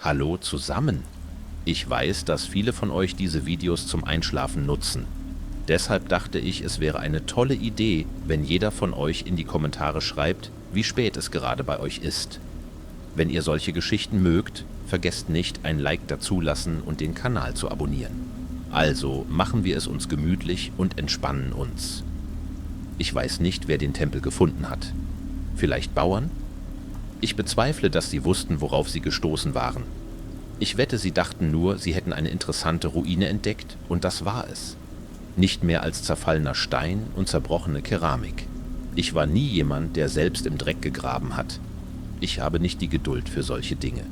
Hallo zusammen! Ich weiß, dass viele von euch diese Videos zum Einschlafen nutzen. Deshalb dachte ich, es wäre eine tolle Idee, wenn jeder von euch in die Kommentare schreibt, wie spät es gerade bei euch ist. Wenn ihr solche Geschichten mögt, vergesst nicht, ein Like dazulassen und den Kanal zu abonnieren. Also machen wir es uns gemütlich und entspannen uns. Ich weiß nicht, wer den Tempel gefunden hat. Vielleicht Bauern? Ich bezweifle, dass sie wussten, worauf sie gestoßen waren. Ich wette, sie dachten nur, sie hätten eine interessante Ruine entdeckt, und das war es. Nicht mehr als zerfallener Stein und zerbrochene Keramik. Ich war nie jemand, der selbst im Dreck gegraben hat. Ich habe nicht die Geduld für solche Dinge.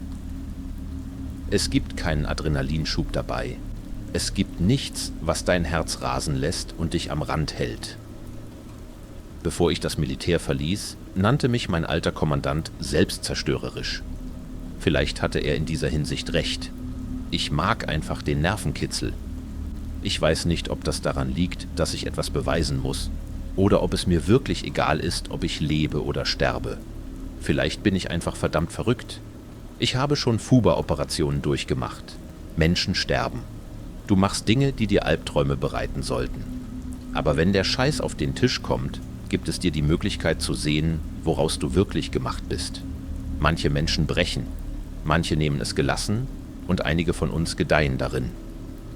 Es gibt keinen Adrenalinschub dabei. Es gibt nichts, was dein Herz rasen lässt und dich am Rand hält. Bevor ich das Militär verließ, nannte mich mein alter Kommandant selbstzerstörerisch. Vielleicht hatte er in dieser Hinsicht recht. Ich mag einfach den Nervenkitzel. Ich weiß nicht, ob das daran liegt, dass ich etwas beweisen muss, oder ob es mir wirklich egal ist, ob ich lebe oder sterbe. Vielleicht bin ich einfach verdammt verrückt. Ich habe schon Fuba-Operationen durchgemacht. Menschen sterben. Du machst Dinge, die dir Albträume bereiten sollten. Aber wenn der Scheiß auf den Tisch kommt, gibt es dir die Möglichkeit zu sehen, woraus du wirklich gemacht bist. Manche Menschen brechen, manche nehmen es gelassen und einige von uns gedeihen darin.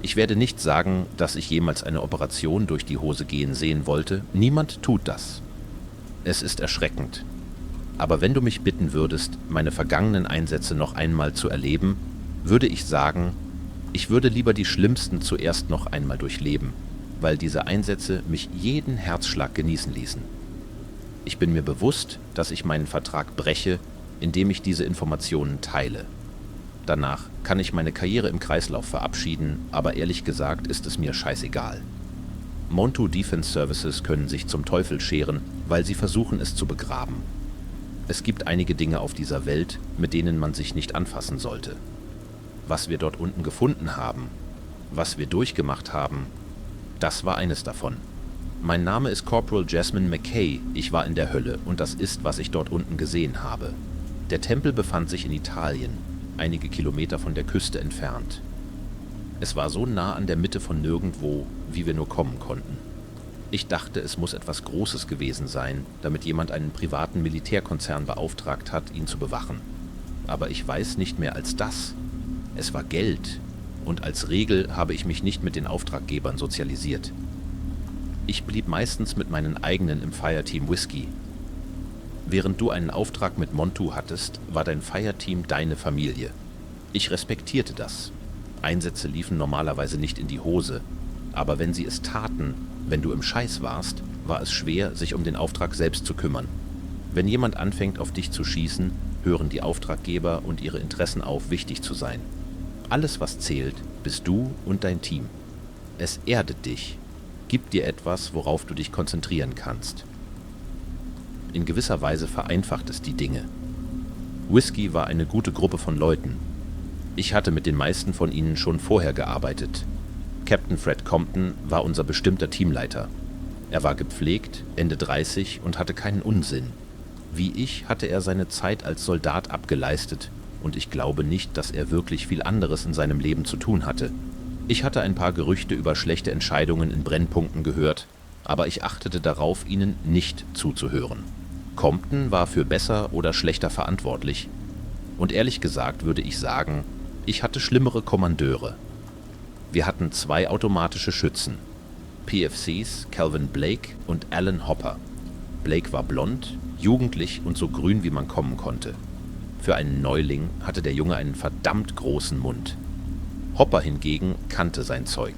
Ich werde nicht sagen, dass ich jemals eine Operation durch die Hose gehen sehen wollte. Niemand tut das. Es ist erschreckend. Aber wenn du mich bitten würdest, meine vergangenen Einsätze noch einmal zu erleben, würde ich sagen, ich würde lieber die schlimmsten zuerst noch einmal durchleben, weil diese Einsätze mich jeden Herzschlag genießen ließen. Ich bin mir bewusst, dass ich meinen Vertrag breche, indem ich diese Informationen teile. Danach kann ich meine Karriere im Kreislauf verabschieden, aber ehrlich gesagt ist es mir scheißegal. Montu Defense Services können sich zum Teufel scheren, weil sie versuchen, es zu begraben. Es gibt einige Dinge auf dieser Welt, mit denen man sich nicht anfassen sollte. Was wir dort unten gefunden haben, was wir durchgemacht haben, das war eines davon. Mein Name ist Corporal Jasmine McKay, ich war in der Hölle und das ist, was ich dort unten gesehen habe. Der Tempel befand sich in Italien, einige Kilometer von der Küste entfernt. Es war so nah an der Mitte von nirgendwo, wie wir nur kommen konnten. Ich dachte, es muss etwas Großes gewesen sein, damit jemand einen privaten Militärkonzern beauftragt hat, ihn zu bewachen. Aber ich weiß nicht mehr als das. Es war Geld. Und als Regel habe ich mich nicht mit den Auftraggebern sozialisiert. Ich blieb meistens mit meinen eigenen im Fireteam Whisky. Während du einen Auftrag mit Montu hattest, war dein Fireteam deine Familie. Ich respektierte das. Einsätze liefen normalerweise nicht in die Hose, aber wenn sie es taten, wenn du im Scheiß warst, war es schwer, sich um den Auftrag selbst zu kümmern. Wenn jemand anfängt, auf dich zu schießen, hören die Auftraggeber und ihre Interessen auf, wichtig zu sein. Alles, was zählt, bist du und dein Team. Es erdet dich, gibt dir etwas, worauf du dich konzentrieren kannst. In gewisser Weise vereinfacht es die Dinge. Whisky war eine gute Gruppe von Leuten. Ich hatte mit den meisten von ihnen schon vorher gearbeitet. Captain Fred Compton war unser bestimmter Teamleiter. Er war gepflegt, Ende 30 und hatte keinen Unsinn. Wie ich hatte er seine Zeit als Soldat abgeleistet und ich glaube nicht, dass er wirklich viel anderes in seinem Leben zu tun hatte. Ich hatte ein paar Gerüchte über schlechte Entscheidungen in Brennpunkten gehört, aber ich achtete darauf, ihnen nicht zuzuhören. Compton war für besser oder schlechter verantwortlich. Und ehrlich gesagt würde ich sagen, ich hatte schlimmere Kommandeure. Wir hatten 2 automatische Schützen, PFCs Calvin Blake und Alan Hopper. Blake war blond, jugendlich und so grün, wie man kommen konnte. Für einen Neuling hatte der Junge einen verdammt großen Mund. Hopper hingegen kannte sein Zeug.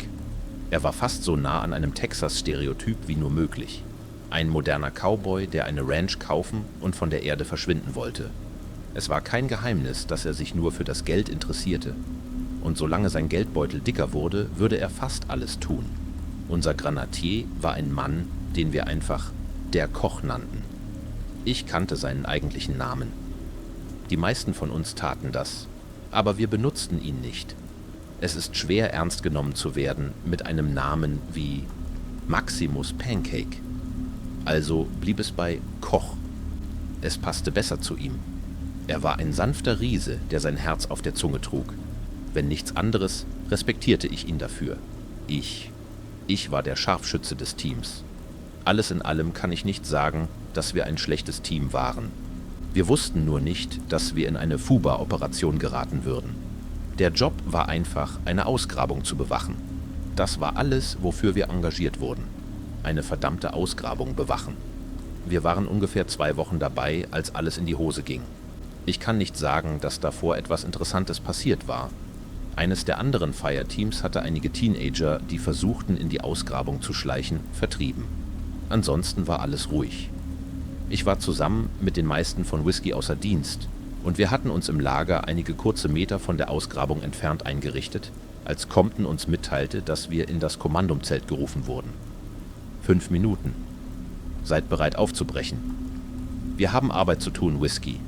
Er war fast so nah an einem Texas-Stereotyp wie nur möglich. Ein moderner Cowboy, der eine Ranch kaufen und von der Erde verschwinden wollte. Es war kein Geheimnis, dass er sich nur für das Geld interessierte. Und solange sein Geldbeutel dicker wurde, würde er fast alles tun. Unser Granatier war ein Mann, den wir einfach der Koch nannten. Ich kannte seinen eigentlichen Namen. Die meisten von uns taten das, aber wir benutzten ihn nicht. Es ist schwer, ernst genommen zu werden mit einem Namen wie Maximus 'Also blieb es bei Koch. Es passte besser zu ihm. Er war ein sanfter Riese, der sein Herz auf der Zunge trug. Wenn nichts anderes, respektierte ich ihn dafür. Ich war der Scharfschütze des Teams. Alles in allem kann ich nicht sagen, dass wir ein schlechtes Team waren. Wir wussten nur nicht, dass wir in eine FUBA-Operation geraten würden. Der Job war einfach, eine Ausgrabung zu bewachen. Das war alles, wofür wir engagiert wurden. Eine verdammte Ausgrabung bewachen. Wir waren ungefähr 2 Wochen dabei, als alles in die Hose ging. Ich kann nicht sagen, dass davor etwas Interessantes passiert war. Eines der anderen Fireteams hatte einige Teenager, die versuchten, in die Ausgrabung zu schleichen, vertrieben. Ansonsten war alles ruhig. Ich war zusammen mit den meisten von Whisky außer Dienst und wir hatten uns im Lager einige kurze Meter von der Ausgrabung entfernt eingerichtet, als Compton uns mitteilte, dass wir in das Kommandozelt gerufen wurden. 5 Minuten. Seid bereit aufzubrechen. Wir haben Arbeit zu tun, Whisky.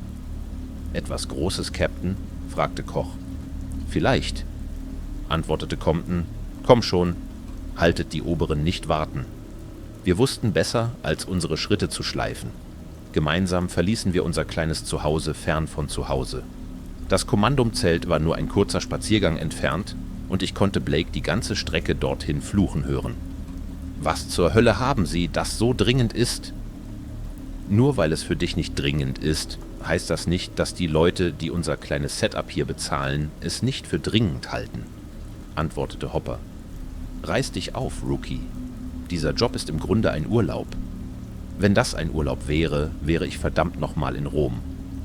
Etwas Großes, Captain? Fragte Koch. Vielleicht, antwortete Compton. Komm schon, haltet die Oberen nicht warten. Wir wussten besser, als unsere Schritte zu schleifen. Gemeinsam verließen wir unser kleines Zuhause fern von zu Hause. Das Kommandozelt war nur ein kurzer Spaziergang entfernt und ich konnte Blake die ganze Strecke dorthin fluchen hören. Was zur Hölle haben Sie, das so dringend ist? Nur weil es für dich nicht dringend ist, heißt das nicht, dass die Leute, die unser kleines Setup hier bezahlen, es nicht für dringend halten, antwortete Hopper. Reiß dich auf, Rookie. Dieser Job ist im Grunde ein Urlaub. Wenn das ein Urlaub wäre, wäre ich verdammt nochmal in Rom.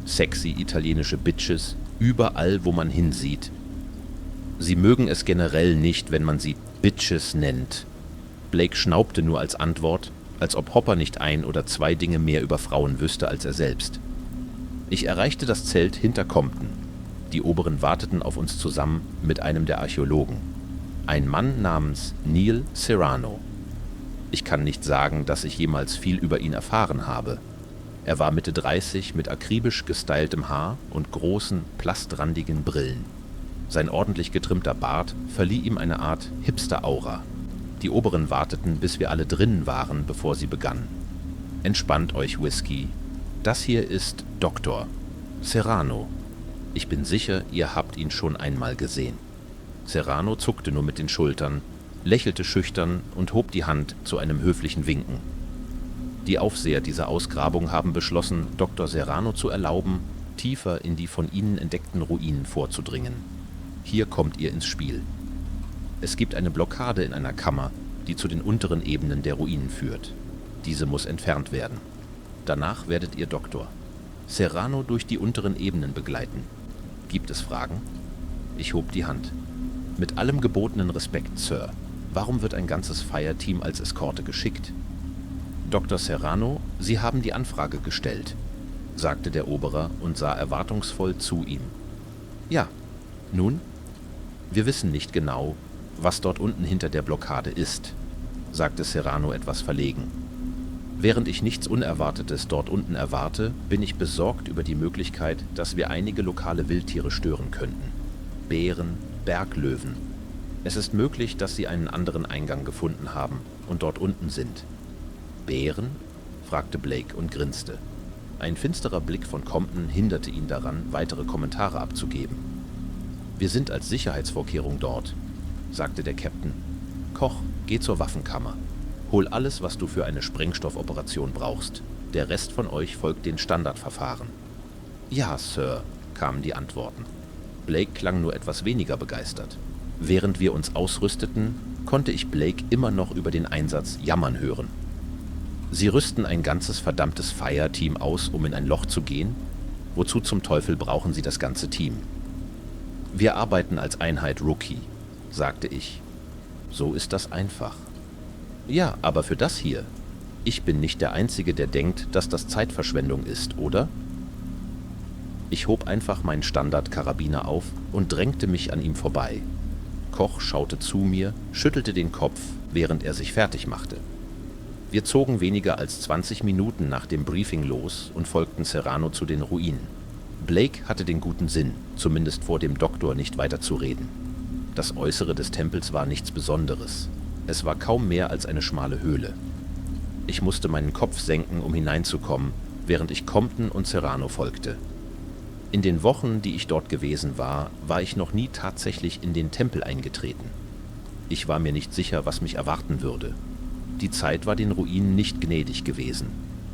Sexy italienische Bitches, überall, wo man hinsieht. Sie mögen es generell nicht, wenn man sie Bitches nennt. Blake schnaubte nur als Antwort, als ob Hopper nicht 1 oder 2 Dinge mehr über Frauen wüsste als er selbst. Ich erreichte das Zelt hinter Compton. Die Oberen warteten auf uns zusammen mit einem der Archäologen. Ein Mann namens Neil Serrano. Ich kann nicht sagen, dass ich jemals viel über ihn erfahren habe. Er war Mitte 30 mit akribisch gestyltem Haar und großen, plastrandigen Brillen. Sein ordentlich getrimmter Bart verlieh ihm eine Art Hipster-Aura. Die Oberen warteten, bis wir alle drinnen waren, bevor sie begannen. Entspannt euch, Whisky. Das hier ist Dr. Serrano. Ich bin sicher, ihr habt ihn schon einmal gesehen. Serrano zuckte nur mit den Schultern, lächelte schüchtern und hob die Hand zu einem höflichen Winken. Die Aufseher dieser Ausgrabung haben beschlossen, Dr. Serrano zu erlauben, tiefer in die von ihnen entdeckten Ruinen vorzudringen. Hier kommt ihr ins Spiel. Es gibt eine Blockade in einer Kammer, die zu den unteren Ebenen der Ruinen führt. Diese muss entfernt werden. Danach werdet ihr Dr. Serrano durch die unteren Ebenen begleiten. Gibt es Fragen? Ich hob die Hand. Mit allem gebotenen Respekt, Sir. Warum wird ein ganzes Fireteam als Eskorte geschickt? Dr. Serrano, Sie haben die Anfrage gestellt, sagte der Oberer und sah erwartungsvoll zu ihm. Ja, nun? Wir wissen nicht genau, was dort unten hinter der Blockade ist, sagte Serrano etwas verlegen. Während ich nichts Unerwartetes dort unten erwarte, bin ich besorgt über die Möglichkeit, dass wir einige lokale Wildtiere stören könnten. Bären, Berglöwen. Es ist möglich, dass sie einen anderen Eingang gefunden haben und dort unten sind. Bären? Fragte Blake und grinste. Ein finsterer Blick von Compton hinderte ihn daran, weitere Kommentare abzugeben. Wir sind als Sicherheitsvorkehrung dort, sagte der Captain. Koch, geh zur Waffenkammer. Hol alles, was du für eine Sprengstoffoperation brauchst. Der Rest von euch folgt den Standardverfahren. Ja, Sir, kamen die Antworten. Blake klang nur etwas weniger begeistert. Während wir uns ausrüsteten, konnte ich Blake immer noch über den Einsatz jammern hören. Sie rüsten ein ganzes verdammtes Fireteam aus, um in ein Loch zu gehen? Wozu zum Teufel brauchen Sie das ganze Team? Wir arbeiten als Einheit Rookie, sagte ich. So ist das einfach. Ja, aber für das hier. Ich bin nicht der Einzige, der denkt, dass das Zeitverschwendung ist, oder? Ich hob einfach meinen Standardkarabiner auf und drängte mich an ihm vorbei. Koch schaute zu mir, schüttelte den Kopf, während er sich fertig machte. Wir zogen weniger als 20 Minuten nach dem Briefing los und folgten Serrano zu den Ruinen. Blake hatte den guten Sinn, zumindest vor dem Doktor nicht weiter zu reden. Das Äußere des Tempels war nichts Besonderes. Es war kaum mehr als eine schmale Höhle. Ich musste meinen Kopf senken, um hineinzukommen, während ich Compton und Serrano folgte. In den Wochen, die ich dort gewesen war, war ich noch nie tatsächlich in den Tempel eingetreten. Ich war mir nicht sicher, was mich erwarten würde. Die Zeit war den Ruinen nicht gnädig gewesen.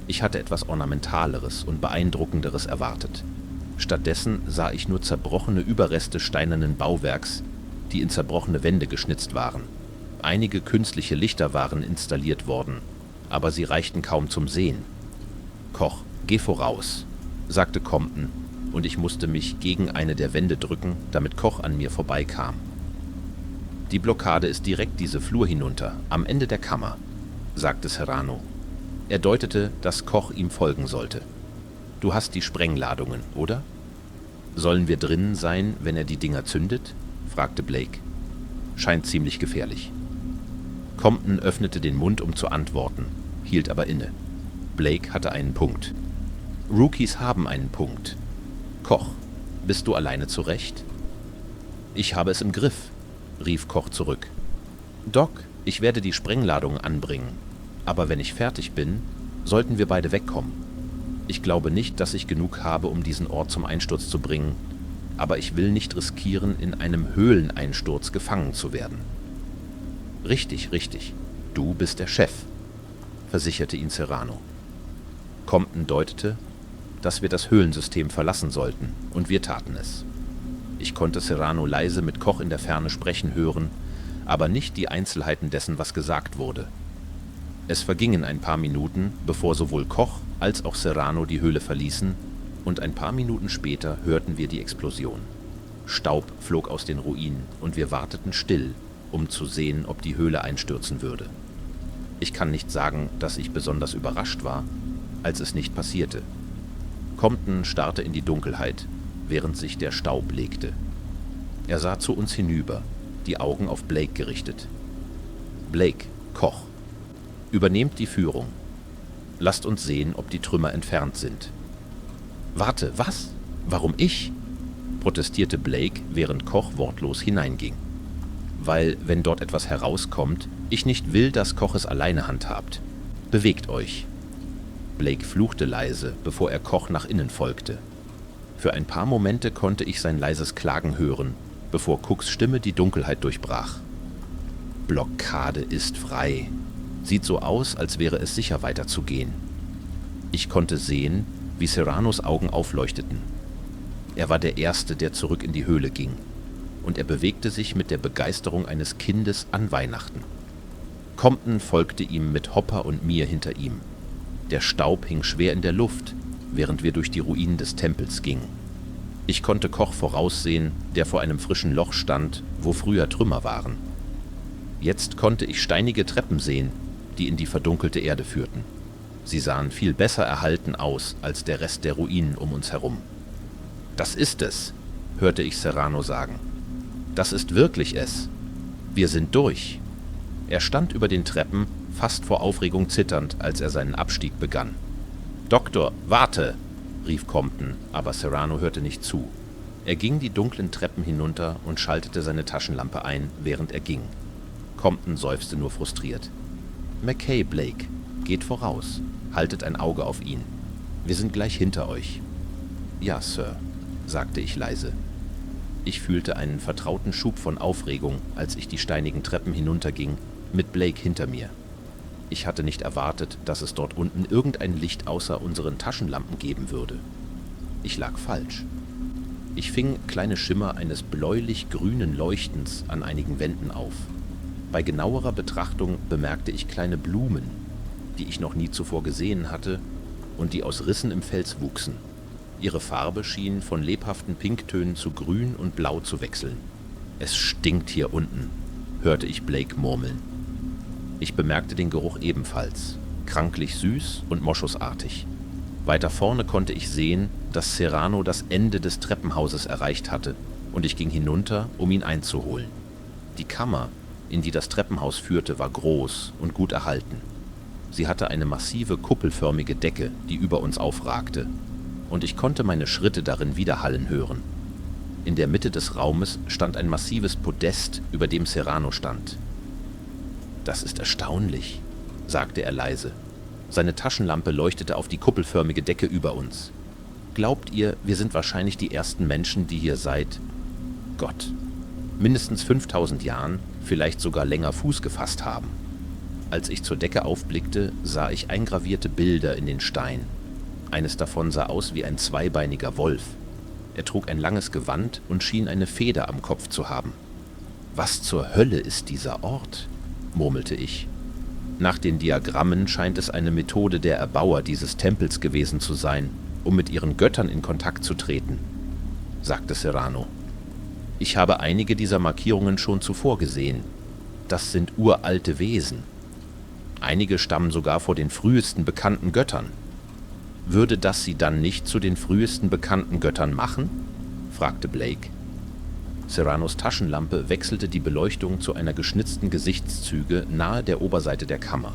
Ich hatte etwas Ornamentaleres und Beeindruckenderes erwartet. Stattdessen sah ich nur zerbrochene Überreste steinernen Bauwerks, die in zerbrochene Wände geschnitzt waren. Einige künstliche Lichter waren installiert worden, aber sie reichten kaum zum Sehen. »Koch, geh voraus«, sagte Compton, und ich musste mich gegen eine der Wände drücken, damit Koch an mir vorbeikam. »Die Blockade ist direkt diese Flur hinunter, am Ende der Kammer«, sagte Serrano. Er deutete, dass Koch ihm folgen sollte. »Du hast die Sprengladungen, oder?« »Sollen wir drinnen sein, wenn er die Dinger zündet?«, fragte Blake. »Scheint ziemlich gefährlich.« Compton öffnete den Mund, um zu antworten, hielt aber inne. Blake hatte einen Punkt. Rookies haben einen Punkt. »Koch, bist du alleine zurecht?« »Ich habe es im Griff«, rief Koch zurück. »Doc, ich werde die Sprengladungen anbringen. Aber wenn ich fertig bin, sollten wir beide wegkommen. Ich glaube nicht, dass ich genug habe, um diesen Ort zum Einsturz zu bringen, aber ich will nicht riskieren, in einem Höhleneinsturz gefangen zu werden.« »Richtig, richtig. Du bist der Chef«, versicherte ihn Serrano. Compton deutete, dass wir das Höhlensystem verlassen sollten, und wir taten es. Ich konnte Serrano leise mit Koch in der Ferne sprechen hören, aber nicht die Einzelheiten dessen, was gesagt wurde. Es vergingen ein paar Minuten, bevor sowohl Koch als auch Serrano die Höhle verließen, und ein paar Minuten später hörten wir die Explosion. Staub flog aus den Ruinen, und wir warteten still, um zu sehen, ob die Höhle einstürzen würde. Ich kann nicht sagen, dass ich besonders überrascht war, als es nicht passierte. Compton starrte in die Dunkelheit, während sich der Staub legte. Er sah zu uns hinüber, die Augen auf Blake gerichtet. »Blake, Koch, übernehmt die Führung. Lasst uns sehen, ob die Trümmer entfernt sind.« »Warte, was? Warum ich?«, protestierte Blake, während Koch wortlos hineinging. »Weil, wenn dort etwas herauskommt, ich nicht will, dass Koch es alleine handhabt. Bewegt euch.« Blake fluchte leise, bevor er Koch nach innen folgte. Für ein paar Momente konnte ich sein leises Klagen hören, bevor Cooks Stimme die Dunkelheit durchbrach. »Blockade ist frei. Sieht so aus, als wäre es sicher weiterzugehen.« Ich konnte sehen, wie Serranos Augen aufleuchteten. Er war der Erste, der zurück in die Höhle ging, und er bewegte sich mit der Begeisterung eines Kindes an Weihnachten. Compton folgte ihm mit Hopper und mir hinter ihm. Der Staub hing schwer in der Luft, während wir durch die Ruinen des Tempels gingen. Ich konnte Koch voraussehen, der vor einem frischen Loch stand, wo früher Trümmer waren. Jetzt konnte ich steinige Treppen sehen, die in die verdunkelte Erde führten. Sie sahen viel besser erhalten aus als der Rest der Ruinen um uns herum. »Das ist es«, hörte ich Serrano sagen. »Das ist wirklich es. Wir sind durch.« Er stand über den Treppen, fast vor Aufregung zitternd, als er seinen Abstieg begann. »Doktor, warte«, rief Compton, aber Serrano hörte nicht zu. Er ging die dunklen Treppen hinunter und schaltete seine Taschenlampe ein, während er ging. Compton seufzte nur frustriert. »McKay, Blake, geht voraus. Haltet ein Auge auf ihn. Wir sind gleich hinter euch.« »Ja, Sir«, sagte ich leise. Ich fühlte einen vertrauten Schub von Aufregung, als ich die steinigen Treppen hinunterging, mit Blake hinter mir. Ich hatte nicht erwartet, dass es dort unten irgendein Licht außer unseren Taschenlampen geben würde. Ich lag falsch. Ich fing kleine Schimmer eines bläulich-grünen Leuchtens an einigen Wänden auf. Bei genauerer Betrachtung bemerkte ich kleine Blumen, die ich noch nie zuvor gesehen hatte und die aus Rissen im Fels wuchsen. Ihre Farbe schien von lebhaften Pinktönen zu Grün und Blau zu wechseln. »Es stinkt hier unten«, hörte ich Blake murmeln. Ich bemerkte den Geruch ebenfalls, kranklich süß und moschusartig. Weiter vorne konnte ich sehen, dass Serrano das Ende des Treppenhauses erreicht hatte, und ich ging hinunter, um ihn einzuholen. Die Kammer, in die das Treppenhaus führte, war groß und gut erhalten. Sie hatte eine massive kuppelförmige Decke, die über uns aufragte, und ich konnte meine Schritte darin widerhallen hören. In der Mitte des Raumes stand ein massives Podest, über dem Serrano stand. »Das ist erstaunlich«, sagte er leise. Seine Taschenlampe leuchtete auf die kuppelförmige Decke über uns. Glaubt ihr, wir sind wahrscheinlich die ersten Menschen, die hier seit Gott, mindestens 5000 Jahren, vielleicht sogar länger Fuß gefasst haben? Als ich zur Decke aufblickte, sah ich eingravierte Bilder in den Stein. Eines davon sah aus wie ein zweibeiniger Wolf. Er trug ein langes Gewand und schien eine Feder am Kopf zu haben. »Was zur Hölle ist dieser Ort?«, murmelte ich. Nach den Diagrammen scheint es eine Methode der Erbauer dieses Tempels gewesen zu sein, um mit ihren Göttern in Kontakt zu treten, sagte Serrano. Ich habe einige dieser Markierungen schon zuvor gesehen. Das sind uralte Wesen. Einige stammen sogar vor den frühesten bekannten Göttern. Würde das sie dann nicht zu den frühesten bekannten Göttern machen?, fragte Blake. Serranos Taschenlampe wechselte die Beleuchtung zu einer geschnitzten Gesichtszüge nahe der Oberseite der Kammer.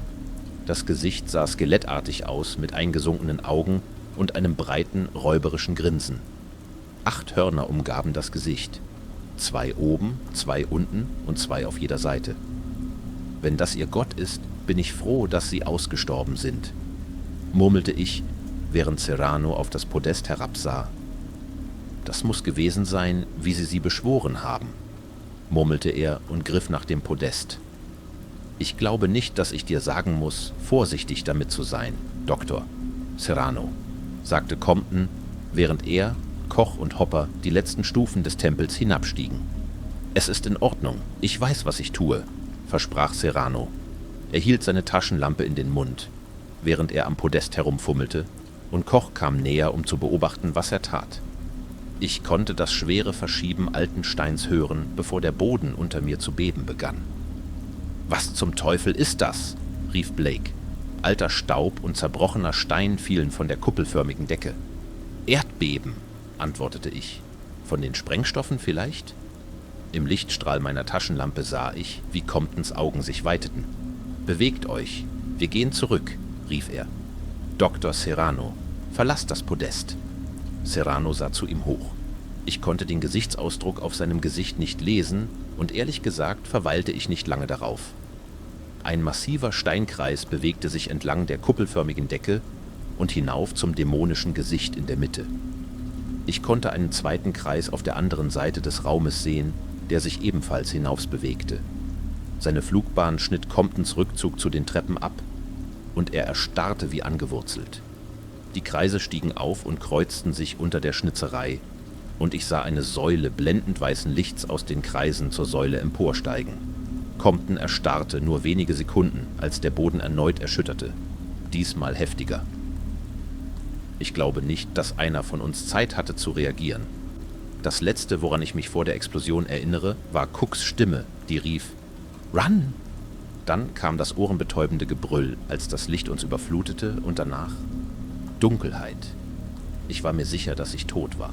Das Gesicht sah skelettartig aus, mit eingesunkenen Augen und einem breiten, räuberischen Grinsen. 8 Hörner umgaben das Gesicht. 2 oben, 2 unten und 2 auf jeder Seite. »Wenn das ihr Gott ist, bin ich froh, dass sie ausgestorben sind«, murmelte ich, während Serrano auf das Podest herabsah. »Das muss gewesen sein, wie sie beschworen haben«, murmelte er und griff nach dem Podest. »Ich glaube nicht, dass ich dir sagen muss, vorsichtig damit zu sein, Doktor Serrano«, sagte Compton, während er, Koch und Hopper die letzten Stufen des Tempels hinabstiegen. »Es ist in Ordnung, ich weiß, was ich tue«, versprach Serrano. Er hielt seine Taschenlampe in den Mund, während er am Podest herumfummelte, und Koch kam näher, um zu beobachten, was er tat. Ich konnte das schwere Verschieben alten Steins hören, bevor der Boden unter mir zu beben begann. »Was zum Teufel ist das?«, rief Blake. Alter Staub und zerbrochener Stein fielen von der kuppelförmigen Decke. »Erdbeben«, antwortete ich. »Von den Sprengstoffen vielleicht?« Im Lichtstrahl meiner Taschenlampe sah ich, wie Comptons Augen sich weiteten. »Bewegt euch, wir gehen zurück«, rief er. »Dr. Serrano, verlasst das Podest.« Serrano sah zu ihm hoch. Ich konnte den Gesichtsausdruck auf seinem Gesicht nicht lesen, und ehrlich gesagt verweilte ich nicht lange darauf. Ein massiver Steinkreis bewegte sich entlang der kuppelförmigen Decke und hinauf zum dämonischen Gesicht in der Mitte. Ich konnte einen zweiten Kreis auf der anderen Seite des Raumes sehen, der sich ebenfalls hinauf bewegte. Seine Flugbahn schnitt Comptons Rückzug zu den Treppen ab, und er erstarrte wie angewurzelt. Die Kreise stiegen auf und kreuzten sich unter der Schnitzerei, und ich sah eine Säule blendend weißen Lichts aus den Kreisen zur Säule emporsteigen. Compton erstarrte nur wenige Sekunden, als der Boden erneut erschütterte, diesmal heftiger. Ich glaube nicht, dass einer von uns Zeit hatte zu reagieren. Das Letzte, woran ich mich vor der Explosion erinnere, war Cooks Stimme, die rief, »Run!« Dann kam das ohrenbetäubende Gebrüll, als das Licht uns überflutete, und danach Dunkelheit. Ich war mir sicher, dass ich tot war.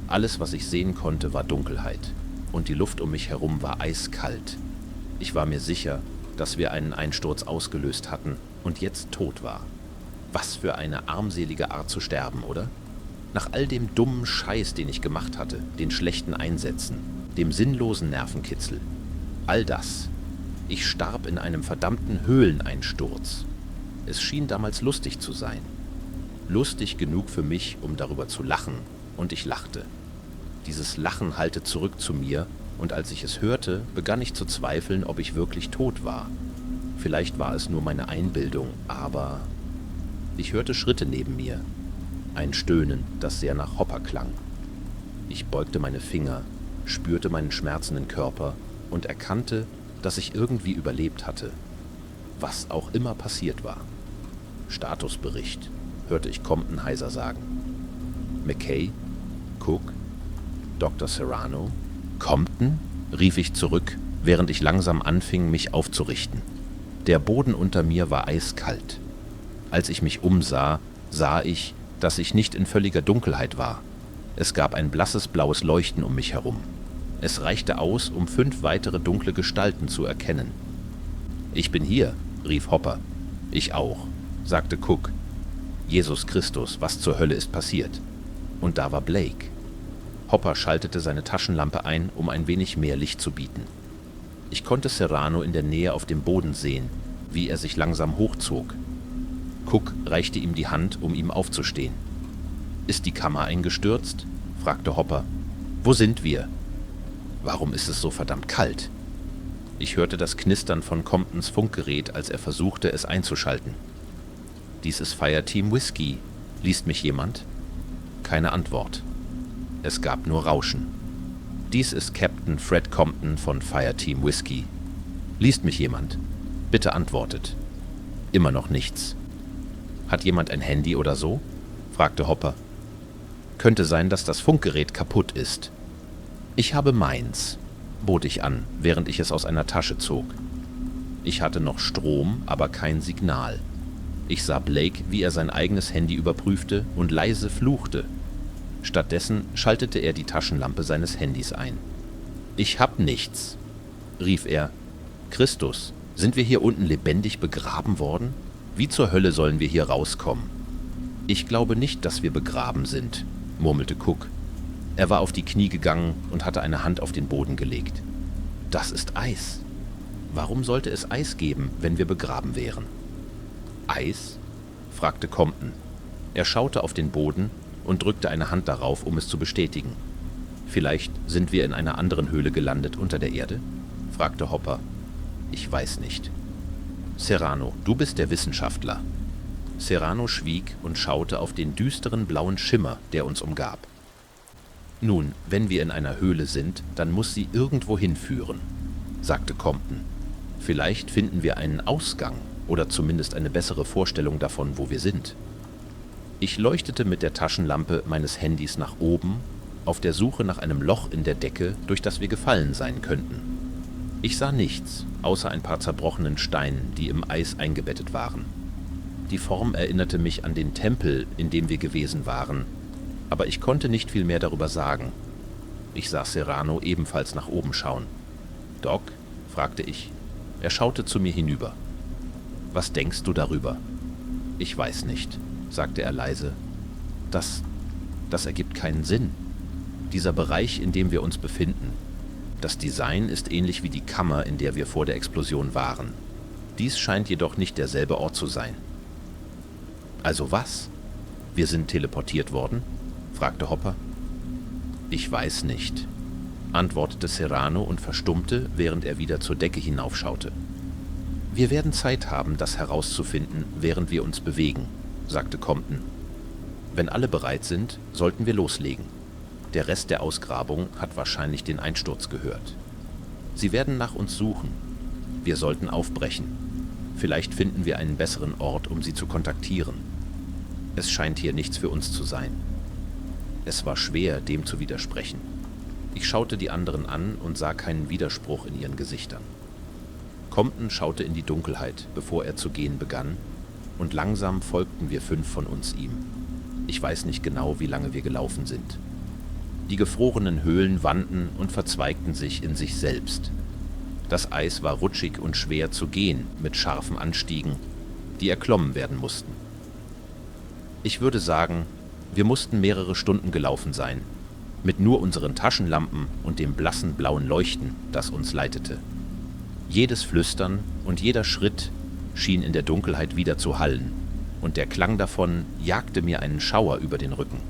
Alles, was ich sehen konnte, war Dunkelheit, und die Luft um mich herum war eiskalt. Ich war mir sicher, dass wir einen Einsturz ausgelöst hatten und jetzt tot war. Was für eine armselige Art zu sterben, oder? Nach all dem dummen Scheiß, den ich gemacht hatte, den schlechten Einsätzen, dem sinnlosen Nervenkitzel. All das. Ich starb in einem verdammten Höhleneinsturz. Es schien damals lustig zu sein. Lustig genug für mich, um darüber zu lachen, und ich lachte. Dieses Lachen hallte zurück zu mir, und als ich es hörte, begann ich zu zweifeln, ob ich wirklich tot war. Vielleicht war es nur meine Einbildung, aber ich hörte Schritte neben mir. Ein Stöhnen, das sehr nach Hopper klang. Ich beugte meine Finger, spürte meinen schmerzenden Körper und erkannte, dass ich irgendwie überlebt hatte. Was auch immer passiert war. Statusbericht, hörte ich Compton heiser sagen. McKay? Cook? Dr. Serrano? Compton? Rief ich zurück, während ich langsam anfing, mich aufzurichten. Der Boden unter mir war eiskalt. Als ich mich umsah, sah ich, dass ich nicht in völliger Dunkelheit war. Es gab ein blasses blaues Leuchten um mich herum. Es reichte aus, um 5 weitere dunkle Gestalten zu erkennen. »Ich bin hier«, rief Hopper. »Ich auch«, sagte Cook. »Jesus Christus, was zur Hölle ist passiert?« Und da war Blake. Hopper schaltete seine Taschenlampe ein, um ein wenig mehr Licht zu bieten. Ich konnte Serrano in der Nähe auf dem Boden sehen, wie er sich langsam hochzog. Cook reichte ihm die Hand, um ihm aufzustehen. Ist die Kammer eingestürzt?« fragte Hopper. »Wo sind wir? Warum ist es so verdammt kalt?« Ich hörte das Knistern von Comptons Funkgerät, als er versuchte, es einzuschalten. »Dies ist Fireteam Whiskey. Liest mich jemand?« Keine Antwort. Es gab nur Rauschen. »Dies ist Captain Fred Compton von Fireteam Whiskey. Liest mich jemand? Bitte antwortet.« Immer noch nichts. »Hat jemand ein Handy oder so?« fragte Hopper. »Könnte sein, dass das Funkgerät kaputt ist.« »Ich habe meins«, bot ich an, während ich es aus einer Tasche zog. Ich hatte noch Strom, aber kein Signal. Ich sah Blake, wie er sein eigenes Handy überprüfte und leise fluchte. Stattdessen schaltete er die Taschenlampe seines Handys ein. »Ich hab nichts«, rief er. »Christus, sind wir hier unten lebendig begraben worden? Wie zur Hölle sollen wir hier rauskommen?« »Ich glaube nicht, dass wir begraben sind«, murmelte Cook. Er war auf die Knie gegangen und hatte eine Hand auf den Boden gelegt. »Das ist Eis. Warum sollte es Eis geben, wenn wir begraben wären?« »Eis?« fragte Compton. Er schaute auf den Boden und drückte eine Hand darauf, um es zu bestätigen. »Vielleicht sind wir in einer anderen Höhle gelandet unter der Erde?« fragte Hopper. »Ich weiß nicht.« »Serrano, du bist der Wissenschaftler.« Serrano schwieg und schaute auf den düsteren blauen Schimmer, der uns umgab. »Nun, wenn wir in einer Höhle sind, dann muss sie irgendwo hinführen«, sagte Compton. »Vielleicht finden wir einen Ausgang oder zumindest eine bessere Vorstellung davon, wo wir sind.« Ich leuchtete mit der Taschenlampe meines Handys nach oben, auf der Suche nach einem Loch in der Decke, durch das wir gefallen sein könnten. Ich sah nichts, außer ein paar zerbrochenen Steinen, die im Eis eingebettet waren. Die Form erinnerte mich an den Tempel, in dem wir gewesen waren, aber ich konnte nicht viel mehr darüber sagen. Ich sah Serrano ebenfalls nach oben schauen. »Doc?« fragte ich. Er schaute zu mir hinüber. »Was denkst du darüber?« »Ich weiß nicht«, sagte er leise. Das ergibt keinen Sinn. Dieser Bereich, in dem wir uns befinden. Das Design ist ähnlich wie die Kammer, in der wir vor der Explosion waren. Dies scheint jedoch nicht derselbe Ort zu sein.« »Also was? Wir sind teleportiert worden?« fragte Hopper. »Ich weiß nicht«, antwortete Serrano und verstummte, während er wieder zur Decke hinaufschaute. »Wir werden Zeit haben, das herauszufinden, während wir uns bewegen«, sagte Compton. »Wenn alle bereit sind, sollten wir loslegen. Der Rest der Ausgrabung hat wahrscheinlich den Einsturz gehört. Sie werden nach uns suchen. Wir sollten aufbrechen. Vielleicht finden wir einen besseren Ort, um sie zu kontaktieren. Es scheint hier nichts für uns zu sein.« Es war schwer, dem zu widersprechen. Ich schaute die anderen an und sah keinen Widerspruch in ihren Gesichtern. Compton schaute in die Dunkelheit, bevor er zu gehen begann, und langsam folgten wir 5 von uns ihm. Ich weiß nicht genau, wie lange wir gelaufen sind. Die gefrorenen Höhlen wanden und verzweigten sich in sich selbst. Das Eis war rutschig und schwer zu gehen, mit scharfen Anstiegen, die erklommen werden mussten. Ich würde sagen, wir mussten mehrere Stunden gelaufen sein, mit nur unseren Taschenlampen und dem blassen blauen Leuchten, das uns leitete. Jedes Flüstern und jeder Schritt schien in der Dunkelheit wieder zu hallen, und der Klang davon jagte mir einen Schauer über den Rücken.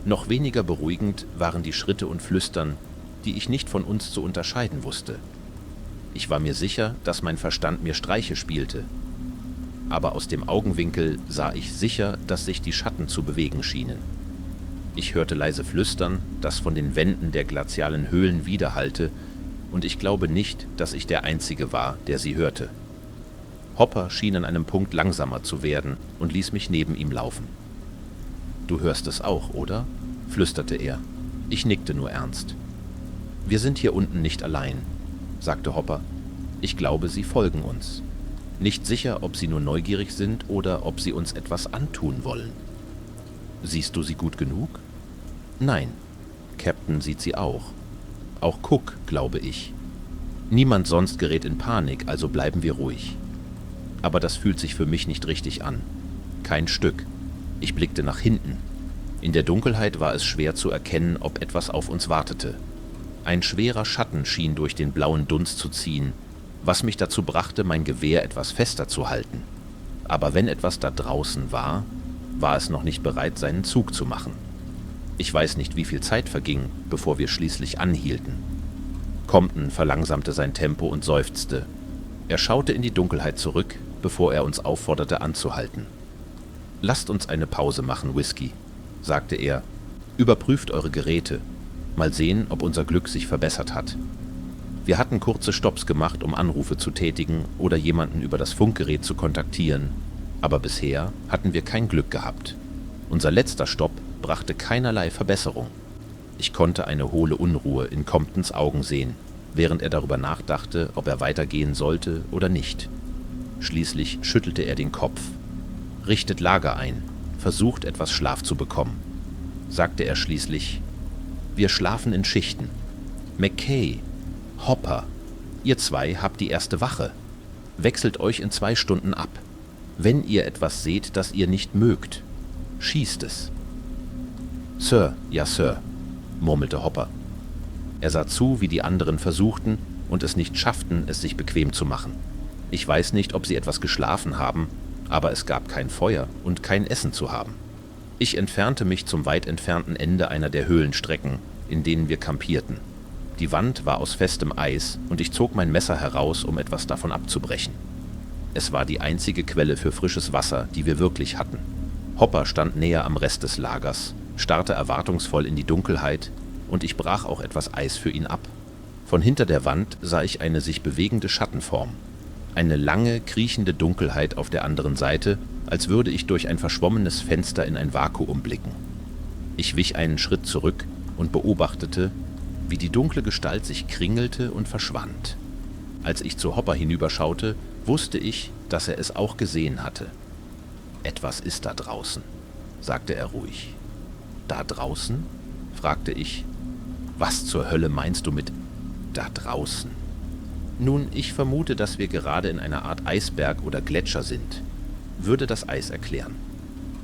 Noch weniger beruhigend waren die Schritte und Flüstern, die ich nicht von uns zu unterscheiden wusste. Ich war mir sicher, dass mein Verstand mir Streiche spielte, aber aus dem Augenwinkel sah ich sicher, dass sich die Schatten zu bewegen schienen. Ich hörte leise Flüstern, das von den Wänden der glazialen Höhlen widerhallte, und ich glaube nicht, dass ich der Einzige war, der sie hörte. Hopper schien an einem Punkt langsamer zu werden und ließ mich neben ihm laufen. »Du hörst es auch, oder?« flüsterte er. Ich nickte nur ernst. »Wir sind hier unten nicht allein«, sagte Hopper. »Ich glaube, sie folgen uns. Nicht sicher, ob sie nur neugierig sind oder ob sie uns etwas antun wollen.« »Siehst du sie gut genug?« »Nein. Captain sieht sie auch. Auch Cook, glaube ich. Niemand sonst gerät in Panik, also bleiben wir ruhig. Aber das fühlt sich für mich nicht richtig an. Kein Stück. Ich blickte nach hinten. In der Dunkelheit war es schwer zu erkennen, ob etwas auf uns wartete. Ein schwerer Schatten schien durch den blauen Dunst zu ziehen, was mich dazu brachte, mein Gewehr etwas fester zu halten. Aber wenn etwas da draußen war, war es noch nicht bereit, seinen Zug zu machen. Ich weiß nicht, wie viel Zeit verging, bevor wir schließlich anhielten. Compton verlangsamte sein Tempo und seufzte. Er schaute in die Dunkelheit zurück, bevor er uns aufforderte, anzuhalten. »Lasst uns eine Pause machen, Whisky«, sagte er. »Überprüft eure Geräte. Mal sehen, ob unser Glück sich verbessert hat.« Wir hatten kurze Stopps gemacht, um Anrufe zu tätigen oder jemanden über das Funkgerät zu kontaktieren, aber bisher hatten wir kein Glück gehabt. Unser letzter Stopp brachte keinerlei Verbesserung. Ich konnte eine hohle Unruhe in Comptons Augen sehen, während er darüber nachdachte, ob er weitergehen sollte oder nicht. Schließlich schüttelte er den Kopf. »Richtet Lager ein, versucht etwas Schlaf zu bekommen«, sagte er schließlich. »Wir schlafen in Schichten. McKay, Hopper, ihr zwei habt die erste Wache. Wechselt euch in 2 Stunden ab. Wenn ihr etwas seht, das ihr nicht mögt, schießt es.« »Sir, ja, Sir«, murmelte Hopper. Er sah zu, wie die anderen versuchten und es nicht schafften, es sich bequem zu machen. Ich weiß nicht, ob sie etwas geschlafen haben, aber es gab kein Feuer und kein Essen zu haben. Ich entfernte mich zum weit entfernten Ende einer der Höhlenstrecken, in denen wir kampierten. Die Wand war aus festem Eis und ich zog mein Messer heraus, um etwas davon abzubrechen. Es war die einzige Quelle für frisches Wasser, die wir wirklich hatten. Hopper stand näher am Rest des Lagers, starrte erwartungsvoll in die Dunkelheit und ich brach auch etwas Eis für ihn ab. Von hinter der Wand sah ich eine sich bewegende Schattenform. Eine lange, kriechende Dunkelheit auf der anderen Seite, als würde ich durch ein verschwommenes Fenster in ein Vakuum blicken. Ich wich einen Schritt zurück und beobachtete, wie die dunkle Gestalt sich kringelte und verschwand. Als ich zu Hopper hinüberschaute, wusste ich, dass er es auch gesehen hatte. »Etwas ist da draußen«, sagte er ruhig. »Da draußen?«, fragte ich. »Was zur Hölle meinst du mit »da draußen«?« »Nun, ich vermute, dass wir gerade in einer Art Eisberg oder Gletscher sind. Würde das Eis erklären.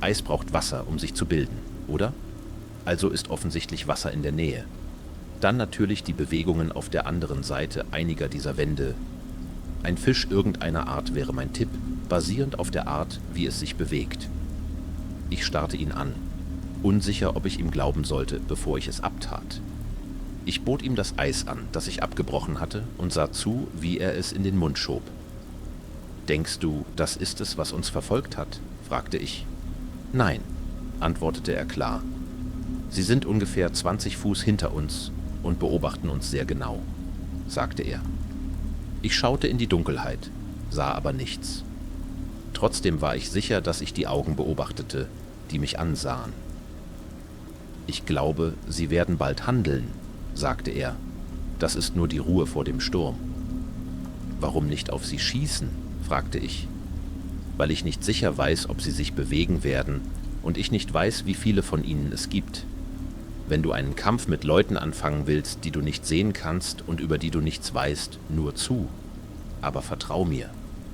Eis braucht Wasser, um sich zu bilden, oder? Also ist offensichtlich Wasser in der Nähe. Dann natürlich die Bewegungen auf der anderen Seite einiger dieser Wände. Ein Fisch irgendeiner Art wäre mein Tipp, basierend auf der Art, wie es sich bewegt.« Ich starrte ihn an, unsicher, ob ich ihm glauben sollte, bevor ich es abtat. Ich bot ihm das Eis an, das ich abgebrochen hatte, und sah zu, wie er es in den Mund schob. »Denkst du, das ist es, was uns verfolgt hat?«, fragte ich. »Nein«, antwortete er klar. »Sie sind ungefähr 20 Fuß hinter uns und beobachten uns sehr genau«, sagte er. Ich schaute in die Dunkelheit, sah aber nichts. Trotzdem war ich sicher, dass ich die Augen beobachtete, die mich ansahen. »Ich glaube, sie werden bald handeln«, sagte er. »Das ist nur die Ruhe vor dem Sturm.« »Warum nicht auf sie schießen?«, fragte ich. »Weil ich nicht sicher weiß, ob sie sich bewegen werden und ich nicht weiß, wie viele von ihnen es gibt. Wenn du einen Kampf mit Leuten anfangen willst, die du nicht sehen kannst und über die du nichts weißt, nur zu. Aber vertrau mir,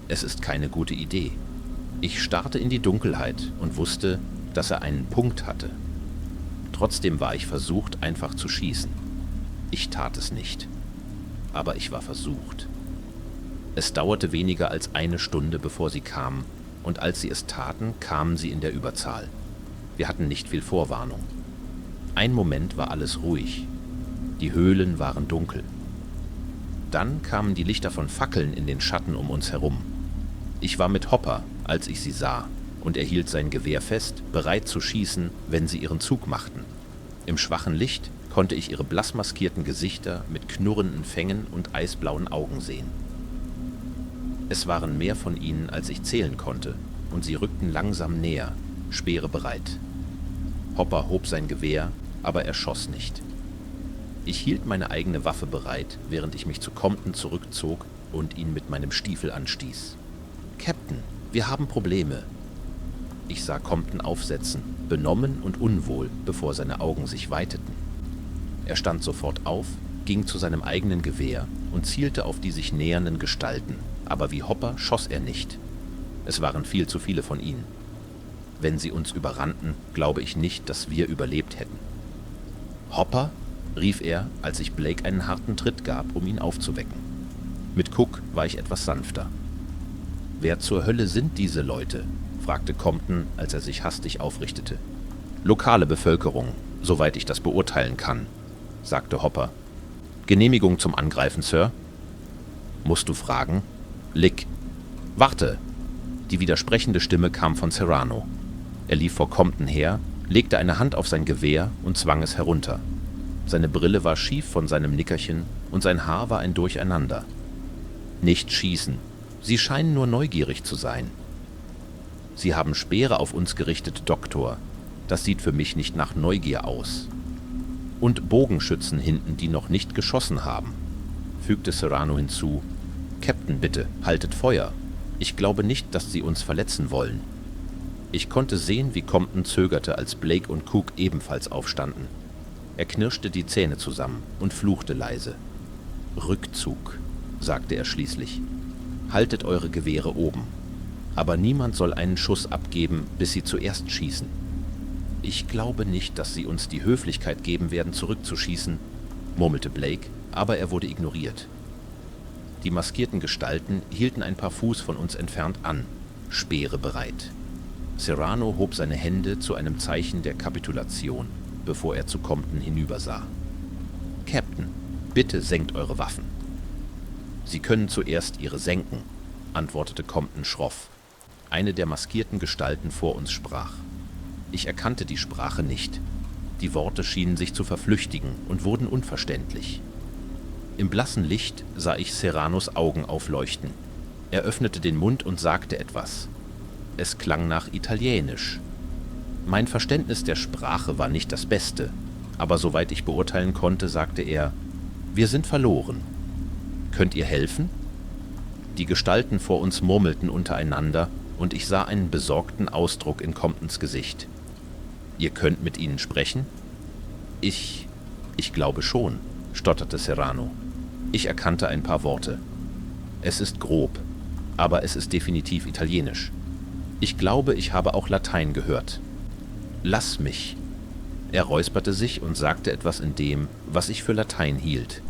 es ist keine gute Idee.« Ich starrte in die Dunkelheit und wusste, dass er einen Punkt hatte. Trotzdem war ich versucht, einfach zu schießen. Ich tat es nicht, aber ich war versucht. Es dauerte weniger als 1 Stunde, bevor sie kamen, und als sie es taten, kamen sie in der Überzahl. Wir hatten nicht viel Vorwarnung. Ein Moment war alles ruhig. Die Höhlen waren dunkel. Dann kamen die Lichter von Fackeln in den Schatten um uns herum. Ich war mit Hopper, als ich sie sah, und er hielt sein Gewehr fest, bereit zu schießen, wenn sie ihren Zug machten. Im schwachen Licht konnte ich ihre blass maskierten Gesichter mit knurrenden Fängen und eisblauen Augen sehen. Es waren mehr von ihnen, als ich zählen konnte, und sie rückten langsam näher, Speere bereit. Hopper hob sein Gewehr, aber er schoss nicht. Ich hielt meine eigene Waffe bereit, während ich mich zu Compton zurückzog und ihn mit meinem Stiefel anstieß. »Captain, wir haben Probleme.« Ich sah Compton aufsetzen, benommen und unwohl, bevor seine Augen sich weiteten. Er stand sofort auf, ging zu seinem eigenen Gewehr und zielte auf die sich nähernden Gestalten, aber wie Hopper schoss er nicht. Es waren viel zu viele von ihnen. Wenn sie uns überrannten, glaube ich nicht, dass wir überlebt hätten. »Hopper?«, rief er, als ich Blake einen harten Tritt gab, um ihn aufzuwecken. Mit Cook war ich etwas sanfter. »Wer zur Hölle sind diese Leute?«, fragte Compton, als er sich hastig aufrichtete. »Lokale Bevölkerung, soweit ich das beurteilen kann«, sagte Hopper. »Genehmigung zum Angreifen, Sir?« »Musst du fragen?« »Lick.« »Warte!« Die widersprechende Stimme kam von Serrano. Er lief vor Compton her, legte eine Hand auf sein Gewehr und zwang es herunter. Seine Brille war schief von seinem Nickerchen und sein Haar war ein Durcheinander. »Nicht schießen. Sie scheinen nur neugierig zu sein.« »Sie haben Speere auf uns gerichtet, Doktor. Das sieht für mich nicht nach Neugier aus.« »Und Bogenschützen hinten, die noch nicht geschossen haben«, fügte Serrano hinzu. »Captain, bitte, haltet Feuer. Ich glaube nicht, dass Sie uns verletzen wollen.« Ich konnte sehen, wie Compton zögerte, als Blake und Cook ebenfalls aufstanden. Er knirschte die Zähne zusammen und fluchte leise. »Rückzug«, sagte er schließlich. »Haltet eure Gewehre oben. Aber niemand soll einen Schuss abgeben, bis Sie zuerst schießen. Ich glaube nicht, dass Sie uns die Höflichkeit geben werden, zurückzuschießen«, murmelte Blake, aber er wurde ignoriert. Die maskierten Gestalten hielten ein paar Fuß von uns entfernt an, Speere bereit. Serrano hob seine Hände zu einem Zeichen der Kapitulation, bevor er zu Compton hinübersah. »Captain, bitte senkt eure Waffen.« »Sie können zuerst ihre senken«, antwortete Compton schroff. Eine der maskierten Gestalten vor uns sprach. Ich erkannte die Sprache nicht. Die Worte schienen sich zu verflüchtigen und wurden unverständlich. Im blassen Licht sah ich Serranos Augen aufleuchten. Er öffnete den Mund und sagte etwas. Es klang nach Italienisch. Mein Verständnis der Sprache war nicht das Beste, aber soweit ich beurteilen konnte, sagte er: »Wir sind verloren. Könnt ihr helfen?« Die Gestalten vor uns murmelten untereinander, und ich sah einen besorgten Ausdruck in Comptons Gesicht. »Ihr könnt mit ihnen sprechen?« Ich glaube schon«, stotterte Serrano. Ich erkannte ein paar Worte. »Es ist grob, aber es ist definitiv Italienisch. Ich glaube, ich habe auch Latein gehört. Lass mich.« Er räusperte sich und sagte etwas in dem, was ich für Latein hielt.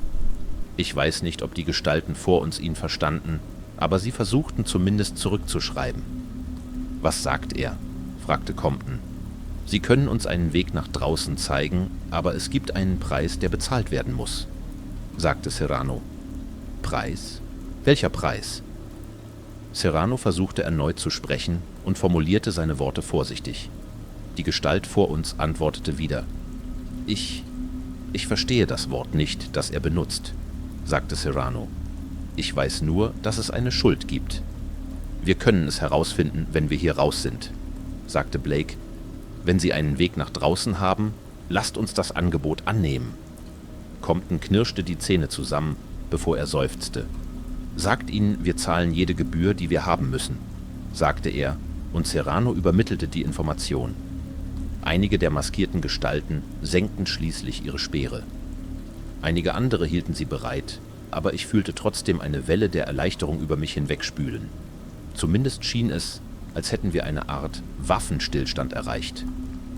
Ich weiß nicht, ob die Gestalten vor uns ihn verstanden, aber sie versuchten zumindest zurückzuschreiben. »Was sagt er?« fragte Compton. »Sie können uns einen Weg nach draußen zeigen, aber es gibt einen Preis, der bezahlt werden muss«, sagte Serrano. »Preis? Welcher Preis?« Serrano versuchte erneut zu sprechen und formulierte seine Worte vorsichtig. Die Gestalt vor uns antwortete wieder. Ich verstehe das Wort nicht, das er benutzt«, sagte Serrano. »Ich weiß nur, dass es eine Schuld gibt. Wir können es herausfinden, wenn wir hier raus sind«, sagte Blake. »Wenn Sie einen Weg nach draußen haben, lasst uns das Angebot annehmen.« Compton knirschte die Zähne zusammen, bevor er seufzte. »Sagt ihnen, wir zahlen jede Gebühr, die wir haben müssen«, sagte er, und Serrano übermittelte die Information. Einige der maskierten Gestalten senkten schließlich ihre Speere. Einige andere hielten sie bereit, aber ich fühlte trotzdem eine Welle der Erleichterung über mich hinwegspülen. Zumindest schien es, als hätten wir eine Art Waffenstillstand erreicht.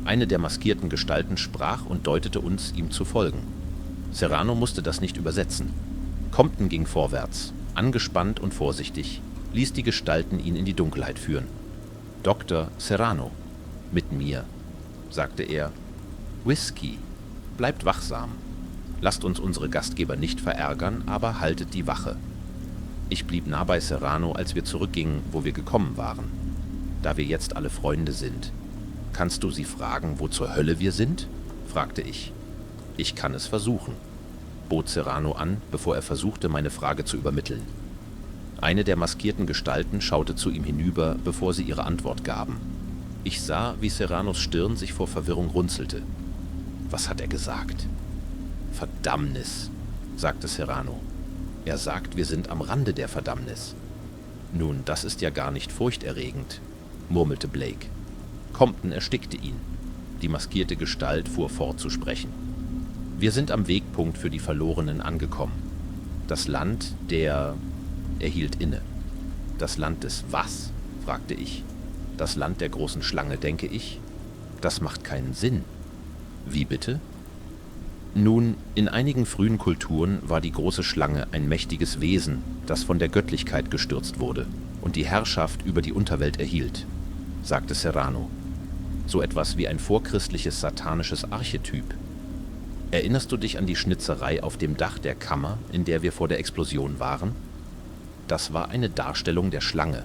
Eine der maskierten Gestalten sprach und deutete uns, ihm zu folgen. Serrano musste das nicht übersetzen. Compton ging vorwärts, angespannt und vorsichtig, ließ die Gestalten ihn in die Dunkelheit führen. »Dr. Serrano, mit mir«, sagte er. »Whisky, bleibt wachsam. Lasst uns unsere Gastgeber nicht verärgern, aber haltet die Wache.« Ich blieb nah bei Serrano, als wir zurückgingen, wo wir gekommen waren. »Da wir jetzt alle Freunde sind, kannst du sie fragen, wo zur Hölle wir sind?«, fragte ich. »Ich kann es versuchen«, bot Serrano an, bevor er versuchte, meine Frage zu übermitteln. Eine der maskierten Gestalten schaute zu ihm hinüber, bevor sie ihre Antwort gaben. Ich sah, wie Serranos Stirn sich vor Verwirrung runzelte. Was hat er gesagt? »Verdammnis«, sagte Serrano. »Er sagt, wir sind am Rande der Verdammnis.« »Nun, das ist ja gar nicht furchterregend«, murmelte Blake. Compton erstickte ihn. Die maskierte Gestalt fuhr fort zu sprechen. »Wir sind am Wegpunkt für die Verlorenen angekommen. Das Land der...« Er hielt inne. »Das Land des was?«, fragte ich. »Das Land der großen Schlange, denke ich.« »Das macht keinen Sinn.« »Wie bitte?« »Nun, in einigen frühen Kulturen war die große Schlange ein mächtiges Wesen, das von der Göttlichkeit gestürzt wurde und die Herrschaft über die Unterwelt erhielt. sagte Serrano. So etwas wie ein vorchristliches satanisches Archetyp. Erinnerst du dich an die Schnitzerei auf dem Dach der Kammer, in der wir vor der Explosion waren? Das war eine Darstellung der Schlange.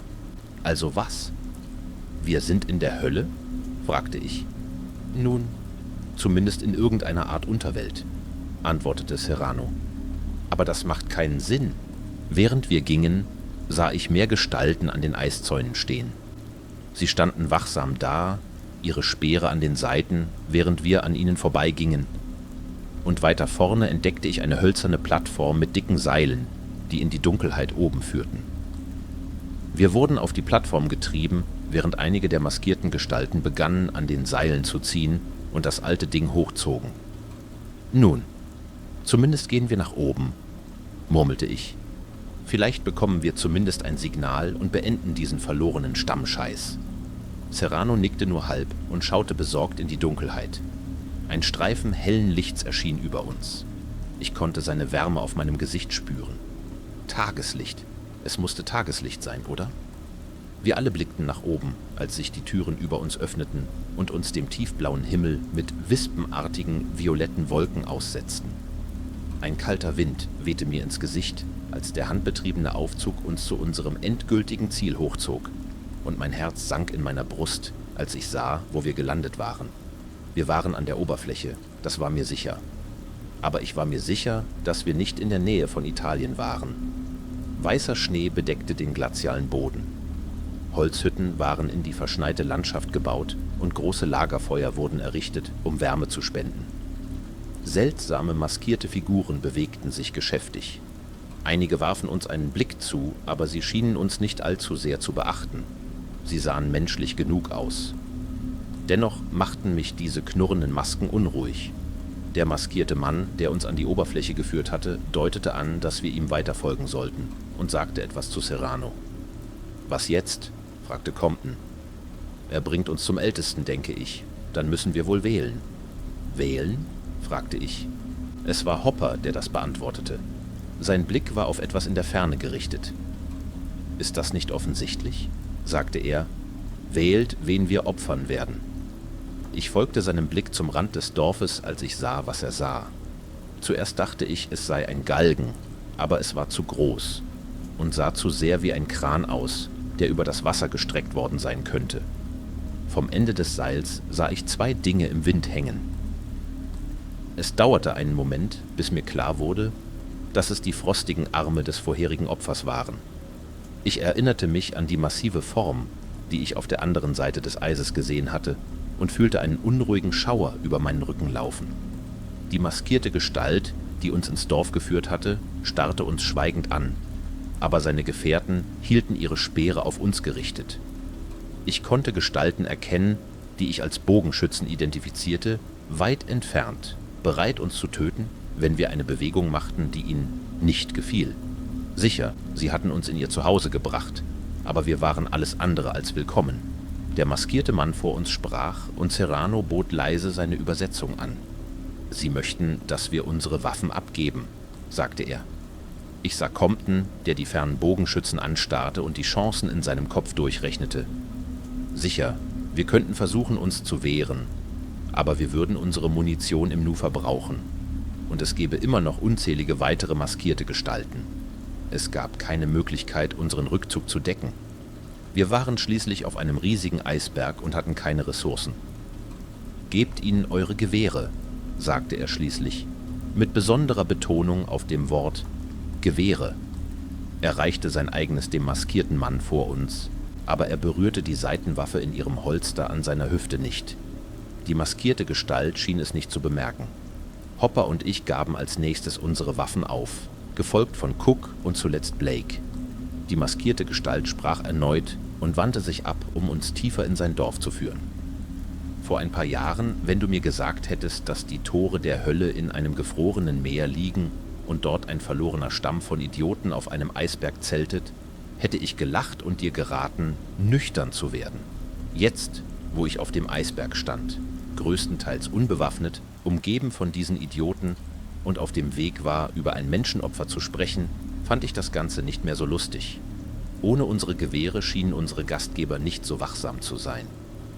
Also was? Wir sind in der Hölle? Fragte ich. Nun, zumindest in irgendeiner Art Unterwelt, antwortete Serrano. Aber das macht keinen Sinn. Während wir gingen, sah ich mehr Gestalten an den Eiszäunen stehen. Sie standen wachsam da, ihre Speere an den Seiten, während wir an ihnen vorbeigingen. Und weiter vorne entdeckte ich eine hölzerne Plattform mit dicken Seilen, die in die Dunkelheit oben führten. Wir wurden auf die Plattform getrieben, während einige der maskierten Gestalten begannen, an den Seilen zu ziehen und das alte Ding hochzogen. Nun, zumindest gehen wir nach oben, murmelte ich. Vielleicht bekommen wir zumindest ein Signal und beenden diesen verlorenen Stammscheiß. Serrano nickte nur halb und schaute besorgt in die Dunkelheit. Ein Streifen hellen Lichts erschien über uns. Ich konnte seine Wärme auf meinem Gesicht spüren. Tageslicht. Es musste Tageslicht sein, oder? Wir alle blickten nach oben, als sich die Türen über uns öffneten und uns dem tiefblauen Himmel mit wispenartigen, violetten Wolken aussetzten. Ein kalter Wind wehte mir ins Gesicht, als der handbetriebene Aufzug uns zu unserem endgültigen Ziel hochzog, und mein Herz sank in meiner Brust, als ich sah, wo wir gelandet waren. Wir waren an der Oberfläche, das war mir sicher. Aber ich war mir sicher, dass wir nicht in der Nähe von Italien waren. Weißer Schnee bedeckte den glazialen Boden. Holzhütten waren in die verschneite Landschaft gebaut und große Lagerfeuer wurden errichtet, um Wärme zu spenden. Seltsame maskierte Figuren bewegten sich geschäftig. Einige warfen uns einen Blick zu, aber sie schienen uns nicht allzu sehr zu beachten. Sie sahen menschlich genug aus. Dennoch machten mich diese knurrenden Masken unruhig. Der maskierte Mann, der uns an die Oberfläche geführt hatte, deutete an, dass wir ihm weiter folgen sollten und sagte etwas zu Serrano. »Was jetzt?« fragte Compton. »Er bringt uns zum Ältesten, denke ich. Dann müssen wir wohl wählen.« »Wählen?« fragte ich. Es war Hopper, der das beantwortete. Sein Blick war auf etwas in der Ferne gerichtet. »Ist das nicht offensichtlich?« sagte er. »Wählt, wen wir opfern werden.« Ich folgte seinem Blick zum Rand des Dorfes, als ich sah, was er sah. Zuerst dachte ich, es sei ein Galgen, aber es war zu groß und sah zu sehr wie ein Kran aus, der über das Wasser gestreckt worden sein könnte. Vom Ende des Seils sah ich zwei Dinge im Wind hängen. Es dauerte einen Moment, bis mir klar wurde, dass es die frostigen Arme des vorherigen Opfers waren. Ich erinnerte mich an die massive Form, die ich auf der anderen Seite des Eises gesehen hatte, und fühlte einen unruhigen Schauer über meinen Rücken laufen. Die maskierte Gestalt, die uns ins Dorf geführt hatte, starrte uns schweigend an, aber seine Gefährten hielten ihre Speere auf uns gerichtet. Ich konnte Gestalten erkennen, die ich als Bogenschützen identifizierte, weit entfernt, bereit uns zu töten, wenn wir eine Bewegung machten, die ihnen nicht gefiel. Sicher, sie hatten uns in ihr Zuhause gebracht, aber wir waren alles andere als willkommen. Der maskierte Mann vor uns sprach und Serrano bot leise seine Übersetzung an. »Sie möchten, dass wir unsere Waffen abgeben«, sagte er. Ich sah Compton, der die fernen Bogenschützen anstarrte und die Chancen in seinem Kopf durchrechnete. Sicher, wir könnten versuchen, uns zu wehren, aber wir würden unsere Munition im Nu verbrauchen. Und es gäbe immer noch unzählige weitere maskierte Gestalten. Es gab keine Möglichkeit, unseren Rückzug zu decken. Wir waren schließlich auf einem riesigen Eisberg und hatten keine Ressourcen. »Gebt ihnen eure Gewehre«, sagte er schließlich, mit besonderer Betonung auf dem Wort »Gewehre«. Er reichte sein eigenes dem maskierten Mann vor uns, aber er berührte die Seitenwaffe in ihrem Holster an seiner Hüfte nicht. Die maskierte Gestalt schien es nicht zu bemerken. Hopper und ich gaben als nächstes unsere Waffen auf, gefolgt von Cook und zuletzt Blake. Die maskierte Gestalt sprach erneut und wandte sich ab, um uns tiefer in sein Dorf zu führen. Vor ein paar Jahren, wenn du mir gesagt hättest, dass die Tore der Hölle in einem gefrorenen Meer liegen und dort ein verlorener Stamm von Idioten auf einem Eisberg zeltet, hätte ich gelacht und dir geraten, nüchtern zu werden. Jetzt, wo ich auf dem Eisberg stand, größtenteils unbewaffnet, umgeben von diesen Idioten und auf dem Weg war, über ein Menschenopfer zu sprechen, fand ich das Ganze nicht mehr so lustig. Ohne unsere Gewehre schienen unsere Gastgeber nicht so wachsam zu sein.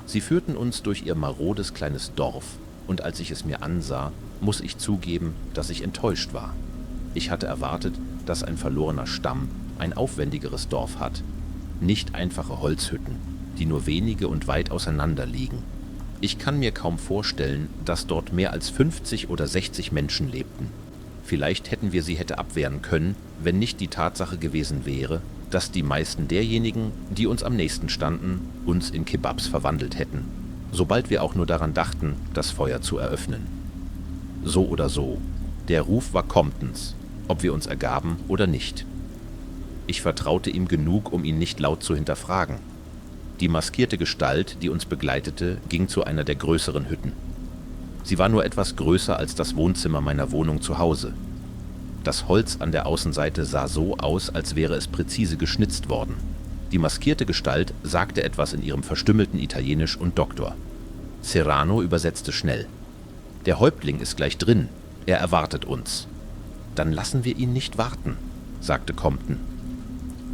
Sie führten uns durch ihr marodes kleines Dorf, und als ich es mir ansah, muss ich zugeben, dass ich enttäuscht war. Ich hatte erwartet, dass ein verlorener Stamm ein aufwendigeres Dorf hat. Nicht einfache Holzhütten, die nur wenige und weit auseinander liegen. Ich kann mir kaum vorstellen, dass dort mehr als 50 oder 60 Menschen lebten. Vielleicht hätten wir sie abwehren können, wenn nicht die Tatsache gewesen wäre, dass die meisten derjenigen, die uns am nächsten standen, uns in Kebabs verwandelt hätten, sobald wir auch nur daran dachten, das Feuer zu eröffnen. So oder so, der Ruf war Comptons, ob wir uns ergaben oder nicht. Ich vertraute ihm genug, um ihn nicht laut zu hinterfragen. Die maskierte Gestalt, die uns begleitete, ging zu einer der größeren Hütten. Sie war nur etwas größer als das Wohnzimmer meiner Wohnung zu Hause. Das Holz an der Außenseite sah so aus, als wäre es präzise geschnitzt worden. Die maskierte Gestalt sagte etwas in ihrem verstümmelten Italienisch und Doktor. Serrano übersetzte schnell. »Der Häuptling ist gleich drin. Er erwartet uns.« »Dann lassen wir ihn nicht warten«, sagte Compton.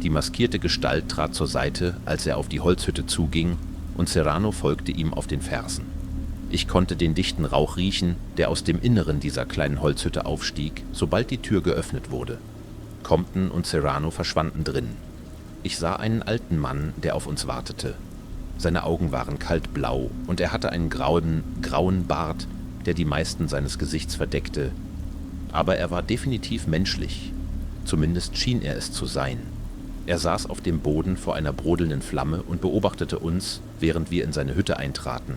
Die maskierte Gestalt trat zur Seite, als er auf die Holzhütte zuging, und Serrano folgte ihm auf den Fersen. Ich konnte den dichten Rauch riechen, der aus dem Inneren dieser kleinen Holzhütte aufstieg, sobald die Tür geöffnet wurde. Compton und Serrano verschwanden drin. Ich sah einen alten Mann, der auf uns wartete. Seine Augen waren kaltblau und er hatte einen grauen Bart, der die meisten seines Gesichts verdeckte. Aber er war definitiv menschlich. Zumindest schien er es zu sein. Er saß auf dem Boden vor einer brodelnden Flamme und beobachtete uns, während wir in seine Hütte eintraten.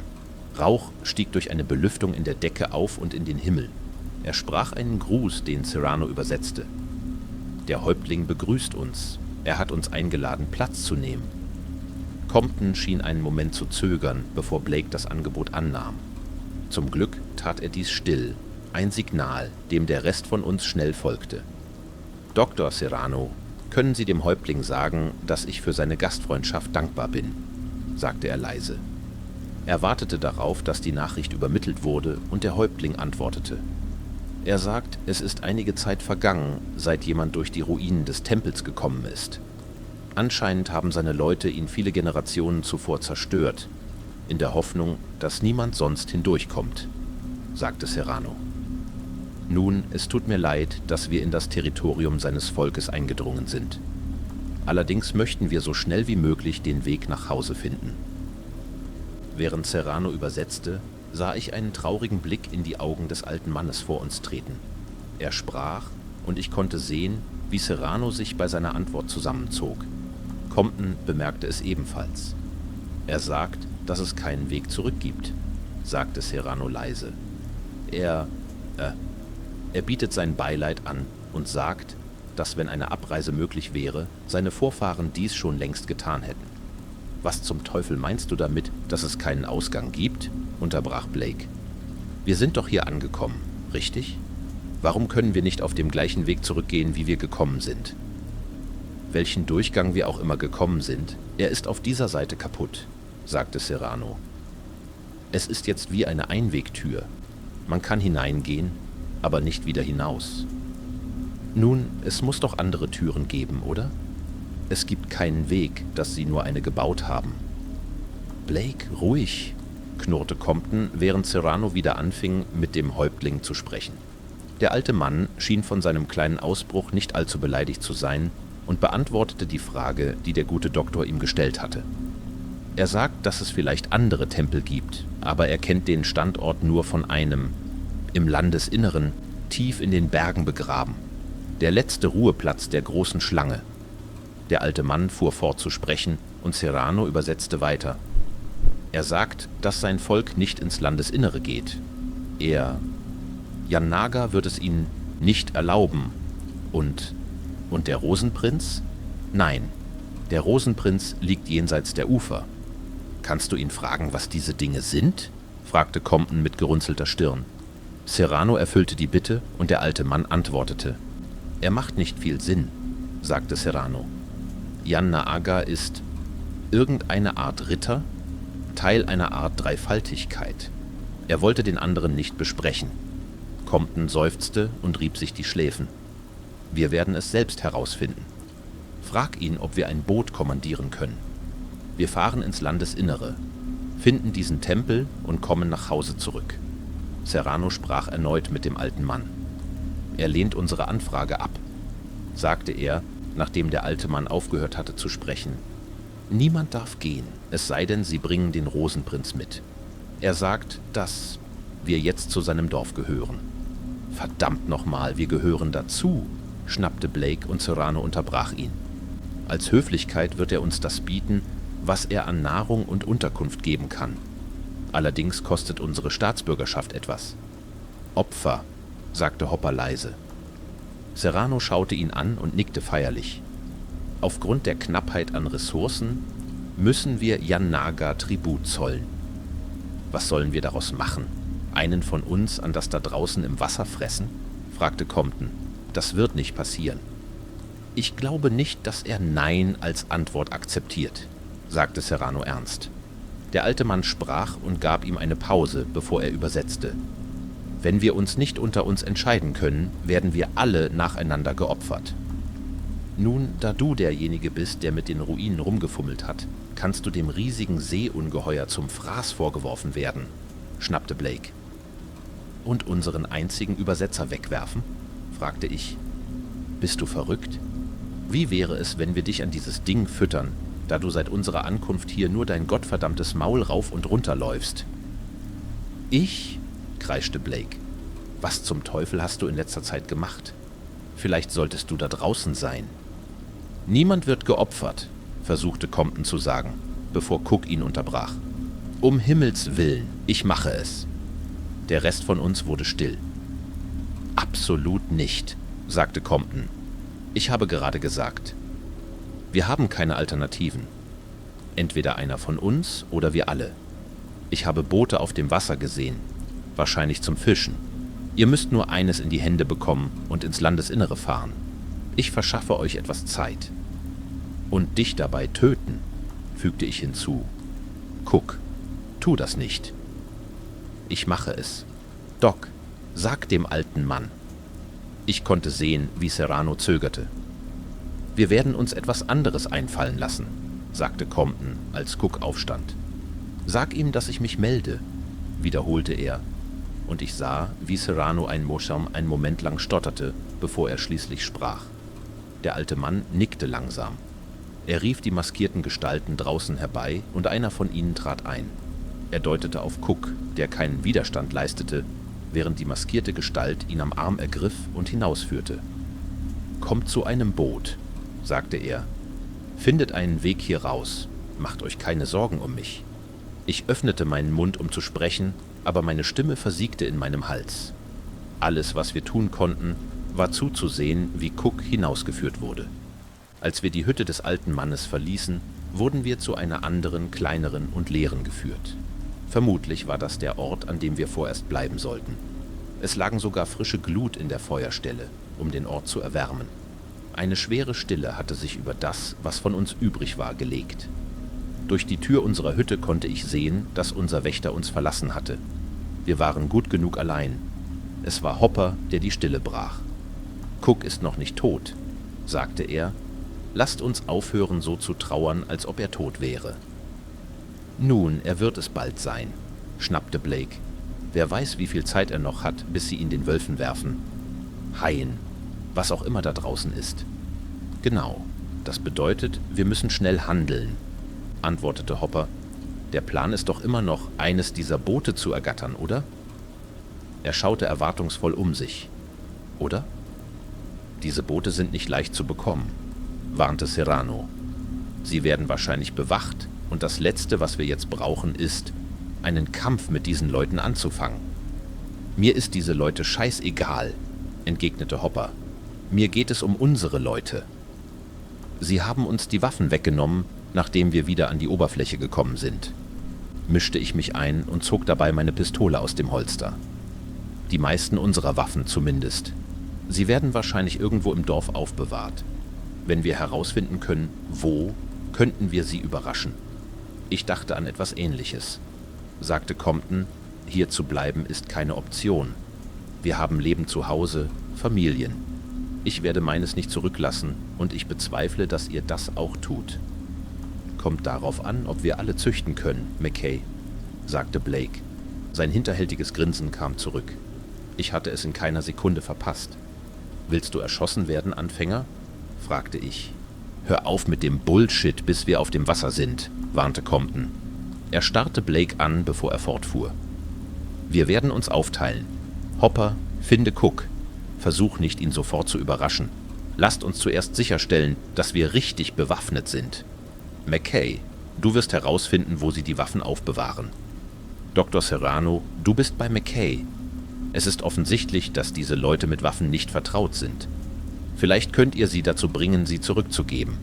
Rauch stieg durch eine Belüftung in der Decke auf und in den Himmel. Er sprach einen Gruß, den Serrano übersetzte. »Der Häuptling begrüßt uns. Er hat uns eingeladen, Platz zu nehmen.« Compton schien einen Moment zu zögern, bevor Blake das Angebot annahm. Zum Glück tat er dies still, ein Signal, dem der Rest von uns schnell folgte. »Dr. Serrano, können Sie dem Häuptling sagen, dass ich für seine Gastfreundschaft dankbar bin«, sagte er leise. Er wartete darauf, dass die Nachricht übermittelt wurde, und der Häuptling antwortete. Er sagt, es ist einige Zeit vergangen, seit jemand durch die Ruinen des Tempels gekommen ist. Anscheinend haben seine Leute ihn viele Generationen zuvor zerstört, in der Hoffnung, dass niemand sonst hindurchkommt, sagte Serrano. Nun, es tut mir leid, dass wir in das Territorium seines Volkes eingedrungen sind. Allerdings möchten wir so schnell wie möglich den Weg nach Hause finden. Während Serrano übersetzte, sah ich einen traurigen Blick in die Augen des alten Mannes vor uns treten. Er sprach, und ich konnte sehen, wie Serrano sich bei seiner Antwort zusammenzog. Compton bemerkte es ebenfalls. »Er sagt, dass es keinen Weg zurück gibt«, sagte Serrano leise. Er bietet sein Beileid an und sagt, dass, wenn eine Abreise möglich wäre, seine Vorfahren dies schon längst getan hätten. »Was zum Teufel meinst du damit, dass es keinen Ausgang gibt?« unterbrach Blake. »Wir sind doch hier angekommen, richtig? Warum können wir nicht auf dem gleichen Weg zurückgehen, wie wir gekommen sind?« »Welchen Durchgang wir auch immer gekommen sind, er ist auf dieser Seite kaputt«, sagte Serrano. »Es ist jetzt wie eine Einwegtür. Man kann hineingehen, aber nicht wieder hinaus. Nun, es muss doch andere Türen geben, oder? Es gibt keinen Weg, dass sie nur eine gebaut haben.« »Blake, ruhig«, knurrte Compton, während Serrano wieder anfing, mit dem Häuptling zu sprechen. Der alte Mann schien von seinem kleinen Ausbruch nicht allzu beleidigt zu sein und beantwortete die Frage, die der gute Doktor ihm gestellt hatte. Er sagt, dass es vielleicht andere Tempel gibt, aber er kennt den Standort nur von einem, im Landesinneren, tief in den Bergen begraben. Der letzte Ruheplatz der großen Schlange. Der alte Mann fuhr fort zu sprechen und Serrano übersetzte weiter. Er sagt, dass sein Volk nicht ins Landesinnere geht. Jan Naga wird es ihnen nicht erlauben. Und der Rosenprinz? Nein, der Rosenprinz liegt jenseits der Ufer. Kannst du ihn fragen, was diese Dinge sind?« fragte Compton mit gerunzelter Stirn. Serrano erfüllte die Bitte und der alte Mann antwortete. »Er macht nicht viel Sinn«, sagte Serrano. »Jan Naaga ist irgendeine Art Ritter, Teil einer Art Dreifaltigkeit. Er wollte den anderen nicht besprechen.« Compton seufzte und rieb sich die Schläfen. »Wir werden es selbst herausfinden.« Frag ihn, ob wir ein Boot kommandieren können. Wir fahren ins Landesinnere, finden diesen Tempel und kommen nach Hause zurück. Serrano sprach erneut mit dem alten Mann. Er lehnt unsere Anfrage ab, sagte er, nachdem der alte Mann aufgehört hatte zu sprechen. Niemand darf gehen, es sei denn, sie bringen den Rosenprinz mit. Er sagt, dass wir jetzt zu seinem Dorf gehören. Verdammt nochmal, wir gehören dazu, schnappte Blake und Serrano unterbrach ihn. Als Höflichkeit wird er uns das bieten, was er an Nahrung und Unterkunft geben kann. Allerdings kostet unsere Staatsbürgerschaft etwas. Opfer, sagte Hopper leise. Serrano schaute ihn an und nickte feierlich. Aufgrund der Knappheit an Ressourcen müssen wir Yan-Naga Tribut zollen. Was sollen wir daraus machen? Einen von uns an das da draußen im Wasser fressen? Fragte Compton. Das wird nicht passieren. Ich glaube nicht, dass er Nein als Antwort akzeptiert, sagte Serrano ernst. Der alte Mann sprach und gab ihm eine Pause, bevor er übersetzte. Wenn wir uns nicht unter uns entscheiden können, werden wir alle nacheinander geopfert. Nun, da du derjenige bist, der mit den Ruinen rumgefummelt hat, kannst du dem riesigen Seeungeheuer zum Fraß vorgeworfen werden, schnappte Blake. Und unseren einzigen Übersetzer wegwerfen? Fragte ich. Bist du verrückt? Wie wäre es, wenn wir dich an dieses Ding füttern, da du seit unserer Ankunft hier nur dein gottverdammtes Maul rauf und runter läufst? Ich? Kreischte Blake. Was zum Teufel hast du in letzter Zeit gemacht? Vielleicht solltest du da draußen sein. Niemand wird geopfert, versuchte Compton zu sagen, bevor Cook ihn unterbrach. Um Himmels Willen, ich mache es. Der Rest von uns wurde still. Absolut nicht, sagte Compton. Ich habe gerade gesagt, wir haben keine Alternativen. Entweder einer von uns oder wir alle. Ich habe Boote auf dem Wasser gesehen, wahrscheinlich zum Fischen. Ihr müsst nur eines in die Hände bekommen und ins Landesinnere fahren. Ich verschaffe euch etwas Zeit. Und dich dabei töten, fügte ich hinzu. Cook, tu das nicht. Ich mache es. Doc, sag dem alten Mann. Ich konnte sehen, wie Serrano zögerte. Wir werden uns etwas anderes einfallen lassen, sagte Compton, als Cook aufstand. Sag ihm, dass ich mich melde, wiederholte er, und ich sah, wie Serrano einen Moment lang stotterte, bevor er schließlich sprach. Der alte Mann nickte langsam. Er rief die maskierten Gestalten draußen herbei, und einer von ihnen trat ein. Er deutete auf Cook, der keinen Widerstand leistete, während die maskierte Gestalt ihn am Arm ergriff und hinausführte. »Kommt zu einem Boot«, sagte er. »Findet einen Weg hier raus. Macht euch keine Sorgen um mich.« Ich öffnete meinen Mund, um zu sprechen, aber meine Stimme versiegte in meinem Hals. Alles, was wir tun konnten, war zuzusehen, wie Cook hinausgeführt wurde. Als wir die Hütte des alten Mannes verließen, wurden wir zu einer anderen, kleineren und leeren geführt. Vermutlich war das der Ort, an dem wir vorerst bleiben sollten. Es lagen sogar frische Glut in der Feuerstelle, um den Ort zu erwärmen. Eine schwere Stille hatte sich über das, was von uns übrig war, gelegt. Durch die Tür unserer Hütte konnte ich sehen, dass unser Wächter uns verlassen hatte. Wir waren gut genug allein. Es war Hopper, der die Stille brach. »Cook ist noch nicht tot«, sagte er. »Lasst uns aufhören, so zu trauern, als ob er tot wäre.« »Nun, er wird es bald sein«, schnappte Blake. »Wer weiß, wie viel Zeit er noch hat, bis sie ihn den Wölfen werfen. Haien, was auch immer da draußen ist.« »Genau, das bedeutet, wir müssen schnell handeln«, antwortete Hopper. »Der Plan ist doch immer noch, eines dieser Boote zu ergattern, oder?« Er schaute erwartungsvoll um sich. »Oder?« »Diese Boote sind nicht leicht zu bekommen«, warnte Serrano. »Sie werden wahrscheinlich bewacht, und das Letzte, was wir jetzt brauchen, ist, einen Kampf mit diesen Leuten anzufangen.« »Mir ist diese Leute scheißegal«, entgegnete Hopper. »Mir geht es um unsere Leute. Sie haben uns die Waffen weggenommen, nachdem wir wieder an die Oberfläche gekommen sind«, mischte ich mich ein und zog dabei meine Pistole aus dem Holster. »Die meisten unserer Waffen zumindest. Sie werden wahrscheinlich irgendwo im Dorf aufbewahrt. Wenn wir herausfinden können, wo, könnten wir sie überraschen.« Ich dachte an etwas Ähnliches, sagte Compton. »Hier zu bleiben ist keine Option. Wir haben Leben zu Hause, Familien. Ich werde meines nicht zurücklassen und ich bezweifle, dass ihr das auch tut. Kommt darauf an, ob wir alle züchten können, McKay, sagte Blake. Sein hinterhältiges Grinsen kam zurück. Ich hatte es in keiner Sekunde verpasst. »Willst du erschossen werden, Anfänger?« fragte ich. »Hör auf mit dem Bullshit, bis wir auf dem Wasser sind«, warnte Compton. Er starrte Blake an, bevor er fortfuhr. »Wir werden uns aufteilen. Hopper, finde Cook. Versuch nicht, ihn sofort zu überraschen. Lasst uns zuerst sicherstellen, dass wir richtig bewaffnet sind. McKay, du wirst herausfinden, wo sie die Waffen aufbewahren. Dr. Serrano, du bist bei McKay. Es ist offensichtlich, dass diese Leute mit Waffen nicht vertraut sind. Vielleicht könnt ihr sie dazu bringen, sie zurückzugeben.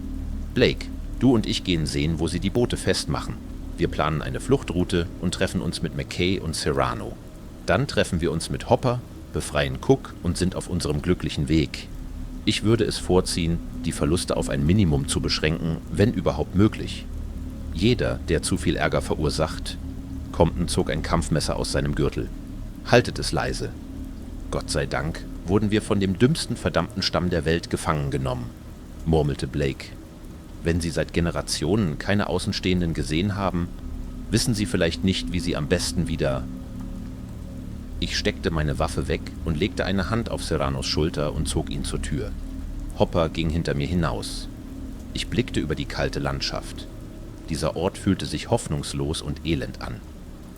Blake, du und ich gehen sehen, wo sie die Boote festmachen. Wir planen eine Fluchtroute und treffen uns mit McKay und Serrano. Dann treffen wir uns mit Hopper, befreien Cook und sind auf unserem glücklichen Weg. Ich würde es vorziehen, die Verluste auf ein Minimum zu beschränken, wenn überhaupt möglich. Jeder, der zu viel Ärger verursacht. Compton zog ein Kampfmesser aus seinem Gürtel. Haltet es leise. Gott sei Dank wurden wir von dem dümmsten verdammten Stamm der Welt gefangen genommen, murmelte Blake. Wenn Sie seit Generationen keine Außenstehenden gesehen haben, wissen Sie vielleicht nicht, wie Sie am besten wieder... Ich steckte meine Waffe weg und legte eine Hand auf Serranos Schulter und zog ihn zur Tür. Hopper ging hinter mir hinaus. Ich blickte über die kalte Landschaft. Dieser Ort fühlte sich hoffnungslos und elend an.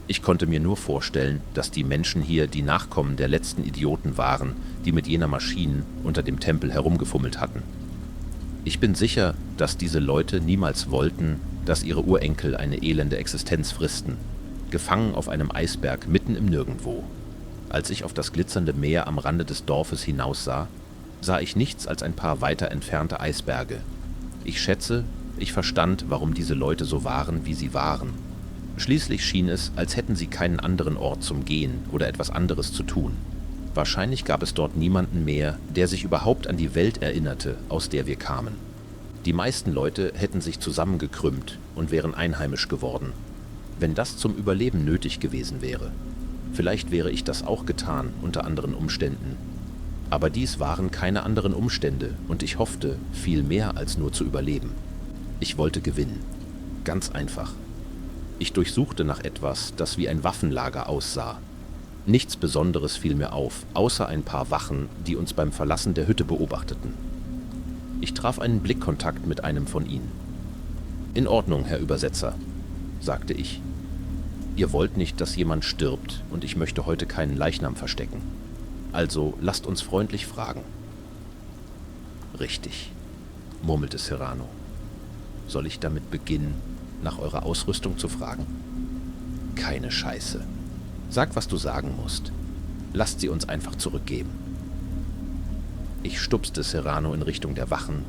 Ich konnte mir nur vorstellen, dass die Menschen hier die Nachkommen der letzten Idioten waren, die mit jener Maschine unter dem Tempel herumgefummelt hatten. Ich bin sicher, dass diese Leute niemals wollten, dass ihre Urenkel eine elende Existenz fristen, gefangen auf einem Eisberg mitten im Nirgendwo. Als ich auf das glitzernde Meer am Rande des Dorfes hinaussah, sah ich nichts als ein paar weiter entfernte Eisberge. Ich schätze, ich verstand, warum diese Leute so waren, wie sie waren. Schließlich schien es, als hätten sie keinen anderen Ort zum Gehen oder etwas anderes zu tun. Wahrscheinlich gab es dort niemanden mehr, der sich überhaupt an die Welt erinnerte, aus der wir kamen. Die meisten Leute hätten sich zusammengekrümmt und wären einheimisch geworden, wenn das zum Überleben nötig gewesen wäre. Vielleicht wäre ich das auch getan, unter anderen Umständen. Aber dies waren keine anderen Umstände und ich hoffte, viel mehr als nur zu überleben. Ich wollte gewinnen. Ganz einfach. Ich durchsuchte nach etwas, das wie ein Waffenlager aussah. Nichts Besonderes fiel mir auf, außer ein paar Wachen, die uns beim Verlassen der Hütte beobachteten. Ich traf einen Blickkontakt mit einem von ihnen. »In Ordnung, Herr Übersetzer«, sagte ich. »Ihr wollt nicht, dass jemand stirbt, und ich möchte heute keinen Leichnam verstecken. Also lasst uns freundlich fragen.« »Richtig«, murmelte Serrano. »Soll ich damit beginnen, nach eurer Ausrüstung zu fragen?« »Keine Scheiße. Sag, was du sagen musst. Lasst sie uns einfach zurückgeben.« Ich stupste Serrano in Richtung der Wachen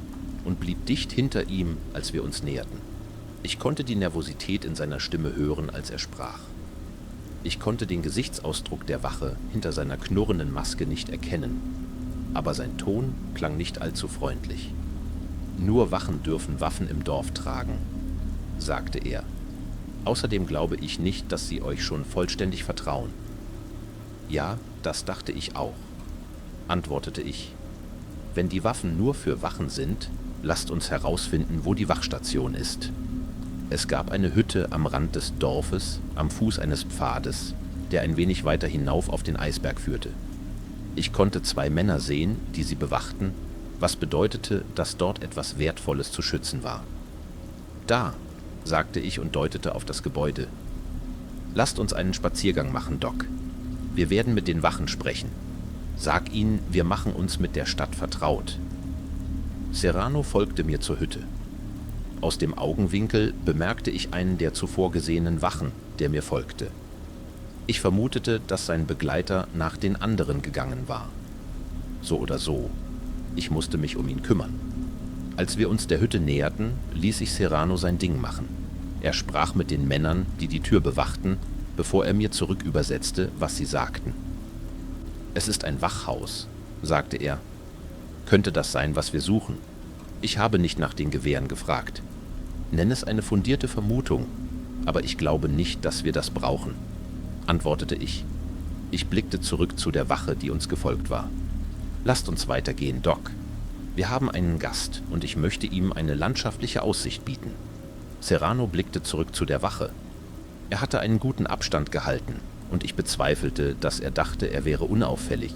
und blieb dicht hinter ihm, als wir uns näherten. Ich konnte die Nervosität in seiner Stimme hören, als er sprach. Ich konnte den Gesichtsausdruck der Wache hinter seiner knurrenden Maske nicht erkennen, aber sein Ton klang nicht allzu freundlich. »Nur Wachen dürfen Waffen im Dorf tragen«, sagte er. »Außerdem glaube ich nicht, dass sie euch schon vollständig vertrauen.« »Ja, das dachte ich auch«, antwortete ich. »Wenn die Waffen nur für Wachen sind, lasst uns herausfinden, wo die Wachstation ist.« Es gab eine Hütte am Rand des Dorfes, am Fuß eines Pfades, der ein wenig weiter hinauf auf den Eisberg führte. Ich konnte 2 Männer sehen, die sie bewachten, was bedeutete, dass dort etwas Wertvolles zu schützen war. »Da«, sagte ich und deutete auf das Gebäude. »Lasst uns einen Spaziergang machen, Doc. Wir werden mit den Wachen sprechen. Sag ihnen, wir machen uns mit der Stadt vertraut.« Serrano folgte mir zur Hütte. Aus dem Augenwinkel bemerkte ich einen der zuvor gesehenen Wachen, der mir folgte. Ich vermutete, dass sein Begleiter nach den anderen gegangen war. So oder so, ich musste mich um ihn kümmern. Als wir uns der Hütte näherten, ließ ich Serrano sein Ding machen. Er sprach mit den Männern, die die Tür bewachten, bevor er mir zurück übersetzte, was sie sagten. »Es ist ein Wachhaus«, sagte er. »Könnte das sein, was wir suchen? Ich habe nicht nach den Gewehren gefragt. Nenn es eine fundierte Vermutung, aber ich glaube nicht, dass wir das brauchen«, antwortete ich. Ich blickte zurück zu der Wache, die uns gefolgt war. »Lasst uns weitergehen, Doc«, Wir haben einen Gast und ich möchte ihm eine landschaftliche Aussicht bieten. Serrano blickte zurück zu der Wache. Er hatte einen guten Abstand gehalten und ich bezweifelte, dass er dachte, er wäre unauffällig.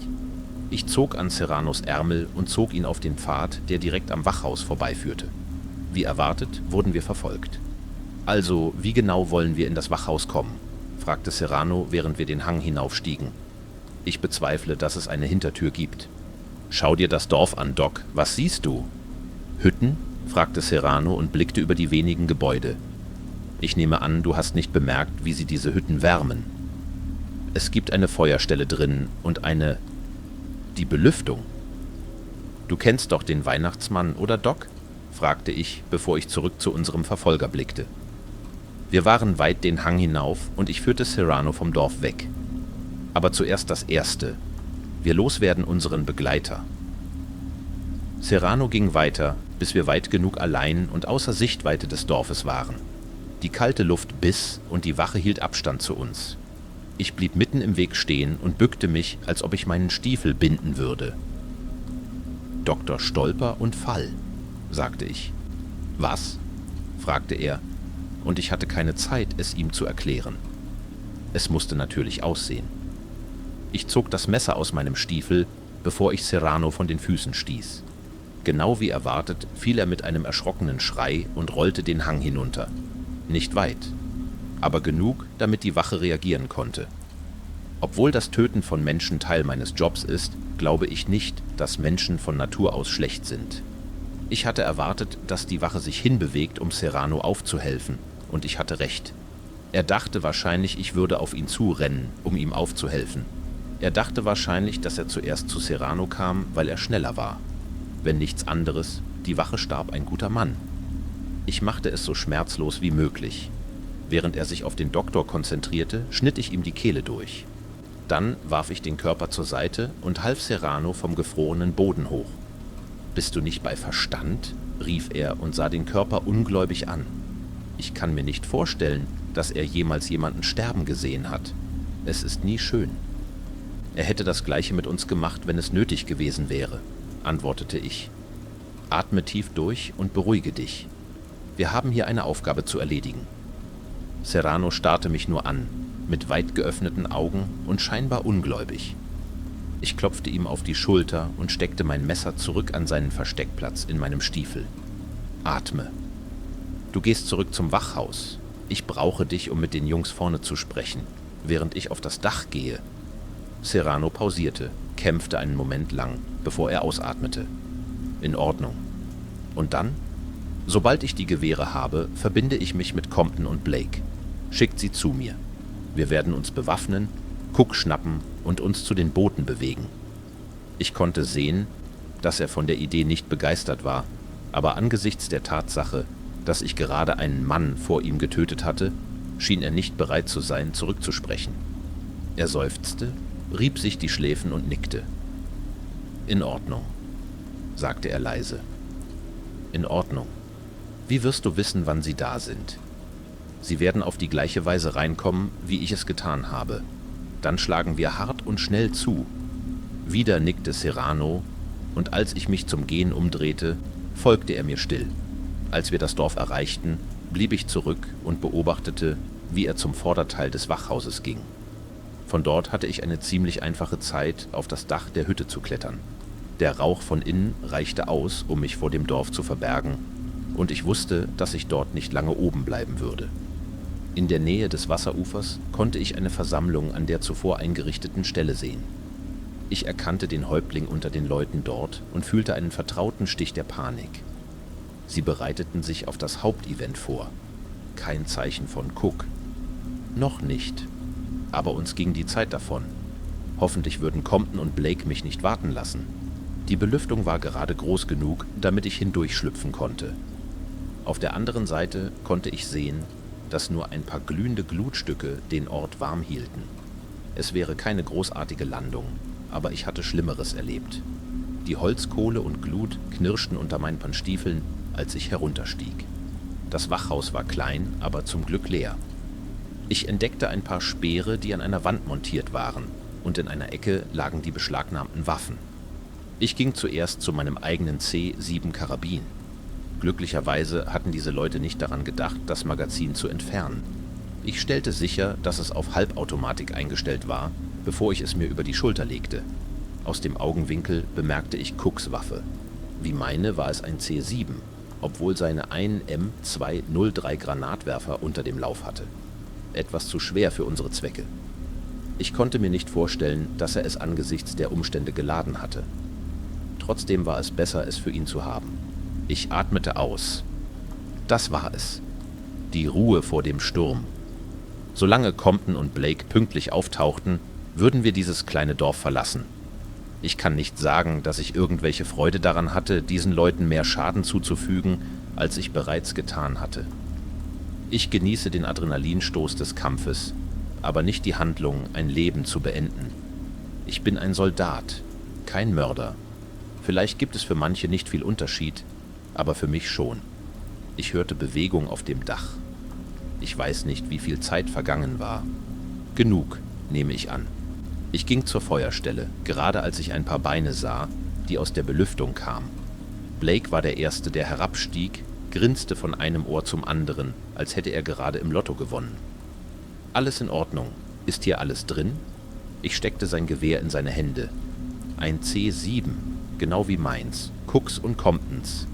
Ich zog an Serranos Ärmel und zog ihn auf den Pfad, der direkt am Wachhaus vorbeiführte. Wie erwartet, wurden wir verfolgt. »Also, wie genau wollen wir in das Wachhaus kommen?« fragte Serrano, während wir den Hang hinaufstiegen. »Ich bezweifle, dass es eine Hintertür gibt.« »Schau dir das Dorf an, Doc. Was siehst du?« »Hütten?« fragte Serrano und blickte über die wenigen Gebäude. »Ich nehme an, du hast nicht bemerkt, wie sie diese Hütten wärmen. Es gibt eine Feuerstelle drin und die Belüftung.« »Du kennst doch den Weihnachtsmann, oder Doc?« fragte ich, bevor ich zurück zu unserem Verfolger blickte. Wir waren weit den Hang hinauf und ich führte Serrano vom Dorf weg. Aber zuerst das Erste. Wir loswerden unseren Begleiter. Serrano ging weiter, bis wir weit genug allein und außer Sichtweite des Dorfes waren. Die kalte Luft biss und die Wache hielt Abstand zu uns. Ich blieb mitten im Weg stehen und bückte mich, als ob ich meinen Stiefel binden würde. »Dr. Stolper und Fall«, sagte ich. »Was?« fragte er, und ich hatte keine Zeit, es ihm zu erklären. Es musste natürlich aussehen. Ich zog das Messer aus meinem Stiefel, bevor ich Serrano von den Füßen stieß. Genau wie erwartet fiel er mit einem erschrockenen Schrei und rollte den Hang hinunter. Nicht weit, aber genug, damit die Wache reagieren konnte. Obwohl das Töten von Menschen Teil meines Jobs ist, glaube ich nicht, dass Menschen von Natur aus schlecht sind. Ich hatte erwartet, dass die Wache sich hinbewegt, um Serrano aufzuhelfen, und ich hatte recht. Er dachte wahrscheinlich, ich würde auf ihn zurennen, um ihm aufzuhelfen. Er dachte wahrscheinlich, dass er zuerst zu Serrano kam, weil er schneller war. Wenn nichts anderes, die Wache starb ein guter Mann. Ich machte es so schmerzlos wie möglich. Während er sich auf den Doktor konzentrierte, schnitt ich ihm die Kehle durch. Dann warf ich den Körper zur Seite und half Serrano vom gefrorenen Boden hoch. »Bist du nicht bei Verstand?« rief er und sah den Körper ungläubig an. Ich kann mir nicht vorstellen, dass er jemals jemanden sterben gesehen hat. Es ist nie schön. »Er hätte das Gleiche mit uns gemacht, wenn es nötig gewesen wäre«, antwortete ich. »Atme tief durch und beruhige dich. Wir haben hier eine Aufgabe zu erledigen.« Serrano starrte mich nur an, mit weit geöffneten Augen und scheinbar ungläubig. Ich klopfte ihm auf die Schulter und steckte mein Messer zurück an seinen Versteckplatz in meinem Stiefel. »Atme. Du gehst zurück zum Wachhaus. Ich brauche dich, um mit den Jungs vorne zu sprechen, während ich auf das Dach gehe.« Serrano pausierte, kämpfte einen Moment lang, bevor er ausatmete. »In Ordnung. Und dann? Sobald ich die Gewehre habe, verbinde ich mich mit Compton und Blake. Schickt sie zu mir. Wir werden uns bewaffnen, Cook schnappen und uns zu den Booten bewegen.« Ich konnte sehen, dass er von der Idee nicht begeistert war, aber angesichts der Tatsache, dass ich gerade einen Mann vor ihm getötet hatte, schien er nicht bereit zu sein, zurückzusprechen. Er seufzte, rieb sich die Schläfen und nickte. »In Ordnung«, sagte er leise. »In Ordnung. Wie wirst du wissen, wann sie da sind? Sie werden auf die gleiche Weise reinkommen, wie ich es getan habe. Dann schlagen wir hart und schnell zu.« Wieder nickte Serrano, und als ich mich zum Gehen umdrehte, folgte er mir still. Als wir das Dorf erreichten, blieb ich zurück und beobachtete, wie er zum Vorderteil des Wachhauses ging. Von dort hatte ich eine ziemlich einfache Zeit, auf das Dach der Hütte zu klettern. Der Rauch von innen reichte aus, um mich vor dem Dorf zu verbergen, und ich wusste, dass ich dort nicht lange oben bleiben würde. In der Nähe des Wasserufers konnte ich eine Versammlung an der zuvor eingerichteten Stelle sehen. Ich erkannte den Häuptling unter den Leuten dort und fühlte einen vertrauten Stich der Panik. Sie bereiteten sich auf das Hauptevent vor. Kein Zeichen von Cook. Noch nicht. Aber uns ging die Zeit davon. Hoffentlich würden Compton und Blake mich nicht warten lassen. Die Belüftung war gerade groß genug, damit ich hindurchschlüpfen konnte. Auf der anderen Seite konnte ich sehen, dass nur ein paar glühende Glutstücke den Ort warm hielten. Es wäre keine großartige Landung, aber ich hatte Schlimmeres erlebt. Die Holzkohle und Glut knirschten unter meinen Paar Stiefeln, als ich herunterstieg. Das Wachhaus war klein, aber zum Glück leer. Ich entdeckte ein paar Speere, die an einer Wand montiert waren, und in einer Ecke lagen die beschlagnahmten Waffen. Ich ging zuerst zu meinem eigenen C7 Karabin. Glücklicherweise hatten diese Leute nicht daran gedacht, das Magazin zu entfernen. Ich stellte sicher, dass es auf Halbautomatik eingestellt war, bevor ich es mir über die Schulter legte. Aus dem Augenwinkel bemerkte ich Cooks Waffe. Wie meine war es ein C7, obwohl seine 1M203 Granatwerfer unter dem Lauf hatte. Etwas zu schwer für unsere Zwecke. Ich konnte mir nicht vorstellen, dass er es angesichts der Umstände geladen hatte. Trotzdem war es besser, es für ihn zu haben. Ich atmete aus. Das war es. Die Ruhe vor dem Sturm. Solange Compton und Blake pünktlich auftauchten, würden wir dieses kleine Dorf verlassen. Ich kann nicht sagen, dass ich irgendwelche Freude daran hatte, diesen Leuten mehr Schaden zuzufügen, als ich bereits getan hatte. Ich genieße den Adrenalinstoß des Kampfes, aber nicht die Handlung, ein Leben zu beenden. Ich bin ein Soldat, kein Mörder. Vielleicht gibt es für manche nicht viel Unterschied, aber für mich schon. Ich hörte Bewegung auf dem Dach. Ich weiß nicht, wie viel Zeit vergangen war. Genug, nehme ich an. Ich ging zur Feuerstelle, gerade als ich ein paar Beine sah, die aus der Belüftung kamen. Blake war der Erste, der herabstieg, grinste von einem Ohr zum anderen, als hätte er gerade im Lotto gewonnen. »Alles in Ordnung. Ist hier alles drin?« Ich steckte sein Gewehr in seine Hände. Ein C7, genau wie meins, Cooks und Comptons.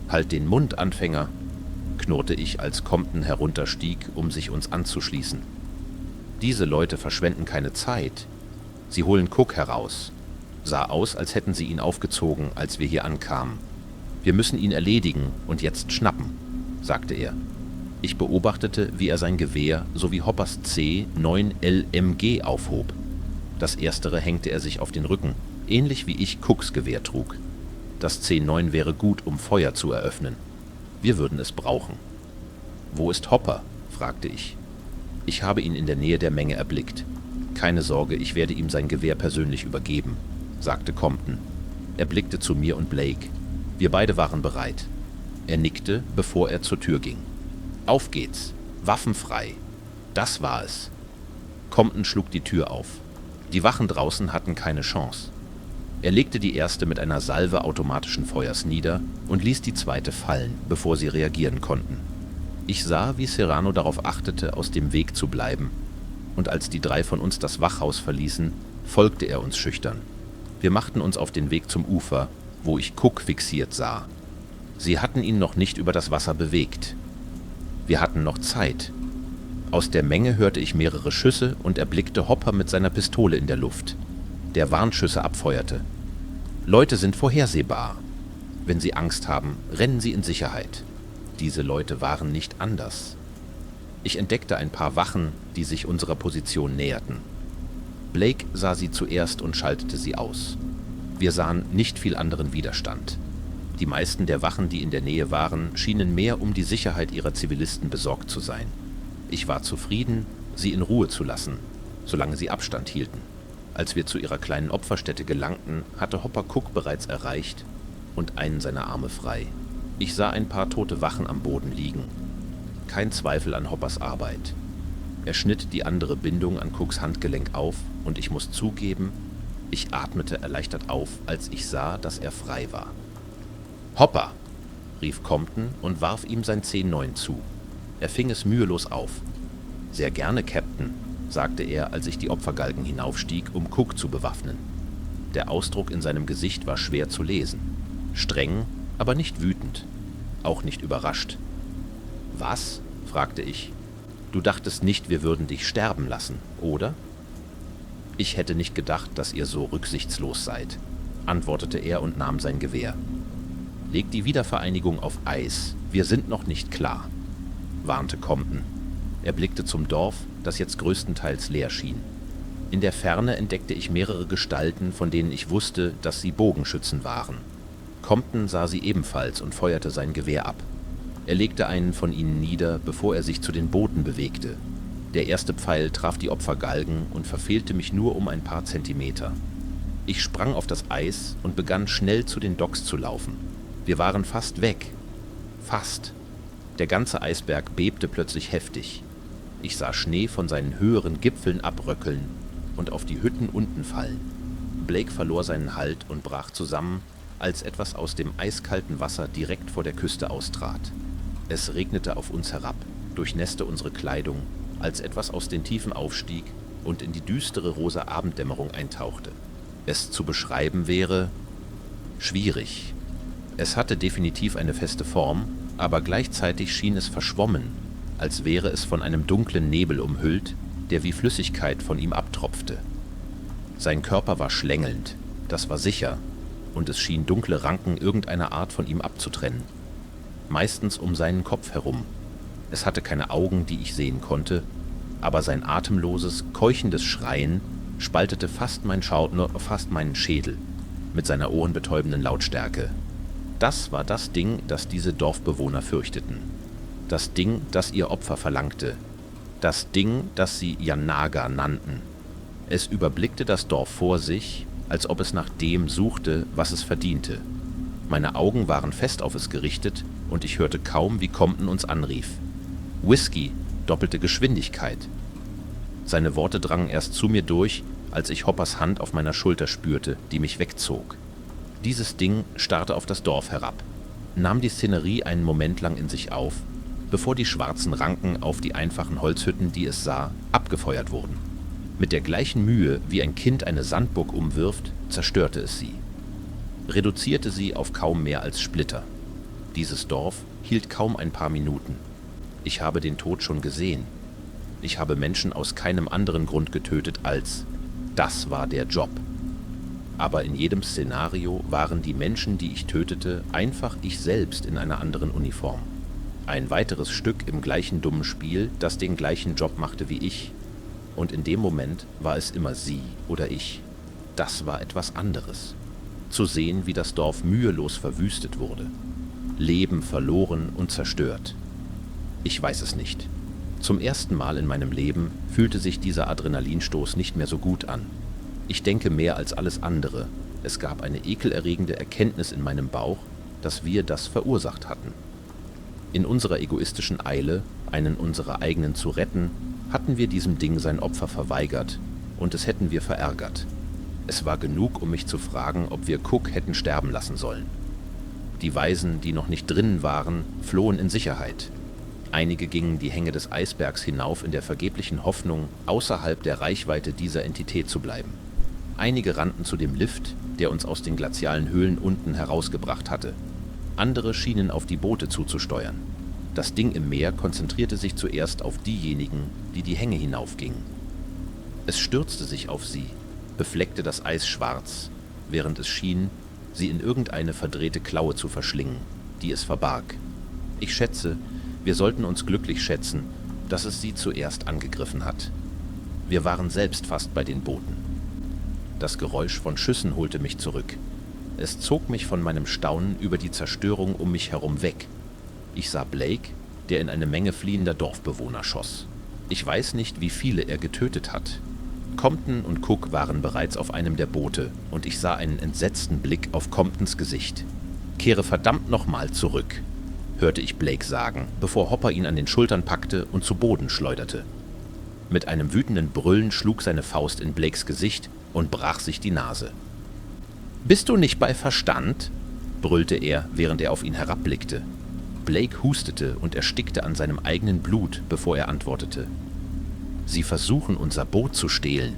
»Halt den Mund, Anfänger«, knurrte ich, als Compton herunterstieg, um sich uns anzuschließen. Diese Leute verschwenden keine Zeit. Sie holen Cook heraus. Sah aus, als hätten sie ihn aufgezogen, als wir hier ankamen. Wir müssen ihn erledigen und jetzt schnappen, sagte er. Ich beobachtete, wie er sein Gewehr sowie Hoppers C9 LMG aufhob. Das erstere hängte er sich auf den Rücken, ähnlich wie ich Cooks Gewehr trug. Das C9 wäre gut, um Feuer zu eröffnen. Wir würden es brauchen. »Wo ist Hopper?« fragte ich. »Ich habe ihn in der Nähe der Menge erblickt. Keine Sorge, ich werde ihm sein Gewehr persönlich übergeben«, sagte Compton. Er blickte zu mir und Blake. Wir beide waren bereit. Er nickte, bevor er zur Tür ging. »Auf geht's! Waffen frei!« Das war es. Compton schlug die Tür auf. Die Wachen draußen hatten keine Chance. Er legte die erste mit einer Salve automatischen Feuers nieder und ließ die zweite fallen, bevor sie reagieren konnten. Ich sah, wie Serrano darauf achtete, aus dem Weg zu bleiben, und als die drei von uns das Wachhaus verließen, folgte er uns schüchtern. Wir machten uns auf den Weg zum Ufer, wo ich Cook fixiert sah. Sie hatten ihn noch nicht über das Wasser bewegt. Wir hatten noch Zeit. Aus der Menge hörte ich mehrere Schüsse und erblickte Hopper mit seiner Pistole in der Luft, der Warnschüsse abfeuerte. Leute sind vorhersehbar. Wenn sie Angst haben, rennen sie in Sicherheit. Diese Leute waren nicht anders. Ich entdeckte ein paar Wachen, die sich unserer Position näherten. Blake sah sie zuerst und schaltete sie aus. Wir sahen nicht viel anderen Widerstand. Die meisten der Wachen, die in der Nähe waren, schienen mehr um die Sicherheit ihrer Zivilisten besorgt zu sein. Ich war zufrieden, sie in Ruhe zu lassen, solange sie Abstand hielten. Als wir zu ihrer kleinen Opferstätte gelangten, hatte Hopper Cook bereits erreicht und einen seiner Arme frei. Ich sah ein paar tote Wachen am Boden liegen. Kein Zweifel an Hoppers Arbeit. Er schnitt die andere Bindung an Cooks Handgelenk auf und ich muss zugeben, ich atmete erleichtert auf, als ich sah, dass er frei war. »Hopper«, rief Compton und warf ihm sein C9 zu. Er fing es mühelos auf. »Sehr gerne, Captain«, sagte er, als ich die Opfergalgen hinaufstieg, um Cook zu bewaffnen. Der Ausdruck in seinem Gesicht war schwer zu lesen. Streng, aber nicht wütend. Auch nicht überrascht. »Was?«, fragte ich. »Du dachtest nicht, wir würden dich sterben lassen, oder?« »Ich hätte nicht gedacht, dass ihr so rücksichtslos seid«, antwortete er und nahm sein Gewehr. »Leg die Wiedervereinigung auf Eis, wir sind noch nicht klar«, warnte Compton. Er blickte zum Dorf, das jetzt größtenteils leer schien. In der Ferne entdeckte ich mehrere Gestalten, von denen ich wusste, dass sie Bogenschützen waren. Compton sah sie ebenfalls und feuerte sein Gewehr ab. Er legte einen von ihnen nieder, bevor er sich zu den Booten bewegte. Der erste Pfeil traf die Opfergalgen und verfehlte mich nur um ein paar Zentimeter. Ich sprang auf das Eis und begann schnell zu den Docks zu laufen. Wir waren fast weg. Fast. Der ganze Eisberg bebte plötzlich heftig. Ich sah Schnee von seinen höheren Gipfeln abröckeln und auf die Hütten unten fallen. Blake verlor seinen Halt und brach zusammen, als etwas aus dem eiskalten Wasser direkt vor der Küste austrat. Es regnete auf uns herab, durchnässte unsere Kleidung, als etwas aus den Tiefen aufstieg und in die düstere rosa Abenddämmerung eintauchte. Es zu beschreiben wäre schwierig. Es hatte definitiv eine feste Form, aber gleichzeitig schien es verschwommen, als wäre es von einem dunklen Nebel umhüllt, der wie Flüssigkeit von ihm abtropfte. Sein Körper war schlängelnd, das war sicher, und es schien dunkle Ranken irgendeiner Art von ihm abzutrennen. Meistens um seinen Kopf herum. Es hatte keine Augen, die ich sehen konnte, aber sein atemloses, keuchendes Schreien spaltete fast meinen Schädel mit seiner ohrenbetäubenden Lautstärke. Das war das Ding, das diese Dorfbewohner fürchteten. Das Ding, das ihr Opfer verlangte. Das Ding, das sie Janaga nannten. Es überblickte das Dorf vor sich, als ob es nach dem suchte, was es verdiente. Meine Augen waren fest auf es gerichtet und ich hörte kaum, wie Compton uns anrief. Whisky, doppelte Geschwindigkeit. Seine Worte drangen erst zu mir durch, als ich Hoppers Hand auf meiner Schulter spürte, die mich wegzog. Dieses Ding starrte auf das Dorf herab, nahm die Szenerie einen Moment lang in sich auf, bevor die schwarzen Ranken auf die einfachen Holzhütten, die es sah, abgefeuert wurden. Mit der gleichen Mühe, wie ein Kind eine Sandburg umwirft, zerstörte es sie. Reduzierte sie auf kaum mehr als Splitter. Dieses Dorf hielt kaum ein paar Minuten. Ich habe den Tod schon gesehen. Ich habe Menschen aus keinem anderen Grund getötet als: das war der Job. Aber in jedem Szenario waren die Menschen, die ich tötete, einfach ich selbst in einer anderen Uniform. Ein weiteres Stück im gleichen dummen Spiel, das den gleichen Job machte wie ich. Und in dem Moment war es immer sie oder ich. Das war etwas anderes. Zu sehen, wie das Dorf mühelos verwüstet wurde. Leben verloren und zerstört. Ich weiß es nicht. Zum ersten Mal in meinem Leben fühlte sich dieser Adrenalinstoß nicht mehr so gut an. Ich denke mehr als alles andere. Es gab eine ekelerregende Erkenntnis in meinem Bauch, dass wir das verursacht hatten. In unserer egoistischen Eile, einen unserer eigenen zu retten, hatten wir diesem Ding sein Opfer verweigert und es hätten wir verärgert. Es war genug, um mich zu fragen, ob wir Cook hätten sterben lassen sollen. Die Weisen, die noch nicht drinnen waren, flohen in Sicherheit. Einige gingen die Hänge des Eisbergs hinauf in der vergeblichen Hoffnung, außerhalb der Reichweite dieser Entität zu bleiben. Einige rannten zu dem Lift, der uns aus den glazialen Höhlen unten herausgebracht hatte. Andere schienen auf die Boote zuzusteuern. Das Ding im Meer konzentrierte sich zuerst auf diejenigen, die die Hänge hinaufgingen. Es stürzte sich auf sie, befleckte das Eis schwarz, während es schien, sie in irgendeine verdrehte Klaue zu verschlingen, die es verbarg. Ich schätze, wir sollten uns glücklich schätzen, dass es sie zuerst angegriffen hat. Wir waren selbst fast bei den Booten. Das Geräusch von Schüssen holte mich zurück. Es zog mich von meinem Staunen über die Zerstörung um mich herum weg. Ich sah Blake, der in eine Menge fliehender Dorfbewohner schoss. Ich weiß nicht, wie viele er getötet hat. Compton und Cook waren bereits auf einem der Boote und ich sah einen entsetzten Blick auf Comptons Gesicht. »Kehre verdammt nochmal zurück«, hörte ich Blake sagen, bevor Hopper ihn an den Schultern packte und zu Boden schleuderte. Mit einem wütenden Brüllen schlug seine Faust in Blakes Gesicht und brach sich die Nase. »Bist du nicht bei Verstand?«, brüllte er, während er auf ihn herabblickte. Blake hustete und erstickte an seinem eigenen Blut, bevor er antwortete. »Sie versuchen, unser Boot zu stehlen.«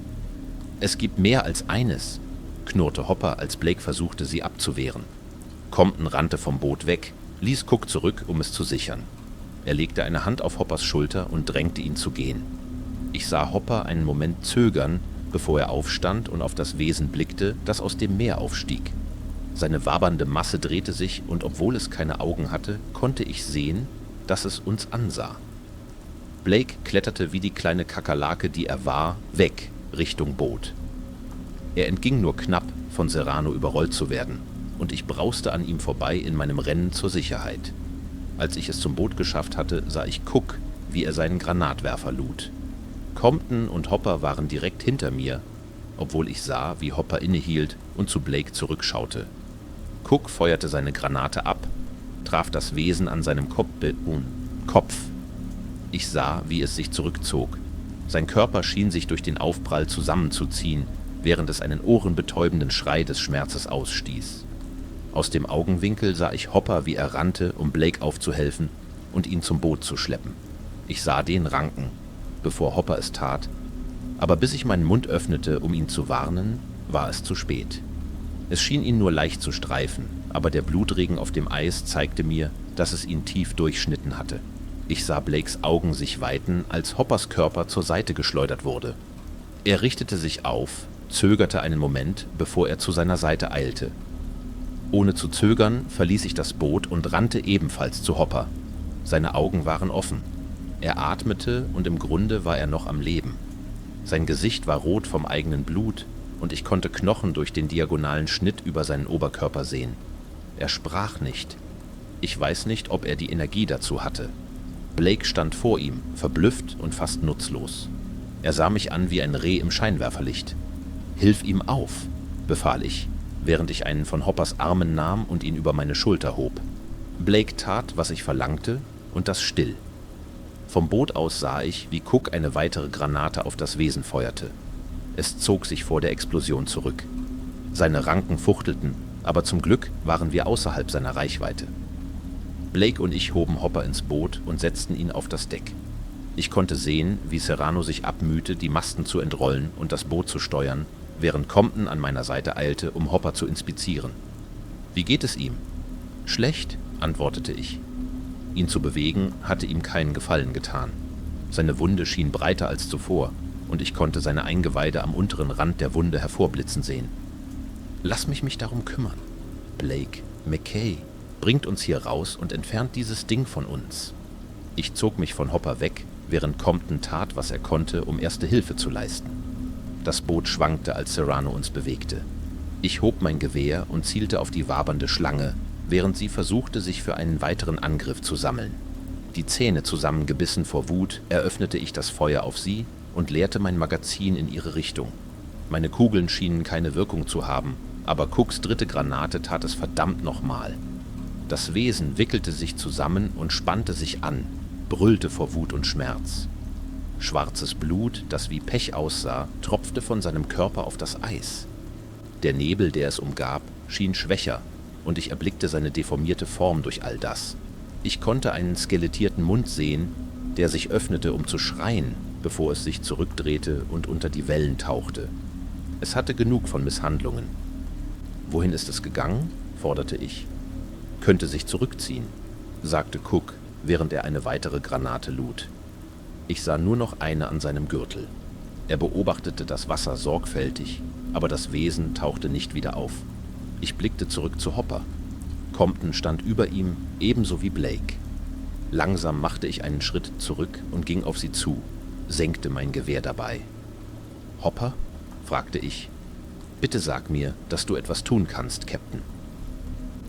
»Es gibt mehr als eines«, knurrte Hopper, als Blake versuchte, sie abzuwehren. Compton rannte vom Boot weg, ließ Cook zurück, um es zu sichern. Er legte eine Hand auf Hoppers Schulter und drängte ihn zu gehen. Ich sah Hopper einen Moment zögern, bevor er aufstand und auf das Wesen blickte, das aus dem Meer aufstieg. Seine wabernde Masse drehte sich, und obwohl es keine Augen hatte, konnte ich sehen, dass es uns ansah. Blake kletterte wie die kleine Kakerlake, die er war, weg, Richtung Boot. Er entging nur knapp, von Serrano überrollt zu werden, und ich brauste an ihm vorbei in meinem Rennen zur Sicherheit. Als ich es zum Boot geschafft hatte, sah ich Cook, wie er seinen Granatwerfer lud. Compton und Hopper waren direkt hinter mir, obwohl ich sah, wie Hopper innehielt und zu Blake zurückschaute. Cook feuerte seine Granate ab, traf das Wesen an seinem Kopf. Ich sah, wie es sich zurückzog. Sein Körper schien sich durch den Aufprall zusammenzuziehen, während es einen ohrenbetäubenden Schrei des Schmerzes ausstieß. Aus dem Augenwinkel sah ich Hopper, wie er rannte, um Blake aufzuhelfen und ihn zum Boot zu schleppen. Ich sah den Ranken, bevor Hopper es tat, aber bis ich meinen Mund öffnete, um ihn zu warnen, war es zu spät. Es schien ihn nur leicht zu streifen, aber der Blutregen auf dem Eis zeigte mir, dass es ihn tief durchschnitten hatte. Ich sah Blakes Augen sich weiten, als Hoppers Körper zur Seite geschleudert wurde. Er richtete sich auf, zögerte einen Moment, bevor er zu seiner Seite eilte. Ohne zu zögern verließ ich das Boot und rannte ebenfalls zu Hopper. Seine Augen waren offen. Er atmete und im Grunde war er noch am Leben. Sein Gesicht war rot vom eigenen Blut und ich konnte Knochen durch den diagonalen Schnitt über seinen Oberkörper sehen. Er sprach nicht. Ich weiß nicht, ob er die Energie dazu hatte. Blake stand vor ihm, verblüfft und fast nutzlos. Er sah mich an wie ein Reh im Scheinwerferlicht. »Hilf ihm auf«, befahl ich, während ich einen von Hoppers Armen nahm und ihn über meine Schulter hob. Blake tat, was ich verlangte, und das still. Vom Boot aus sah ich, wie Cook eine weitere Granate auf das Wesen feuerte. Es zog sich vor der Explosion zurück. Seine Ranken fuchtelten, aber zum Glück waren wir außerhalb seiner Reichweite. Blake und ich hoben Hopper ins Boot und setzten ihn auf das Deck. Ich konnte sehen, wie Serrano sich abmühte, die Masten zu entrollen und das Boot zu steuern, während Compton an meiner Seite eilte, um Hopper zu inspizieren. »Wie geht es ihm?« »Schlecht«, antwortete ich. Ihn zu bewegen, hatte ihm keinen Gefallen getan. Seine Wunde schien breiter als zuvor, und ich konnte seine Eingeweide am unteren Rand der Wunde hervorblitzen sehen. »Lass mich darum kümmern. Blake, McKay, bringt uns hier raus und entfernt dieses Ding von uns.« Ich zog mich von Hopper weg, während Compton tat, was er konnte, um erste Hilfe zu leisten. Das Boot schwankte, als Serrano uns bewegte. Ich hob mein Gewehr und zielte auf die wabernde Schlange, während sie versuchte, sich für einen weiteren Angriff zu sammeln. Die Zähne zusammengebissen vor Wut, eröffnete ich das Feuer auf sie und leerte mein Magazin in ihre Richtung. Meine Kugeln schienen keine Wirkung zu haben, aber Cooks dritte Granate tat es verdammt nochmal. Das Wesen wickelte sich zusammen und spannte sich an, brüllte vor Wut und Schmerz. Schwarzes Blut, das wie Pech aussah, tropfte von seinem Körper auf das Eis. Der Nebel, der es umgab, schien schwächer, und ich erblickte seine deformierte Form durch all das. Ich konnte einen skelettierten Mund sehen, der sich öffnete, um zu schreien, bevor es sich zurückdrehte und unter die Wellen tauchte. Es hatte genug von Misshandlungen. »Wohin ist es gegangen?« forderte ich. »Könnte sich zurückziehen«, sagte Cook, während er eine weitere Granate lud. Ich sah nur noch eine an seinem Gürtel. Er beobachtete das Wasser sorgfältig, aber das Wesen tauchte nicht wieder auf. Ich blickte zurück zu Hopper. Compton stand über ihm, ebenso wie Blake. Langsam machte ich einen Schritt zurück und ging auf sie zu, senkte mein Gewehr dabei. »Hopper?« fragte ich. »Bitte sag mir, dass du etwas tun kannst, Captain.«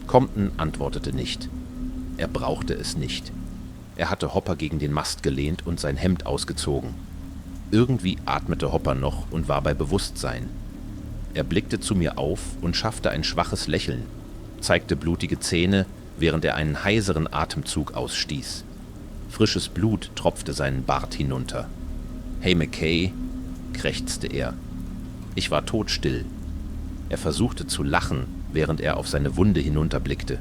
Compton antwortete nicht. Er brauchte es nicht. Er hatte Hopper gegen den Mast gelehnt und sein Hemd ausgezogen. Irgendwie atmete Hopper noch und war bei Bewusstsein. Er blickte zu mir auf und schaffte ein schwaches Lächeln, zeigte blutige Zähne, während er einen heiseren Atemzug ausstieß. Frisches Blut tropfte seinen Bart hinunter. »Hey, McKay«, krächzte er. Ich war todstill. Er versuchte zu lachen, während er auf seine Wunde hinunterblickte.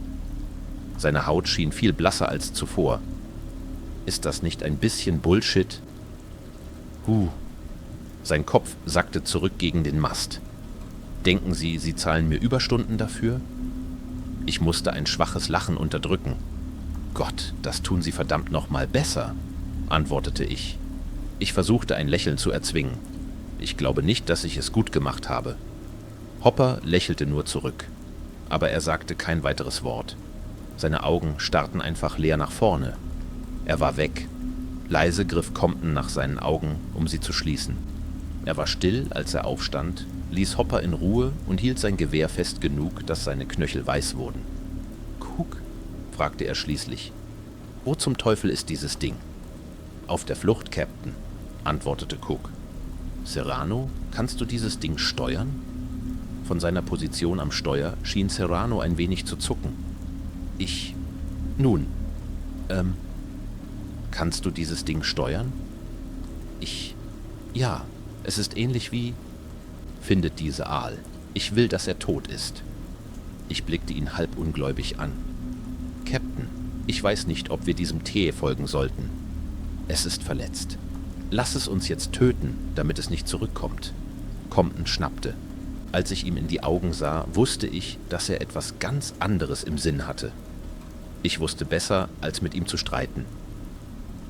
Seine Haut schien viel blasser als zuvor. »Ist das nicht ein bisschen Bullshit?« Sein Kopf sackte zurück gegen den Mast. »Denken Sie, Sie zahlen mir Überstunden dafür?« Ich musste ein schwaches Lachen unterdrücken. »Gott, das tun Sie verdammt nochmal besser«, antwortete ich. Ich versuchte ein Lächeln zu erzwingen. Ich glaube nicht, dass ich es gut gemacht habe. Hopper lächelte nur zurück, aber er sagte kein weiteres Wort. Seine Augen starrten einfach leer nach vorne. Er war weg. Leise griff Compton nach seinen Augen, um sie zu schließen. Er war still, als er aufstand, ließ Hopper in Ruhe und hielt sein Gewehr fest genug, dass seine Knöchel weiß wurden. »Cook?« fragte er schließlich. »Wo zum Teufel ist dieses Ding?« »Auf der Flucht, Captain«, antwortete Cook. »Serrano, kannst du dieses Ding steuern?« Von seiner Position am Steuer schien Serrano ein wenig zu zucken. »Nun, kannst du dieses Ding steuern?« Ja, es ist ähnlich wie findet diese Aal. Ich will, dass er tot ist. Ich blickte ihn halb ungläubig an. Captain, ich weiß nicht, ob wir diesem Tee folgen sollten. Es ist verletzt. Lass es uns jetzt töten, damit es nicht zurückkommt. Compton schnappte. Als ich ihm in die Augen sah, wusste ich, dass er etwas ganz anderes im Sinn hatte. Ich wusste besser, als mit ihm zu streiten.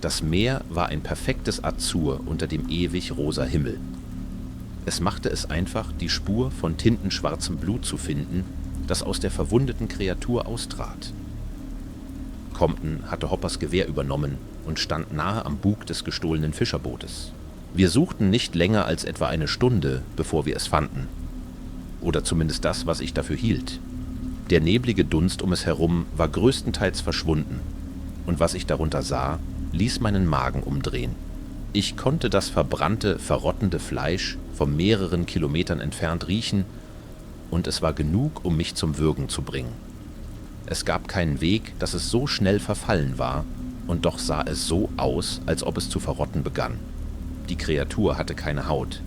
Das Meer war ein perfektes Azur unter dem ewig rosa Himmel. Es machte es einfach, die Spur von tintenschwarzem Blut zu finden, das aus der verwundeten Kreatur austrat. Compton hatte Hoppers Gewehr übernommen und stand nahe am Bug des gestohlenen Fischerbootes. Wir suchten nicht länger als etwa eine Stunde, bevor wir es fanden. Oder zumindest das, was ich dafür hielt. Der neblige Dunst um es herum war größtenteils verschwunden, und was ich darunter sah, ließ meinen Magen umdrehen. Ich konnte das verbrannte, verrottende Fleisch von mehreren Kilometern entfernt riechen, und es war genug, um mich zum Würgen zu bringen. Es gab keinen Weg, dass es so schnell verfallen war, und doch sah es so aus, als ob es zu verrotten begann. Die Kreatur hatte keine Haut.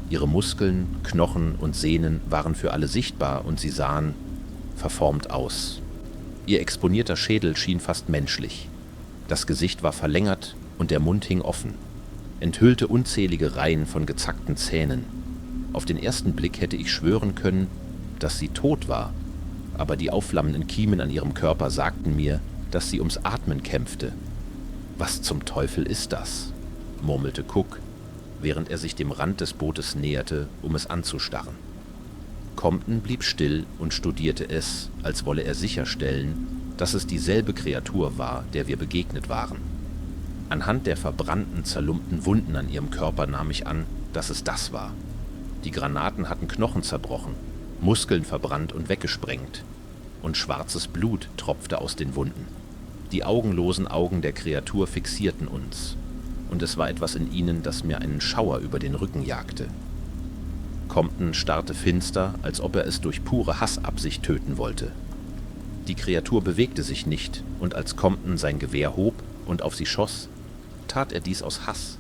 Ihre Muskeln, Knochen und Sehnen waren für alle sichtbar und sie sahen verformt aus. Ihr exponierter Schädel schien fast menschlich. Das Gesicht war verlängert und der Mund hing offen, enthüllte unzählige Reihen von gezackten Zähnen. Auf den ersten Blick hätte ich schwören können, dass sie tot war, aber die aufflammenden Kiemen an ihrem Körper sagten mir, dass sie ums Atmen kämpfte. »Was zum Teufel ist das?« murmelte Cook, während er sich dem Rand des Bootes näherte, um es anzustarren. Compton blieb still und studierte es, als wolle er sicherstellen, dass es dieselbe Kreatur war, der wir begegnet waren. Anhand der verbrannten, zerlumpten Wunden an ihrem Körper nahm ich an, dass es das war. Die Granaten hatten Knochen zerbrochen, Muskeln verbrannt und weggesprengt, und schwarzes Blut tropfte aus den Wunden. Die augenlosen Augen der Kreatur fixierten uns, und es war etwas in ihnen, das mir einen Schauer über den Rücken jagte. Compton starrte finster, als ob er es durch pure Hassabsicht töten wollte. Die Kreatur bewegte sich nicht, und als Compton sein Gewehr hob und auf sie schoss, tat er dies aus Hass,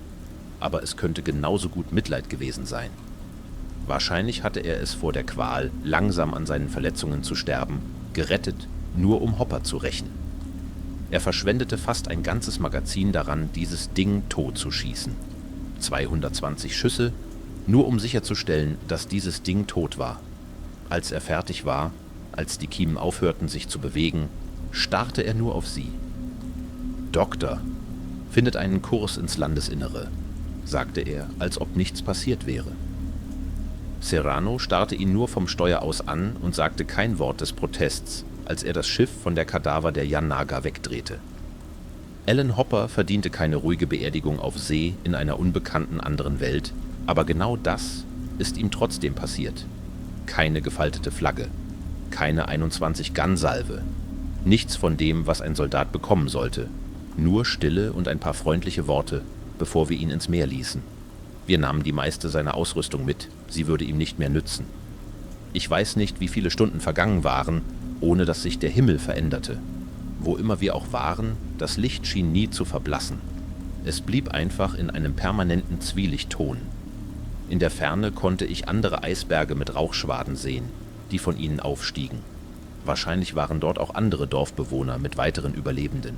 aber es könnte genauso gut Mitleid gewesen sein. Wahrscheinlich hatte er es vor der Qual, langsam an seinen Verletzungen zu sterben, gerettet, nur um Hopper zu rächen. Er verschwendete fast ein ganzes Magazin daran, dieses Ding tot zu schießen. 220 Schüsse, nur um sicherzustellen, dass dieses Ding tot war. Als er fertig war, als die Kiemen aufhörten, sich zu bewegen, starrte er nur auf sie. »Doktor, findet einen Kurs ins Landesinnere«, sagte er, als ob nichts passiert wäre. Serrano starrte ihn nur vom Steuer aus an und sagte kein Wort des Protests, als er das Schiff von der Kadaver der Janaga wegdrehte. Alan Hopper verdiente keine ruhige Beerdigung auf See in einer unbekannten anderen Welt, aber genau das ist ihm trotzdem passiert. Keine gefaltete Flagge, keine 21-Gun-Salve, nichts von dem, was ein Soldat bekommen sollte, nur Stille und ein paar freundliche Worte, bevor wir ihn ins Meer ließen. Wir nahmen die meiste seiner Ausrüstung mit, sie würde ihm nicht mehr nützen. Ich weiß nicht, wie viele Stunden vergangen waren, ohne dass sich der Himmel veränderte. Wo immer wir auch waren, das Licht schien nie zu verblassen. Es blieb einfach in einem permanenten Zwielichtton. In der Ferne konnte ich andere Eisberge mit Rauchschwaden sehen, die von ihnen aufstiegen. Wahrscheinlich waren dort auch andere Dorfbewohner mit weiteren Überlebenden.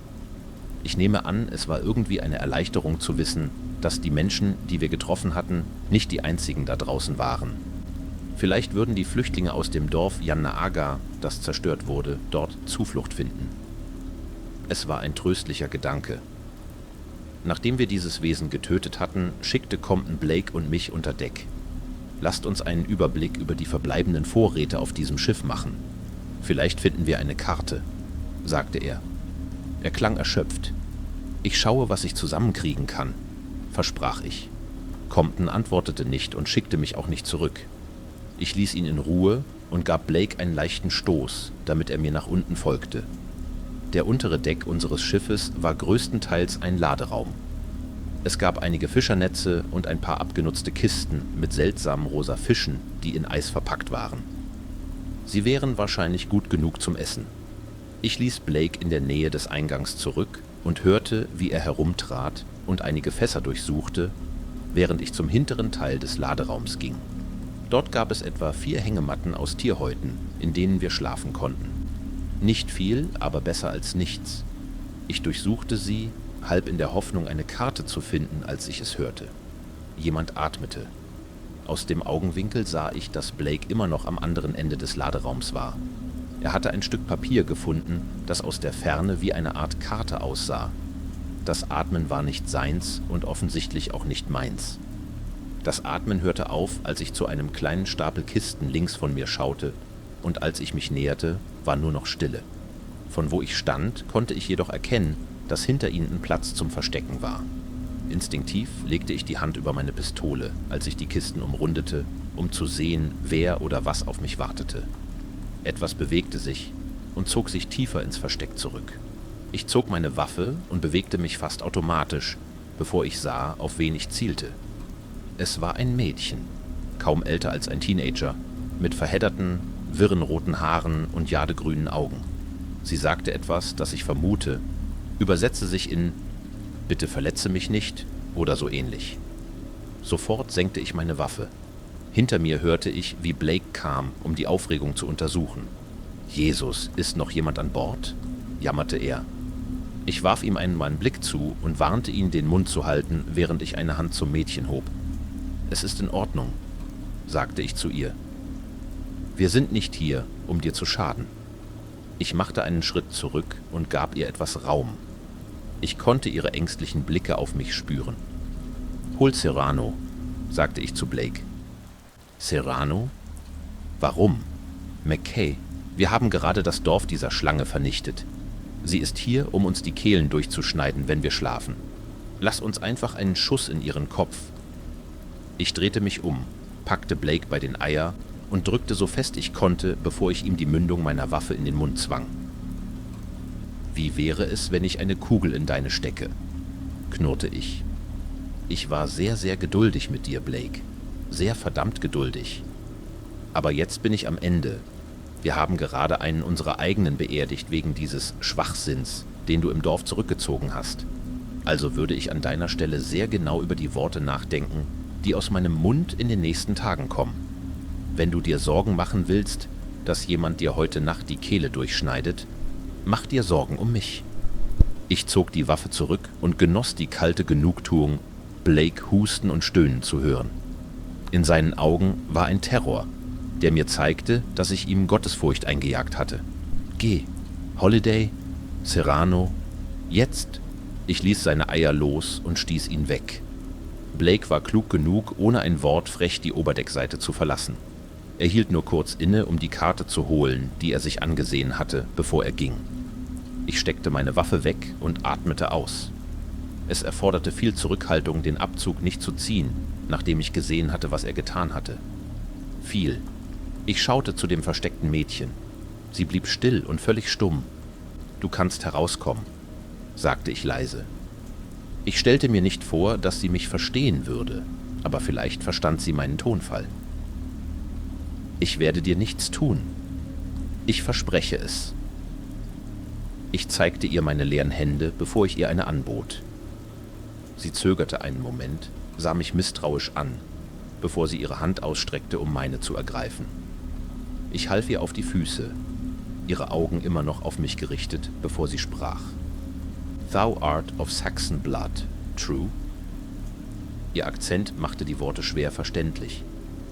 Ich nehme an, es war irgendwie eine Erleichterung zu wissen, dass die Menschen, die wir getroffen hatten, nicht die einzigen da draußen waren. Vielleicht würden die Flüchtlinge aus dem Dorf Jannaaga, das zerstört wurde, dort Zuflucht finden. Es war ein tröstlicher Gedanke. Nachdem wir dieses Wesen getötet hatten, schickte Compton Blake und mich unter Deck. »Lasst uns einen Überblick über die verbleibenden Vorräte auf diesem Schiff machen. Vielleicht finden wir eine Karte«, sagte er. Er klang erschöpft. »Ich schaue, was ich zusammenkriegen kann«, versprach ich. Compton antwortete nicht und schickte mich auch nicht zurück. Ich ließ ihn in Ruhe und gab Blake einen leichten Stoß, damit er mir nach unten folgte. Der untere Deck unseres Schiffes war größtenteils ein Laderaum. Es gab einige Fischernetze und ein paar abgenutzte Kisten mit seltsamen rosa Fischen, die in Eis verpackt waren. Sie wären wahrscheinlich gut genug zum Essen. Ich ließ Blake in der Nähe des Eingangs zurück und hörte, wie er herumtrat und einige Fässer durchsuchte, während ich zum hinteren Teil des Laderaums ging. Dort gab es etwa 4 Hängematten aus Tierhäuten, in denen wir schlafen konnten. Nicht viel, aber besser als nichts. Ich durchsuchte sie, halb in der Hoffnung, eine Karte zu finden, als ich es hörte. Jemand atmete. Aus dem Augenwinkel sah ich, dass Blake immer noch am anderen Ende des Laderaums war. Er hatte ein Stück Papier gefunden, das aus der Ferne wie eine Art Karte aussah. Das Atmen war nicht seins und offensichtlich auch nicht meins. Das Atmen hörte auf, als ich zu einem kleinen Stapel Kisten links von mir schaute, und als ich mich näherte, war nur noch Stille. Von wo ich stand, konnte ich jedoch erkennen, dass hinter ihnen ein Platz zum Verstecken war. Instinktiv legte ich die Hand über meine Pistole, als ich die Kisten umrundete, um zu sehen, wer oder was auf mich wartete. Etwas bewegte sich und zog sich tiefer ins Versteck zurück. Ich zog meine Waffe und bewegte mich fast automatisch, bevor ich sah, auf wen ich zielte. Es war ein Mädchen, kaum älter als ein Teenager, mit verhedderten, wirren roten Haaren und jadegrünen Augen. Sie sagte etwas, das ich vermute, übersetzte sich in »Bitte verletze mich nicht« oder so ähnlich. Sofort senkte ich meine Waffe. Hinter mir hörte ich, wie Blake kam, um die Aufregung zu untersuchen. »Jesus, ist noch jemand an Bord?« jammerte er. Ich warf ihm einen Blick zu und warnte ihn, den Mund zu halten, während ich eine Hand zum Mädchen hob. »Es ist in Ordnung«, sagte ich zu ihr. »Wir sind nicht hier, um dir zu schaden.« Ich machte einen Schritt zurück und gab ihr etwas Raum. Ich konnte ihre ängstlichen Blicke auf mich spüren. »Hol Serrano«, sagte ich zu Blake. »Serrano? Warum?« »McKay, wir haben gerade das Dorf dieser Schlange vernichtet. Sie ist hier, um uns die Kehlen durchzuschneiden, wenn wir schlafen. Lass uns einfach einen Schuss in ihren Kopf.« Ich drehte mich um, packte Blake bei den Eier und drückte so fest ich konnte, bevor ich ihm die Mündung meiner Waffe in den Mund zwang. »Wie wäre es, wenn ich eine Kugel in deine stecke?« knurrte ich. Ich war sehr, sehr geduldig mit dir, Blake. Sehr verdammt geduldig. Aber jetzt bin ich am Ende. Wir haben gerade einen unserer eigenen beerdigt wegen dieses Schwachsinns, den du im Dorf zurückgezogen hast. Also würde ich an deiner Stelle sehr genau über die Worte nachdenken, die aus meinem Mund in den nächsten Tagen kommen. Wenn du dir Sorgen machen willst, dass jemand dir heute Nacht die Kehle durchschneidet, mach dir Sorgen um mich.« Ich zog die Waffe zurück und genoss die kalte Genugtuung, Blake husten und stöhnen zu hören. In seinen Augen war ein Terror, der mir zeigte, dass ich ihm Gottesfurcht eingejagt hatte. »Geh, Holiday, Serrano, jetzt!« Ich ließ seine Eier los und stieß ihn weg. Blake war klug genug, ohne ein Wort frech die Oberdeckseite zu verlassen. Er hielt nur kurz inne, um die Karte zu holen, die er sich angesehen hatte, bevor er ging. Ich steckte meine Waffe weg und atmete aus. Es erforderte viel Zurückhaltung, den Abzug nicht zu ziehen, nachdem ich gesehen hatte, was er getan hatte. Viel. Ich schaute zu dem versteckten Mädchen. Sie blieb still und völlig stumm. »Du kannst herauskommen«, sagte ich leise. Ich stellte mir nicht vor, dass sie mich verstehen würde, aber vielleicht verstand sie meinen Tonfall. »Ich werde dir nichts tun. Ich verspreche es.« Ich zeigte ihr meine leeren Hände, bevor ich ihr eine anbot. Sie zögerte einen Moment, sah mich misstrauisch an, bevor sie ihre Hand ausstreckte, um meine zu ergreifen. Ich half ihr auf die Füße, ihre Augen immer noch auf mich gerichtet, bevor sie sprach. »Thou art of Saxon blood, true?« Ihr Akzent machte die Worte schwer verständlich,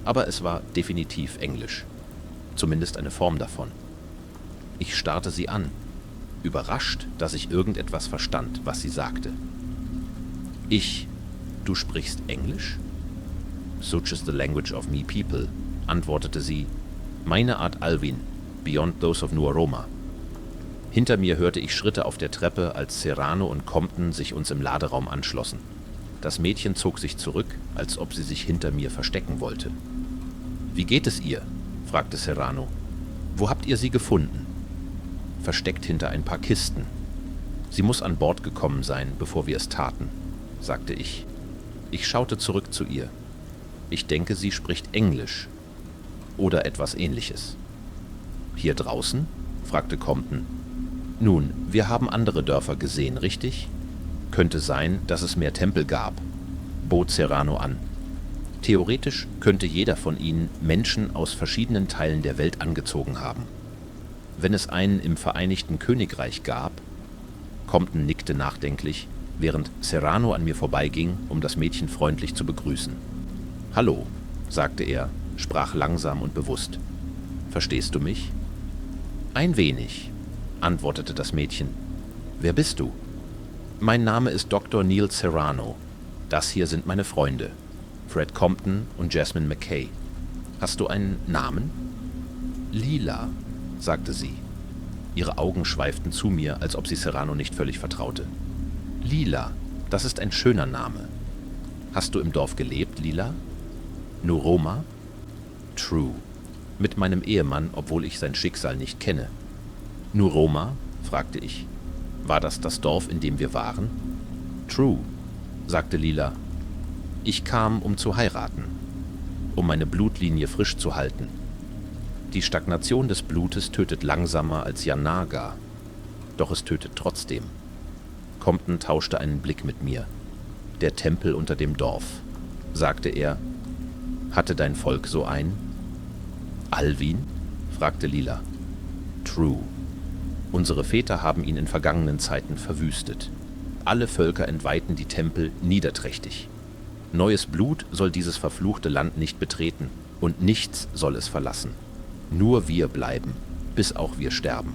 aber es war definitiv Englisch, zumindest eine Form davon. Ich starrte sie an, überrascht, dass ich irgendetwas verstand, was sie sagte. »Du sprichst Englisch?« »Such is the language of me people«, antwortete sie. »Meine Art Alvin, beyond those of Nuaroma.« Hinter mir hörte ich Schritte auf der Treppe, als Serrano und Compton sich uns im Laderaum anschlossen. Das Mädchen zog sich zurück, als ob sie sich hinter mir verstecken wollte. »Wie geht es ihr?« fragte Serrano. »Wo habt ihr sie gefunden?« »Versteckt hinter ein paar Kisten. Sie muss an Bord gekommen sein, bevor wir es taten«, sagte ich. Ich schaute zurück zu ihr. Ich denke, sie spricht Englisch oder etwas Ähnliches. »Hier draußen?« fragte Compton. »Nun, wir haben andere Dörfer gesehen, richtig? Könnte sein, dass es mehr Tempel gab«, bot Serrano an. Theoretisch könnte jeder von ihnen Menschen aus verschiedenen Teilen der Welt angezogen haben. Wenn es einen im Vereinigten Königreich gab, Compton nickte nachdenklich, während Serrano an mir vorbeiging, um das Mädchen freundlich zu begrüßen. »Hallo«, sagte er, sprach langsam und bewusst. »Verstehst du mich?« »Ein wenig«, antwortete das Mädchen. »Wer bist du?« »Mein Name ist Dr. Neil Serrano. Das hier sind meine Freunde, Fred Compton und Jasmine McKay. Hast du einen Namen?« »Lila«, sagte sie. Ihre Augen schweiften zu mir, als ob sie Serrano nicht völlig vertraute. »Lila, das ist ein schöner Name. Hast du im Dorf gelebt, Lila?« »Nuroma?« »True. Mit meinem Ehemann, obwohl ich sein Schicksal nicht kenne.« »Nuroma?«, fragte ich. »War das das Dorf, in dem wir waren?« »True«, sagte Lila. »Ich kam, um zu heiraten, um meine Blutlinie frisch zu halten. Die Stagnation des Blutes tötet langsamer als Yan-Naga, doch es tötet trotzdem.« Compton tauschte einen Blick mit mir. »Der Tempel unter dem Dorf«, sagte er. »Hatte dein Volk so einen?« »Alvin?«, fragte Lila. »True. Unsere Väter haben ihn in vergangenen Zeiten verwüstet. Alle Völker entweihten die Tempel niederträchtig. Neues Blut soll dieses verfluchte Land nicht betreten, und nichts soll es verlassen. Nur wir bleiben, bis auch wir sterben.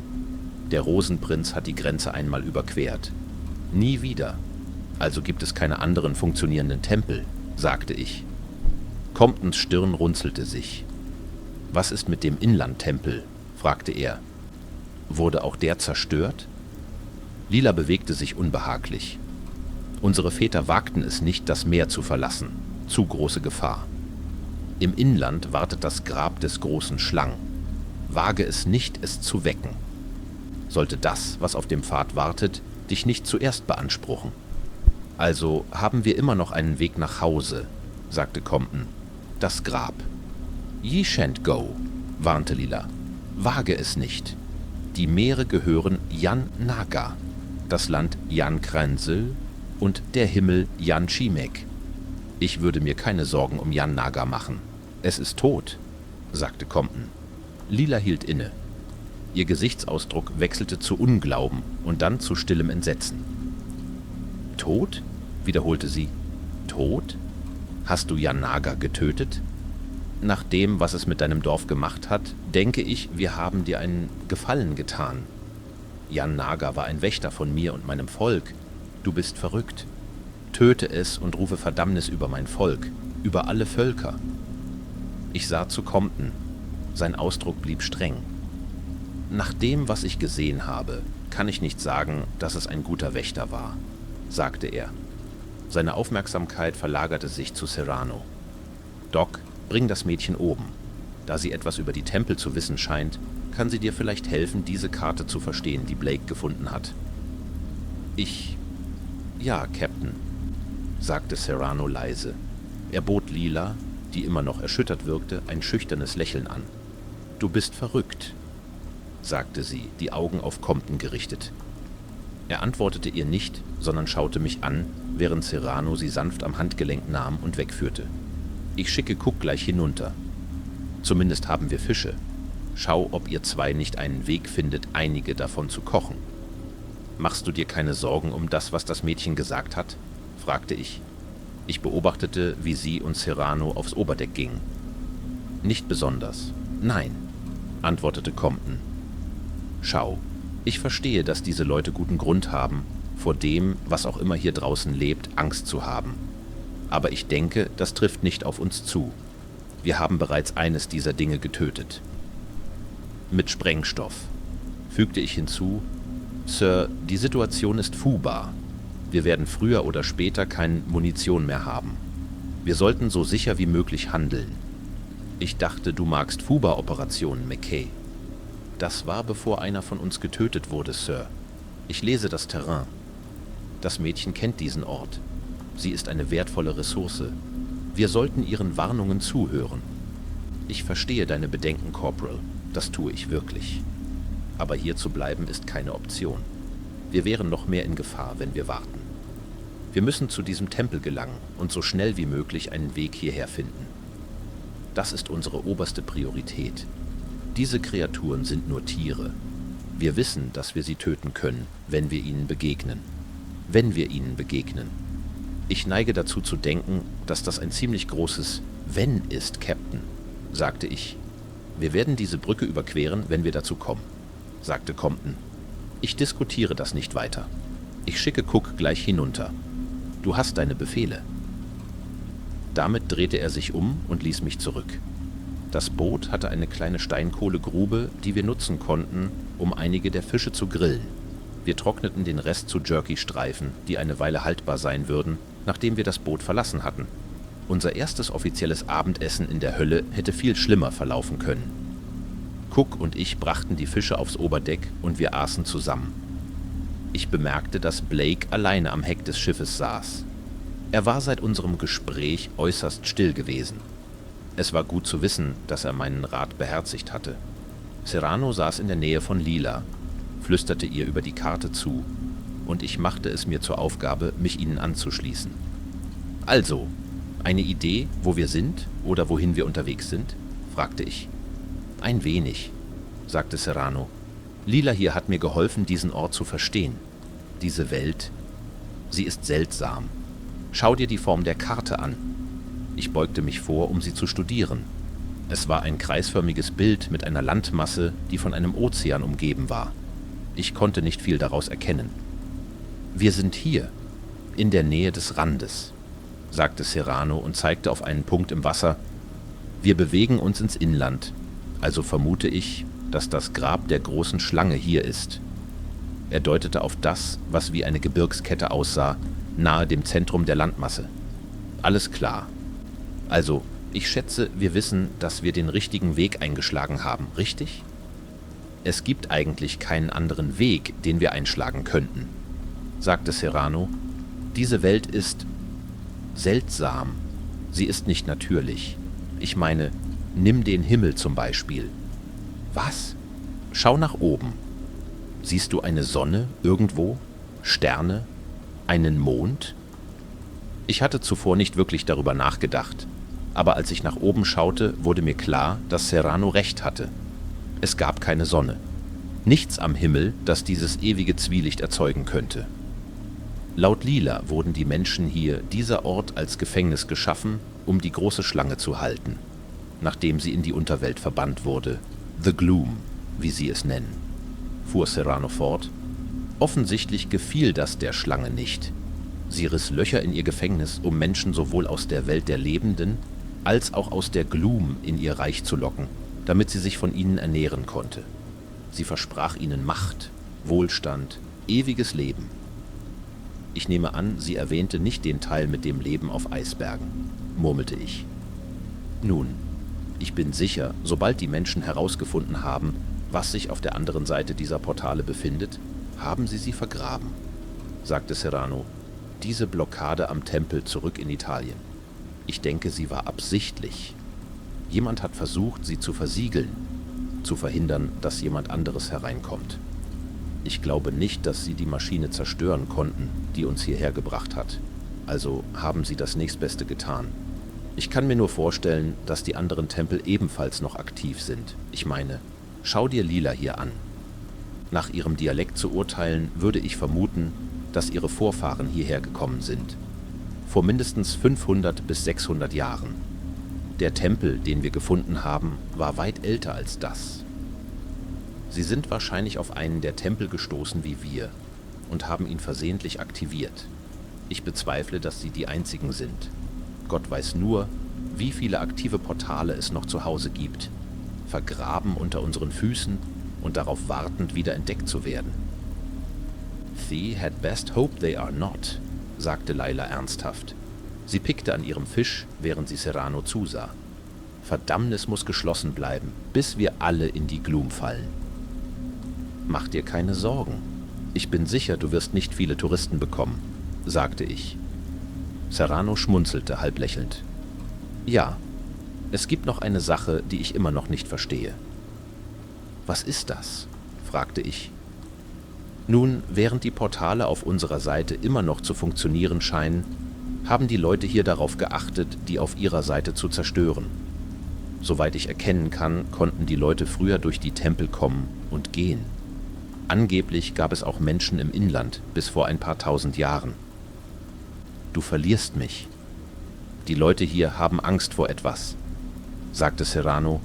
Der Rosenprinz hat die Grenze einmal überquert. Nie wieder. Also gibt es keine anderen funktionierenden Tempel«, sagte ich. Comptons Stirn runzelte sich. »Was ist mit dem Inlandtempel?«, fragte er. »Wurde auch der zerstört?« Lila bewegte sich unbehaglich. »Unsere Väter wagten es nicht, das Meer zu verlassen. Zu große Gefahr. Im Inland wartet das Grab des großen Schlang. Wage es nicht, es zu wecken. Sollte das, was auf dem Pfad wartet, dich nicht zuerst beanspruchen. Also haben wir immer noch einen Weg nach Hause«, sagte Compton. »Das Grab.« »Ye shan't go«, warnte Lila. »Wage es nicht. Die Meere gehören Yan-Naga, das Land Yan-Krensel und der Himmel Yan-Chimek. Ich würde mir keine Sorgen um Yan-Naga machen. Es ist tot«, sagte Compton. Lila hielt inne. Ihr Gesichtsausdruck wechselte zu Unglauben und dann zu stillem Entsetzen. »Tot?«, wiederholte sie. »Tot? Hast du Yan-Naga getötet? Nach dem, was es mit deinem Dorf gemacht hat, denke ich, wir haben dir einen Gefallen getan. Yan-Naga war ein Wächter von mir und meinem Volk. Du bist verrückt. Töte es und rufe Verdammnis über mein Volk, über alle Völker.« Ich sah zu Compton. Sein Ausdruck blieb streng. »Nach dem, was ich gesehen habe, kann ich nicht sagen, dass es ein guter Wächter war«, sagte er. Seine Aufmerksamkeit verlagerte sich zu Serrano. »Doc, bring das Mädchen oben. Da sie etwas über die Tempel zu wissen scheint, kann sie dir vielleicht helfen, diese Karte zu verstehen, die Blake gefunden hat.« »Ja, Captain«, sagte Serrano leise. Er bot Lila, die immer noch erschüttert wirkte, ein schüchternes Lächeln an. »Du bist verrückt«, sagte sie, die Augen auf Compton gerichtet. Er antwortete ihr nicht, sondern schaute mich an, während Serrano sie sanft am Handgelenk nahm und wegführte. »Ich schicke Cook gleich hinunter. Zumindest haben wir Fische. Schau, ob ihr zwei nicht einen Weg findet, einige davon zu kochen.« »Machst du dir keine Sorgen um das, was das Mädchen gesagt hat?«, fragte ich. Ich beobachtete, wie sie und Serrano aufs Oberdeck gingen. »Nicht besonders. Nein«, antwortete Compton. »Schau, ich verstehe, dass diese Leute guten Grund haben, vor dem, was auch immer hier draußen lebt, Angst zu haben. Aber ich denke, das trifft nicht auf uns zu. Wir haben bereits eines dieser Dinge getötet. Mit Sprengstoff«, fügte ich hinzu. »Sir, die Situation ist fubar. Wir werden früher oder später keine Munition mehr haben. Wir sollten so sicher wie möglich handeln. Ich dachte, du magst Fubar-Operationen, McKay.« »Das war, bevor einer von uns getötet wurde, Sir. Ich lese das Terrain. Das Mädchen kennt diesen Ort. Sie ist eine wertvolle Ressource. Wir sollten ihren Warnungen zuhören. Ich verstehe deine Bedenken, Corporal. Das tue ich wirklich. Aber hier zu bleiben ist keine Option. Wir wären noch mehr in Gefahr, wenn wir warten. Wir müssen zu diesem Tempel gelangen und so schnell wie möglich einen Weg hierher finden. Das ist unsere oberste Priorität. Diese Kreaturen sind nur Tiere. Wir wissen, dass wir sie töten können, wenn wir ihnen begegnen. Wenn wir ihnen begegnen. Ich neige dazu zu denken, dass das ein ziemlich großes Wenn ist, Captain, sagte ich. Wir werden diese Brücke überqueren, wenn wir dazu kommen, sagte Compton. Ich diskutiere das nicht weiter. Ich schicke Cook gleich hinunter. Du hast deine Befehle. Damit drehte er sich um und ließ mich zurück. Das Boot hatte eine kleine Steinkohlegrube, die wir nutzen konnten, um einige der Fische zu grillen. Wir trockneten den Rest zu Jerky-Streifen, die eine Weile haltbar sein würden, nachdem wir das Boot verlassen hatten. Unser erstes offizielles Abendessen in der Hölle hätte viel schlimmer verlaufen können. Cook und ich brachten die Fische aufs Oberdeck und wir aßen zusammen. Ich bemerkte, dass Blake alleine am Heck des Schiffes saß. Er war seit unserem Gespräch äußerst still gewesen. Es war gut zu wissen, dass er meinen Rat beherzigt hatte. Serrano saß in der Nähe von Lila, flüsterte ihr über die Karte zu, und ich machte es mir zur Aufgabe, mich ihnen anzuschließen. Also, eine Idee, wo wir sind oder wohin wir unterwegs sind? Fragte ich. Ein wenig, sagte Serrano. Lila hier hat mir geholfen, diesen Ort zu verstehen. Diese Welt, sie ist seltsam. Schau dir die Form der Karte an. Ich beugte mich vor, um sie zu studieren. Es war ein kreisförmiges Bild mit einer Landmasse, die von einem Ozean umgeben war. Ich konnte nicht viel daraus erkennen. Wir sind hier, in der Nähe des Randes, sagte Serrano und zeigte auf einen Punkt im Wasser. Wir bewegen uns ins Inland, also vermute ich, dass das Grab der großen Schlange hier ist. Er deutete auf das, was wie eine Gebirgskette aussah, nahe dem Zentrum der Landmasse. Alles klar. Also, ich schätze, wir wissen, dass wir den richtigen Weg eingeschlagen haben, richtig? Es gibt eigentlich keinen anderen Weg, den wir einschlagen könnten, sagte Serrano. Diese Welt ist seltsam. Sie ist nicht natürlich. Ich meine, nimm den Himmel zum Beispiel. Was? Schau nach oben. Siehst du eine Sonne irgendwo? Sterne? Einen Mond? Ich hatte zuvor nicht wirklich darüber nachgedacht, aber als ich nach oben schaute, wurde mir klar, dass Serrano recht hatte. Es gab keine Sonne. Nichts am Himmel, das dieses ewige Zwielicht erzeugen könnte. Laut Lila wurden die Menschen hier dieser Ort als Gefängnis geschaffen, um die große Schlange zu halten, nachdem sie in die Unterwelt verbannt wurde. The Gloom, wie sie es nennen, fuhr Serrano fort. Offensichtlich gefiel das der Schlange nicht. Sie riss Löcher in ihr Gefängnis, um Menschen sowohl aus der Welt der Lebenden als auch aus der Gloom in ihr Reich zu locken, damit sie sich von ihnen ernähren konnte. Sie versprach ihnen Macht, Wohlstand, ewiges Leben. Ich nehme an, sie erwähnte nicht den Teil mit dem Leben auf Eisbergen, murmelte ich. Nun, ich bin sicher, sobald die Menschen herausgefunden haben, was sich auf der anderen Seite dieser Portale befindet, haben sie vergraben, sagte Serrano. Diese Blockade am Tempel zurück in Italien. Ich denke, sie war absichtlich. Jemand hat versucht, sie zu versiegeln, zu verhindern, dass jemand anderes hereinkommt. Ich glaube nicht, dass sie die Maschine zerstören konnten, die uns hierher gebracht hat. Also haben sie das Nächstbeste getan. Ich kann mir nur vorstellen, dass die anderen Tempel ebenfalls noch aktiv sind. Ich meine, schau dir Lila hier an. Nach ihrem Dialekt zu urteilen, würde ich vermuten, dass ihre Vorfahren hierher gekommen sind. Vor mindestens 500 bis 600 Jahren. Der Tempel, den wir gefunden haben, war weit älter als das. Sie sind wahrscheinlich auf einen der Tempel gestoßen wie wir und haben ihn versehentlich aktiviert. Ich bezweifle, dass sie die einzigen sind. Gott weiß nur, wie viele aktive Portale es noch zu Hause gibt, vergraben unter unseren Füßen und darauf wartend, wieder entdeckt zu werden. Thee had best hope they are not, sagte Lila ernsthaft. Sie pickte an ihrem Fisch, während sie Serrano zusah. Verdammnis muss geschlossen bleiben, bis wir alle in die Gloom fallen. Mach dir keine Sorgen. Ich bin sicher, du wirst nicht viele Touristen bekommen, sagte ich. Serrano schmunzelte halb lächelnd. Ja, es gibt noch eine Sache, die ich immer noch nicht verstehe. Was ist das? Fragte ich. Nun, während die Portale auf unserer Seite immer noch zu funktionieren scheinen, haben die Leute hier darauf geachtet, die auf ihrer Seite zu zerstören. Soweit ich erkennen kann, konnten die Leute früher durch die Tempel kommen und gehen. Angeblich gab es auch Menschen im Inland bis vor ein paar tausend Jahren. Du verlierst mich. Die Leute hier haben Angst vor etwas, sagte Serrano,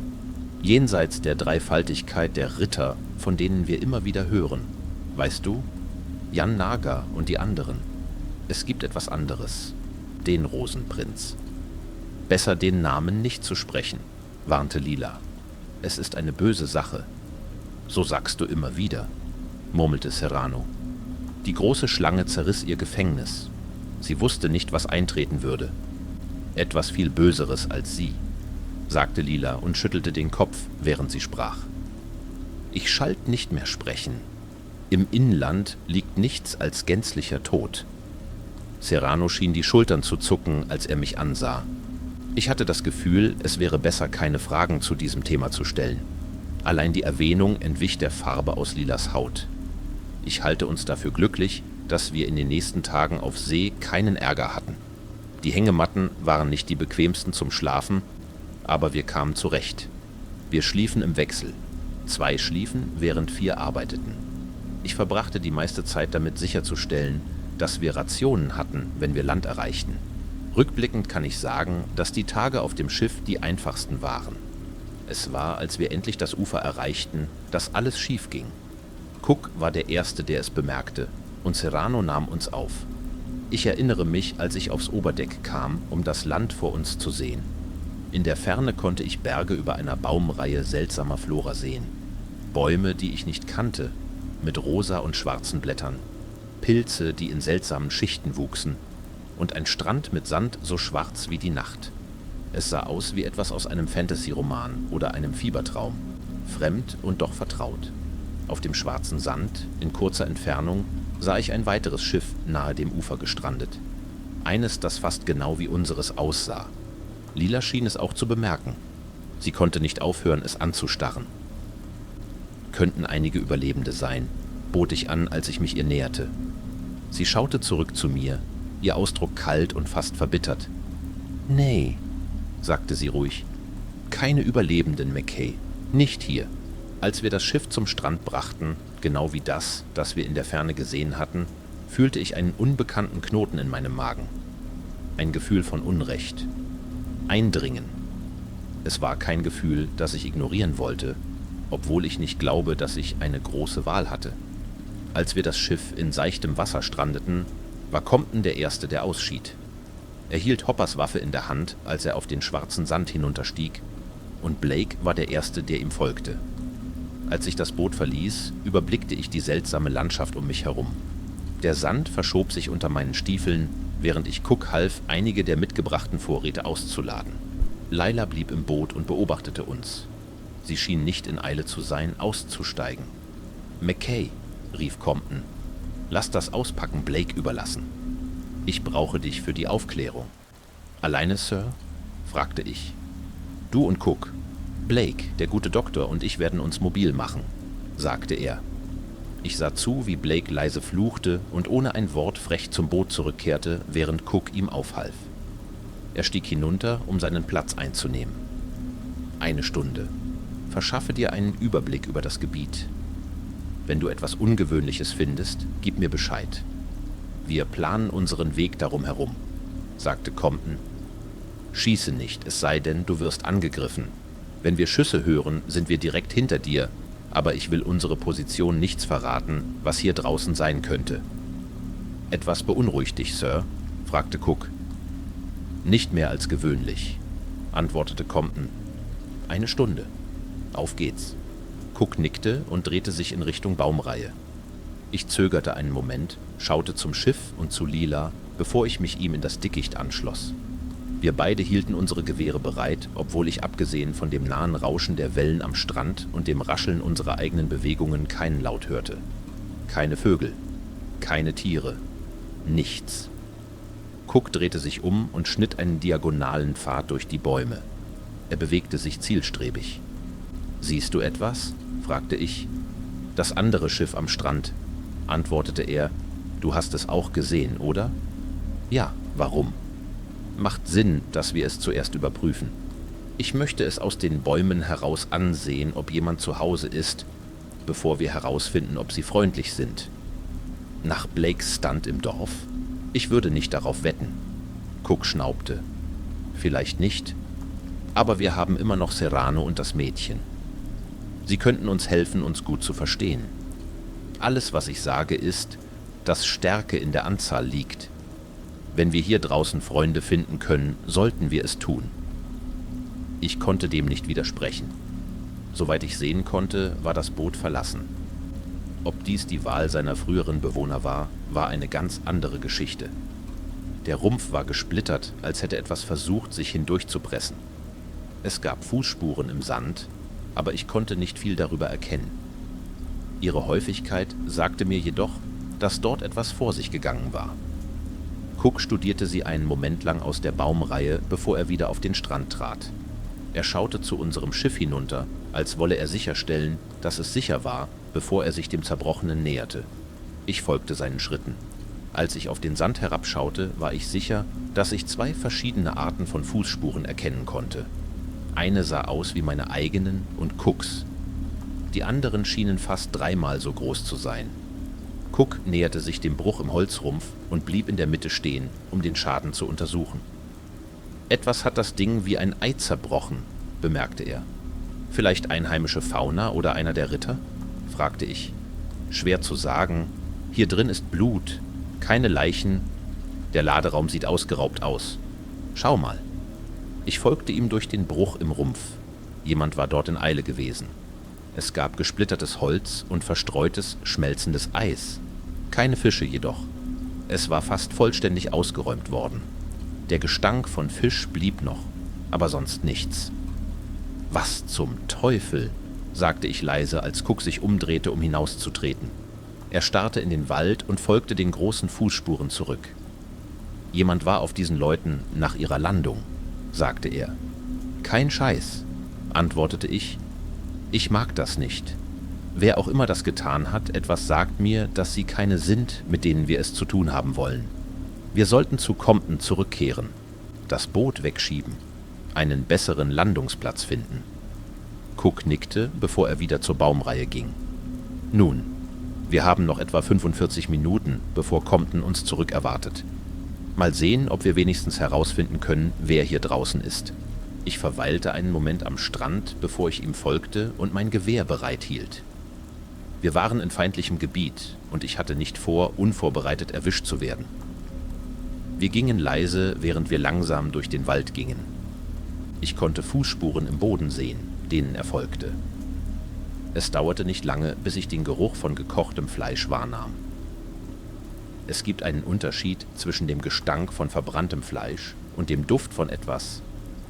jenseits der Dreifaltigkeit der Ritter, von denen wir immer wieder hören. Weißt du? Jan Naga und die anderen. Es gibt etwas anderes. Den Rosenprinz. Besser den Namen nicht zu sprechen, warnte Lila. Es ist eine böse Sache. So sagst du immer wieder, murmelte Serrano. Die große Schlange zerriss ihr Gefängnis. Sie wusste nicht, was eintreten würde. Etwas viel Böseres als sie, sagte Lila und schüttelte den Kopf, während sie sprach. Ich schalt nicht mehr sprechen. Im Inland liegt nichts als gänzlicher Tod. Serrano schien die Schultern zu zucken, als er mich ansah. Ich hatte das Gefühl, es wäre besser, keine Fragen zu diesem Thema zu stellen. Allein die Erwähnung entwich der Farbe aus Lilas Haut. Ich halte uns dafür glücklich, dass wir in den nächsten Tagen auf See keinen Ärger hatten. Die Hängematten waren nicht die bequemsten zum Schlafen, aber wir kamen zurecht. Wir schliefen im Wechsel. 2 schliefen, während 4 arbeiteten. Ich verbrachte die meiste Zeit damit sicherzustellen, dass wir Rationen hatten, wenn wir Land erreichten. Rückblickend kann ich sagen, dass die Tage auf dem Schiff die einfachsten waren. Es war, als wir endlich das Ufer erreichten, dass alles schief ging. Cook war der Erste, der es bemerkte, und Serrano nahm uns auf. Ich erinnere mich, als ich aufs Oberdeck kam, um das Land vor uns zu sehen. In der Ferne konnte ich Berge über einer Baumreihe seltsamer Flora sehen. Bäume, die ich nicht kannte, mit rosa und schwarzen Blättern. Pilze, die in seltsamen Schichten wuchsen. Und ein Strand mit Sand so schwarz wie die Nacht. Es sah aus wie etwas aus einem Fantasy-Roman oder einem Fiebertraum. Fremd und doch vertraut. Auf dem schwarzen Sand, in kurzer Entfernung, sah ich ein weiteres Schiff nahe dem Ufer gestrandet. Eines, das fast genau wie unseres aussah. Lila schien es auch zu bemerken. Sie konnte nicht aufhören, es anzustarren. Könnten einige Überlebende sein, bot ich an, als ich mich ihr näherte. Sie schaute zurück zu mir, ihr Ausdruck kalt und fast verbittert. »Nee«, sagte sie ruhig, »keine Überlebenden, Mackay, nicht hier.« Als wir das Schiff zum Strand brachten, genau wie das wir in der Ferne gesehen hatten, fühlte ich einen unbekannten Knoten in meinem Magen. Ein Gefühl von Unrecht. Eindringen. Es war kein Gefühl, das ich ignorieren wollte, obwohl ich nicht glaube, dass ich eine große Wahl hatte. Als wir das Schiff in seichtem Wasser strandeten, war Compton der Erste, der ausschied. Er hielt Hoppers Waffe in der Hand, als er auf den schwarzen Sand hinunterstieg, und Blake war der Erste, der ihm folgte. Als ich das Boot verließ, überblickte ich die seltsame Landschaft um mich herum. Der Sand verschob sich unter meinen Stiefeln, während ich Cook half, einige der mitgebrachten Vorräte auszuladen. Lila blieb im Boot und beobachtete uns. Sie schien nicht in Eile zu sein, auszusteigen. »Mackay«, rief Compton, »lass das Auspacken Blake überlassen. Ich brauche dich für die Aufklärung.« »Alleine, Sir?« fragte ich. »Du und Cook. Blake, der gute Doktor, und ich werden uns mobil machen«, sagte er. Ich sah zu, wie Blake leise fluchte und ohne ein Wort frech zum Boot zurückkehrte, während Cook ihm aufhalf. Er stieg hinunter, um seinen Platz einzunehmen. »1 Stunde. Verschaffe dir einen Überblick über das Gebiet. Wenn du etwas Ungewöhnliches findest, gib mir Bescheid. Wir planen unseren Weg darum herum«, sagte Compton. »Schieße nicht, es sei denn, du wirst angegriffen. Wenn wir Schüsse hören, sind wir direkt hinter dir, aber ich will unsere Position nichts verraten, was hier draußen sein könnte.« »Etwas beunruhigt dich, Sir?« fragte Cook. »Nicht mehr als gewöhnlich«, antwortete Compton. »1 Stunde. Auf geht's.« Cook nickte und drehte sich in Richtung Baumreihe. Ich zögerte einen Moment, schaute zum Schiff und zu Lila, bevor ich mich ihm in das Dickicht anschloss. Wir beide hielten unsere Gewehre bereit, obwohl ich abgesehen von dem nahen Rauschen der Wellen am Strand und dem Rascheln unserer eigenen Bewegungen keinen Laut hörte. Keine Vögel, keine Tiere, nichts. Cook drehte sich um und schnitt einen diagonalen Pfad durch die Bäume. Er bewegte sich zielstrebig. »Siehst du etwas?« fragte ich. »Das andere Schiff am Strand«, antwortete er, »Du hast es auch gesehen, oder?« »Ja, warum?« »Macht Sinn, dass wir es zuerst überprüfen. Ich möchte es aus den Bäumen heraus ansehen, ob jemand zu Hause ist, bevor wir herausfinden, ob sie freundlich sind.« »Nach Blakes Stunt im Dorf? Ich würde nicht darauf wetten.« Cook schnaubte. »Vielleicht nicht, aber wir haben immer noch Serrano und das Mädchen. Sie könnten uns helfen, uns gut zu verstehen. Alles, was ich sage, ist, dass Stärke in der Anzahl liegt. Wenn wir hier draußen Freunde finden können, sollten wir es tun.« Ich konnte dem nicht widersprechen. Soweit ich sehen konnte, war das Boot verlassen. Ob dies die Wahl seiner früheren Bewohner war, war eine ganz andere Geschichte. Der Rumpf war gesplittert, als hätte etwas versucht, sich hindurchzupressen. Es gab Fußspuren im Sand, aber ich konnte nicht viel darüber erkennen. Ihre Häufigkeit sagte mir jedoch, dass dort etwas vor sich gegangen war. Cook studierte sie einen Moment lang aus der Baumreihe, bevor er wieder auf den Strand trat. Er schaute zu unserem Schiff hinunter, als wolle er sicherstellen, dass es sicher war, bevor er sich dem Zerbrochenen näherte. Ich folgte seinen Schritten. Als ich auf den Sand herabschaute, war ich sicher, dass ich 2 verschiedene Arten von Fußspuren erkennen konnte. Eine sah aus wie meine eigenen und Cooks. Die anderen schienen fast 3-mal so groß zu sein. Cook näherte sich dem Bruch im Holzrumpf und blieb in der Mitte stehen, um den Schaden zu untersuchen. »Etwas hat das Ding wie ein Ei zerbrochen«, bemerkte er. »Vielleicht einheimische Fauna oder einer der Ritter?« fragte ich. »Schwer zu sagen. Hier drin ist Blut, keine Leichen. Der Laderaum sieht ausgeraubt aus. Schau mal.« Ich folgte ihm durch den Bruch im Rumpf. Jemand war dort in Eile gewesen. Es gab gesplittertes Holz und verstreutes, schmelzendes Eis. Keine Fische jedoch. Es war fast vollständig ausgeräumt worden. Der Gestank von Fisch blieb noch, aber sonst nichts. »Was zum Teufel?«, sagte ich leise, als Cook sich umdrehte, um hinauszutreten. Er starrte in den Wald und folgte den großen Fußspuren zurück. »Jemand war auf diesen Leuten nach ihrer Landung«, sagte er. »Kein Scheiß«, antwortete ich. »Ich mag das nicht. Wer auch immer das getan hat, etwas sagt mir, dass sie keine sind, mit denen wir es zu tun haben wollen. Wir sollten zu Compton zurückkehren, das Boot wegschieben, einen besseren Landungsplatz finden.« Cook nickte, bevor er wieder zur Baumreihe ging. »Nun, wir haben noch etwa 45 Minuten, bevor Compton uns zurückerwartet. Mal sehen, ob wir wenigstens herausfinden können, wer hier draußen ist.« Ich verweilte einen Moment am Strand, bevor ich ihm folgte und mein Gewehr bereithielt. Wir waren in feindlichem Gebiet und ich hatte nicht vor, unvorbereitet erwischt zu werden. Wir gingen leise, während wir langsam durch den Wald gingen. Ich konnte Fußspuren im Boden sehen, denen er folgte. Es dauerte nicht lange, bis ich den Geruch von gekochtem Fleisch wahrnahm. Es gibt einen Unterschied zwischen dem Gestank von verbranntem Fleisch und dem Duft von etwas,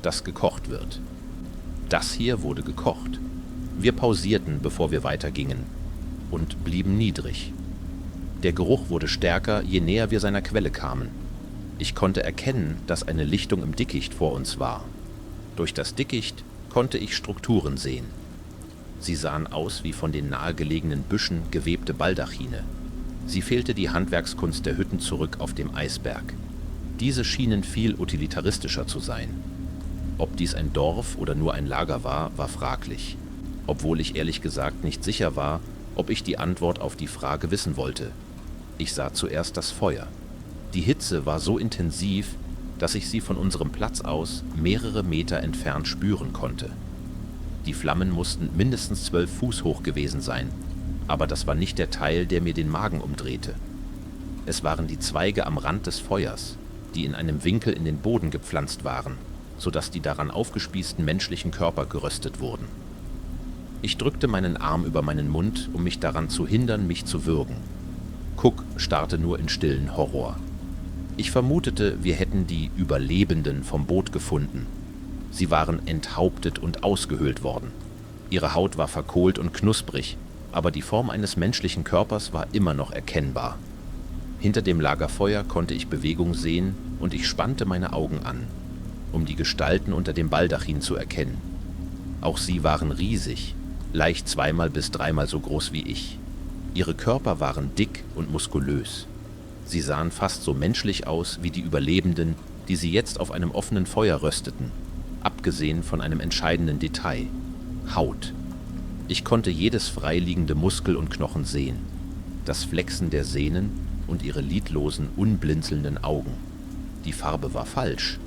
das gekocht wird. Das hier wurde gekocht. Wir pausierten, bevor wir weitergingen, und blieben niedrig. Der Geruch wurde stärker, je näher wir seiner Quelle kamen. Ich konnte erkennen, dass eine Lichtung im Dickicht vor uns war. Durch das Dickicht konnte ich Strukturen sehen. Sie sahen aus wie von den nahegelegenen Büschen gewebte Baldachine. Sie fehlte die Handwerkskunst der Hütten zurück auf dem Eisberg. Diese schienen viel utilitaristischer zu sein. Ob dies ein Dorf oder nur ein Lager war, war fraglich, obwohl ich ehrlich gesagt nicht sicher war, ob ich die Antwort auf die Frage wissen wollte. Ich sah zuerst das Feuer. Die Hitze war so intensiv, dass ich sie von unserem Platz aus mehrere Meter entfernt spüren konnte. Die Flammen mussten mindestens 12 Fuß hoch gewesen sein, aber das war nicht der Teil, der mir den Magen umdrehte. Es waren die Zweige am Rand des Feuers, die in einem Winkel in den Boden gepflanzt waren, sodass die daran aufgespießten menschlichen Körper geröstet wurden. Ich drückte meinen Arm über meinen Mund, um mich daran zu hindern, mich zu würgen. Cook starrte nur in stillen Horror. Ich vermutete, wir hätten die Überlebenden vom Boot gefunden. Sie waren enthauptet und ausgehöhlt worden. Ihre Haut war verkohlt und knusprig, aber die Form eines menschlichen Körpers war immer noch erkennbar. Hinter dem Lagerfeuer konnte ich Bewegung sehen und ich spannte meine Augen an, um die Gestalten unter dem Baldachin zu erkennen. Auch sie waren riesig, leicht 2-mal bis 3-mal so groß wie ich. Ihre Körper waren dick und muskulös. Sie sahen fast so menschlich aus wie die Überlebenden, die sie jetzt auf einem offenen Feuer rösteten, abgesehen von einem entscheidenden Detail: Haut. Ich konnte jedes freiliegende Muskel und Knochen sehen, das Flexen der Sehnen und ihre lidlosen, unblinzelnden Augen. Die Farbe war falsch.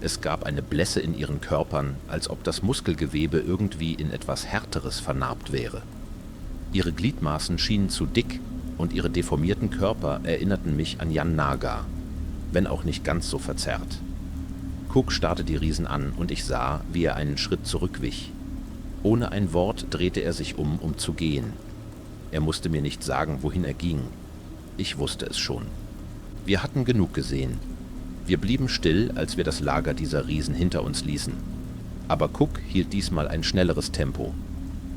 Es gab eine Blässe in ihren Körpern, als ob das Muskelgewebe irgendwie in etwas Härteres vernarbt wäre. Ihre Gliedmaßen schienen zu dick und ihre deformierten Körper erinnerten mich an Jan Naga, wenn auch nicht ganz so verzerrt. Cook starrte die Riesen an und ich sah, wie er einen Schritt zurückwich. Ohne ein Wort drehte er sich um zu gehen. Er musste mir nicht sagen, wohin er ging. Ich wusste es schon. Wir hatten genug gesehen. Wir blieben still, als wir das Lager dieser Riesen hinter uns ließen. Aber Cook hielt diesmal ein schnelleres Tempo.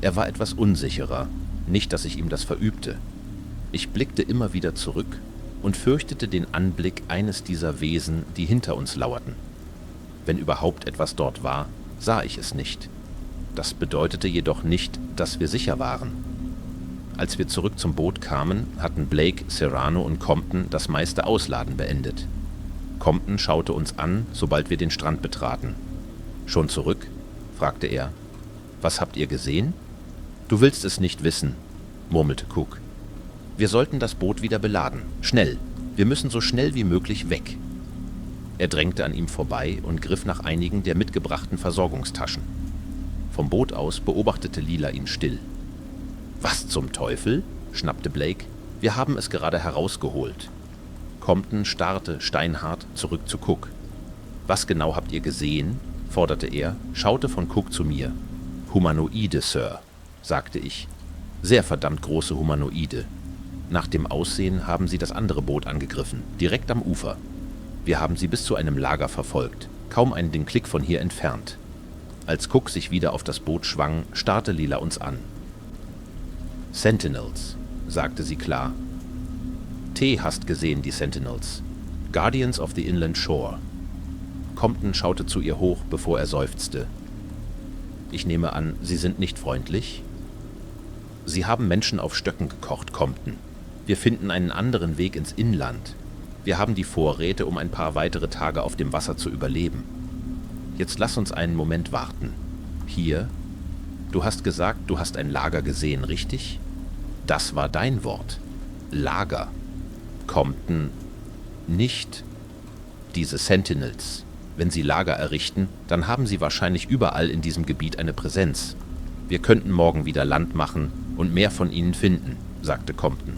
Er war etwas unsicherer, nicht, dass ich ihm das verübte. Ich blickte immer wieder zurück und fürchtete den Anblick eines dieser Wesen, die hinter uns lauerten. Wenn überhaupt etwas dort war, sah ich es nicht. Das bedeutete jedoch nicht, dass wir sicher waren. Als wir zurück zum Boot kamen, hatten Blake, Serrano und Compton das meiste Ausladen beendet. Compton schaute uns an, sobald wir den Strand betraten. »Schon zurück?« fragte er. »Was habt ihr gesehen?« »Du willst es nicht wissen«, murmelte Cook. »Wir sollten das Boot wieder beladen. Schnell. Wir müssen so schnell wie möglich weg.« Er drängte an ihm vorbei und griff nach einigen der mitgebrachten Versorgungstaschen. Vom Boot aus beobachtete Lila ihn still. »Was zum Teufel?« schnappte Blake. »Wir haben es gerade herausgeholt.« Compton starrte steinhart zurück zu Cook. »Was genau habt ihr gesehen?« forderte er, schaute von Cook zu mir. »Humanoide, Sir«, sagte ich. »Sehr verdammt große Humanoide. Nach dem Aussehen haben sie das andere Boot angegriffen, direkt am Ufer. Wir haben sie bis zu einem Lager verfolgt, kaum einen Klick von hier entfernt.« Als Cook sich wieder auf das Boot schwang, starrte Lila uns an. »Sentinels«, sagte sie klar. »T hast gesehen, die Sentinels. Guardians of the Inland Shore.« Compton schaute zu ihr hoch, bevor er seufzte. »Ich nehme an, Sie sind nicht freundlich?« »Sie haben Menschen auf Stöcken gekocht, Compton. Wir finden einen anderen Weg ins Inland. Wir haben die Vorräte, um ein paar weitere Tage auf dem Wasser zu überleben. Jetzt lass uns einen Moment warten. Hier? Du hast gesagt, du hast ein Lager gesehen, richtig? Das war dein Wort. Lager. Compton. Nicht diese Sentinels. Wenn sie Lager errichten, dann haben sie wahrscheinlich überall in diesem Gebiet eine Präsenz. Wir könnten morgen wieder Land machen und mehr von ihnen finden«, sagte Compton.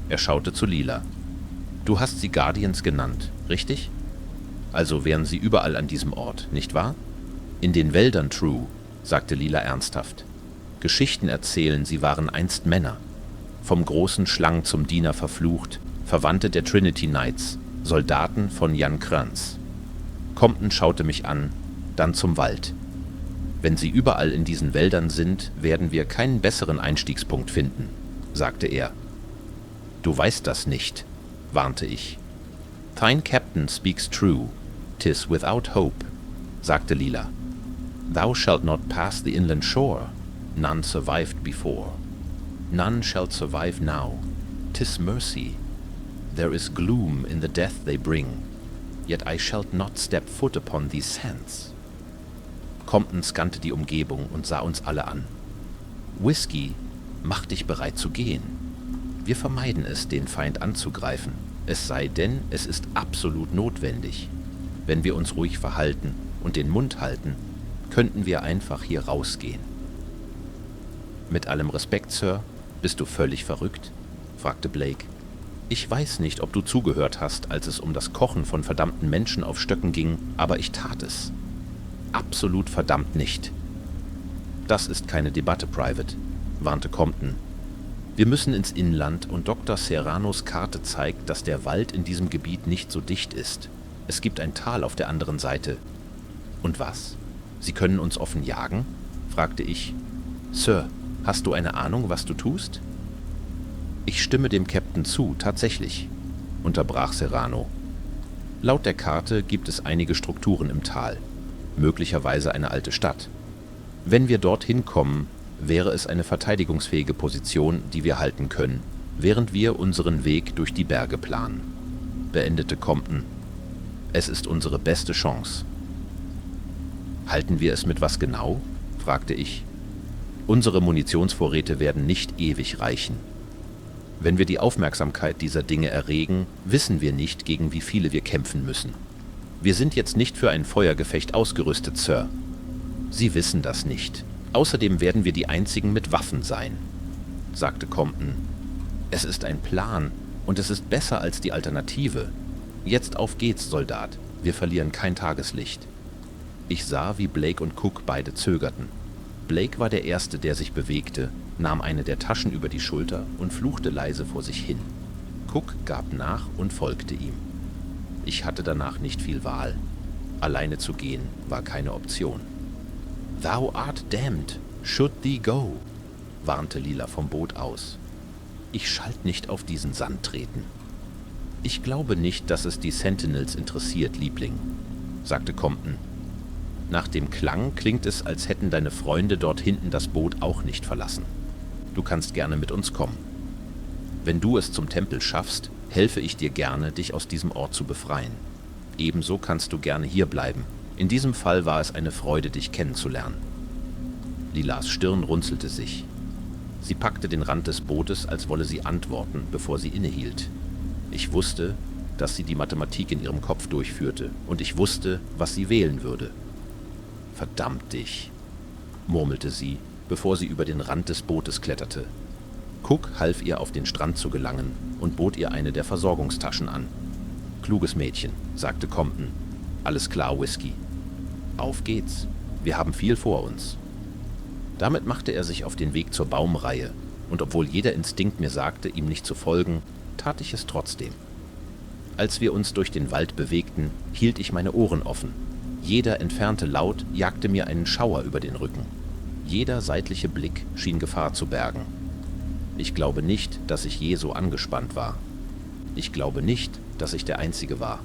Er schaute zu Lila. »Du hast sie Guardians genannt, richtig? Also wären sie überall an diesem Ort, nicht wahr?« »In den Wäldern, True«, sagte Lila ernsthaft. »Geschichten erzählen, sie waren einst Männer. Vom großen Schlang zum Diener verflucht, Verwandte der Trinity Knights, Soldaten von Jan Kranz.« Compton schaute mich an, dann zum Wald. »Wenn sie überall in diesen Wäldern sind, werden wir keinen besseren Einstiegspunkt finden«, sagte er. »Du weißt das nicht«, warnte ich. »Thine Captain speaks true, 'tis without hope«, sagte Lila. »Thou shalt not pass the inland shore, none survived before. None shall survive now, 'tis mercy. There is gloom in the death they bring, yet I shall not step foot upon these sands.« Compton scannte die Umgebung und sah uns alle an. »Whisky, mach dich bereit zu gehen. Wir vermeiden es, den Feind anzugreifen, es sei denn, es ist absolut notwendig. Wenn wir uns ruhig verhalten und den Mund halten, könnten wir einfach hier rausgehen.« »Mit allem Respekt, Sir, bist du völlig verrückt?« fragte Blake. »Ich weiß nicht, ob du zugehört hast, als es um das Kochen von verdammten Menschen auf Stöcken ging, aber ich tat es. Absolut verdammt nicht.« »Das ist keine Debatte, Private«, warnte Compton. »Wir müssen ins Inland und Dr. Serranos Karte zeigt, dass der Wald in diesem Gebiet nicht so dicht ist. Es gibt ein Tal auf der anderen Seite.« »Und was? Sie können uns offen jagen?« fragte ich. »Sir, hast du eine Ahnung, was du tust?« »Ich stimme dem Captain zu, tatsächlich«, unterbrach Serrano. »Laut der Karte gibt es einige Strukturen im Tal, möglicherweise eine alte Stadt. Wenn wir dorthin kommen, wäre es eine verteidigungsfähige Position, die wir halten können, während wir unseren Weg durch die Berge planen, beendete Compton. Es ist unsere beste Chance. Halten wir es mit was genau? Fragte ich. Unsere Munitionsvorräte werden nicht ewig reichen. Wenn wir die Aufmerksamkeit dieser Dinge erregen, wissen wir nicht, gegen wie viele wir kämpfen müssen. Wir sind jetzt nicht für ein Feuergefecht ausgerüstet, Sir. Sie wissen das nicht. Außerdem werden wir die Einzigen mit Waffen sein, sagte Compton. Es ist ein Plan und es ist besser als die Alternative. Jetzt auf geht's, Soldat. Wir verlieren kein Tageslicht. Ich sah, wie Blake und Cook beide zögerten. Blake war der Erste, der sich bewegte, nahm eine der Taschen über die Schulter und fluchte leise vor sich hin. Cook gab nach und folgte ihm. Ich hatte danach nicht viel Wahl. Alleine zu gehen war keine Option. »Thou art damned, should thee go«, warnte Lila vom Boot aus. »Ich schalt nicht auf diesen Sand treten.« »Ich glaube nicht, dass es die Sentinels interessiert, Liebling«, sagte Compton. »Nach dem Klang klingt es, als hätten deine Freunde dort hinten das Boot auch nicht verlassen. Du kannst gerne mit uns kommen. Wenn du es zum Tempel schaffst, helfe ich dir gerne, dich aus diesem Ort zu befreien. Ebenso kannst du gerne hier bleiben. In diesem Fall war es eine Freude, dich kennenzulernen.« Lilas Stirn runzelte sich. Sie packte den Rand des Bootes, als wolle sie antworten, bevor sie innehielt. Ich wusste, dass sie die Mathematik in ihrem Kopf durchführte, und ich wusste, was sie wählen würde. »Verdammt dich«, murmelte sie, bevor sie über den Rand des Bootes kletterte. Cook half ihr, auf den Strand zu gelangen und bot ihr eine der Versorgungstaschen an. »Kluges Mädchen«, sagte Compton. »Alles klar, Whisky. Auf geht's. Wir haben viel vor uns.« Damit machte er sich auf den Weg zur Baumreihe, und obwohl jeder Instinkt mir sagte, ihm nicht zu folgen, tat ich es trotzdem. Als wir uns durch den Wald bewegten, hielt ich meine Ohren offen. Jeder entfernte Laut jagte mir einen Schauer über den Rücken. Jeder seitliche Blick schien Gefahr zu bergen. Ich glaube nicht, dass ich je so angespannt war. Ich glaube nicht, dass ich der Einzige war.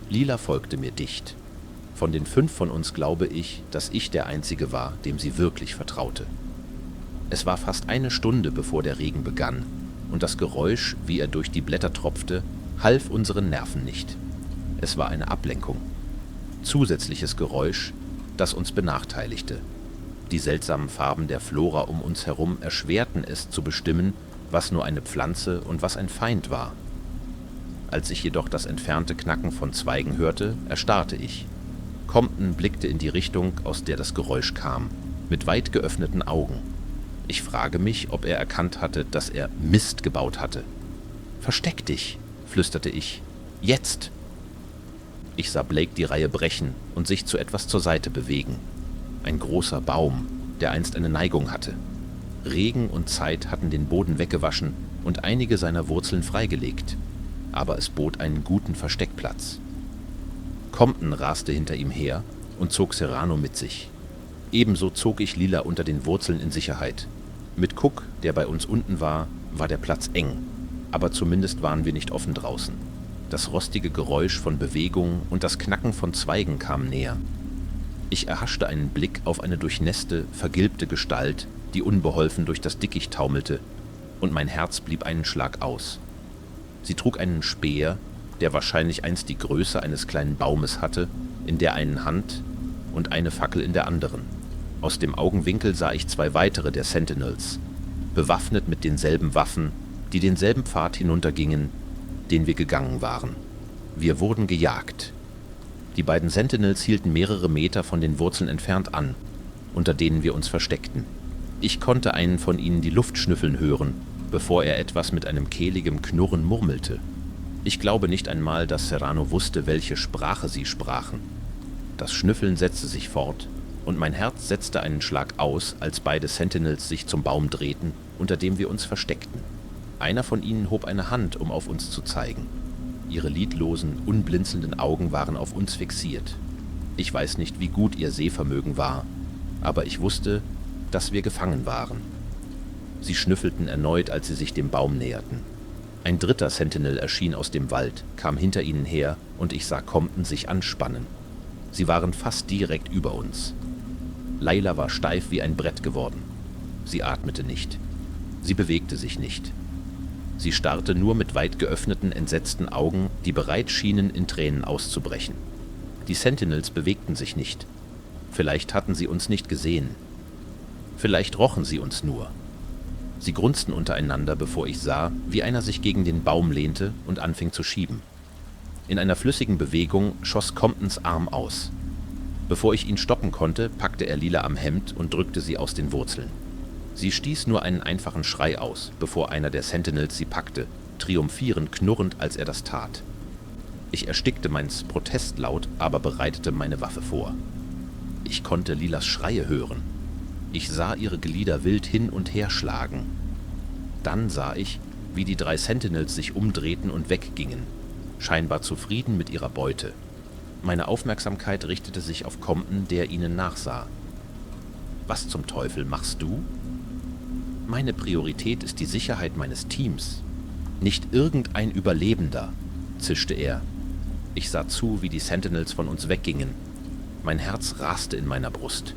Lila folgte mir dicht. Von den 5 von uns glaube ich, dass ich der Einzige war, dem sie wirklich vertraute. Es war fast eine Stunde, bevor der Regen begann, und das Geräusch, wie er durch die Blätter tropfte, half unseren Nerven nicht. Es war eine Ablenkung. Zusätzliches Geräusch, das uns benachteiligte. Die seltsamen Farben der Flora um uns herum erschwerten es zu bestimmen, was nur eine Pflanze und was ein Feind war. Als ich jedoch das entfernte Knacken von Zweigen hörte, erstarrte ich. Compton blickte in die Richtung, aus der das Geräusch kam, mit weit geöffneten Augen. Ich frage mich, ob er erkannt hatte, dass er Mist gebaut hatte. »Versteck dich«, flüsterte ich. »Jetzt!« Ich sah Blake die Reihe brechen und sich zu etwas zur Seite bewegen. Ein großer Baum, der einst eine Neigung hatte. Regen und Zeit hatten den Boden weggewaschen und einige seiner Wurzeln freigelegt. Aber es bot einen guten Versteckplatz. Compton raste hinter ihm her und zog Serrano mit sich. Ebenso zog ich Lila unter den Wurzeln in Sicherheit. Mit Cook, der bei uns unten war der Platz eng, aber zumindest waren wir nicht offen draußen. Das rostige Geräusch von Bewegung und das Knacken von Zweigen kamen näher. Ich erhaschte einen Blick auf eine durchnässte, vergilbte Gestalt, die unbeholfen durch das Dickicht taumelte, und mein Herz blieb einen Schlag aus. Sie trug einen Speer, der wahrscheinlich einst die Größe eines kleinen Baumes hatte, in der einen Hand und eine Fackel in der anderen. Aus dem Augenwinkel sah ich 2 weitere der Sentinels, bewaffnet mit denselben Waffen, die denselben Pfad hinuntergingen, den wir gegangen waren. Wir wurden gejagt. Die beiden Sentinels hielten mehrere Meter von den Wurzeln entfernt an, unter denen wir uns versteckten. Ich konnte einen von ihnen die Luft schnüffeln hören, bevor er etwas mit einem kehligem Knurren murmelte. Ich glaube nicht einmal, dass Serrano wusste, welche Sprache sie sprachen. Das Schnüffeln setzte sich fort, und mein Herz setzte einen Schlag aus, als beide Sentinels sich zum Baum drehten, unter dem wir uns versteckten. Einer von ihnen hob eine Hand, um auf uns zu zeigen. Ihre lidlosen, unblinzelnden Augen waren auf uns fixiert. Ich weiß nicht, wie gut ihr Sehvermögen war, aber ich wusste, dass wir gefangen waren. Sie schnüffelten erneut, als sie sich dem Baum näherten. Ein dritter Sentinel erschien aus dem Wald, kam hinter ihnen her, und ich sah Compton sich anspannen. Sie waren fast direkt über uns. Layla war steif wie ein Brett geworden. Sie atmete nicht. Sie bewegte sich nicht. Sie starrte nur mit weit geöffneten, entsetzten Augen, die bereit schienen, in Tränen auszubrechen. Die Sentinels bewegten sich nicht. Vielleicht hatten sie uns nicht gesehen. Vielleicht rochen sie uns nur. Sie grunzten untereinander, bevor ich sah, wie einer sich gegen den Baum lehnte und anfing zu schieben. In einer flüssigen Bewegung schoss Comptons Arm aus. Bevor ich ihn stoppen konnte, packte er Lila am Hemd und drückte sie aus den Wurzeln. Sie stieß nur einen einfachen Schrei aus, bevor einer der Sentinels sie packte, triumphierend knurrend, als er das tat. Ich erstickte meinen Protestlaut, aber bereitete meine Waffe vor. Ich konnte Lilas Schreie hören. Ich sah ihre Glieder wild hin und her schlagen. Dann sah ich, wie die 3 Sentinels sich umdrehten und weggingen, scheinbar zufrieden mit ihrer Beute. Meine Aufmerksamkeit richtete sich auf Compton, der ihnen nachsah. »Was zum Teufel machst du?« »Meine Priorität ist die Sicherheit meines Teams, nicht irgendein Überlebender«, zischte er. Ich sah zu, wie die Sentinels von uns weggingen. Mein Herz raste in meiner Brust.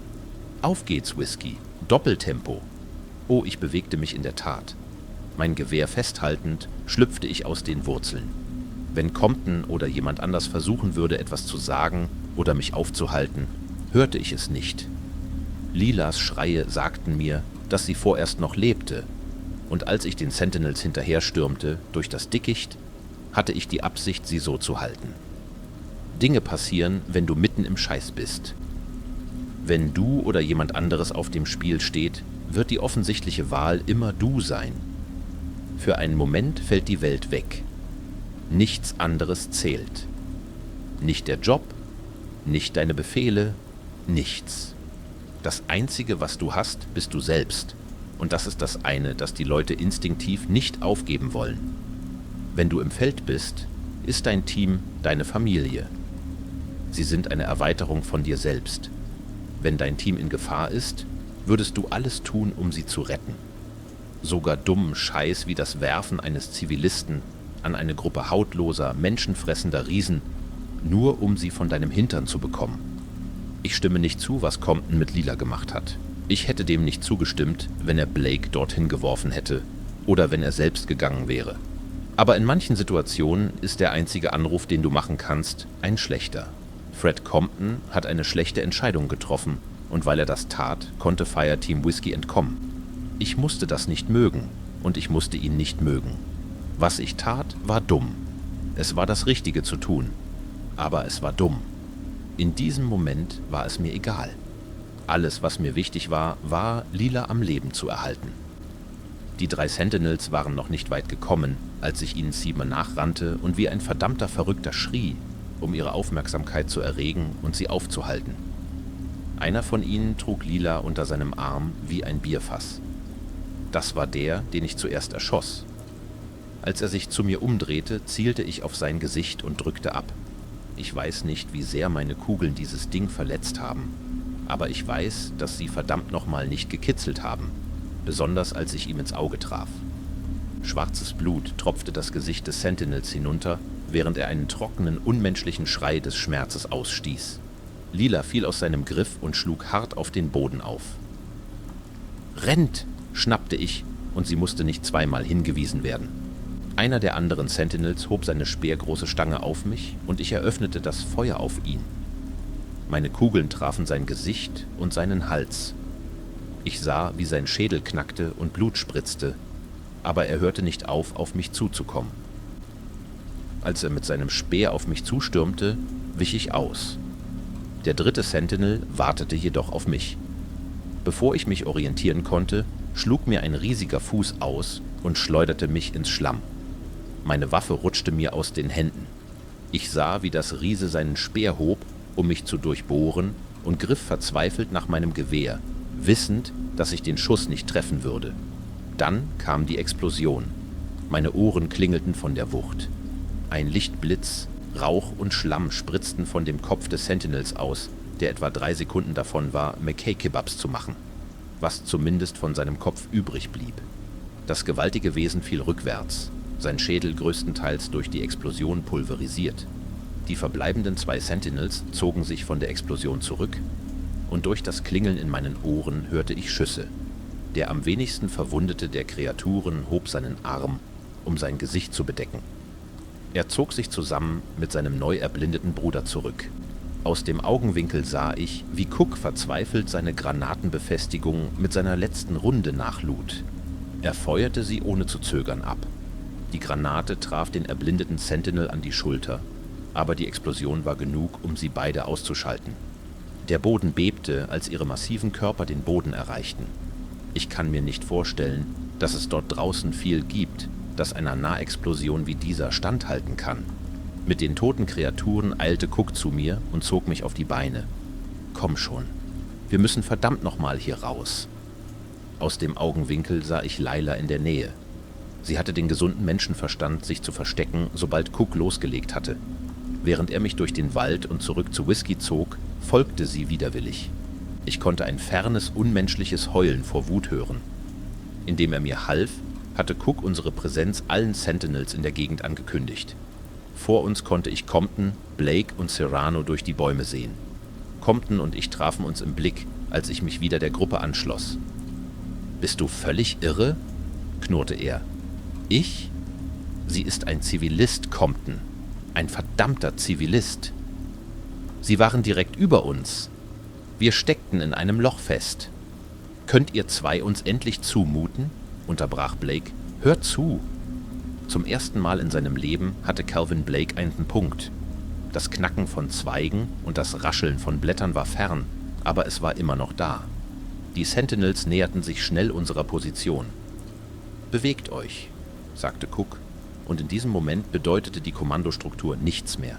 »Auf geht's, Whisky! Doppeltempo!« Oh, ich bewegte mich in der Tat. Mein Gewehr festhaltend, schlüpfte ich aus den Wurzeln. Wenn Compton oder jemand anders versuchen würde, etwas zu sagen oder mich aufzuhalten, hörte ich es nicht. Lilas Schreie sagten mir, dass sie vorerst noch lebte, und als ich den Sentinels hinterherstürmte, durch das Dickicht, hatte ich die Absicht, sie so zu halten. Dinge passieren, wenn du mitten im Scheiß bist. Wenn du oder jemand anderes auf dem Spiel steht, wird die offensichtliche Wahl immer du sein. Für einen Moment fällt die Welt weg. Nichts anderes zählt. Nicht der Job, nicht deine Befehle, nichts. Das Einzige, was du hast, bist du selbst. Und das ist das eine, das die Leute instinktiv nicht aufgeben wollen. Wenn du im Feld bist, ist dein Team deine Familie. Sie sind eine Erweiterung von dir selbst. Wenn dein Team in Gefahr ist, würdest du alles tun, um sie zu retten. Sogar dummen Scheiß wie das Werfen eines Zivilisten an eine Gruppe hautloser, menschenfressender Riesen, nur um sie von deinem Hintern zu bekommen. Ich stimme nicht zu, was Compton mit Lila gemacht hat. Ich hätte dem nicht zugestimmt, wenn er Blake dorthin geworfen hätte oder wenn er selbst gegangen wäre. Aber in manchen Situationen ist der einzige Anruf, den du machen kannst, ein schlechter. Fred Compton hat eine schlechte Entscheidung getroffen und weil er das tat, konnte Fireteam Whisky entkommen. Ich musste das nicht mögen und ich musste ihn nicht mögen. Was ich tat, war dumm. Es war das Richtige zu tun, aber es war dumm. In diesem Moment war es mir egal. Alles, was mir wichtig war, war, Lila am Leben zu erhalten. Die 3 Sentinels waren noch nicht weit gekommen, als ich ihnen Seamer nachrannte und wie ein verdammter Verrückter schrie, um ihre Aufmerksamkeit zu erregen und sie aufzuhalten. Einer von ihnen trug Lila unter seinem Arm wie ein Bierfass. Das war der, den ich zuerst erschoss. Als er sich zu mir umdrehte, zielte ich auf sein Gesicht und drückte ab. Ich weiß nicht, wie sehr meine Kugeln dieses Ding verletzt haben, aber ich weiß, dass sie verdammt nochmal nicht gekitzelt haben, besonders als ich ihm ins Auge traf. Schwarzes Blut tropfte das Gesicht des Sentinels hinunter, während er einen trockenen, unmenschlichen Schrei des Schmerzes ausstieß. Lila fiel aus seinem Griff und schlug hart auf den Boden auf. »Rennt!« schnappte ich, und sie musste nicht zweimal hingewiesen werden. Einer der anderen Sentinels hob seine speergroße Stange auf mich und ich eröffnete das Feuer auf ihn. Meine Kugeln trafen sein Gesicht und seinen Hals. Ich sah, wie sein Schädel knackte und Blut spritzte, aber er hörte nicht auf mich zuzukommen. Als er mit seinem Speer auf mich zustürmte, wich ich aus. Der 3. Sentinel wartete jedoch auf mich. Bevor ich mich orientieren konnte, schlug mir ein riesiger Fuß aus und schleuderte mich ins Schlamm. Meine Waffe rutschte mir aus den Händen. Ich sah, wie das Riese seinen Speer hob, um mich zu durchbohren, und griff verzweifelt nach meinem Gewehr, wissend, dass ich den Schuss nicht treffen würde. Dann kam die Explosion. Meine Ohren klingelten von der Wucht. Ein Lichtblitz, Rauch und Schlamm spritzten von dem Kopf des Sentinels aus, der etwa 3 Sekunden davon war, McKay-Kebabs zu machen, was zumindest von seinem Kopf übrig blieb. Das gewaltige Wesen fiel rückwärts, sein Schädel größtenteils durch die Explosion pulverisiert. Die verbleibenden 2 Sentinels zogen sich von der Explosion zurück und durch das Klingeln in meinen Ohren hörte ich Schüsse. Der am wenigsten Verwundete der Kreaturen hob seinen Arm, um sein Gesicht zu bedecken. Er zog sich zusammen mit seinem neu erblindeten Bruder zurück. Aus dem Augenwinkel sah ich, wie Cook verzweifelt seine Granatenbefestigung mit seiner letzten Runde nachlud. Er feuerte sie ohne zu zögern ab. Die Granate traf den erblindeten Sentinel an die Schulter, aber die Explosion war genug, um sie beide auszuschalten. Der Boden bebte, als ihre massiven Körper den Boden erreichten. Ich kann mir nicht vorstellen, dass es dort draußen viel gibt, das einer Nahexplosion wie dieser standhalten kann. Mit den toten Kreaturen eilte Cook zu mir und zog mich auf die Beine. »Komm schon, wir müssen verdammt nochmal hier raus.« Aus dem Augenwinkel sah ich Lila in der Nähe. Sie hatte den gesunden Menschenverstand, sich zu verstecken, sobald Cook losgelegt hatte. Während er mich durch den Wald und zurück zu Whisky zog, folgte sie widerwillig. Ich konnte ein fernes, unmenschliches Heulen vor Wut hören. Indem er mir half, hatte Cook unsere Präsenz allen Sentinels in der Gegend angekündigt. Vor uns konnte ich Compton, Blake und Serrano durch die Bäume sehen. Compton und ich trafen uns im Blick, als ich mich wieder der Gruppe anschloss. »Bist du völlig irre?« knurrte er. »Ich? Sie ist ein Zivilist, Compton. Ein verdammter Zivilist. Sie waren direkt über uns. Wir steckten in einem Loch fest. Könnt ihr zwei uns endlich zumuten?« unterbrach Blake. »Hört zu!« Zum ersten Mal in seinem Leben hatte Calvin Blake einen Punkt. Das Knacken von Zweigen und das Rascheln von Blättern war fern, aber es war immer noch da. Die Sentinels näherten sich schnell unserer Position. »Bewegt euch«, sagte Cook, und in diesem Moment bedeutete die Kommandostruktur nichts mehr.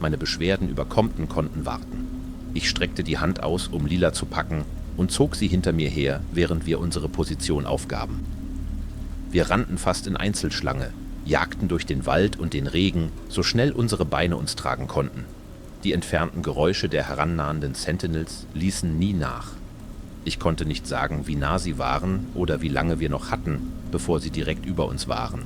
Meine Beschwerden über Compton konnten warten. Ich streckte die Hand aus, um Lila zu packen, und zog sie hinter mir her, während wir unsere Position aufgaben. Wir rannten fast in Einzelschlange, jagten durch den Wald und den Regen, so schnell unsere Beine uns tragen konnten. Die entfernten Geräusche der herannahenden Sentinels ließen nie nach. Ich konnte nicht sagen, wie nah sie waren oder wie lange wir noch hatten, bevor sie direkt über uns waren.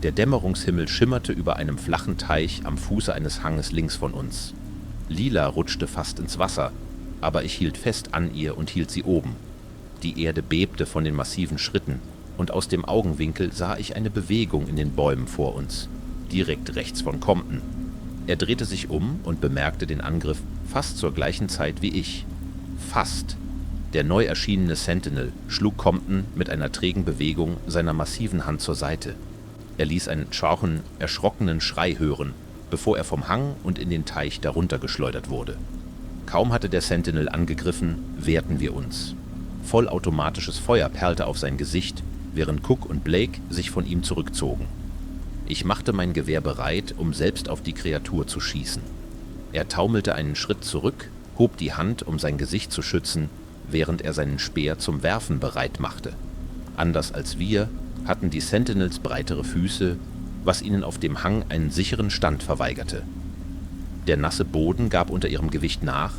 Der Dämmerungshimmel schimmerte über einem flachen Teich am Fuße eines Hanges links von uns. Lila rutschte fast ins Wasser, aber ich hielt fest an ihr und hielt sie oben. Die Erde bebte von den massiven Schritten, und aus dem Augenwinkel sah ich eine Bewegung in den Bäumen vor uns, direkt rechts von Compton. Er drehte sich um und bemerkte den Angriff fast zur gleichen Zeit wie ich. Fast. Der neu erschienene Sentinel schlug Compton mit einer trägen Bewegung seiner massiven Hand zur Seite. Er ließ einen schwachen, erschrockenen Schrei hören, bevor er vom Hang und in den Teich darunter geschleudert wurde. Kaum hatte der Sentinel angegriffen, wehrten wir uns. Vollautomatisches Feuer perlte auf sein Gesicht, während Cook und Blake sich von ihm zurückzogen. Ich machte mein Gewehr bereit, um selbst auf die Kreatur zu schießen. Er taumelte einen Schritt zurück, hob die Hand, um sein Gesicht zu schützen, während er seinen Speer zum Werfen bereit machte. Anders als wir hatten die Sentinels breitere Füße, was ihnen auf dem Hang einen sicheren Stand verweigerte. Der nasse Boden gab unter ihrem Gewicht nach,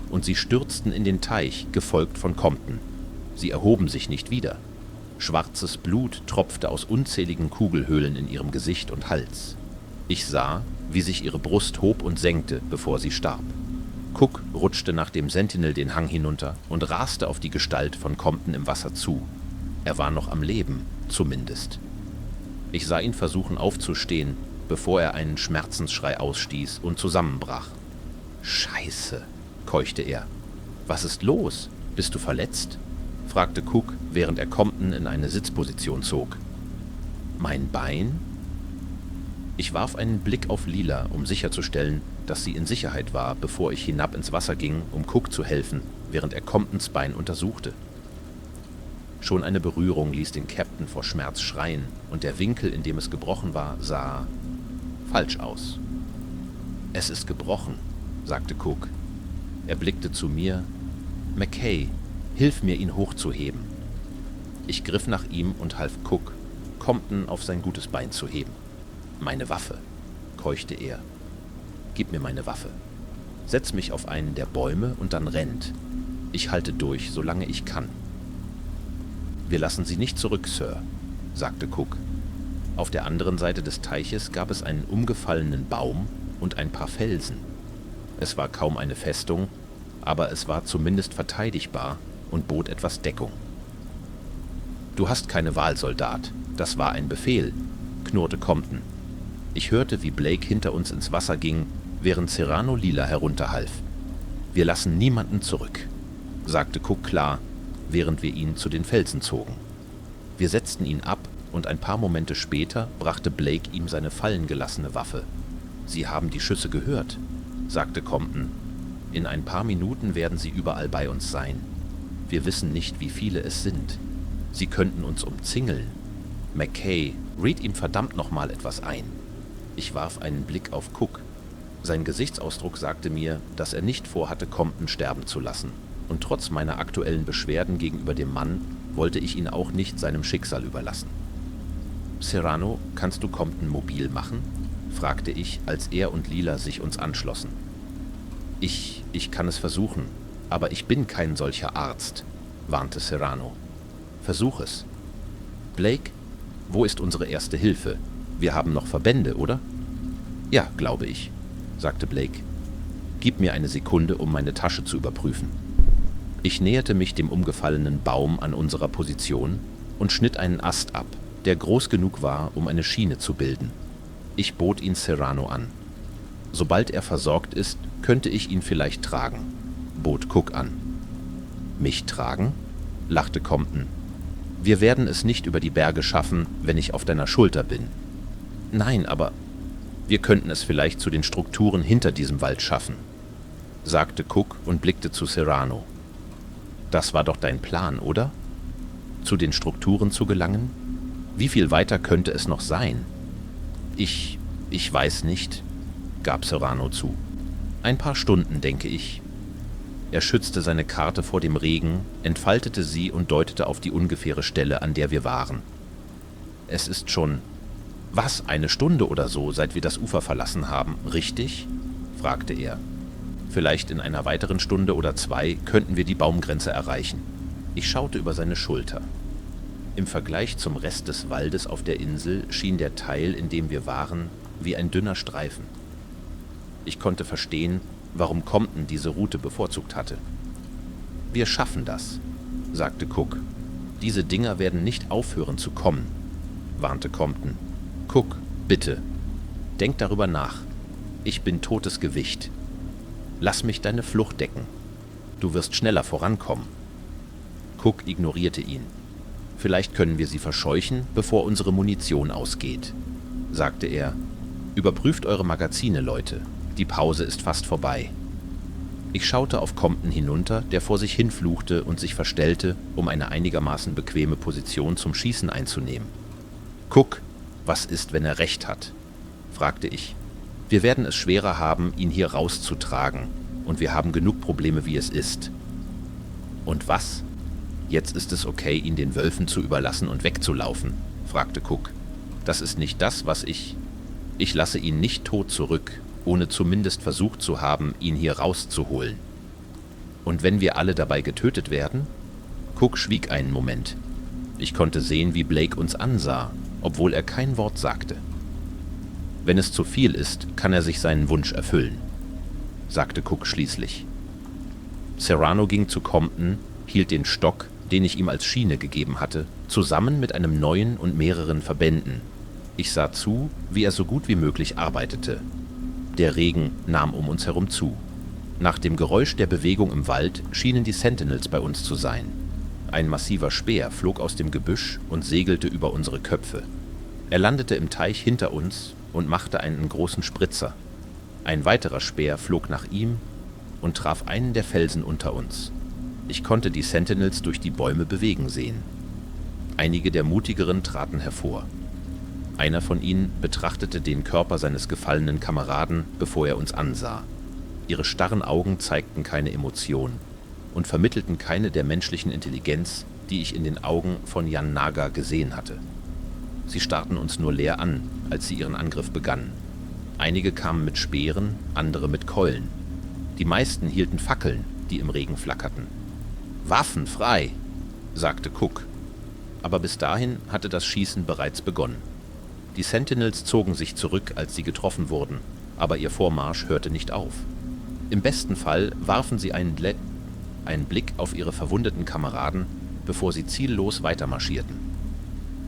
und sie stürzten in den Teich, gefolgt von Compton. Sie erhoben sich nicht wieder. Schwarzes Blut tropfte aus unzähligen Kugelhöhlen in ihrem Gesicht und Hals. Ich sah, wie sich ihre Brust hob und senkte, bevor sie starb. Cook rutschte nach dem Sentinel den Hang hinunter und raste auf die Gestalt von Compton im Wasser zu. Er war noch am Leben, zumindest. Ich sah ihn versuchen aufzustehen, bevor er einen Schmerzensschrei ausstieß und zusammenbrach. »Scheiße«, keuchte er. »Was ist los? Bist du verletzt?« fragte Cook, während er Compton in eine Sitzposition zog. »Mein Bein?« Ich warf einen Blick auf Lila, um sicherzustellen, dass sie in Sicherheit war, bevor ich hinab ins Wasser ging, um Cook zu helfen, während er Comptons Bein untersuchte. Schon eine Berührung ließ den Captain vor Schmerz schreien, und der Winkel, in dem es gebrochen war, sah falsch aus. »Es ist gebrochen«, sagte Cook. Er blickte zu mir. »McKay, hilf mir, ihn hochzuheben.« Ich griff nach ihm und half Cook, Compton auf sein gutes Bein zu heben. »Meine Waffe«, keuchte er. »Gib mir meine Waffe. Setz mich auf einen der Bäume und dann rennt. Ich halte durch, solange ich kann.« »Wir lassen Sie nicht zurück, Sir«, sagte Cook. Auf der anderen Seite des Teiches gab es einen umgefallenen Baum und ein paar Felsen. Es war kaum eine Festung, aber es war zumindest verteidigbar und bot etwas Deckung. »Du hast keine Wahl, Soldat. Das war ein Befehl«, knurrte Compton. Ich hörte, wie Blake hinter uns ins Wasser ging, während Serrano Lila herunterhalf. »Wir lassen niemanden zurück«, sagte Cook klar, während wir ihn zu den Felsen zogen. Wir setzten ihn ab und ein paar Momente später brachte Blake ihm seine fallen gelassene Waffe. »Sie haben die Schüsse gehört«, sagte Compton. »In ein paar Minuten werden sie überall bei uns sein. Wir wissen nicht, wie viele es sind. Sie könnten uns umzingeln. McKay, red ihm verdammt nochmal etwas ein.« Ich warf einen Blick auf Cook. Sein Gesichtsausdruck sagte mir, dass er nicht vorhatte, Compton sterben zu lassen. Und trotz meiner aktuellen Beschwerden gegenüber dem Mann wollte ich ihn auch nicht seinem Schicksal überlassen. »Serrano, kannst du Compton mobil machen?« fragte ich, als er und Lila sich uns anschlossen. Ich kann es versuchen, aber ich bin kein solcher Arzt«, warnte Serrano. »Versuch es.« »Blake, wo ist unsere erste Hilfe? Wir haben noch Verbände, oder?« »Ja, glaube ich«, sagte Blake. »Gib mir eine Sekunde, um meine Tasche zu überprüfen.« Ich näherte mich dem umgefallenen Baum an unserer Position und schnitt einen Ast ab, der groß genug war, um eine Schiene zu bilden. Ich bot ihn Serrano an. »Sobald er versorgt ist, könnte ich ihn vielleicht tragen«, bot Cook an. »Mich tragen?«, lachte Compton. »Wir werden es nicht über die Berge schaffen, wenn ich auf deiner Schulter bin.« »Nein, aber wir könnten es vielleicht zu den Strukturen hinter diesem Wald schaffen«, sagte Cook und blickte zu Serrano. »Das war doch dein Plan, oder? Zu den Strukturen zu gelangen? Wie viel weiter könnte es noch sein?« Ich weiß nicht«, gab Serrano zu. »Ein paar Stunden, denke ich.« Er schützte seine Karte vor dem Regen, entfaltete sie und deutete auf die ungefähre Stelle, an der wir waren. »Es ist schon, eine Stunde oder so, seit wir das Ufer verlassen haben, richtig?«, fragte er. »Vielleicht in einer weiteren Stunde oder 2 könnten wir die Baumgrenze erreichen.« Ich schaute über seine Schulter. Im Vergleich zum Rest des Waldes auf der Insel schien der Teil, in dem wir waren, wie ein dünner Streifen. Ich konnte verstehen, warum Compton diese Route bevorzugt hatte. »Wir schaffen das«, sagte Cook. »Diese Dinger werden nicht aufhören zu kommen«, warnte Compton. »Cook, bitte, denk darüber nach. Ich bin totes Gewicht. Lass mich deine Flucht decken. Du wirst schneller vorankommen.« Cook ignorierte ihn. »Vielleicht können wir sie verscheuchen, bevor unsere Munition ausgeht«, sagte er. »Überprüft eure Magazine, Leute. Die Pause ist fast vorbei.« Ich schaute auf Compton hinunter, der vor sich hin fluchte und sich verstellte, um eine einigermaßen bequeme Position zum Schießen einzunehmen. »Cook, was ist, wenn er recht hat?«, fragte ich. »Wir werden es schwerer haben, ihn hier rauszutragen, und wir haben genug Probleme, wie es ist.« »Und was? Jetzt ist es okay, ihn den Wölfen zu überlassen und wegzulaufen?«, fragte Cook. »Das ist nicht das, was ich lasse ihn nicht tot zurück, ohne zumindest versucht zu haben, ihn hier rauszuholen.« »Und wenn wir alle dabei getötet werden?« Cook schwieg einen Moment. Ich konnte sehen, wie Blake uns ansah, obwohl er kein Wort sagte. »Wenn es zu viel ist, kann er sich seinen Wunsch erfüllen«, sagte Cook schließlich. Serrano ging zu Compton, hielt den Stock, den ich ihm als Schiene gegeben hatte, zusammen mit einem neuen und mehreren Verbänden. Ich sah zu, wie er so gut wie möglich arbeitete. Der Regen nahm um uns herum zu. Nach dem Geräusch der Bewegung im Wald schienen die Sentinels bei uns zu sein. Ein massiver Speer flog aus dem Gebüsch und segelte über unsere Köpfe. Er landete im Teich hinter uns und machte einen großen Spritzer. Ein weiterer Speer flog nach ihm und traf einen der Felsen unter uns. Ich konnte die Sentinels durch die Bäume bewegen sehen. Einige der Mutigeren traten hervor. Einer von ihnen betrachtete den Körper seines gefallenen Kameraden, bevor er uns ansah. Ihre starren Augen zeigten keine Emotion und vermittelten keine der menschlichen Intelligenz, die ich in den Augen von Jan Naga gesehen hatte. Sie starrten uns nur leer an, als sie ihren Angriff begannen. Einige kamen mit Speeren, andere mit Keulen. Die meisten hielten Fackeln, die im Regen flackerten. »Waffen frei«, sagte Cook. Aber bis dahin hatte das Schießen bereits begonnen. Die Sentinels zogen sich zurück, als sie getroffen wurden, aber ihr Vormarsch hörte nicht auf. Im besten Fall warfen sie einen Blick auf ihre verwundeten Kameraden, bevor sie ziellos weitermarschierten.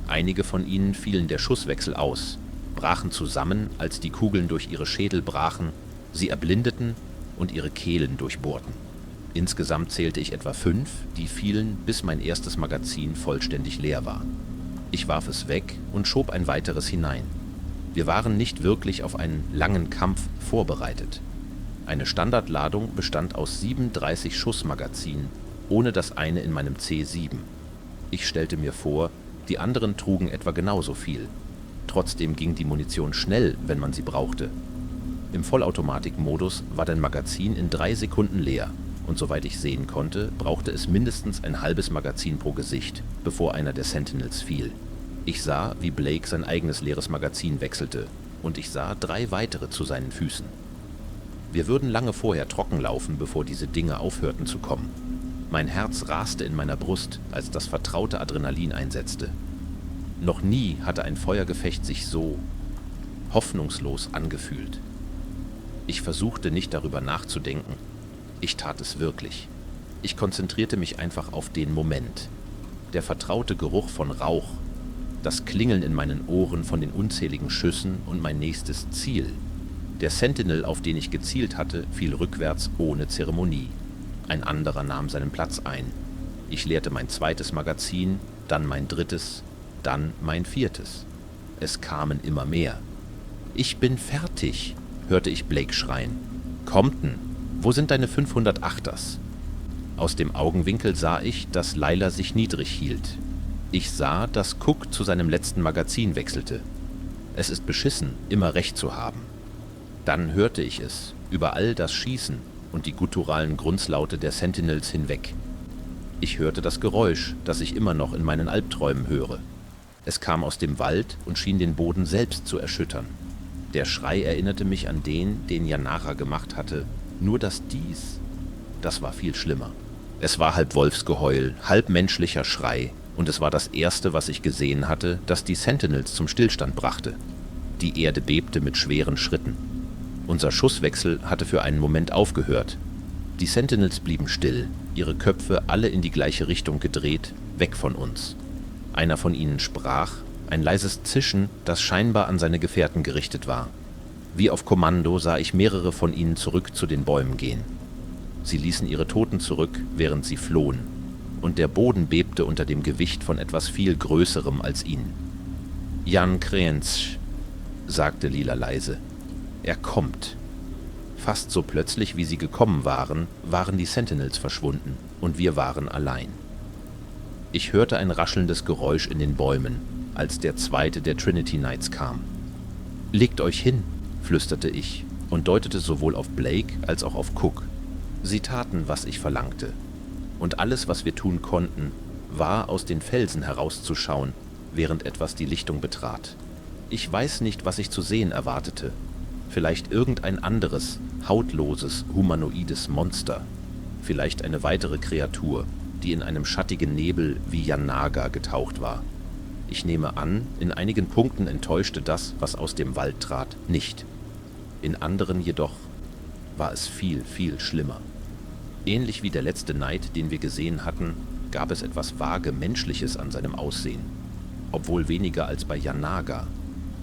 Einige von ihnen fielen der Schusswechsel aus, brachen zusammen, als die Kugeln durch ihre Schädel brachen, sie erblindeten und ihre Kehlen durchbohrten. Insgesamt zählte ich etwa 5, die fielen, bis mein erstes Magazin vollständig leer war. Ich warf es weg und schob ein weiteres hinein. Wir waren nicht wirklich auf einen langen Kampf vorbereitet. Eine Standardladung bestand aus 37 Schussmagazinen, ohne das eine in meinem C7. Ich stellte mir vor, die anderen trugen etwa genauso viel. Trotzdem ging die Munition schnell, wenn man sie brauchte. Im Vollautomatikmodus war dein Magazin in 3 Sekunden leer und soweit ich sehen konnte, brauchte es mindestens ein halbes Magazin pro Gesicht, bevor einer der Sentinels fiel. Ich sah, wie Blake sein eigenes leeres Magazin wechselte und ich sah 3 weitere zu seinen Füßen. Wir würden lange vorher trocken laufen, bevor diese Dinge aufhörten zu kommen. Mein Herz raste in meiner Brust, als das vertraute Adrenalin einsetzte. Noch nie hatte ein Feuergefecht sich so hoffnungslos angefühlt. Ich versuchte nicht darüber nachzudenken. Ich tat es wirklich. Ich konzentrierte mich einfach auf den Moment. Der vertraute Geruch von Rauch, das Klingeln in meinen Ohren von den unzähligen Schüssen und mein nächstes Ziel. Der Sentinel, auf den ich gezielt hatte, fiel rückwärts ohne Zeremonie. Ein anderer nahm seinen Platz ein. Ich leerte mein zweites Magazin, dann mein drittes, dann mein viertes. Es kamen immer mehr. »Ich bin fertig«, hörte ich Blake schreien. »Compton, wo sind deine 508ers?« Aus dem Augenwinkel sah ich, dass Lila sich niedrig hielt. Ich sah, dass Cook zu seinem letzten Magazin wechselte. Es ist beschissen, immer recht zu haben. Dann hörte ich es, über all das Schießen und die gutturalen Grunzlaute der Sentinels hinweg. Ich hörte das Geräusch, das ich immer noch in meinen Albträumen höre. Es kam aus dem Wald und schien den Boden selbst zu erschüttern. Der Schrei erinnerte mich an den Yanara gemacht hatte, nur dass das war viel schlimmer. Es war halb Wolfsgeheul, halb menschlicher Schrei, und es war das erste, was ich gesehen hatte, das die Sentinels zum Stillstand brachte. Die Erde bebte mit schweren Schritten. Unser Schusswechsel hatte für einen Moment aufgehört. Die Sentinels blieben still, ihre Köpfe alle in die gleiche Richtung gedreht, weg von uns. Einer von ihnen sprach, ein leises Zischen, das scheinbar an seine Gefährten gerichtet war. Wie auf Kommando sah ich mehrere von ihnen zurück zu den Bäumen gehen. Sie ließen ihre Toten zurück, während sie flohen, und der Boden bebte unter dem Gewicht von etwas viel Größerem als ihnen. »Jan Krensch«, sagte Lila leise. »Er kommt.« Fast so plötzlich, wie sie gekommen waren, waren die Sentinels verschwunden, und wir waren allein. Ich hörte ein raschelndes Geräusch in den Bäumen, als der zweite der Trinity Knights kam. »Legt euch hin«, flüsterte ich und deutete sowohl auf Blake als auch auf Cook. Sie taten, was ich verlangte. Und alles, was wir tun konnten, war, aus den Felsen herauszuschauen, während etwas die Lichtung betrat. Ich weiß nicht, was ich zu sehen erwartete. Vielleicht irgendein anderes, hautloses, humanoides Monster. Vielleicht eine weitere Kreatur, die in einem schattigen Nebel wie Yanaga getaucht war. Ich nehme an, in einigen Punkten enttäuschte das, was aus dem Wald trat, nicht. In anderen jedoch war es viel, viel schlimmer. Ähnlich wie der letzte Knight, den wir gesehen hatten, gab es etwas vage Menschliches an seinem Aussehen. Obwohl weniger als bei Yanaga.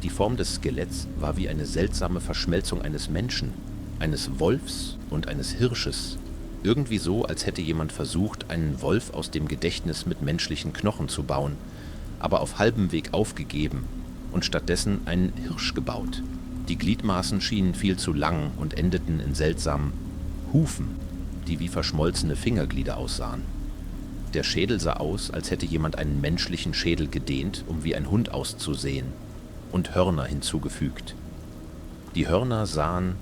Die Form des Skeletts war wie eine seltsame Verschmelzung eines Menschen, eines Wolfs und eines Hirsches. Irgendwie so, als hätte jemand versucht, einen Wolf aus dem Gedächtnis mit menschlichen Knochen zu bauen, aber auf halbem Weg aufgegeben und stattdessen einen Hirsch gebaut. Die Gliedmaßen schienen viel zu lang und endeten in seltsamen Hufen, die wie verschmolzene Fingerglieder aussahen. Der Schädel sah aus, als hätte jemand einen menschlichen Schädel gedehnt, um wie ein Hund auszusehen, und Hörner hinzugefügt. Die Hörner sahen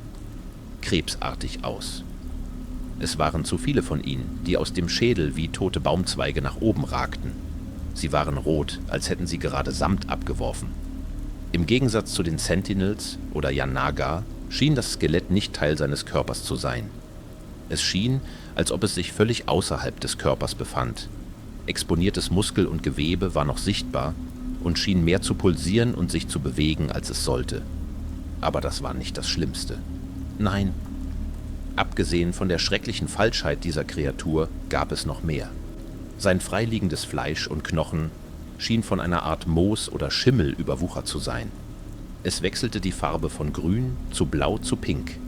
krebsartig aus. Es waren zu viele von ihnen, die aus dem Schädel wie tote Baumzweige nach oben ragten. Sie waren rot, als hätten sie gerade Samt abgeworfen. Im Gegensatz zu den Sentinels oder Yanaga schien das Skelett nicht Teil seines Körpers zu sein. Es schien, als ob es sich völlig außerhalb des Körpers befand. Exponiertes Muskel und Gewebe war noch sichtbar und schien mehr zu pulsieren und sich zu bewegen, als es sollte. Aber das war nicht das Schlimmste. Nein, abgesehen von der schrecklichen Falschheit dieser Kreatur gab es noch mehr. Sein freiliegendes Fleisch und Knochen schien von einer Art Moos oder Schimmel überwuchert zu sein. Es wechselte die Farbe von grün zu blau zu pink.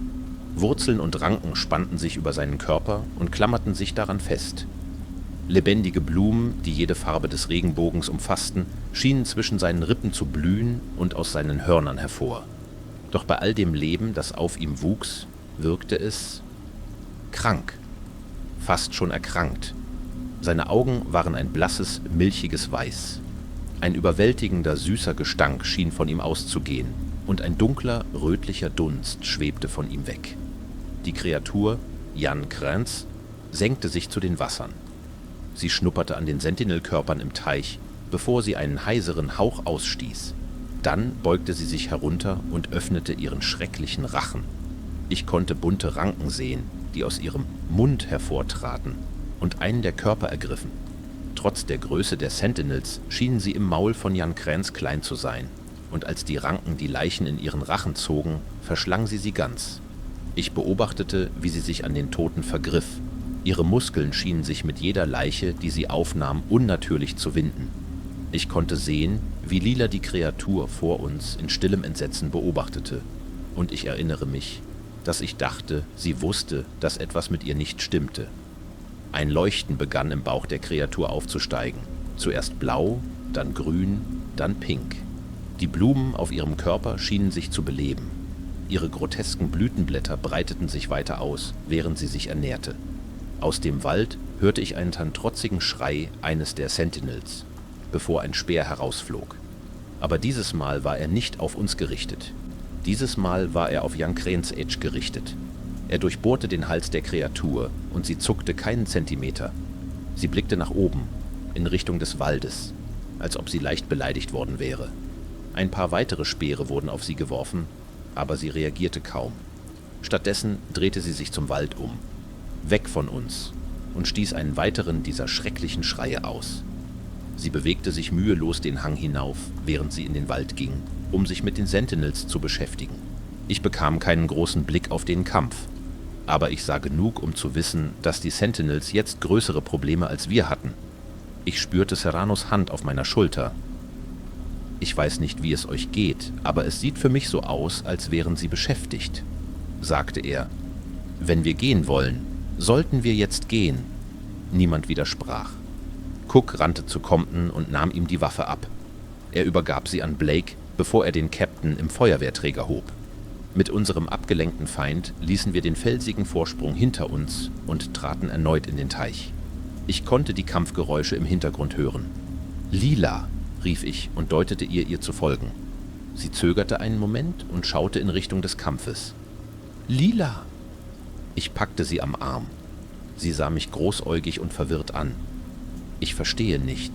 Wurzeln und Ranken spannten sich über seinen Körper und klammerten sich daran fest. Lebendige Blumen, die jede Farbe des Regenbogens umfassten, schienen zwischen seinen Rippen zu blühen und aus seinen Hörnern hervor. Doch bei all dem Leben, das auf ihm wuchs, wirkte es krank, fast schon erkrankt. Seine Augen waren ein blasses, milchiges Weiß. Ein überwältigender, süßer Gestank schien von ihm auszugehen, und ein dunkler, rötlicher Dunst schwebte von ihm weg. Die Kreatur, Jan Krenz, senkte sich zu den Wassern. Sie schnupperte an den Sentinelkörpern im Teich, bevor sie einen heiseren Hauch ausstieß. Dann beugte sie sich herunter und öffnete ihren schrecklichen Rachen. Ich konnte bunte Ranken sehen, die aus ihrem Mund hervortraten und einen der Körper ergriffen. Trotz der Größe der Sentinels schienen sie im Maul von Jan Krenz klein zu sein, und als die Ranken die Leichen in ihren Rachen zogen, verschlang sie ganz. Ich beobachtete, wie sie sich an den Toten vergriff. Ihre Muskeln schienen sich mit jeder Leiche, die sie aufnahm, unnatürlich zu winden. Ich konnte sehen, wie Lila die Kreatur vor uns in stillem Entsetzen beobachtete, und ich erinnere mich, dass ich dachte, sie wusste, dass etwas mit ihr nicht stimmte. Ein Leuchten begann im Bauch der Kreatur aufzusteigen, zuerst blau, dann grün, dann pink. Die Blumen auf ihrem Körper schienen sich zu beleben. Ihre grotesken Blütenblätter breiteten sich weiter aus, während sie sich ernährte. Aus dem Wald hörte ich einen trotzigen Schrei eines der Sentinels, bevor ein Speer herausflog. Aber dieses Mal war er nicht auf uns gerichtet. Dieses Mal war er auf Jan Krenz gerichtet. Er durchbohrte den Hals der Kreatur und sie zuckte keinen Zentimeter. Sie blickte nach oben, in Richtung des Waldes, als ob sie leicht beleidigt worden wäre. Ein paar weitere Speere wurden auf sie geworfen, aber sie reagierte kaum. Stattdessen drehte sie sich zum Wald um, weg von uns, und stieß einen weiteren dieser schrecklichen Schreie aus. Sie bewegte sich mühelos den Hang hinauf, während sie in den Wald ging, um sich mit den Sentinels zu beschäftigen. Ich bekam keinen großen Blick auf den Kampf, aber ich sah genug, um zu wissen, dass die Sentinels jetzt größere Probleme als wir hatten. Ich spürte Serranos Hand auf meiner Schulter. »Ich weiß nicht, wie es euch geht, aber es sieht für mich so aus, als wären sie beschäftigt«, sagte er. »Wenn wir gehen wollen, sollten wir jetzt gehen.« Niemand widersprach. Cook rannte zu Compton und nahm ihm die Waffe ab. Er übergab sie an Blake, bevor er den Captain im Feuerwehrträger hob. Mit unserem abgelenkten Feind ließen wir den felsigen Vorsprung hinter uns und traten erneut in den Teich. Ich konnte die Kampfgeräusche im Hintergrund hören. »Lila«, rief ich und deutete ihr zu folgen. Sie zögerte einen Moment und schaute in Richtung des Kampfes. »Lila!« Ich packte sie am Arm. Sie sah mich großäugig und verwirrt an. »Ich verstehe nicht.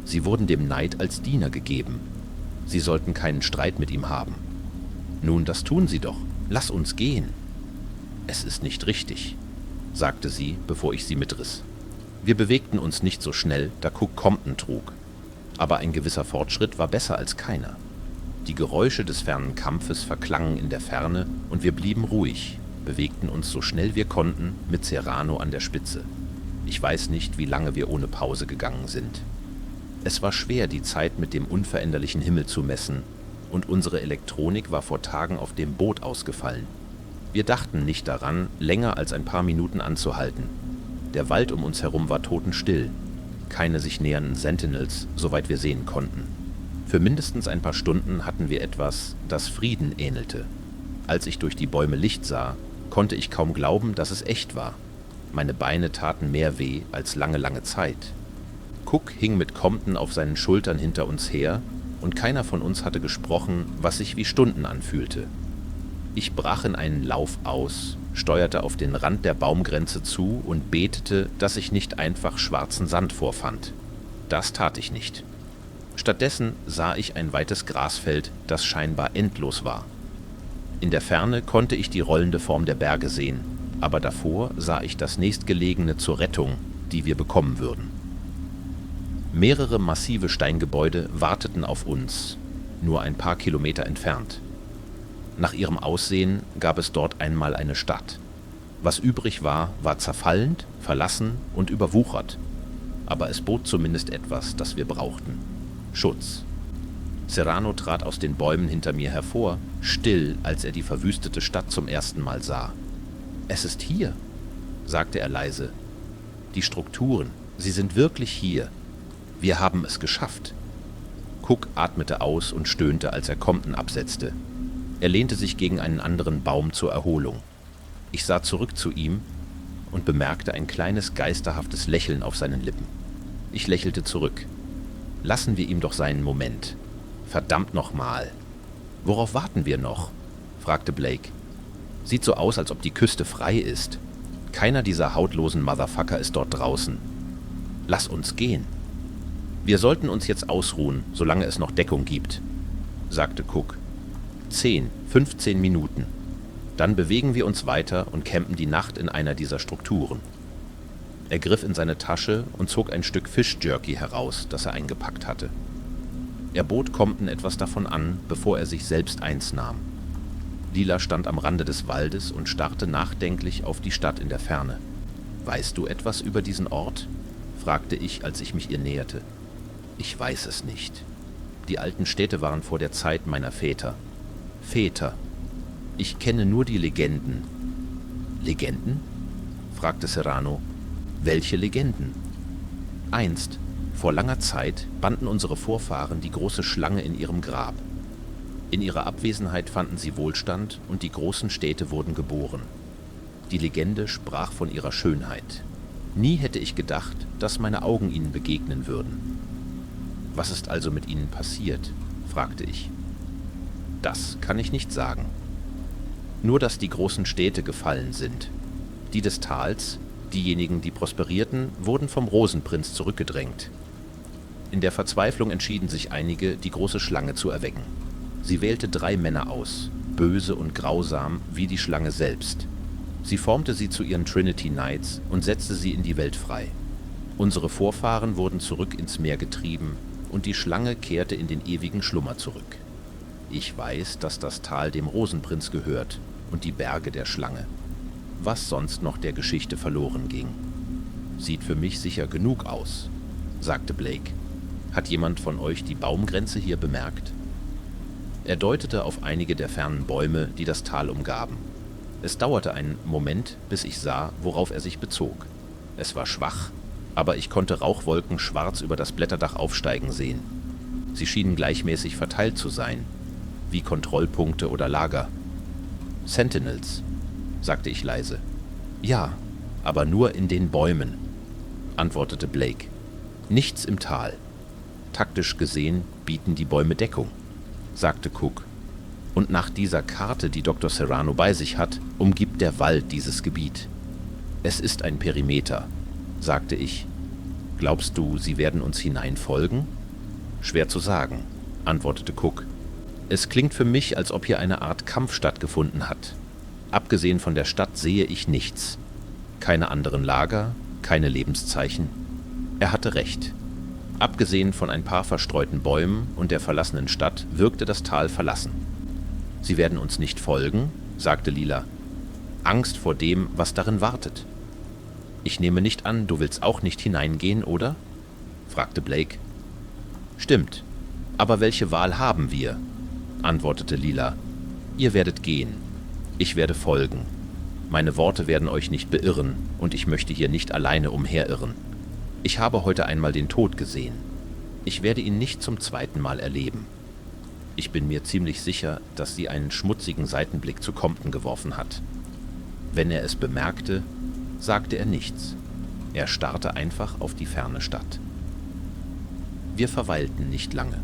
Sie wurden dem Neid als Diener gegeben. Sie sollten keinen Streit mit ihm haben.« »Nun, das tun sie doch. Lass uns gehen.« »Es ist nicht richtig«, sagte sie, bevor ich sie mitriss. Wir bewegten uns nicht so schnell, da Cook Compton trug. Aber ein gewisser Fortschritt war besser als keiner. Die Geräusche des fernen Kampfes verklangen in der Ferne und wir blieben ruhig, bewegten uns so schnell wir konnten, mit Serrano an der Spitze. Ich weiß nicht, wie lange wir ohne Pause gegangen sind. Es war schwer, die Zeit mit dem unveränderlichen Himmel zu messen, und unsere Elektronik war vor Tagen auf dem Boot ausgefallen. Wir dachten nicht daran, länger als ein paar Minuten anzuhalten. Der Wald um uns herum war totenstill. Keine sich nähernden Sentinels, soweit wir sehen konnten. Für mindestens ein paar Stunden hatten wir etwas, das Frieden ähnelte. Als ich durch die Bäume Licht sah, konnte ich kaum glauben, dass es echt war. Meine Beine taten mehr weh als lange Zeit. Cook hing mit Compton auf seinen Schultern hinter uns her, und keiner von uns hatte gesprochen, was sich wie Stunden anfühlte. Ich brach in einen Lauf aus, steuerte auf den Rand der Baumgrenze zu und betete, dass ich nicht einfach schwarzen Sand vorfand. Das tat ich nicht. Stattdessen sah ich ein weites Grasfeld, das scheinbar endlos war. In der Ferne konnte ich die rollende Form der Berge sehen, aber davor sah ich das nächstgelegene zur Rettung, die wir bekommen würden. Mehrere massive Steingebäude warteten auf uns, nur ein paar Kilometer entfernt. Nach ihrem Aussehen gab es dort einmal eine Stadt. Was übrig war, war zerfallend, verlassen und überwuchert. aber es bot zumindest etwas, das wir brauchten: Schutz. Serrano trat aus den Bäumen hinter mir hervor, still, als er die verwüstete Stadt zum ersten Mal sah. »Es ist hier«, sagte er leise. »Die Strukturen, sie sind wirklich hier. Wir haben es geschafft.« Cook atmete aus und stöhnte, als er Compton absetzte. Er lehnte sich gegen einen anderen Baum zur Erholung. Ich sah zurück zu ihm und bemerkte ein kleines, geisterhaftes Lächeln auf seinen Lippen. Ich lächelte zurück. »Lassen wir ihm doch seinen Moment. Verdammt nochmal!« »Worauf warten wir noch?« fragte Blake. »Sieht so aus, als ob die Küste frei ist. Keiner dieser hautlosen Motherfucker ist dort draußen. Lass uns gehen.« »Wir sollten uns jetzt ausruhen, solange es noch Deckung gibt«, sagte Cook. 10, 15 Minuten. Dann bewegen wir uns weiter und campen die Nacht in einer dieser Strukturen.« Er griff in seine Tasche und zog ein Stück Fischjerky heraus, das er eingepackt hatte. Er bot Compton etwas davon an, bevor er sich selbst eins nahm. Lila stand am Rande des Waldes und starrte nachdenklich auf die Stadt in der Ferne. »Weißt du etwas über diesen Ort?« fragte ich, als ich mich ihr näherte. »Ich weiß es nicht. Die alten Städte waren vor der Zeit meiner Väter. Väter. Ich kenne nur die Legenden.« »Legenden?« fragte Serrano. »Welche Legenden?« »Einst, vor langer Zeit, banden unsere Vorfahren die große Schlange in ihrem Grab. In ihrer Abwesenheit fanden sie Wohlstand und die großen Städte wurden geboren. Die Legende sprach von ihrer Schönheit. Nie hätte ich gedacht, dass meine Augen ihnen begegnen würden.« »Was ist also mit ihnen passiert?« fragte ich. »Das kann ich nicht sagen. Nur, dass die großen Städte gefallen sind. Die des Tals, diejenigen, die prosperierten, wurden vom Rosenprinz zurückgedrängt. In der Verzweiflung entschieden sich einige, die große Schlange zu erwecken. Sie wählte 3 Männer aus, böse und grausam wie die Schlange selbst. Sie formte sie zu ihren Trinity Knights und setzte sie in die Welt frei. Unsere Vorfahren wurden zurück ins Meer getrieben und die Schlange kehrte in den ewigen Schlummer zurück. Ich weiß, dass das Tal dem Rosenprinz gehört und die Berge der Schlange. Was sonst noch der Geschichte verloren ging. Sieht für mich sicher genug aus«, sagte Blake. »Hat jemand von euch die Baumgrenze hier bemerkt?« Er deutete auf einige der fernen Bäume, die das Tal umgaben. Es dauerte einen Moment, bis ich sah, worauf er sich bezog. Es war schwach, aber ich konnte Rauchwolken schwarz über das Blätterdach aufsteigen sehen. Sie schienen gleichmäßig verteilt zu sein, wie Kontrollpunkte oder Lager. »Sentinels«, sagte ich leise. »Ja, aber nur in den Bäumen«, antwortete Blake. »Nichts im Tal. Taktisch gesehen bieten die Bäume Deckung«, sagte Cook. »Und nach dieser Karte, die Dr. Serrano bei sich hat, umgibt der Wald dieses Gebiet. Es ist ein Perimeter«, sagte ich. »Glaubst du, sie werden uns hineinfolgen?« »Schwer zu sagen«, antwortete Cook. »Es klingt für mich, als ob hier eine Art Kampf stattgefunden hat. Abgesehen von der Stadt sehe ich nichts. Keine anderen Lager, keine Lebenszeichen.« Er hatte recht. Abgesehen von ein paar verstreuten Bäumen und der verlassenen Stadt wirkte das Tal verlassen. »Sie werden uns nicht folgen«, sagte Lila. »Angst vor dem, was darin wartet.« »Ich nehme nicht an, du willst auch nicht hineingehen, oder?« fragte Blake. »Stimmt. Aber welche Wahl haben wir?«, antwortete Lila. »Ihr werdet gehen. Ich werde folgen. Meine Worte werden euch nicht beirren, und ich möchte hier nicht alleine umherirren. Ich habe heute einmal den Tod gesehen. Ich werde ihn nicht zum zweiten Mal erleben. Ich bin mir ziemlich sicher, dass sie einen schmutzigen Seitenblick zu Compton geworfen hat. Wenn er es bemerkte, sagte er nichts. Er starrte einfach auf die ferne Stadt. Wir verweilten nicht lange.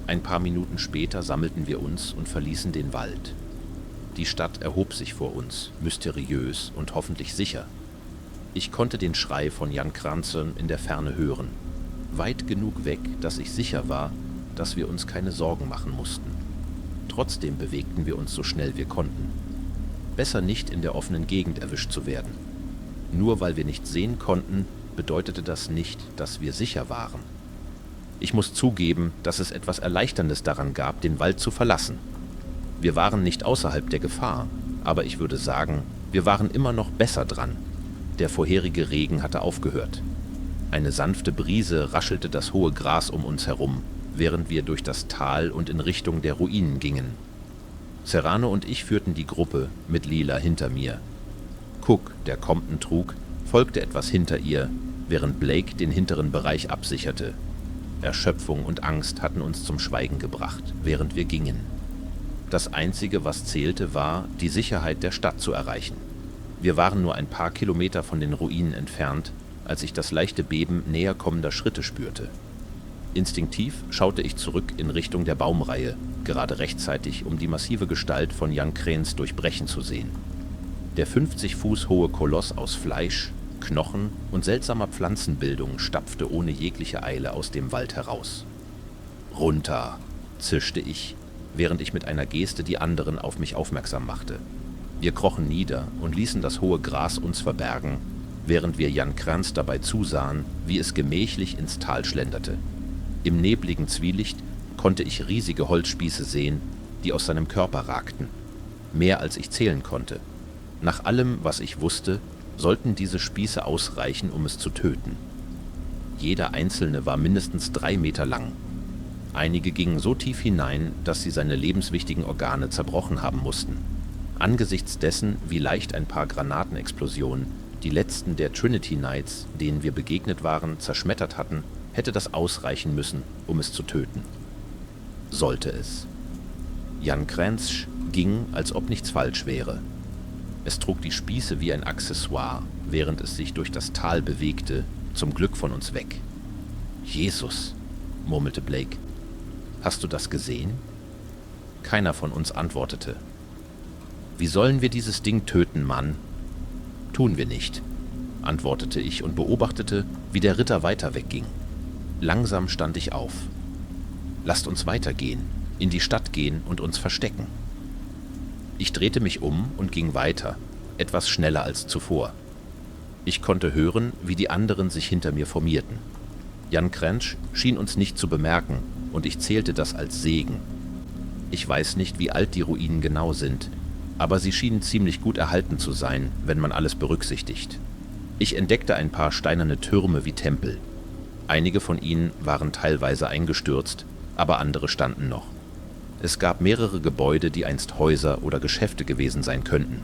Ein paar Minuten später sammelten wir uns und verließen den Wald. Die Stadt erhob sich vor uns, mysteriös und hoffentlich sicher. Ich konnte den Schrei von Jan Cranston in der Ferne hören, weit genug weg, dass ich sicher war, dass wir uns keine Sorgen machen mussten. Trotzdem bewegten wir uns so schnell wir konnten. Besser nicht in der offenen Gegend erwischt zu werden. Nur weil wir nichts sehen konnten, bedeutete das nicht, dass wir sicher waren. Ich muss zugeben, dass es etwas Erleichterndes daran gab, den Wald zu verlassen. Wir waren nicht außerhalb der Gefahr, aber ich würde sagen, wir waren immer noch besser dran. Der vorherige Regen hatte aufgehört. Eine sanfte Brise raschelte das hohe Gras um uns herum, während wir durch das Tal und in Richtung der Ruinen gingen. Serrano und ich führten die Gruppe, mit Lila hinter mir. Cook, der Compton trug, folgte etwas hinter ihr, während Blake den hinteren Bereich absicherte. Erschöpfung und Angst hatten uns zum Schweigen gebracht, während wir gingen. Das Einzige, was zählte, war, die Sicherheit der Stadt zu erreichen. Wir waren nur ein paar Kilometer von den Ruinen entfernt, als ich das leichte Beben näher kommender Schritte spürte. Instinktiv schaute ich zurück in Richtung der Baumreihe, gerade rechtzeitig, um die massive Gestalt von Jan Kräns durchbrechen zu sehen. Der 50 Fuß hohe Koloss aus Fleisch, Knochen und seltsamer Pflanzenbildung stapfte ohne jegliche Eile aus dem Wald heraus. »Runter«, zischte ich, während ich mit einer Geste die anderen auf mich aufmerksam machte. Wir krochen nieder und ließen das hohe Gras uns verbergen, während wir Jan Kräns dabei zusahen, wie es gemächlich ins Tal schlenderte. Im nebligen Zwielicht konnte ich riesige Holzspieße sehen, die aus seinem Körper ragten. Mehr als ich zählen konnte. Nach allem, was ich wusste, sollten diese Spieße ausreichen, um es zu töten. Jeder einzelne war mindestens 3 Meter lang. Einige gingen so tief hinein, dass sie seine lebenswichtigen Organe zerbrochen haben mussten. Angesichts dessen, wie leicht ein paar Granatenexplosionen die letzten der Trinity Knights, denen wir begegnet waren, zerschmettert hatten, hätte das ausreichen müssen, um es zu töten. Sollte es. Jan Kräns ging, als ob nichts falsch wäre. Es trug die Spieße wie ein Accessoire, während es sich durch das Tal bewegte, zum Glück von uns weg. »Jesus«, murmelte Blake. »Hast du das gesehen?« Keiner von uns antwortete. »Wie sollen wir dieses Ding töten, Mann?« »Tun wir nicht«, antwortete ich und beobachtete, wie der Ritter weiter wegging. Langsam stand ich auf. »Lasst uns weitergehen, in die Stadt gehen und uns verstecken.« Ich drehte mich um und ging weiter, etwas schneller als zuvor. Ich konnte hören, wie die anderen sich hinter mir formierten. Jan Kräns schien uns nicht zu bemerken, und ich zählte das als Segen. Ich weiß nicht, wie alt die Ruinen genau sind, aber sie schienen ziemlich gut erhalten zu sein, wenn man alles berücksichtigt. Ich entdeckte ein paar steinerne Türme wie Tempel. Einige von ihnen waren teilweise eingestürzt, aber andere standen noch. Es gab mehrere Gebäude, die einst Häuser oder Geschäfte gewesen sein könnten.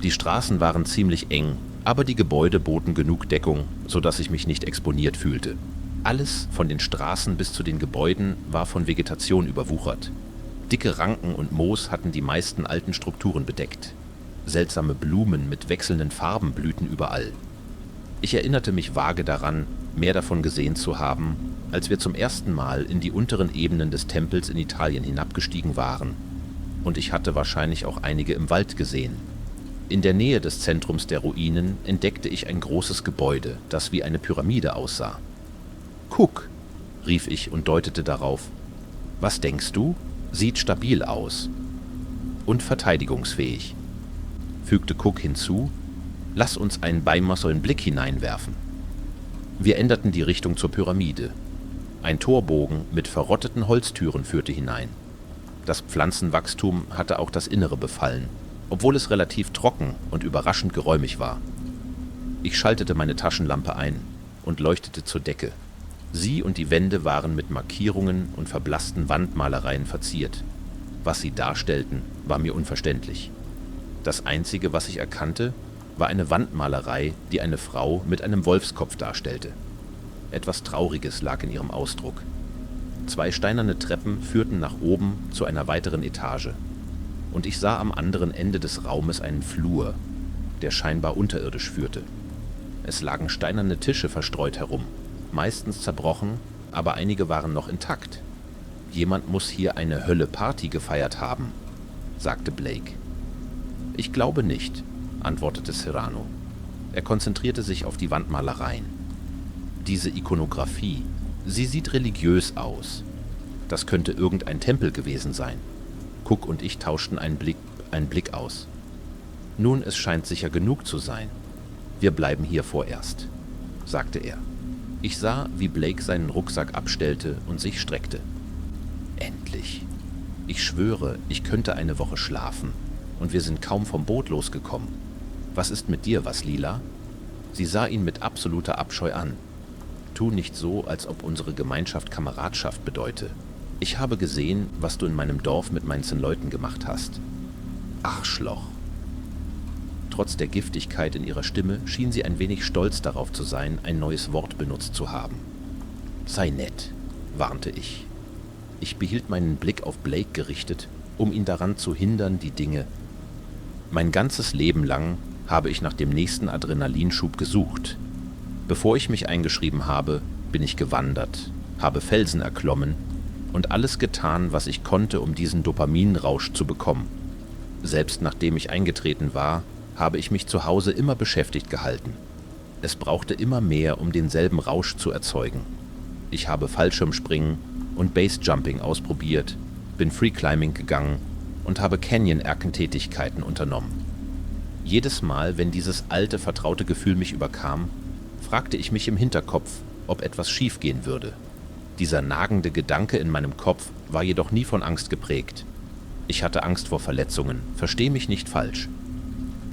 Die Straßen waren ziemlich eng, aber die Gebäude boten genug Deckung, sodass ich mich nicht exponiert fühlte. Alles, von den Straßen bis zu den Gebäuden, war von Vegetation überwuchert. Dicke Ranken und Moos hatten die meisten alten Strukturen bedeckt. Seltsame Blumen mit wechselnden Farben blühten überall. Ich erinnerte mich vage daran, mehr davon gesehen zu haben, als wir zum ersten Mal in die unteren Ebenen des Tempels in Italien hinabgestiegen waren. Und ich hatte wahrscheinlich auch einige im Wald gesehen. In der Nähe des Zentrums der Ruinen entdeckte ich ein großes Gebäude, das wie eine Pyramide aussah. »Guck«, rief ich und deutete darauf. »Was denkst du? Sieht stabil aus. Und verteidigungsfähig«, fügte Cook hinzu. »Lass uns einen beimersollen Blick hineinwerfen.« Wir änderten die Richtung zur Pyramide. Ein Torbogen mit verrotteten Holztüren führte hinein. Das Pflanzenwachstum hatte auch das Innere befallen, obwohl es relativ trocken und überraschend geräumig war. Ich schaltete meine Taschenlampe ein und leuchtete zur Decke. Sie und die Wände waren mit Markierungen und verblassten Wandmalereien verziert. Was sie darstellten, war mir unverständlich. Das Einzige, was ich erkannte, war eine Wandmalerei, die eine Frau mit einem Wolfskopf darstellte. Etwas Trauriges lag in ihrem Ausdruck. 2 steinerne Treppen führten nach oben zu einer weiteren Etage. Und ich sah am anderen Ende des Raumes einen Flur, der scheinbar unterirdisch führte. Es lagen steinerne Tische verstreut herum, meistens zerbrochen, aber einige waren noch intakt. »Jemand muss hier eine Hölle-Party gefeiert haben«, sagte Blake. »Ich glaube nicht«, antwortete Serrano. Er konzentrierte sich auf die Wandmalereien. »Diese Ikonographie, sie sieht religiös aus. Das könnte irgendein Tempel gewesen sein.« Cook und ich tauschten einen Blick aus. »Nun, es scheint sicher genug zu sein. Wir bleiben hier vorerst«, sagte er. Ich sah, wie Blake seinen Rucksack abstellte und sich streckte. Endlich. Ich schwöre, ich könnte eine Woche schlafen, und wir sind kaum vom Boot losgekommen. Was ist mit dir, Vaslila? Sie sah ihn mit absoluter Abscheu an. Tu nicht so, als ob unsere Gemeinschaft Kameradschaft bedeute. Ich habe gesehen, was du in meinem Dorf mit meinen 10 Leuten gemacht hast. Arschloch. Trotz der Giftigkeit in ihrer Stimme schien sie ein wenig stolz darauf zu sein, ein neues Wort benutzt zu haben. Sei nett, warnte ich. Ich behielt meinen Blick auf Blake gerichtet, um ihn daran zu hindern, die Dinge. Mein ganzes Leben lang habe ich nach dem nächsten Adrenalinschub gesucht. Bevor ich mich eingeschrieben habe, bin ich gewandert, habe Felsen erklommen und alles getan, was ich konnte, um diesen Dopaminrausch zu bekommen. Selbst nachdem ich eingetreten war, habe ich mich zu Hause immer beschäftigt gehalten. Es brauchte immer mehr, um denselben Rausch zu erzeugen. Ich habe Fallschirmspringen und Basejumping ausprobiert, bin Freeclimbing gegangen und habe Canyon-Erkentätigkeiten unternommen. Jedes Mal, wenn dieses alte, vertraute Gefühl mich überkam, fragte ich mich im Hinterkopf, ob etwas schiefgehen würde. Dieser nagende Gedanke in meinem Kopf war jedoch nie von Angst geprägt. Ich hatte Angst vor Verletzungen, versteh mich nicht falsch.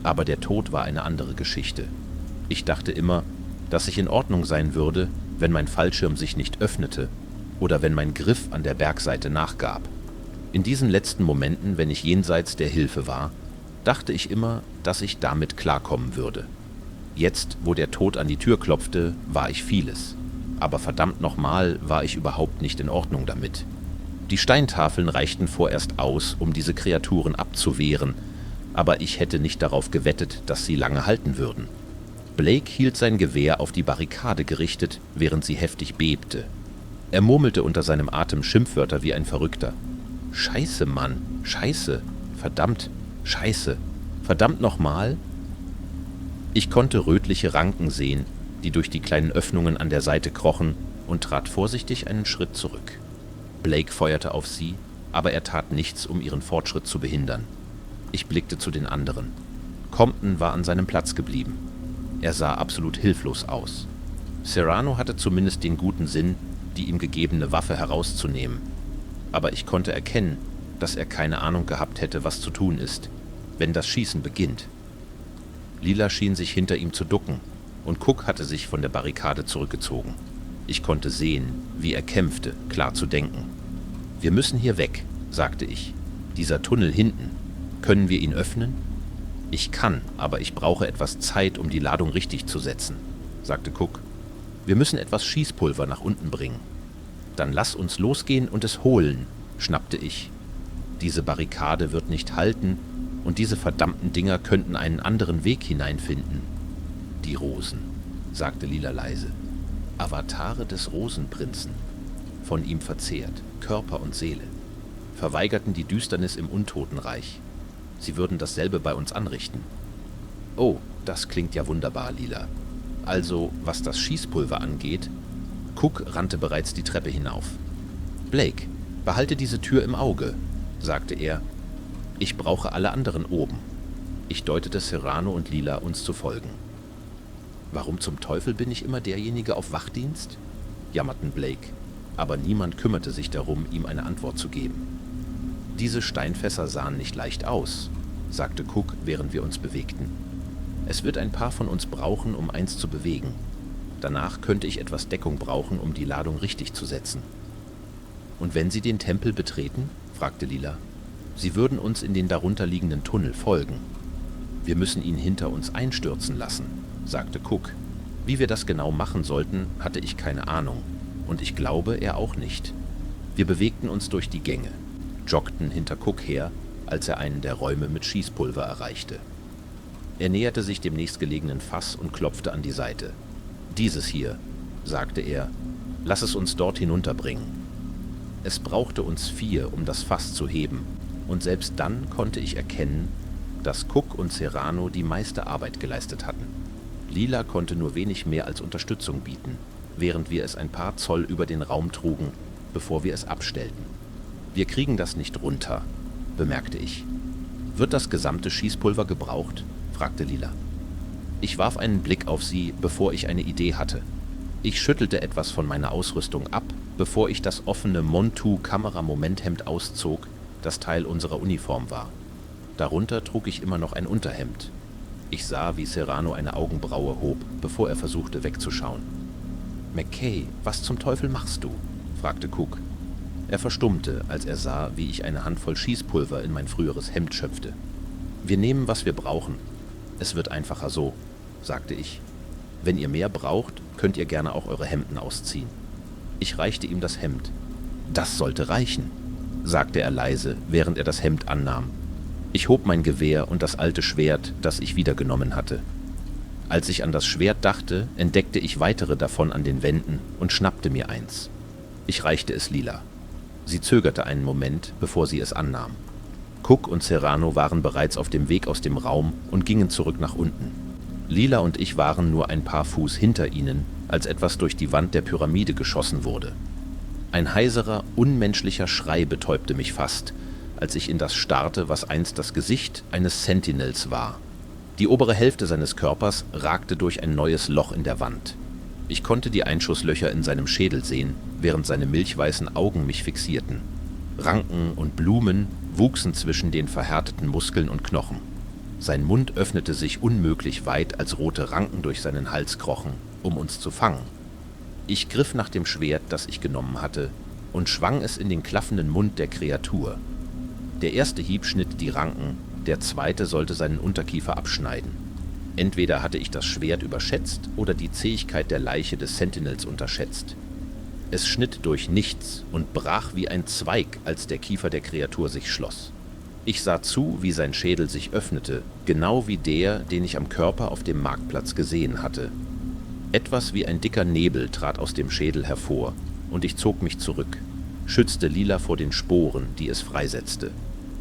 Aber der Tod war eine andere Geschichte. Ich dachte immer, dass ich in Ordnung sein würde, wenn mein Fallschirm sich nicht öffnete oder wenn mein Griff an der Bergseite nachgab. In diesen letzten Momenten, wenn ich jenseits der Hilfe war, dachte ich immer, dass ich damit klarkommen würde. Jetzt, wo der Tod an die Tür klopfte, war ich vieles. Aber verdammt nochmal war ich überhaupt nicht in Ordnung damit. Die Steintafeln reichten vorerst aus, um diese Kreaturen abzuwehren, aber ich hätte nicht darauf gewettet, dass sie lange halten würden. Blake hielt sein Gewehr auf die Barrikade gerichtet, während sie heftig bebte. Er murmelte unter seinem Atem Schimpfwörter wie ein Verrückter. Scheiße, Mann, scheiße, verdammt, scheiße, verdammt nochmal. Ich konnte rötliche Ranken sehen, die durch die kleinen Öffnungen an der Seite krochen, und trat vorsichtig einen Schritt zurück. Blake feuerte auf sie, aber er tat nichts, um ihren Fortschritt zu behindern. Ich blickte zu den anderen. Compton war an seinem Platz geblieben. Er sah absolut hilflos aus. Serrano hatte zumindest den guten Sinn, die ihm gegebene Waffe herauszunehmen. Aber ich konnte erkennen, dass er keine Ahnung gehabt hätte, was zu tun ist, wenn das Schießen beginnt. Lila schien sich hinter ihm zu ducken, und Cook hatte sich von der Barrikade zurückgezogen. Ich konnte sehen, wie er kämpfte, klar zu denken. »Wir müssen hier weg«, sagte ich. »Dieser Tunnel hinten. Können wir ihn öffnen?« »Ich kann, aber ich brauche etwas Zeit, um die Ladung richtig zu setzen«, sagte Cook. »Wir müssen etwas Schießpulver nach unten bringen.« »Dann lass uns losgehen und es holen«, schnappte ich. »Diese Barrikade wird nicht halten und diese verdammten Dinger könnten einen anderen Weg hineinfinden.« »Die Rosen«, sagte Lila leise. »Avatare des Rosenprinzen, von ihm verzehrt, Körper und Seele, verweigerten die Düsternis im Untotenreich. Sie würden dasselbe bei uns anrichten.« »Oh, das klingt ja wunderbar, Lila. Also, was das Schießpulver angeht...« Cook rannte bereits die Treppe hinauf. »Blake, behalte diese Tür im Auge«, sagte er. »Ich brauche alle anderen oben.« Ich deutete Serrano und Lila, uns zu folgen. »Warum zum Teufel bin ich immer derjenige auf Wachdienst?«, jammerten Blake, aber niemand kümmerte sich darum, ihm eine Antwort zu geben. »Diese Steinfässer sahen nicht leicht aus«, sagte Cook, während wir uns bewegten. »Es wird ein paar von uns brauchen, um eins zu bewegen. Danach könnte ich etwas Deckung brauchen, um die Ladung richtig zu setzen.« »Und wenn Sie den Tempel betreten?«, fragte Lila. »Sie würden uns in den darunterliegenden Tunnel folgen. Wir müssen ihn hinter uns einstürzen lassen«, sagte Cook. Wie wir das genau machen sollten, hatte ich keine Ahnung. Und ich glaube, er auch nicht. Wir bewegten uns durch die Gänge, joggten hinter Cook her, als er einen der Räume mit Schießpulver erreichte. Er näherte sich dem nächstgelegenen Fass und klopfte an die Seite. »Dieses hier«, sagte er, »lass es uns dort hinunterbringen.« Es brauchte uns 4, um das Fass zu heben, und selbst dann konnte ich erkennen, dass Cook und Serrano die meiste Arbeit geleistet hatten. Lila konnte nur wenig mehr als Unterstützung bieten, während wir es ein paar Zoll über den Raum trugen, bevor wir es abstellten. »Wir kriegen das nicht runter«, bemerkte ich. »Wird das gesamte Schießpulver gebraucht?«, fragte Lila. Ich warf einen Blick auf sie, bevor ich eine Idee hatte. Ich schüttelte etwas von meiner Ausrüstung ab, bevor ich das offene Montu-Kameramomenthemd auszog, das Teil unserer Uniform war. Darunter trug ich immer noch ein Unterhemd. Ich sah, wie Serrano eine Augenbraue hob, bevor er versuchte wegzuschauen. »McKay, was zum Teufel machst du?« fragte Cook. Er verstummte, als er sah, wie ich eine Handvoll Schießpulver in mein früheres Hemd schöpfte. »Wir nehmen, was wir brauchen. Es wird einfacher so«, sagte ich. »Wenn ihr mehr braucht, könnt ihr gerne auch eure Hemden ausziehen.« Ich reichte ihm das Hemd. »Das sollte reichen«, sagte er leise, während er das Hemd annahm. Ich hob mein Gewehr und das alte Schwert, das ich wiedergenommen hatte. Als ich an das Schwert dachte, entdeckte ich weitere davon an den Wänden und schnappte mir eins. Ich reichte es Lila. Sie zögerte einen Moment, bevor sie es annahm. Cook und Serrano waren bereits auf dem Weg aus dem Raum und gingen zurück nach unten. Lila und ich waren nur ein paar Fuß hinter ihnen, als etwas durch die Wand der Pyramide geschossen wurde. Ein heiserer, unmenschlicher Schrei betäubte mich fast, als ich in das starrte, was einst das Gesicht eines Sentinels war. Die obere Hälfte seines Körpers ragte durch ein neues Loch in der Wand. Ich konnte die Einschusslöcher in seinem Schädel sehen, während seine milchweißen Augen mich fixierten. Ranken und Blumen wuchsen zwischen den verhärteten Muskeln und Knochen. Sein Mund öffnete sich unmöglich weit, als rote Ranken durch seinen Hals krochen, um uns zu fangen. Ich griff nach dem Schwert, das ich genommen hatte, und schwang es in den klaffenden Mund der Kreatur. Der erste Hieb schnitt die Ranken, der zweite sollte seinen Unterkiefer abschneiden. Entweder hatte ich das Schwert überschätzt oder die Zähigkeit der Leiche des Sentinels unterschätzt. Es schnitt durch nichts und brach wie ein Zweig, als der Kiefer der Kreatur sich schloss. Ich sah zu, wie sein Schädel sich öffnete, genau wie der, den ich am Körper auf dem Marktplatz gesehen hatte. Etwas wie ein dicker Nebel trat aus dem Schädel hervor, und ich zog mich zurück, schützte Lila vor den Sporen, die es freisetzte.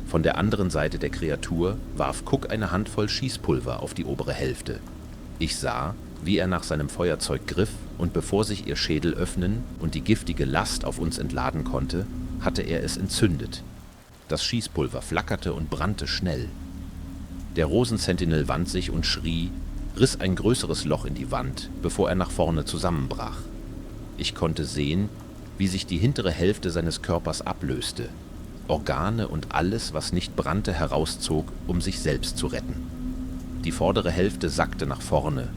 Von der anderen Seite der Kreatur warf Cook eine Handvoll Schießpulver auf die obere Hälfte. Ich sah, wie er nach seinem Feuerzeug griff, und bevor sich ihr Schädel öffnen und die giftige Last auf uns entladen konnte, hatte er es entzündet. Das Schießpulver flackerte und brannte schnell. Der Rosensentinel wand sich und schrie, riss ein größeres Loch in die Wand, bevor er nach vorne zusammenbrach. Ich konnte sehen, wie sich die hintere Hälfte seines Körpers ablöste, Organe und alles, was nicht brannte, herauszog, um sich selbst zu retten. Die vordere Hälfte sackte nach vorne,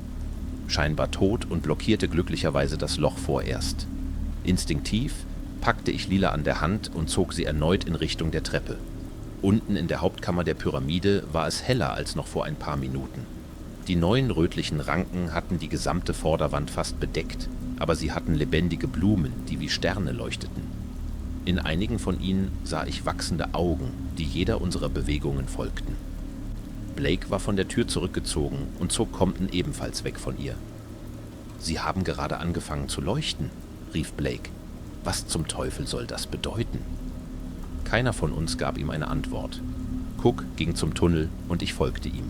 scheinbar tot, und blockierte glücklicherweise das Loch vorerst. Instinktiv packte ich Lila an der Hand und zog sie erneut in Richtung der Treppe. Unten in der Hauptkammer der Pyramide war es heller als noch vor ein paar Minuten. Die neuen rötlichen Ranken hatten die gesamte Vorderwand fast bedeckt, aber sie hatten lebendige Blumen, die wie Sterne leuchteten. In einigen von ihnen sah ich wachsende Augen, die jeder unserer Bewegungen folgten. Blake war von der Tür zurückgezogen und zog Compton ebenfalls weg von ihr. »Sie haben gerade angefangen zu leuchten«, rief Blake. »Was zum Teufel soll das bedeuten?« Keiner von uns gab ihm eine Antwort. Cook ging zum Tunnel und ich folgte ihm.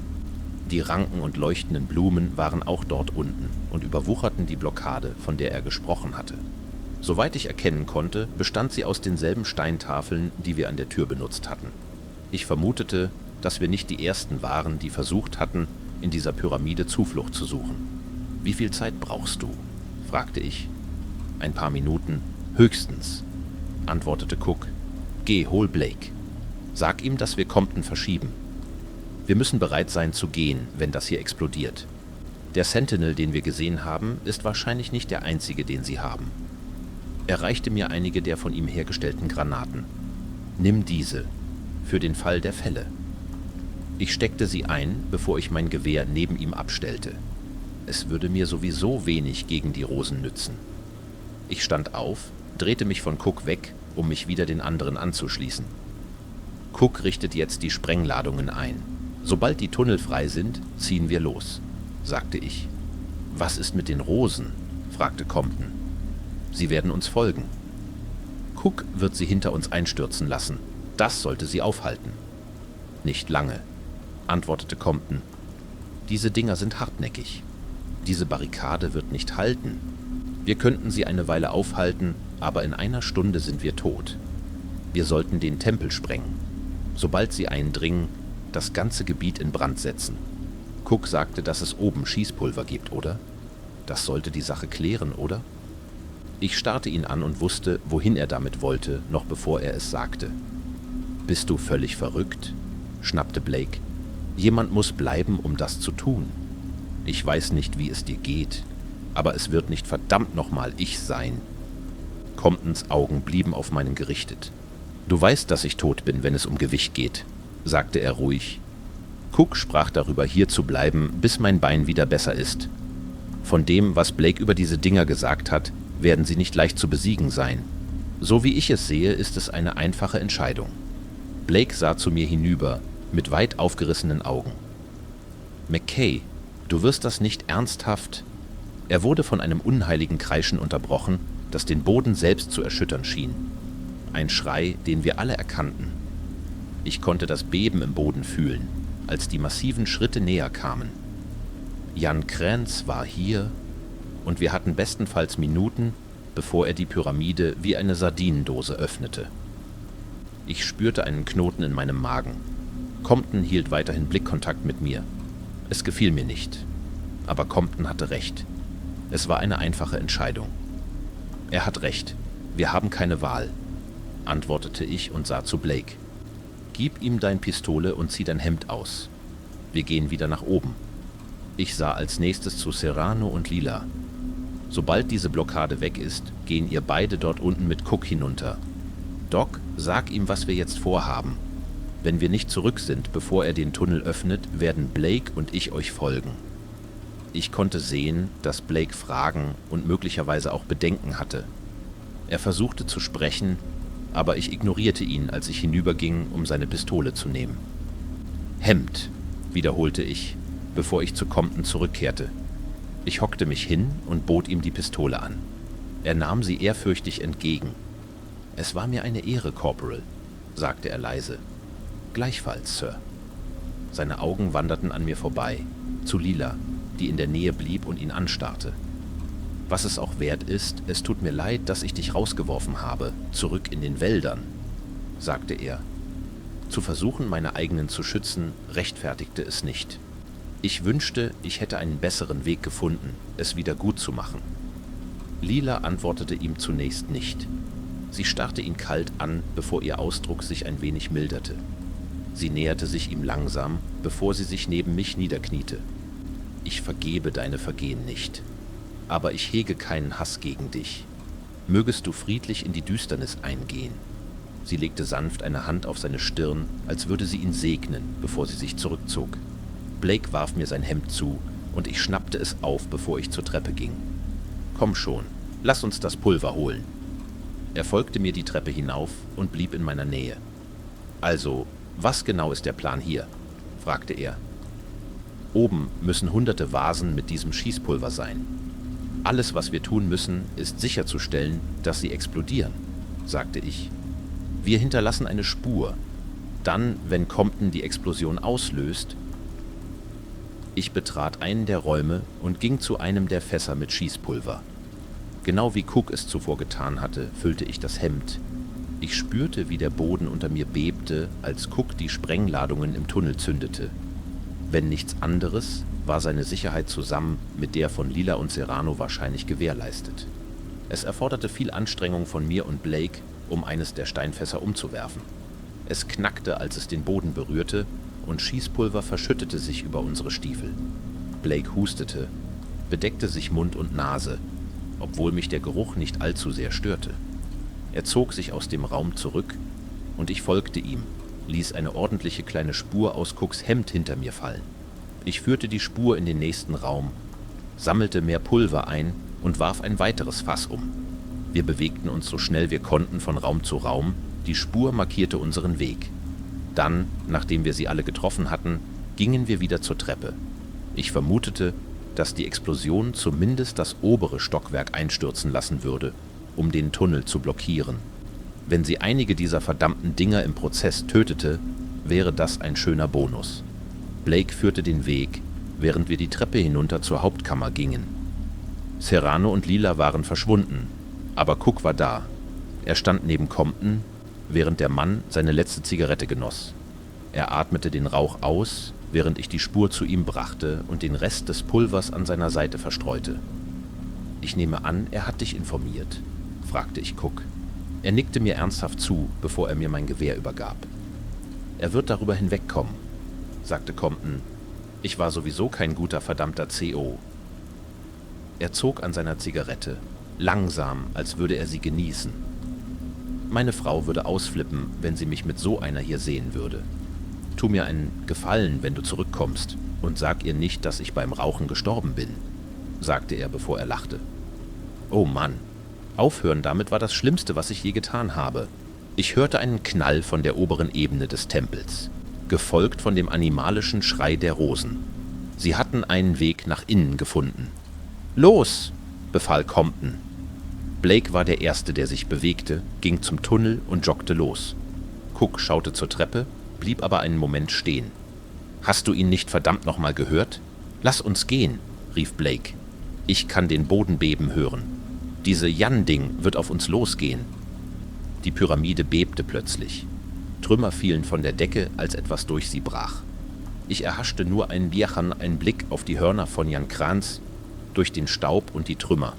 Die Ranken und leuchtenden Blumen waren auch dort unten und überwucherten die Blockade, von der er gesprochen hatte. Soweit ich erkennen konnte, bestand sie aus denselben Steintafeln, die wir an der Tür benutzt hatten. Ich vermutete, dass wir nicht die Ersten waren, die versucht hatten, in dieser Pyramide Zuflucht zu suchen. »Wie viel Zeit brauchst du?« fragte ich. »Ein paar Minuten, höchstens«, antwortete Cook. »Geh, hol Blake. Sag ihm, dass wir Compton verschieben. Wir müssen bereit sein zu gehen, wenn das hier explodiert. Der Sentinel, den wir gesehen haben, ist wahrscheinlich nicht der einzige, den sie haben.« Er reichte mir einige der von ihm hergestellten Granaten. »Nimm diese, für den Fall der Fälle.« Ich steckte sie ein, bevor ich mein Gewehr neben ihm abstellte. Es würde mir sowieso wenig gegen die Rosen nützen. Ich stand auf, drehte mich von Cook weg, um mich wieder den anderen anzuschließen. Cook richtet jetzt die Sprengladungen ein. »Sobald die Tunnel frei sind, ziehen wir los«, sagte ich. »Was ist mit den Rosen?« fragte Compton. »Sie werden uns folgen. Cook wird sie hinter uns einstürzen lassen. Das sollte sie aufhalten.« »Nicht lange«, antwortete Compton. »Diese Dinger sind hartnäckig. Diese Barrikade wird nicht halten. Wir könnten sie eine Weile aufhalten, aber in einer Stunde sind wir tot. Wir sollten den Tempel sprengen. Sobald sie eindringen, das ganze Gebiet in Brand setzen. Cook sagte, dass es oben Schießpulver gibt, oder? Das sollte die Sache klären, oder?« Ich starrte ihn an und wusste, wohin er damit wollte, noch bevor er es sagte. »Bist du völlig verrückt?«, schnappte Blake. »Jemand muss bleiben, um das zu tun. Ich weiß nicht, wie es dir geht. Aber es wird nicht verdammt nochmal ich sein. Comptons Augen blieben auf meinen gerichtet. »Du weißt, dass ich tot bin, wenn es um Gewicht geht«, sagte er ruhig. Cook sprach darüber, hier zu bleiben, bis mein Bein wieder besser ist. Von dem, was Blake über diese Dinger gesagt hat, werden sie nicht leicht zu besiegen sein. So wie ich es sehe, ist es eine einfache Entscheidung. Blake sah zu mir hinüber, mit weit aufgerissenen Augen. »McKay, du wirst das nicht ernsthaft?« Er wurde von einem unheiligen Kreischen unterbrochen, das den Boden selbst zu erschüttern schien. Ein Schrei, den wir alle erkannten. Ich konnte das Beben im Boden fühlen, als die massiven Schritte näher kamen. Jan Kräns war hier, und wir hatten bestenfalls Minuten, bevor er die Pyramide wie eine Sardinendose öffnete. Ich spürte einen Knoten in meinem Magen. Compton hielt weiterhin Blickkontakt mit mir. Es gefiel mir nicht. Aber Compton hatte recht. Es war eine einfache Entscheidung. »Er hat recht. Wir haben keine Wahl«, antwortete ich und sah zu Blake. »Gib ihm deine Pistole und zieh dein Hemd aus. Wir gehen wieder nach oben.« Ich sah als nächstes zu Serrano und Lila. »Sobald diese Blockade weg ist, gehen ihr beide dort unten mit Cook hinunter. Doc, sag ihm, was wir jetzt vorhaben. Wenn wir nicht zurück sind, bevor er den Tunnel öffnet, werden Blake und ich euch folgen.« Ich konnte sehen, dass Blake Fragen und möglicherweise auch Bedenken hatte. Er versuchte zu sprechen, aber ich ignorierte ihn, als ich hinüberging, um seine Pistole zu nehmen. »Hemd«, wiederholte ich, bevor ich zu Compton zurückkehrte. Ich hockte mich hin und bot ihm die Pistole an. Er nahm sie ehrfürchtig entgegen. »Es war mir eine Ehre, Corporal«, sagte er leise. »Gleichfalls, Sir.« Seine Augen wanderten an mir vorbei, zu Lila, die in der Nähe blieb und ihn anstarrte. »Was es auch wert ist, es tut mir leid, dass ich dich rausgeworfen habe, zurück in den Wäldern«, sagte er. Zu versuchen, meine eigenen zu schützen, rechtfertigte es nicht. Ich wünschte, ich hätte einen besseren Weg gefunden, es wieder gut zu machen. Lila antwortete ihm zunächst nicht. Sie starrte ihn kalt an, bevor ihr Ausdruck sich ein wenig milderte. Sie näherte sich ihm langsam, bevor sie sich neben mich niederkniete. »Ich vergebe deine Vergehen nicht. Aber ich hege keinen Hass gegen dich. Mögest du friedlich in die Düsternis eingehen.« Sie legte sanft eine Hand auf seine Stirn, als würde sie ihn segnen, bevor sie sich zurückzog. Blake warf mir sein Hemd zu, und ich schnappte es auf, bevor ich zur Treppe ging. »Komm schon, lass uns das Pulver holen.« Er folgte mir die Treppe hinauf und blieb in meiner Nähe. »Also, was genau ist der Plan hier?« fragte er. »Oben müssen hunderte Vasen mit diesem Schießpulver sein. Alles, was wir tun müssen, ist sicherzustellen, dass sie explodieren«, sagte ich. »Wir hinterlassen eine Spur. Dann, wenn Compton die Explosion auslöst...« Ich betrat einen der Räume und ging zu einem der Fässer mit Schießpulver. Genau wie Cook es zuvor getan hatte, füllte ich das Hemd. Ich spürte, wie der Boden unter mir bebte, als Cook die Sprengladungen im Tunnel zündete. Wenn nichts anderes, war seine Sicherheit zusammen mit der von Lila und Serrano wahrscheinlich gewährleistet. Es erforderte viel Anstrengung von mir und Blake, um eines der Steinfässer umzuwerfen. Es knackte, als es den Boden berührte, und Schießpulver verschüttete sich über unsere Stiefel. Blake hustete, bedeckte sich Mund und Nase, obwohl mich der Geruch nicht allzu sehr störte. Er zog sich aus dem Raum zurück, und ich folgte ihm, ließ eine ordentliche kleine Spur aus Cooks Hemd hinter mir fallen. Ich führte die Spur in den nächsten Raum, sammelte mehr Pulver ein und warf ein weiteres Fass um. Wir bewegten uns so schnell wir konnten von Raum zu Raum, die Spur markierte unseren Weg. Dann, nachdem wir sie alle getroffen hatten, gingen wir wieder zur Treppe. Ich vermutete, dass die Explosion zumindest das obere Stockwerk einstürzen lassen würde, um den Tunnel zu blockieren. Wenn sie einige dieser verdammten Dinger im Prozess tötete, wäre das ein schöner Bonus. Blake führte den Weg, während wir die Treppe hinunter zur Hauptkammer gingen. Serrano und Lila waren verschwunden, aber Cook war da. Er stand neben Compton, während der Mann seine letzte Zigarette genoss. Er atmete den Rauch aus, während ich die Spur zu ihm brachte und den Rest des Pulvers an seiner Seite verstreute. »Ich nehme an, er hat dich informiert?« fragte ich Cook. Er nickte mir ernsthaft zu, bevor er mir mein Gewehr übergab. »Er wird darüber hinwegkommen«, sagte Compton. »Ich war sowieso kein guter verdammter CO.« Er zog an seiner Zigarette, langsam, als würde er sie genießen. Meine Frau würde ausflippen, wenn sie mich mit so einer hier sehen würde. Tu mir einen Gefallen, wenn du zurückkommst, und sag ihr nicht, dass ich beim Rauchen gestorben bin, sagte er, bevor er lachte. Oh Mann, aufhören damit war das Schlimmste, was ich je getan habe. Ich hörte einen Knall von der oberen Ebene des Tempels, gefolgt von dem animalischen Schrei der Rosen. Sie hatten einen Weg nach innen gefunden. »Los!« befahl Compton. Blake war der Erste, der sich bewegte, ging zum Tunnel und joggte los. Cook schaute zur Treppe, blieb aber einen Moment stehen. »Hast du ihn nicht verdammt nochmal gehört? Lass uns gehen«, rief Blake. »Ich kann den Boden beben hören. Diese Jan-Ding wird auf uns losgehen.« Die Pyramide bebte plötzlich. Trümmer fielen von der Decke, als etwas durch sie brach. Ich erhaschte nur einen Blick auf die Hörner von Jan Kranz, durch den Staub und die Trümmer.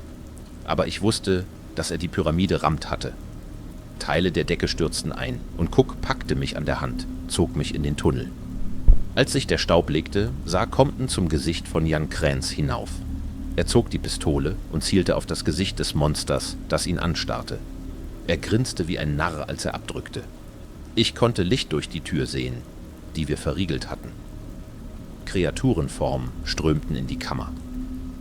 Aber ich wusste, dass er die Pyramide rammt hatte. Teile der Decke stürzten ein, und Cook packte mich an der Hand, zog mich in den Tunnel. Als sich der Staub legte, sah Compton zum Gesicht von Jan Kranz hinauf. Er zog die Pistole und zielte auf das Gesicht des Monsters, das ihn anstarrte. Er grinste wie ein Narr, als er abdrückte. Ich konnte Licht durch die Tür sehen, die wir verriegelt hatten. Kreaturenformen strömten in die Kammer.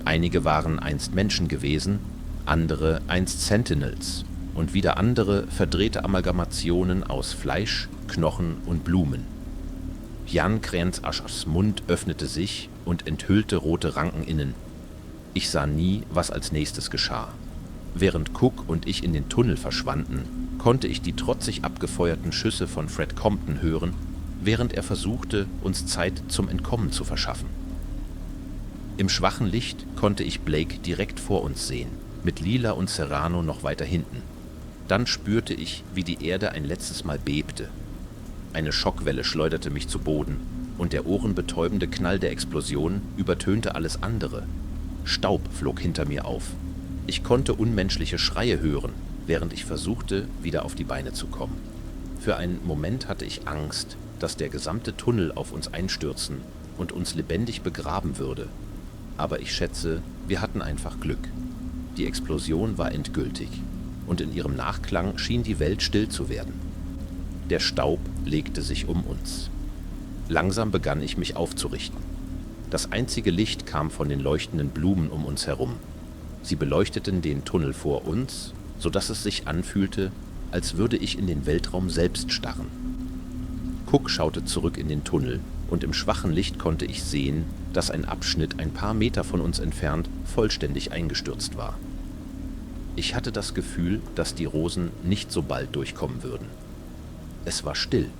Einige waren einst Menschen gewesen, andere einst Sentinels und wieder andere verdrehte Amalgamationen aus Fleisch, Knochen und Blumen. Jan Kranz Aschers Mund öffnete sich und enthüllte rote Ranken innen. Ich sah nie, was als nächstes geschah. Während Cook und ich in den Tunnel verschwanden, konnte ich die trotzig abgefeuerten Schüsse von Fred Compton hören, während er versuchte, uns Zeit zum Entkommen zu verschaffen. Im schwachen Licht konnte ich Blake direkt vor uns sehen, mit Lila und Serrano noch weiter hinten. Dann spürte ich, wie die Erde ein letztes Mal bebte. Eine Schockwelle schleuderte mich zu Boden, und der ohrenbetäubende Knall der Explosion übertönte alles andere. Staub flog hinter mir auf. Ich konnte unmenschliche Schreie hören, während ich versuchte, wieder auf die Beine zu kommen. Für einen Moment hatte ich Angst, dass der gesamte Tunnel auf uns einstürzen und uns lebendig begraben würde. Aber ich schätze, wir hatten einfach Glück. Die Explosion war endgültig, und in ihrem Nachklang schien die Welt still zu werden. Der Staub legte sich um uns. Langsam begann ich mich aufzurichten. Das einzige Licht kam von den leuchtenden Blumen um uns herum. Sie beleuchteten den Tunnel vor uns, sodass es sich anfühlte, als würde ich in den Weltraum selbst starren. Cook schaute zurück in den Tunnel, und im schwachen Licht konnte ich sehen, dass ein Abschnitt ein paar Meter von uns entfernt vollständig eingestürzt war. Ich hatte das Gefühl, dass die Rosen nicht so bald durchkommen würden. Es war still,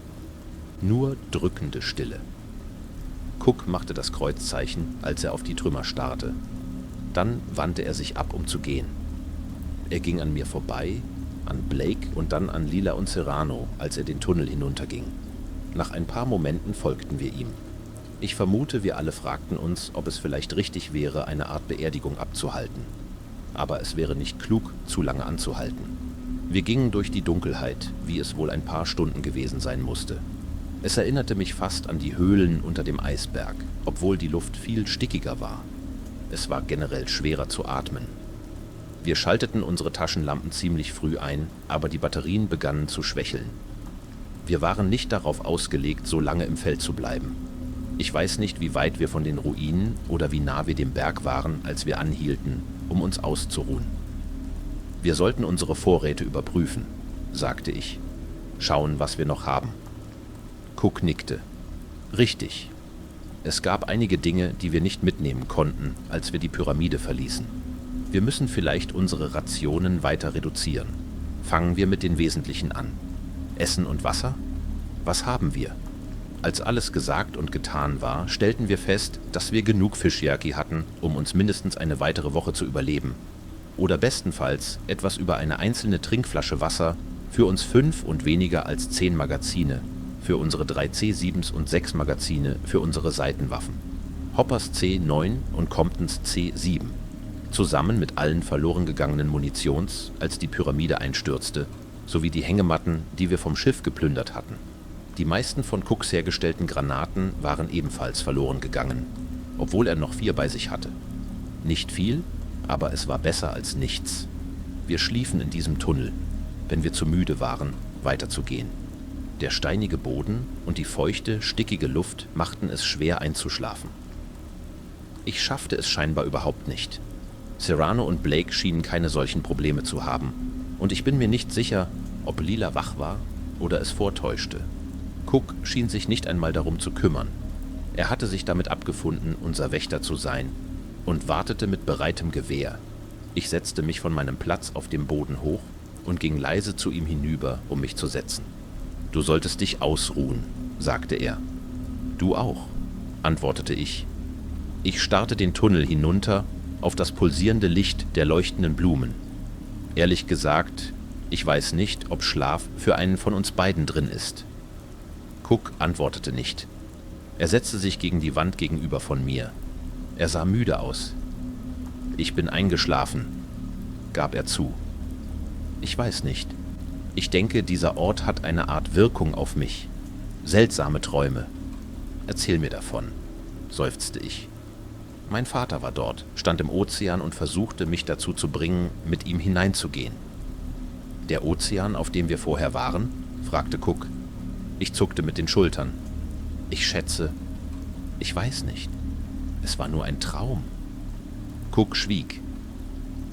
nur drückende Stille. Cook machte das Kreuzzeichen, als er auf die Trümmer starrte. Dann wandte er sich ab, um zu gehen. Er ging an mir vorbei, an Blake und dann an Lila und Serrano, als er den Tunnel hinunterging. Nach ein paar Momenten folgten wir ihm. Ich vermute, wir alle fragten uns, ob es vielleicht richtig wäre, eine Art Beerdigung abzuhalten. Aber es wäre nicht klug, zu lange anzuhalten. Wir gingen durch die Dunkelheit, wie es wohl ein paar Stunden gewesen sein musste. Es erinnerte mich fast an die Höhlen unter dem Eisberg, obwohl die Luft viel stickiger war. Es war generell schwerer zu atmen. Wir schalteten unsere Taschenlampen ziemlich früh ein, aber die Batterien begannen zu schwächeln. Wir waren nicht darauf ausgelegt, so lange im Feld zu bleiben. Ich weiß nicht, wie weit wir von den Ruinen oder wie nah wir dem Berg waren, als wir anhielten, um uns auszuruhen. Wir sollten unsere Vorräte überprüfen, sagte ich. Schauen, was wir noch haben. Cook nickte. Richtig. Es gab einige Dinge, die wir nicht mitnehmen konnten, als wir die Pyramide verließen. Wir müssen vielleicht unsere Rationen weiter reduzieren. Fangen wir mit den Wesentlichen an. Essen und Wasser? Was haben wir? Als alles gesagt und getan war, stellten wir fest, dass wir genug Fischjerky hatten, um uns mindestens eine weitere Woche zu überleben. Oder bestenfalls etwas über eine einzelne Trinkflasche Wasser für uns 5 und weniger als 10 Magazine, für unsere 3 C7s und 6 Magazine für unsere Seitenwaffen. Hoppers C9 und Comptons C7. Zusammen mit allen verloren gegangenen Munitions, als die Pyramide einstürzte, sowie die Hängematten, die wir vom Schiff geplündert hatten. Die meisten von Cooks hergestellten Granaten waren ebenfalls verloren gegangen, obwohl er noch 4 bei sich hatte. Nicht viel, Aber es war besser als nichts. Wir schliefen in diesem Tunnel, wenn wir zu müde waren, weiterzugehen. Der steinige Boden und die feuchte, stickige Luft machten es schwer einzuschlafen. Ich schaffte es scheinbar überhaupt nicht. Serrano und Blake schienen keine solchen Probleme zu haben, und ich bin mir nicht sicher, ob Lila wach war oder es vortäuschte. Cook schien sich nicht einmal darum zu kümmern. Er hatte sich damit abgefunden, unser Wächter zu sein, und wartete mit bereitem Gewehr. Ich setzte mich von meinem Platz auf dem Boden hoch und ging leise zu ihm hinüber, um mich zu setzen. »Du solltest dich ausruhen«, sagte er. »Du auch«, antwortete ich. Ich starrte den Tunnel hinunter auf das pulsierende Licht der leuchtenden Blumen. Ehrlich gesagt, ich weiß nicht, ob Schlaf für einen von uns beiden drin ist. Cook antwortete nicht. Er setzte sich gegen die Wand gegenüber von mir. Er sah müde aus. »Ich bin eingeschlafen«, gab er zu. »Ich weiß nicht. Ich denke, dieser Ort hat eine Art Wirkung auf mich. Seltsame Träume. Erzähl mir davon«, seufzte ich. Mein Vater war dort, stand im Ozean und versuchte, mich dazu zu bringen, mit ihm hineinzugehen. »Der Ozean, auf dem wir vorher waren?«, fragte Cook. Ich zuckte mit den Schultern. Ich schätze, ich weiß nicht. Es war nur ein Traum. Cook schwieg.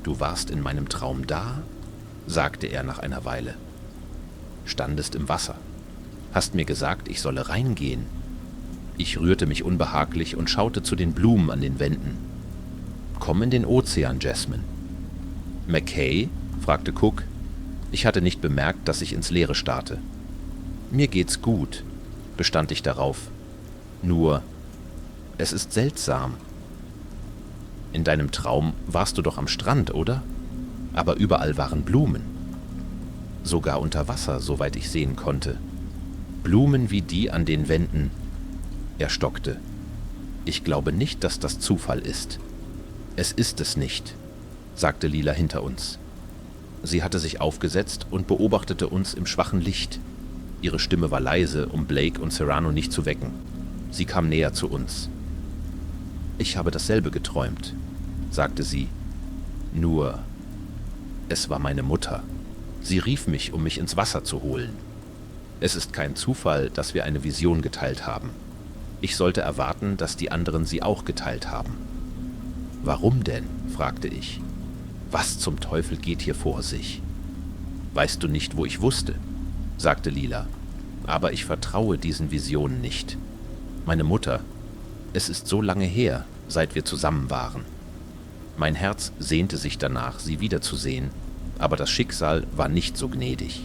»Du warst in meinem Traum da?«, sagte er nach einer Weile. »Standest im Wasser. Hast mir gesagt, ich solle reingehen.« Ich rührte mich unbehaglich und schaute zu den Blumen an den Wänden. »Komm in den Ozean, Jasmine.« »McKay?«, fragte Cook. Ich hatte nicht bemerkt, dass ich ins Leere starrte. »Mir geht's gut«, bestand ich darauf. »Nur, es ist seltsam.« »In deinem Traum warst du doch am Strand, oder? Aber überall waren Blumen. Sogar unter Wasser, soweit ich sehen konnte. Blumen wie die an den Wänden.« Er stockte. »Ich glaube nicht, dass das Zufall ist.« »Es ist es nicht«, sagte Lila hinter uns. Sie hatte sich aufgesetzt und beobachtete uns im schwachen Licht. Ihre Stimme war leise, um Blake und Serrano nicht zu wecken. Sie kam näher zu uns. »Ich habe dasselbe geträumt«, sagte sie. »Nur, es war meine Mutter. Sie rief mich, um mich ins Wasser zu holen. Es ist kein Zufall, dass wir eine Vision geteilt haben. Ich sollte erwarten, dass die anderen sie auch geteilt haben.« »Warum denn?«, fragte ich. »Was zum Teufel geht hier vor sich?« »Weißt du nicht, wo ich wusste?«, sagte Lila. »Aber ich vertraue diesen Visionen nicht. Meine Mutter, es ist so lange her, seit wir zusammen waren. Mein Herz sehnte sich danach, sie wiederzusehen, aber das Schicksal war nicht so gnädig.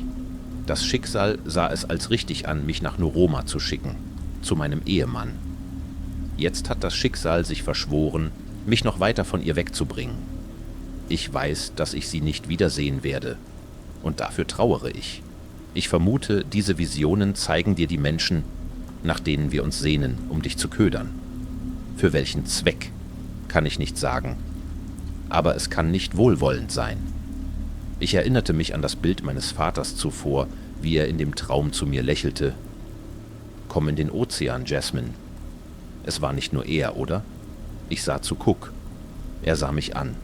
Das Schicksal sah es als richtig an, mich nach Nuroma zu schicken, zu meinem Ehemann. Jetzt hat das Schicksal sich verschworen, mich noch weiter von ihr wegzubringen. Ich weiß, dass ich sie nicht wiedersehen werde, und dafür trauere ich. Ich vermute, diese Visionen zeigen dir die Menschen, nach denen wir uns sehnen, um dich zu ködern. Für welchen Zweck, kann ich nicht sagen, aber es kann nicht wohlwollend sein.« Ich erinnerte mich an das Bild meines Vaters zuvor, wie er in dem Traum zu mir lächelte. »Komm in den Ozean, Jasmine.« Es war nicht nur er, oder? Ich sah zu Cook. Er sah mich an.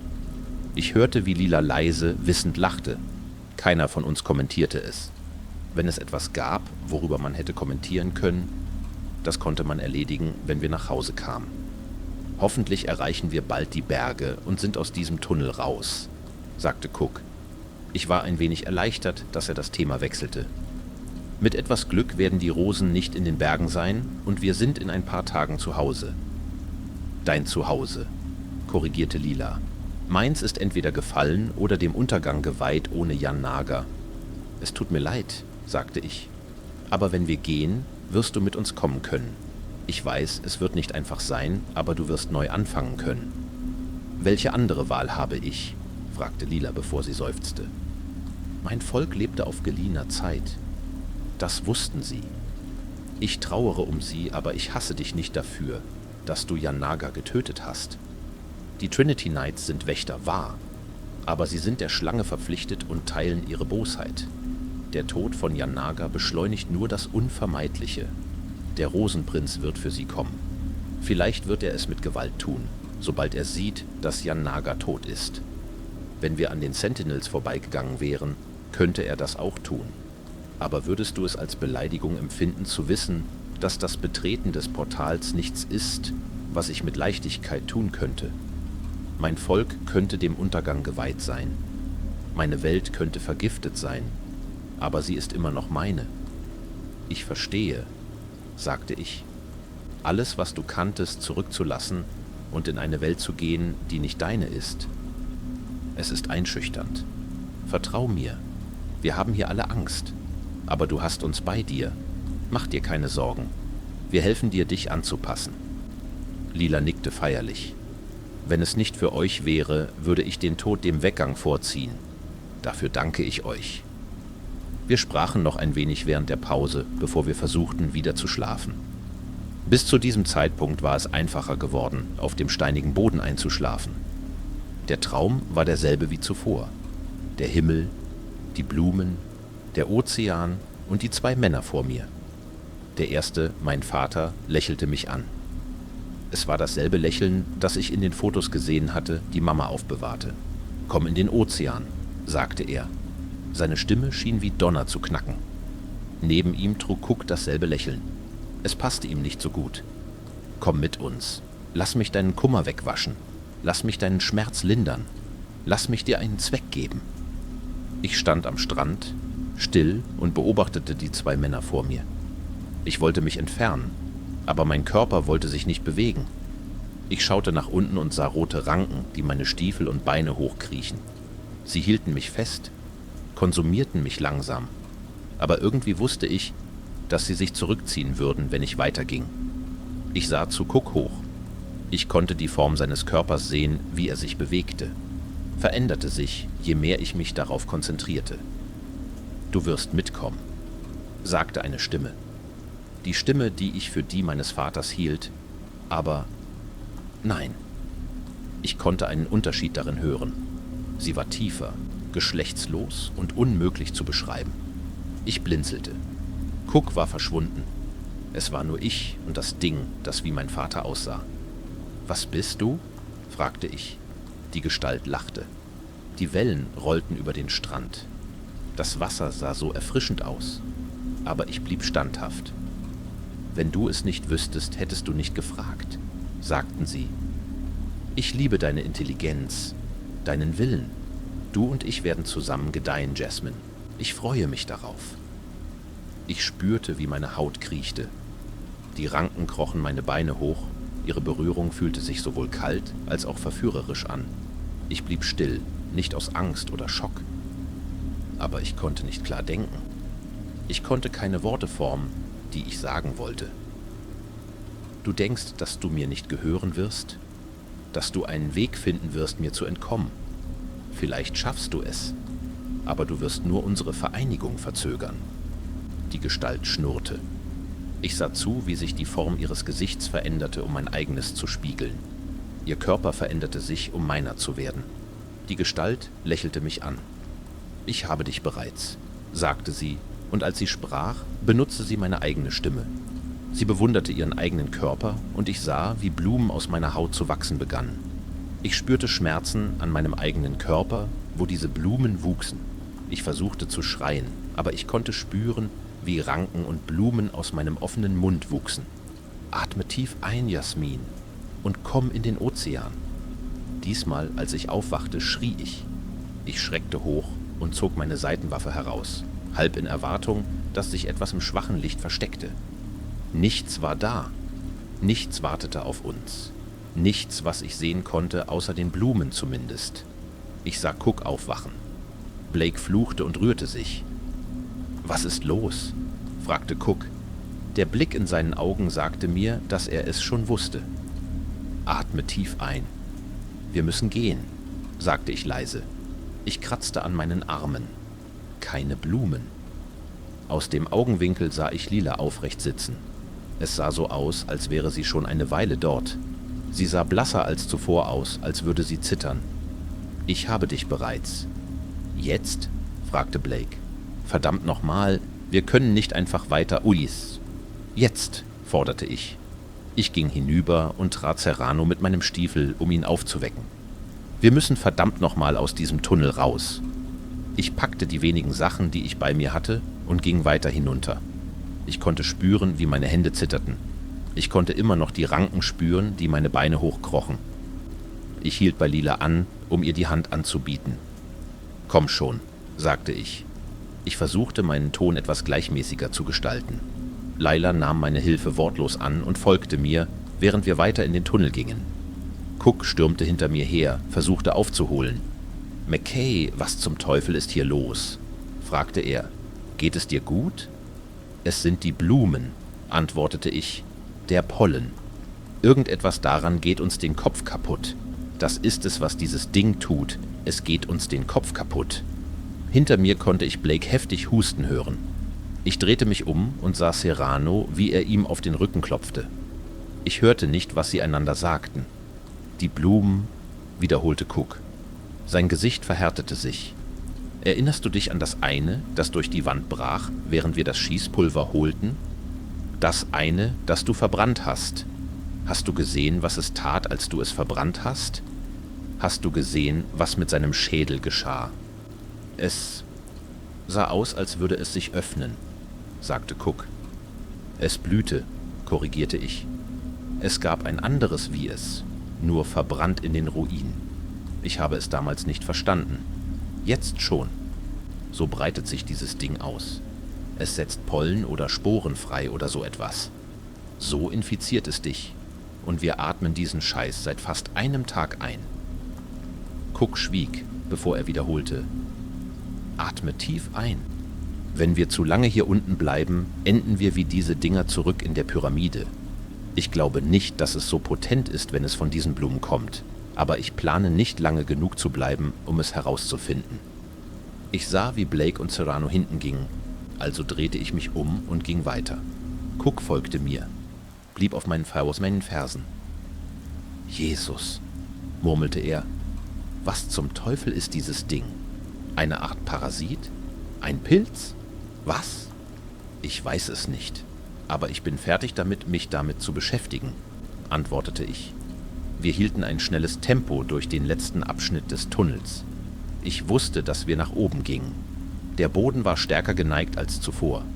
Ich hörte, wie Lila leise, wissend lachte. Keiner von uns kommentierte es. Wenn es etwas gab, worüber man hätte kommentieren können, das konnte man erledigen, wenn wir nach Hause kamen. »Hoffentlich erreichen wir bald die Berge und sind aus diesem Tunnel raus«, sagte Cook. Ich war ein wenig erleichtert, dass er das Thema wechselte. »Mit etwas Glück werden die Rosen nicht in den Bergen sein und wir sind in ein paar Tagen zu Hause.« »Dein Zuhause«, korrigierte Lila. »Meins ist entweder gefallen oder dem Untergang geweiht ohne Jan Naga.« »Es tut mir leid«, sagte ich. »Aber wenn wir gehen, wirst du mit uns kommen können. Ich weiß, es wird nicht einfach sein, aber du wirst neu anfangen können.« »Welche andere Wahl habe ich?«, fragte Lila, bevor sie seufzte. »Mein Volk lebte auf geliehener Zeit. Das wussten sie. Ich trauere um sie, aber ich hasse dich nicht dafür, dass du Jan Naga getötet hast. Die Trinity Knights sind Wächter, wahr, aber sie sind der Schlange verpflichtet und teilen ihre Bosheit. Der Tod von Jan Naga beschleunigt nur das Unvermeidliche. Der Rosenprinz wird für sie kommen. Vielleicht wird er es mit Gewalt tun. sobald er sieht, dass Jan Naga tot ist. Wenn wir an den Sentinels vorbeigegangen wären, könnte er das auch tun. Aber würdest du es als Beleidigung empfinden, zu wissen, dass das Betreten des Portals nichts ist, was ich mit Leichtigkeit tun könnte? Mein Volk könnte dem Untergang geweiht sein. Meine Welt könnte vergiftet sein, aber sie ist immer noch meine. Ich verstehe, sagte ich. Alles, was du kanntest, zurückzulassen und in eine Welt zu gehen, die nicht deine ist. Es ist einschüchternd. Vertrau mir. Wir haben hier alle Angst. Aber du hast uns bei dir. Mach dir keine Sorgen. Wir helfen dir, dich anzupassen. Lila nickte feierlich. Wenn es nicht für euch wäre, würde ich den Tod dem Weggang vorziehen. Dafür danke ich euch. Wir sprachen noch ein wenig während der Pause, bevor wir versuchten, wieder zu schlafen. Bis zu diesem Zeitpunkt war es einfacher geworden, auf dem steinigen Boden einzuschlafen. Der Traum war derselbe wie zuvor. Der Himmel, die Blumen, der Ozean und die 2 Männer vor mir. Der erste, mein Vater, lächelte mich an. Es war dasselbe Lächeln, das ich in den Fotos gesehen hatte, die Mama aufbewahrte. »Komm in den Ozean«, sagte er. Seine Stimme schien wie Donner zu knacken. Neben ihm trug Cook dasselbe Lächeln. Es passte ihm nicht so gut. »Komm mit uns. Lass mich deinen Kummer wegwaschen. Lass mich deinen Schmerz lindern. Lass mich dir einen Zweck geben.« Ich stand am Strand, still, und beobachtete die 2 Männer vor mir. Ich wollte mich entfernen, aber mein Körper wollte sich nicht bewegen. Ich schaute nach unten und sah rote Ranken, die meine Stiefel und Beine hochkriechen. Sie hielten mich fest, konsumierten mich langsam, aber irgendwie wusste ich, dass sie sich zurückziehen würden, wenn ich weiterging. Ich sah zu Cook hoch. Ich konnte die Form seines Körpers sehen, wie er sich bewegte. Veränderte sich, je mehr ich mich darauf konzentrierte. »Du wirst mitkommen«, sagte eine Stimme. Die Stimme, die ich für die meines Vaters hielt, aber nein. Ich konnte einen Unterschied darin hören. Sie war tiefer, geschlechtslos und unmöglich zu beschreiben. Ich blinzelte. Cook war verschwunden. Es war nur ich und das Ding, das wie mein Vater aussah. »Was bist du?« fragte ich. Die Gestalt lachte. Die Wellen rollten über den Strand. Das Wasser sah so erfrischend aus. Aber ich blieb standhaft. »Wenn du es nicht wüsstest, hättest du nicht gefragt«, sagten sie. »Ich liebe deine Intelligenz, deinen Willen. Du und ich werden zusammen gedeihen, Jasmine. Ich freue mich darauf.« Ich spürte, wie meine Haut kriechte. Die Ranken krochen meine Beine hoch. Ihre Berührung fühlte sich sowohl kalt als auch verführerisch an. Ich blieb still, nicht aus Angst oder Schock. Aber ich konnte nicht klar denken. Ich konnte keine Worte formen, die ich sagen wollte. »Du denkst, dass du mir nicht gehören wirst? Dass du einen Weg finden wirst, mir zu entkommen? Vielleicht schaffst du es, aber du wirst nur unsere Vereinigung verzögern.« Die Gestalt schnurrte. Ich sah zu, wie sich die Form ihres Gesichts veränderte, um mein eigenes zu spiegeln. Ihr Körper veränderte sich, um meiner zu werden. Die Gestalt lächelte mich an. »Ich habe dich bereits«, sagte sie, und als sie sprach, benutzte sie meine eigene Stimme. Sie bewunderte ihren eigenen Körper, und ich sah, wie Blumen aus meiner Haut zu wachsen begannen. Ich spürte Schmerzen an meinem eigenen Körper, wo diese Blumen wuchsen. Ich versuchte zu schreien, aber ich konnte spüren, wie Ranken und Blumen aus meinem offenen Mund wuchsen. »Atme tief ein, Jasmin, und komm in den Ozean.« Diesmal, als ich aufwachte, schrie ich. Ich schreckte hoch und zog meine Seitenwaffe heraus, halb in Erwartung, dass sich etwas im schwachen Licht versteckte. Nichts war da. Nichts wartete auf uns. Nichts, was ich sehen konnte, außer den Blumen zumindest. Ich sah Cook aufwachen. Blake fluchte und rührte sich. »Was ist los?« fragte Cook. Der Blick in seinen Augen sagte mir, dass er es schon wusste. »Atme tief ein. Wir müssen gehen«, sagte ich leise. Ich kratzte an meinen Armen. Keine Blumen. Aus dem Augenwinkel sah ich Lila aufrecht sitzen. Es sah so aus, als wäre sie schon eine Weile dort. Sie sah blasser als zuvor aus, als würde sie zittern. »Ich habe dich bereits.« »Jetzt?« fragte Blake. »Verdammt nochmal, wir können nicht einfach weiter Uis.« »Jetzt«, forderte ich. Ich ging hinüber und trat Serrano mit meinem Stiefel, um ihn aufzuwecken. »Wir müssen verdammt nochmal aus diesem Tunnel raus.« Ich packte die wenigen Sachen, die ich bei mir hatte, und ging weiter hinunter. Ich konnte spüren, wie meine Hände zitterten. Ich konnte immer noch die Ranken spüren, die meine Beine hochkrochen. Ich hielt bei Lila an, um ihr die Hand anzubieten. »Komm schon«, sagte ich. Ich versuchte, meinen Ton etwas gleichmäßiger zu gestalten. Laila nahm meine Hilfe wortlos an und folgte mir, während wir weiter in den Tunnel gingen. Cook stürmte hinter mir her, versuchte aufzuholen. »McKay, was zum Teufel ist hier los?« fragte er. »Geht es dir gut?« »Es sind die Blumen«, antwortete ich. »Der Pollen. Irgendetwas daran geht uns den Kopf kaputt. Das ist es, was dieses Ding tut. Es geht uns den Kopf kaputt.« Hinter mir konnte ich Blake heftig husten hören. Ich drehte mich um und sah Serrano, wie er ihm auf den Rücken klopfte. Ich hörte nicht, was sie einander sagten. »Die Blumen«, wiederholte Cook. Sein Gesicht verhärtete sich. »Erinnerst du dich an das eine, das durch die Wand brach, während wir das Schießpulver holten? Das eine, das du verbrannt hast. Hast du gesehen, was es tat, als du es verbrannt hast? Hast du gesehen, was mit seinem Schädel geschah?« »Es sah aus, als würde es sich öffnen«, sagte Cook. »Es blühte«, korrigierte ich. »Es gab ein anderes wie es, nur verbrannt in den Ruinen. Ich habe es damals nicht verstanden. Jetzt schon. So breitet sich dieses Ding aus. Es setzt Pollen oder Sporen frei oder so etwas. So infiziert es dich. Und wir atmen diesen Scheiß seit fast einem Tag ein.« Cook schwieg, bevor er wiederholte. »Atme tief ein. Wenn wir zu lange hier unten bleiben, enden wir wie diese Dinger zurück in der Pyramide. Ich glaube nicht, dass es so potent ist, wenn es von diesen Blumen kommt. Aber ich plane nicht lange genug zu bleiben, um es herauszufinden.« Ich sah, wie Blake und Serrano hinten gingen, also drehte ich mich um und ging weiter. Cook folgte mir, blieb auf meinen Fersen. »Jesus«, murmelte er, »was zum Teufel ist dieses Ding? Eine Art Parasit? Ein Pilz? Was?« »Ich weiß es nicht, aber ich bin fertig damit, mich damit zu beschäftigen«, antwortete ich. Wir hielten ein schnelles Tempo durch den letzten Abschnitt des Tunnels. Ich wusste, dass wir nach oben gingen. Der Boden war stärker geneigt als zuvor.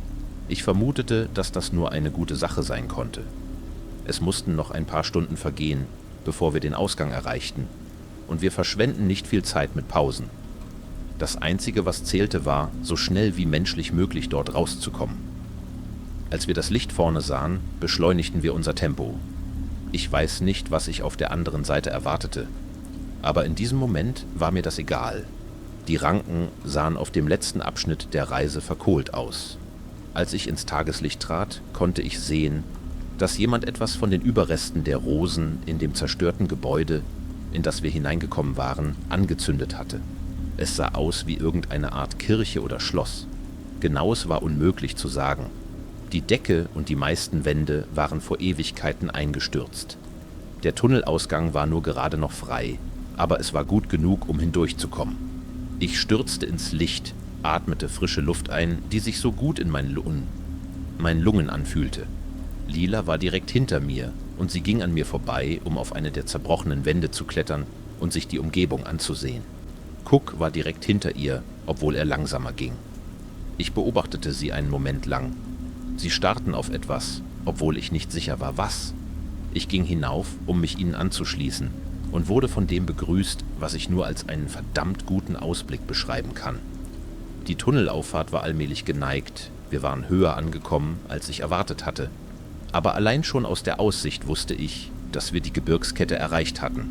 Ich vermutete, dass das nur eine gute Sache sein konnte. Es mussten noch ein paar Stunden vergehen, bevor wir den Ausgang erreichten, und wir verschwenden nicht viel Zeit mit Pausen. Das Einzige, was zählte, war, so schnell wie menschlich möglich dort rauszukommen. Als wir das Licht vorne sahen, beschleunigten wir unser Tempo. Ich weiß nicht, was ich auf der anderen Seite erwartete, aber in diesem Moment war mir das egal. Die Ranken sahen auf dem letzten Abschnitt der Reise verkohlt aus. Als ich ins Tageslicht trat, konnte ich sehen, dass jemand etwas von den Überresten der Rosen in dem zerstörten Gebäude, in das wir hineingekommen waren, angezündet hatte. Es sah aus wie irgendeine Art Kirche oder Schloss. Genaues war unmöglich zu sagen. Die Decke und die meisten Wände waren vor Ewigkeiten eingestürzt. Der Tunnelausgang war nur gerade noch frei, aber es war gut genug, um hindurchzukommen. Ich stürzte ins Licht, atmete frische Luft ein, die sich so gut in meinen Lungen anfühlte. Lila war direkt hinter mir und sie ging an mir vorbei, um auf eine der zerbrochenen Wände zu klettern und sich die Umgebung anzusehen. Cook war direkt hinter ihr, obwohl er langsamer ging. Ich beobachtete sie einen Moment lang. Sie starrten auf etwas, obwohl ich nicht sicher war, was. Ich ging hinauf, um mich ihnen anzuschließen, und wurde von dem begrüßt, was ich nur als einen verdammt guten Ausblick beschreiben kann. Die Tunnelauffahrt war allmählich geneigt, wir waren höher angekommen, als ich erwartet hatte. Aber allein schon aus der Aussicht wusste ich, dass wir die Gebirgskette erreicht hatten.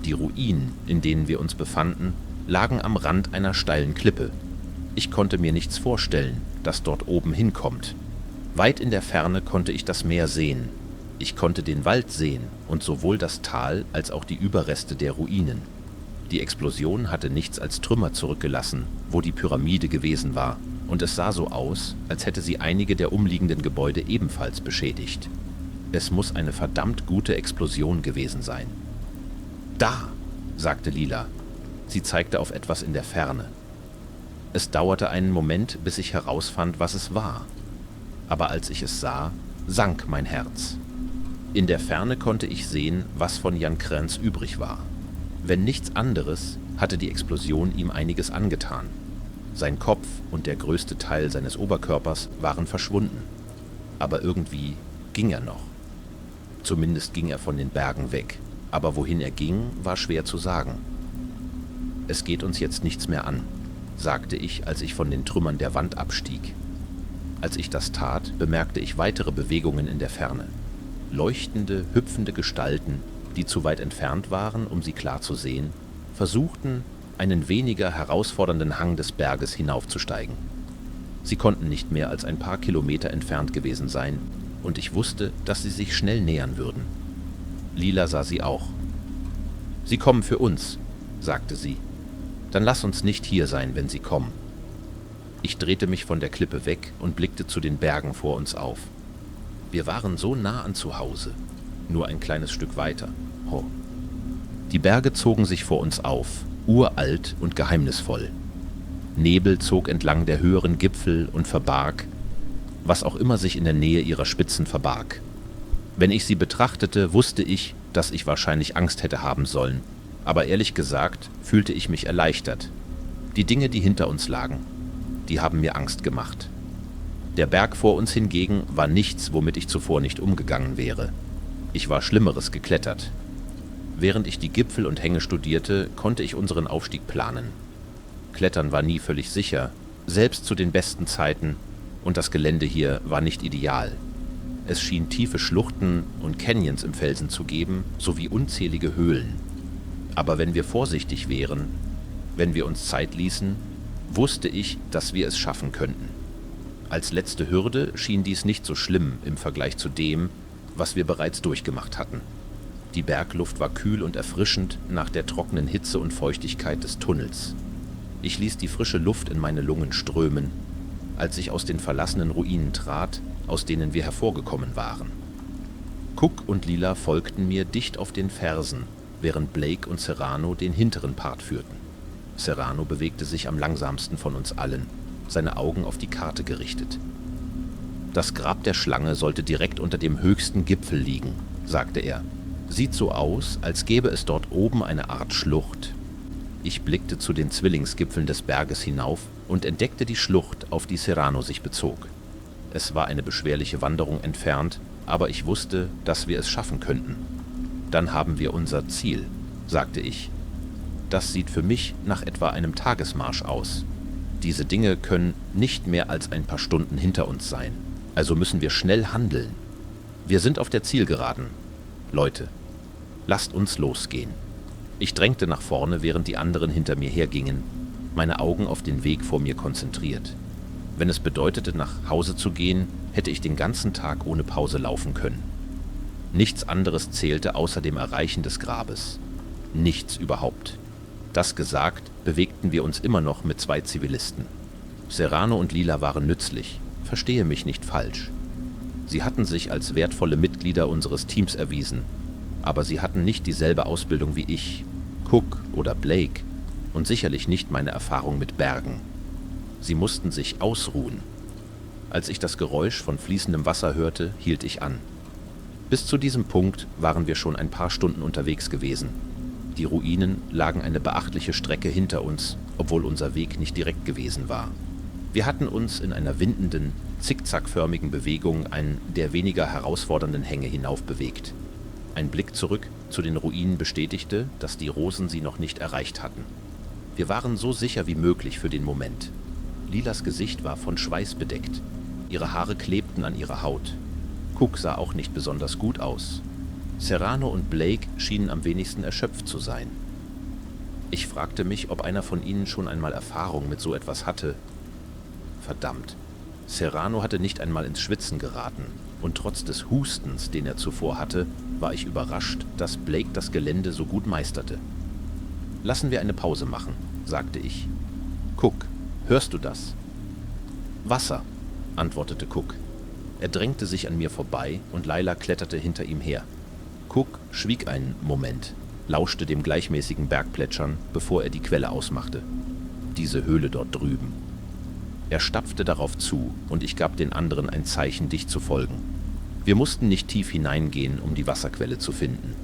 Die Ruinen, in denen wir uns befanden, lagen am Rand einer steilen Klippe. Ich konnte mir nichts vorstellen, das dort oben hinkommt. Weit in der Ferne konnte ich das Meer sehen. Ich konnte den Wald sehen und sowohl das Tal als auch die Überreste der Ruinen. Die Explosion hatte nichts als Trümmer zurückgelassen, wo die Pyramide gewesen war, und es sah so aus, als hätte sie einige der umliegenden Gebäude ebenfalls beschädigt. Es muss eine verdammt gute Explosion gewesen sein. »Da«, sagte Lila. Sie zeigte auf etwas in der Ferne. Es dauerte einen Moment, bis ich herausfand, was es war. Aber als ich es sah, sank mein Herz. In der Ferne konnte ich sehen, was von Jan Krenz übrig war. Wenn nichts anderes, hatte die Explosion ihm einiges angetan. Sein Kopf und der größte Teil seines Oberkörpers waren verschwunden. Aber irgendwie ging er noch. Zumindest ging er von den Bergen weg. Aber wohin er ging, war schwer zu sagen. »Es geht uns jetzt nichts mehr an«, sagte ich, als ich von den Trümmern der Wand abstieg. Als ich das tat, bemerkte ich weitere Bewegungen in der Ferne. Leuchtende, hüpfende Gestalten, die zu weit entfernt waren, um sie klar zu sehen, versuchten, einen weniger herausfordernden Hang des Berges hinaufzusteigen. Sie konnten nicht mehr als ein paar Kilometer entfernt gewesen sein, und ich wusste, dass sie sich schnell nähern würden. Lila sah sie auch. »Sie kommen für uns«, sagte sie. »Dann lass uns nicht hier sein, wenn sie kommen.« Ich drehte mich von der Klippe weg und blickte zu den Bergen vor uns auf. Wir waren so nah an zu Hause, nur ein kleines Stück weiter. Oh. Die Berge zogen sich vor uns auf, uralt und geheimnisvoll. Nebel zog entlang der höheren Gipfel und verbarg, was auch immer sich in der Nähe ihrer Spitzen verbarg. Wenn ich sie betrachtete, wusste ich, dass ich wahrscheinlich Angst hätte haben sollen, aber ehrlich gesagt fühlte ich mich erleichtert. Die Dinge, die hinter uns lagen, die haben mir Angst gemacht. Der Berg vor uns hingegen war nichts, womit ich zuvor nicht umgegangen wäre. Ich war Schlimmeres geklettert. Während ich die Gipfel und Hänge studierte, konnte ich unseren Aufstieg planen. Klettern war nie völlig sicher, selbst zu den besten Zeiten, und das Gelände hier war nicht ideal. Es schien tiefe Schluchten und Canyons im Felsen zu geben, sowie unzählige Höhlen. Aber wenn wir vorsichtig wären, wenn wir uns Zeit ließen, wusste ich, dass wir es schaffen könnten. Als letzte Hürde schien dies nicht so schlimm im Vergleich zu dem, was wir bereits durchgemacht hatten. Die Bergluft war kühl und erfrischend nach der trockenen Hitze und Feuchtigkeit des Tunnels. Ich ließ die frische Luft in meine Lungen strömen, als ich aus den verlassenen Ruinen trat, aus denen wir hervorgekommen waren. Cook und Lila folgten mir dicht auf den Fersen, während Blake und Serrano den hinteren Part führten. Serrano bewegte sich am langsamsten von uns allen, seine Augen auf die Karte gerichtet. »Das Grab der Schlange sollte direkt unter dem höchsten Gipfel liegen«, sagte er. »Sieht so aus, als gäbe es dort oben eine Art Schlucht.« Ich blickte zu den Zwillingsgipfeln des Berges hinauf und entdeckte die Schlucht, auf die Serrano sich bezog. Es war eine beschwerliche Wanderung entfernt, aber ich wusste, dass wir es schaffen könnten. »Dann haben wir unser Ziel«, sagte ich. »Das sieht für mich nach etwa einem Tagesmarsch aus. Diese Dinge können nicht mehr als ein paar Stunden hinter uns sein. Also müssen wir schnell handeln. Wir sind auf der Zielgeraden. Leute, lasst uns losgehen.« Ich drängte nach vorne, während die anderen hinter mir hergingen, meine Augen auf den Weg vor mir konzentriert. Wenn es bedeutete, nach Hause zu gehen, hätte ich den ganzen Tag ohne Pause laufen können. Nichts anderes zählte außer dem Erreichen des Grabes. Nichts überhaupt. Das gesagt, bewegten wir uns immer noch mit 2 Zivilisten. Serrano und Lila waren nützlich, verstehe mich nicht falsch. Sie hatten sich als wertvolle Mitglieder unseres Teams erwiesen, aber sie hatten nicht dieselbe Ausbildung wie ich, Cook oder Blake und sicherlich nicht meine Erfahrung mit Bergen. Sie mussten sich ausruhen. Als ich das Geräusch von fließendem Wasser hörte, hielt ich an. Bis zu diesem Punkt waren wir schon ein paar Stunden unterwegs gewesen. Die Ruinen lagen eine beachtliche Strecke hinter uns, obwohl unser Weg nicht direkt gewesen war. Wir hatten uns in einer windenden, zickzackförmigen Bewegung einen der weniger herausfordernden Hänge hinauf bewegt. Ein Blick zurück zu den Ruinen bestätigte, dass die Rosen sie noch nicht erreicht hatten. Wir waren so sicher wie möglich für den Moment. Lilas Gesicht war von Schweiß bedeckt. Ihre Haare klebten an ihrer Haut. Cook sah auch nicht besonders gut aus. Serrano und Blake schienen am wenigsten erschöpft zu sein. Ich fragte mich, ob einer von ihnen schon einmal Erfahrung mit so etwas hatte. Verdammt, Serrano hatte nicht einmal ins Schwitzen geraten, und trotz des Hustens, den er zuvor hatte, war ich überrascht, dass Blake das Gelände so gut meisterte. »Lassen wir eine Pause machen«, sagte ich. »Cook, hörst du das?« »Wasser«, antwortete Cook. Er drängte sich an mir vorbei und Lila kletterte hinter ihm her. Cook schwieg einen Moment, lauschte dem gleichmäßigen Bergplätschern, bevor er die Quelle ausmachte. Diese Höhle dort drüben. Er stapfte darauf zu und ich gab den anderen ein Zeichen, dicht zu folgen. Wir mussten nicht tief hineingehen, um die Wasserquelle zu finden.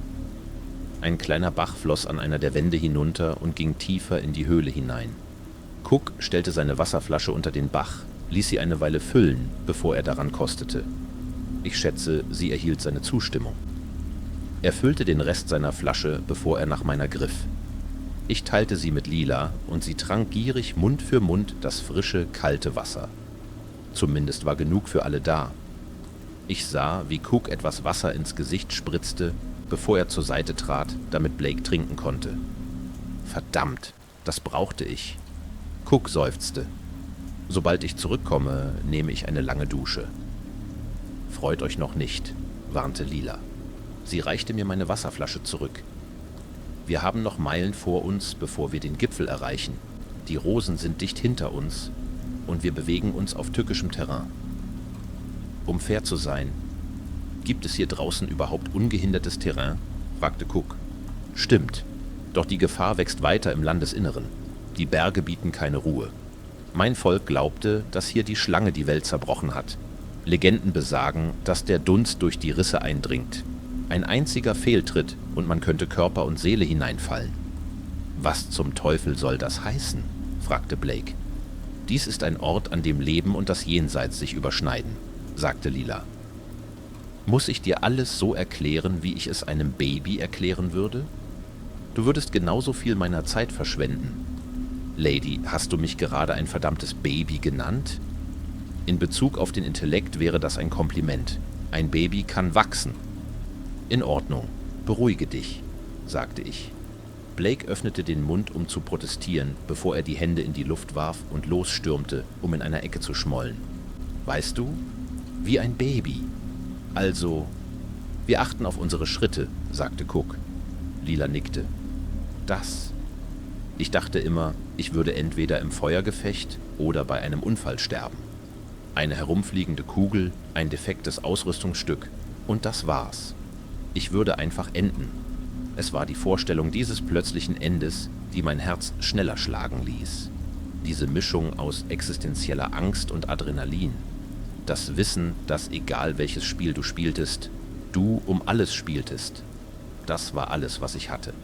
Ein kleiner Bach floss an einer der Wände hinunter und ging tiefer in die Höhle hinein. Cook stellte seine Wasserflasche unter den Bach, ließ sie eine Weile füllen, bevor er daran kostete. Ich schätze, sie erhielt seine Zustimmung. Er füllte den Rest seiner Flasche, bevor er nach meiner griff. Ich teilte sie mit Lila und sie trank gierig Mund für Mund das frische, kalte Wasser. Zumindest war genug für alle da. Ich sah, wie Cook etwas Wasser ins Gesicht spritzte, bevor er zur Seite trat, damit Blake trinken konnte. Verdammt, das brauchte ich. Cook seufzte. Sobald ich zurückkomme, nehme ich eine lange Dusche. Freut euch noch nicht, warnte Lila. Sie reichte mir meine Wasserflasche zurück. Wir haben noch Meilen vor uns, bevor wir den Gipfel erreichen. Die Rosen sind dicht hinter uns und wir bewegen uns auf tückischem Terrain. Um fair zu sein, gibt es hier draußen überhaupt ungehindertes Terrain? Fragte Cook. Stimmt, doch die Gefahr wächst weiter im Landesinneren. Die Berge bieten keine Ruhe. Mein Volk glaubte, dass hier die Schlange die Welt zerbrochen hat. Legenden besagen, dass der Dunst durch die Risse eindringt. Ein einziger Fehltritt und man könnte Körper und Seele hineinfallen. Was zum Teufel soll das heißen? Fragte Blake. Dies ist ein Ort, an dem Leben und das Jenseits sich überschneiden, sagte Lila. Muss ich dir alles so erklären, wie ich es einem Baby erklären würde? Du würdest genauso viel meiner Zeit verschwenden. Lady, hast du mich gerade ein verdammtes Baby genannt? In Bezug auf den Intellekt wäre das ein Kompliment. Ein Baby kann wachsen. In Ordnung, beruhige dich, sagte ich. Blake öffnete den Mund, um zu protestieren, bevor er die Hände in die Luft warf und losstürmte, um in einer Ecke zu schmollen. Weißt du, wie ein Baby. Also, wir achten auf unsere Schritte, sagte Cook. Lila nickte. Das. Ich dachte immer, ich würde entweder im Feuergefecht oder bei einem Unfall sterben. Eine herumfliegende Kugel, ein defektes Ausrüstungsstück und das war's. Ich würde einfach enden. Es war die Vorstellung dieses plötzlichen Endes, die mein Herz schneller schlagen ließ. Diese Mischung aus existenzieller Angst und Adrenalin. Das Wissen, dass egal welches Spiel du spieltest, du um alles spieltest. Das war alles, was ich hatte.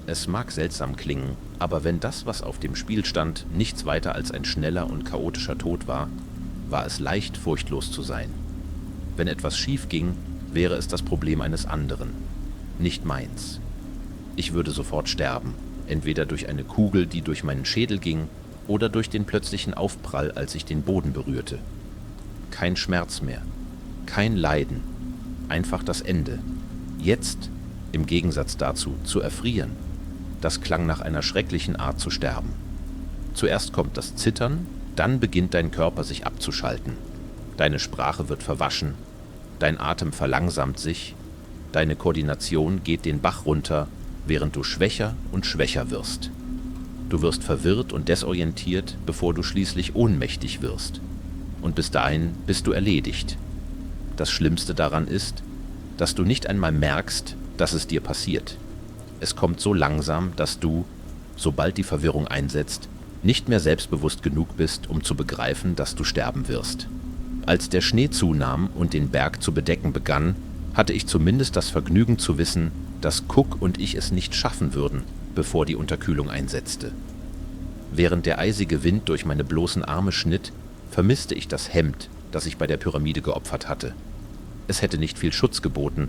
Es mag seltsam klingen, aber wenn das, was auf dem Spiel stand, nichts weiter als ein schneller und chaotischer Tod war, war es leicht, furchtlos zu sein. Wenn etwas schief ging, wäre es das Problem eines anderen, nicht meins. Ich würde sofort sterben, entweder durch eine Kugel, die durch meinen Schädel ging, oder durch den plötzlichen Aufprall, als ich den Boden berührte. Kein Schmerz mehr, kein Leiden, einfach das Ende. Jetzt, im Gegensatz dazu, zu erfrieren. Das klang nach einer schrecklichen Art zu sterben. Zuerst kommt das Zittern, dann beginnt dein Körper sich abzuschalten. Deine Sprache wird verwaschen, dein Atem verlangsamt sich, deine Koordination geht den Bach runter, während du schwächer und schwächer wirst. Du wirst verwirrt und desorientiert, bevor du schließlich ohnmächtig wirst. Und bis dahin bist du erledigt. Das Schlimmste daran ist, dass du nicht einmal merkst, dass es dir passiert. Es kommt so langsam, dass du, sobald die Verwirrung einsetzt, nicht mehr selbstbewusst genug bist, um zu begreifen, dass du sterben wirst. Als der Schnee zunahm und den Berg zu bedecken begann, hatte ich zumindest das Vergnügen zu wissen, dass Cook und ich es nicht schaffen würden, bevor die Unterkühlung einsetzte. Während der eisige Wind durch meine bloßen Arme schnitt, vermisste ich das Hemd, das ich bei der Pyramide geopfert hatte. Es hätte nicht viel Schutz geboten,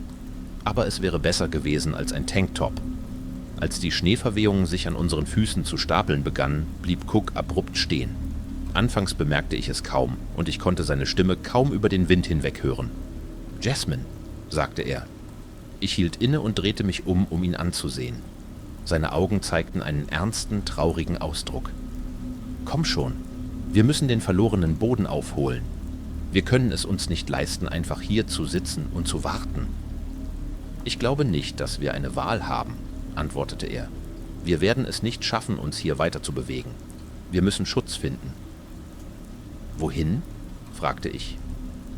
aber es wäre besser gewesen als ein Tanktop. Als die Schneeverwehungen sich an unseren Füßen zu stapeln begannen, blieb Cook abrupt stehen. Anfangs bemerkte ich es kaum und ich konnte seine Stimme kaum über den Wind hinweg hören. »Jasmine«, sagte er. Ich hielt inne und drehte mich um ihn anzusehen. Seine Augen zeigten einen ernsten, traurigen Ausdruck. »Komm schon, wir müssen den verlorenen Boden aufholen. Wir können es uns nicht leisten, einfach hier zu sitzen und zu warten.« »Ich glaube nicht, dass wir eine Wahl haben«, antwortete er. »Wir werden es nicht schaffen, uns hier weiter zu bewegen. Wir müssen Schutz finden.« »Wohin?«, fragte ich.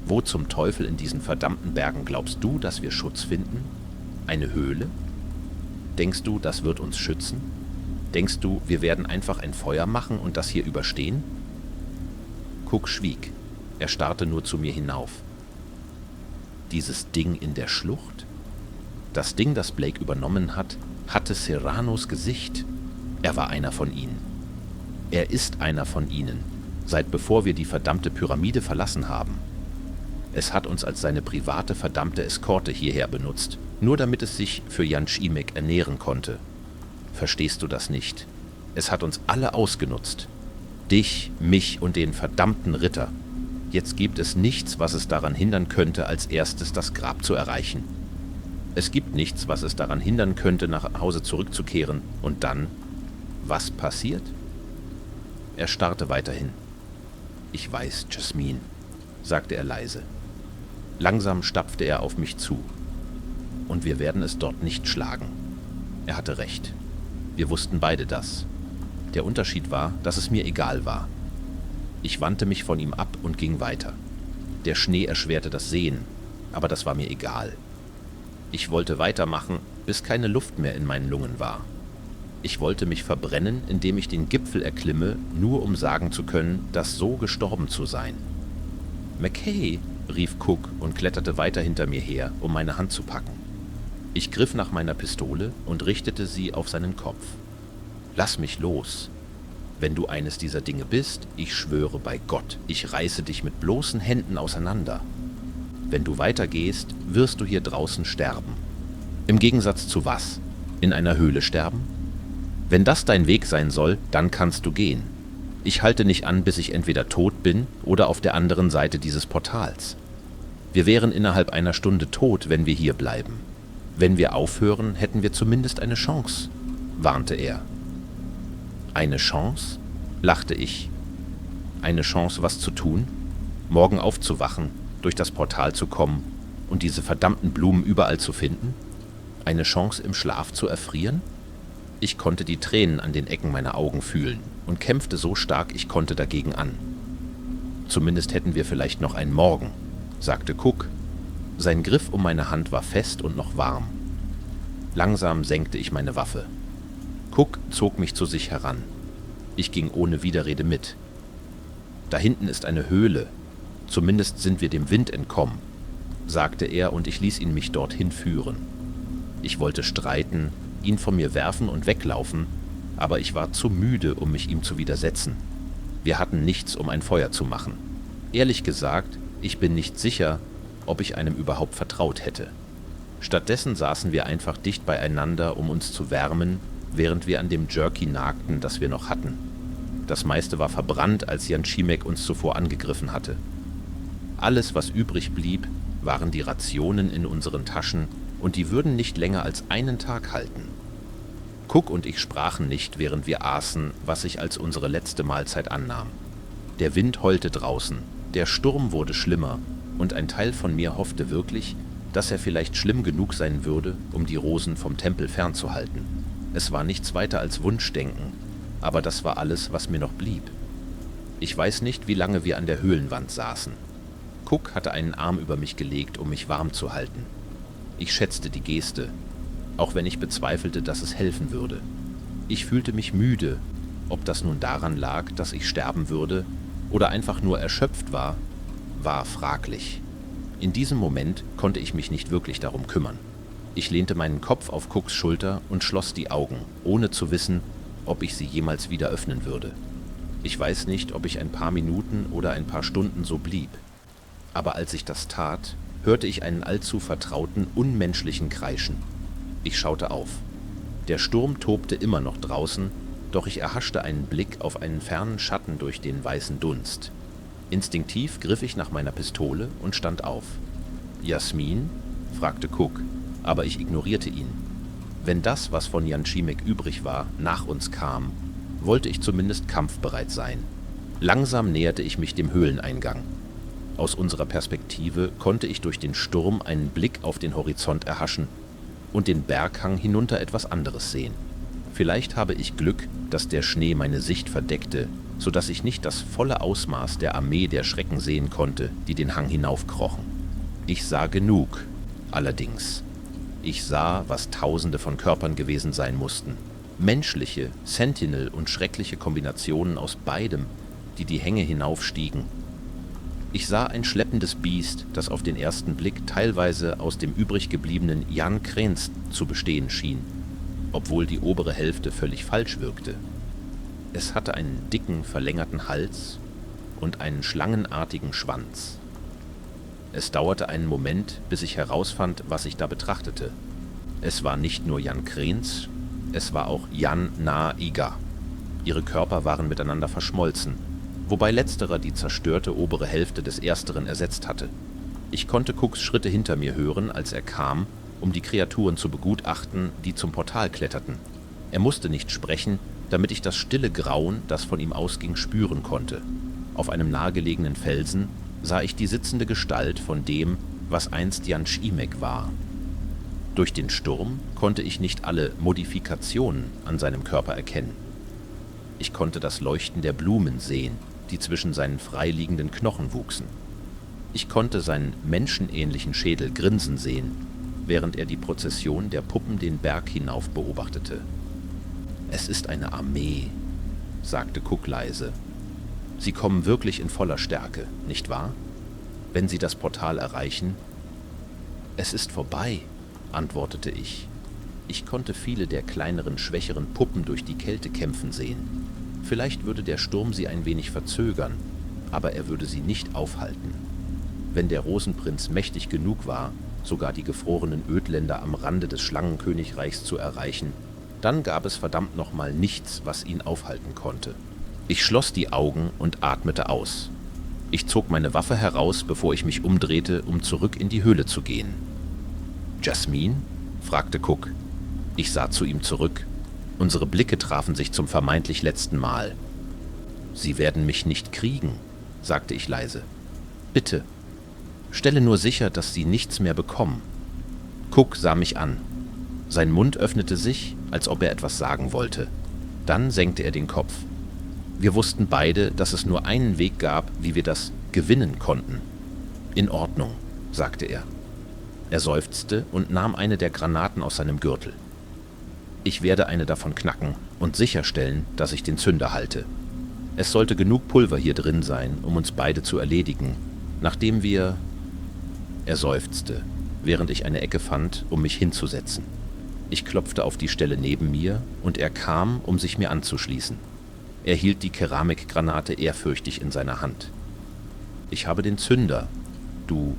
»Wo zum Teufel in diesen verdammten Bergen glaubst du, dass wir Schutz finden? Eine Höhle? Denkst du, das wird uns schützen? Denkst du, wir werden einfach ein Feuer machen und das hier überstehen?« Cook schwieg. Er starrte nur zu mir hinauf. Dieses Ding in der Schlucht? Das Ding, das Blake übernommen hat, hatte Serranos Gesicht. Er war einer von ihnen. Er ist einer von ihnen, seit bevor wir die verdammte Pyramide verlassen haben. Es hat uns als seine private verdammte Eskorte hierher benutzt, nur damit es sich für Jan Schimek ernähren konnte. Verstehst du das nicht? Es hat uns alle ausgenutzt. Dich, mich und den verdammten Ritter. Jetzt gibt es nichts, was es daran hindern könnte, als erstes das Grab zu erreichen. Es gibt nichts, was es daran hindern könnte, nach Hause zurückzukehren. Und dann? Was passiert? Er starrte weiterhin. »Ich weiß, Jasmin«, sagte er leise. Langsam stapfte er auf mich zu. »Und wir werden es dort nicht schlagen.« Er hatte recht. Wir wussten beide das. Der Unterschied war, dass es mir egal war. Ich wandte mich von ihm ab und ging weiter. Der Schnee erschwerte das Sehen, aber das war mir egal. Ich wollte weitermachen, bis keine Luft mehr in meinen Lungen war. Ich wollte mich verbrennen, indem ich den Gipfel erklimme, nur um sagen zu können, das so gestorben zu sein. »McKay«, rief Cook und kletterte weiter hinter mir her, um meine Hand zu packen. Ich griff nach meiner Pistole und richtete sie auf seinen Kopf. »Lass mich los. Wenn du eines dieser Dinge bist, ich schwöre bei Gott, ich reiße dich mit bloßen Händen auseinander. Wenn du weitergehst, wirst du hier draußen sterben.« »Im Gegensatz zu was? In einer Höhle sterben? Wenn das dein Weg sein soll, dann kannst du gehen. Ich halte nicht an, bis ich entweder tot bin oder auf der anderen Seite dieses Portals. Wir wären innerhalb einer Stunde tot, wenn wir hier bleiben. Wenn wir aufhören, hätten wir zumindest eine Chance«, warnte er. »Eine Chance?«, lachte ich. »Eine Chance, was zu tun? Morgen aufzuwachen, durch das Portal zu kommen und diese verdammten Blumen überall zu finden? Eine Chance, im Schlaf zu erfrieren?« Ich konnte die Tränen an den Ecken meiner Augen fühlen und kämpfte so stark ich konnte dagegen an. »Zumindest hätten wir vielleicht noch einen Morgen«, sagte Cook. Sein Griff um meine Hand war fest und noch warm. Langsam senkte ich meine Waffe. Cook zog mich zu sich heran. Ich ging ohne Widerrede mit. »Da hinten ist eine Höhle. Zumindest sind wir dem Wind entkommen«, sagte er, und ich ließ ihn mich dorthin führen. Ich wollte streiten, ihn von mir werfen und weglaufen, aber ich war zu müde, um mich ihm zu widersetzen. Wir hatten nichts, um ein Feuer zu machen. Ehrlich gesagt, ich bin nicht sicher, ob ich einem überhaupt vertraut hätte. Stattdessen saßen wir einfach dicht beieinander, um uns zu wärmen, während wir an dem Jerky nagten, das wir noch hatten. Das meiste war verbrannt, als Jan Schimek uns zuvor angegriffen hatte. Alles, was übrig blieb, waren die Rationen in unseren Taschen, und die würden nicht länger als einen Tag halten. Cook und ich sprachen nicht, während wir aßen, was sich als unsere letzte Mahlzeit annahm. Der Wind heulte draußen, der Sturm wurde schlimmer, und ein Teil von mir hoffte wirklich, dass er vielleicht schlimm genug sein würde, um die Rosen vom Tempel fernzuhalten. Es war nichts weiter als Wunschdenken, aber das war alles, was mir noch blieb. Ich weiß nicht, wie lange wir an der Höhlenwand saßen. Cook hatte einen Arm über mich gelegt, um mich warm zu halten. Ich schätzte die Geste, auch wenn ich bezweifelte, dass es helfen würde. Ich fühlte mich müde, ob das nun daran lag, dass ich sterben würde oder einfach nur erschöpft war fraglich. In diesem Moment konnte ich mich nicht wirklich darum kümmern. Ich lehnte meinen Kopf auf Cooks Schulter und schloss die Augen, ohne zu wissen, ob ich sie jemals wieder öffnen würde. Ich weiß nicht, ob ich ein paar Minuten oder ein paar Stunden so blieb. Aber als ich das tat, hörte ich einen allzu vertrauten, unmenschlichen Kreischen. Ich schaute auf. Der Sturm tobte immer noch draußen, doch ich erhaschte einen Blick auf einen fernen Schatten durch den weißen Dunst. Instinktiv griff ich nach meiner Pistole und stand auf. »Jasmin?« fragte Cook, aber ich ignorierte ihn. Wenn das, was von Jan Schimek übrig war, nach uns kam, wollte ich zumindest kampfbereit sein. Langsam näherte ich mich dem Höhleneingang. Aus unserer Perspektive konnte ich durch den Sturm einen Blick auf den Horizont erhaschen und den Berghang hinunter etwas anderes sehen. Vielleicht habe ich Glück, dass der Schnee meine Sicht verdeckte, sodass ich nicht das volle Ausmaß der Armee der Schrecken sehen konnte, die den Hang hinaufkrochen. Ich sah genug, allerdings. Ich sah, was Tausende von Körpern gewesen sein mussten. Menschliche, Sentinel und schreckliche Kombinationen aus beidem, die die Hänge hinaufstiegen. Ich sah ein schleppendes Biest, das auf den ersten Blick teilweise aus dem übrig gebliebenen Jan Krenz zu bestehen schien, obwohl die obere Hälfte völlig falsch wirkte. Es hatte einen dicken, verlängerten Hals und einen schlangenartigen Schwanz. Es dauerte einen Moment, bis ich herausfand, was ich da betrachtete. Es war nicht nur Jan Krenz, es war auch Jan Na Iga. Ihre Körper waren miteinander verschmolzen, wobei letzterer die zerstörte obere Hälfte des ersteren ersetzt hatte. Ich konnte Cooks Schritte hinter mir hören, als er kam, um die Kreaturen zu begutachten, die zum Portal kletterten. Er musste nicht sprechen, damit ich das stille Grauen, das von ihm ausging, spüren konnte. Auf einem nahegelegenen Felsen sah ich die sitzende Gestalt von dem, was einst Jan Schimek war. Durch den Sturm konnte ich nicht alle Modifikationen an seinem Körper erkennen. Ich konnte das Leuchten der Blumen sehen, die zwischen seinen freiliegenden Knochen wuchsen. Ich konnte seinen menschenähnlichen Schädel grinsen sehen, während er die Prozession der Puppen den Berg hinauf beobachtete. »Es ist eine Armee«, sagte Cook leise. »Sie kommen wirklich in voller Stärke, nicht wahr? Wenn sie das Portal erreichen?« »Es ist vorbei«, antwortete ich. Ich konnte viele der kleineren, schwächeren Puppen durch die Kälte kämpfen sehen. Vielleicht würde der Sturm sie ein wenig verzögern, aber er würde sie nicht aufhalten. Wenn der Rosenprinz mächtig genug war, sogar die gefrorenen Ödländer am Rande des Schlangenkönigreichs zu erreichen, dann gab es verdammt nochmal nichts, was ihn aufhalten konnte. Ich schloss die Augen und atmete aus. Ich zog meine Waffe heraus, bevor ich mich umdrehte, um zurück in die Höhle zu gehen. »Jasmin?« fragte Cook. Ich sah zu ihm zurück. Unsere Blicke trafen sich zum vermeintlich letzten Mal. »Sie werden mich nicht kriegen«, sagte ich leise. »Bitte, stelle nur sicher, dass Sie nichts mehr bekommen.« Cook sah mich an. Sein Mund öffnete sich, als ob er etwas sagen wollte. Dann senkte er den Kopf. Wir wussten beide, dass es nur einen Weg gab, wie wir das gewinnen konnten. »In Ordnung«, sagte er. Er seufzte und nahm eine der Granaten aus seinem Gürtel. »Ich werde eine davon knacken und sicherstellen, dass ich den Zünder halte. Es sollte genug Pulver hier drin sein, um uns beide zu erledigen, nachdem wir...« Er seufzte, während ich eine Ecke fand, um mich hinzusetzen. Ich klopfte auf die Stelle neben mir und er kam, um sich mir anzuschließen. Er hielt die Keramikgranate ehrfürchtig in seiner Hand. »Ich habe den Zünder. Du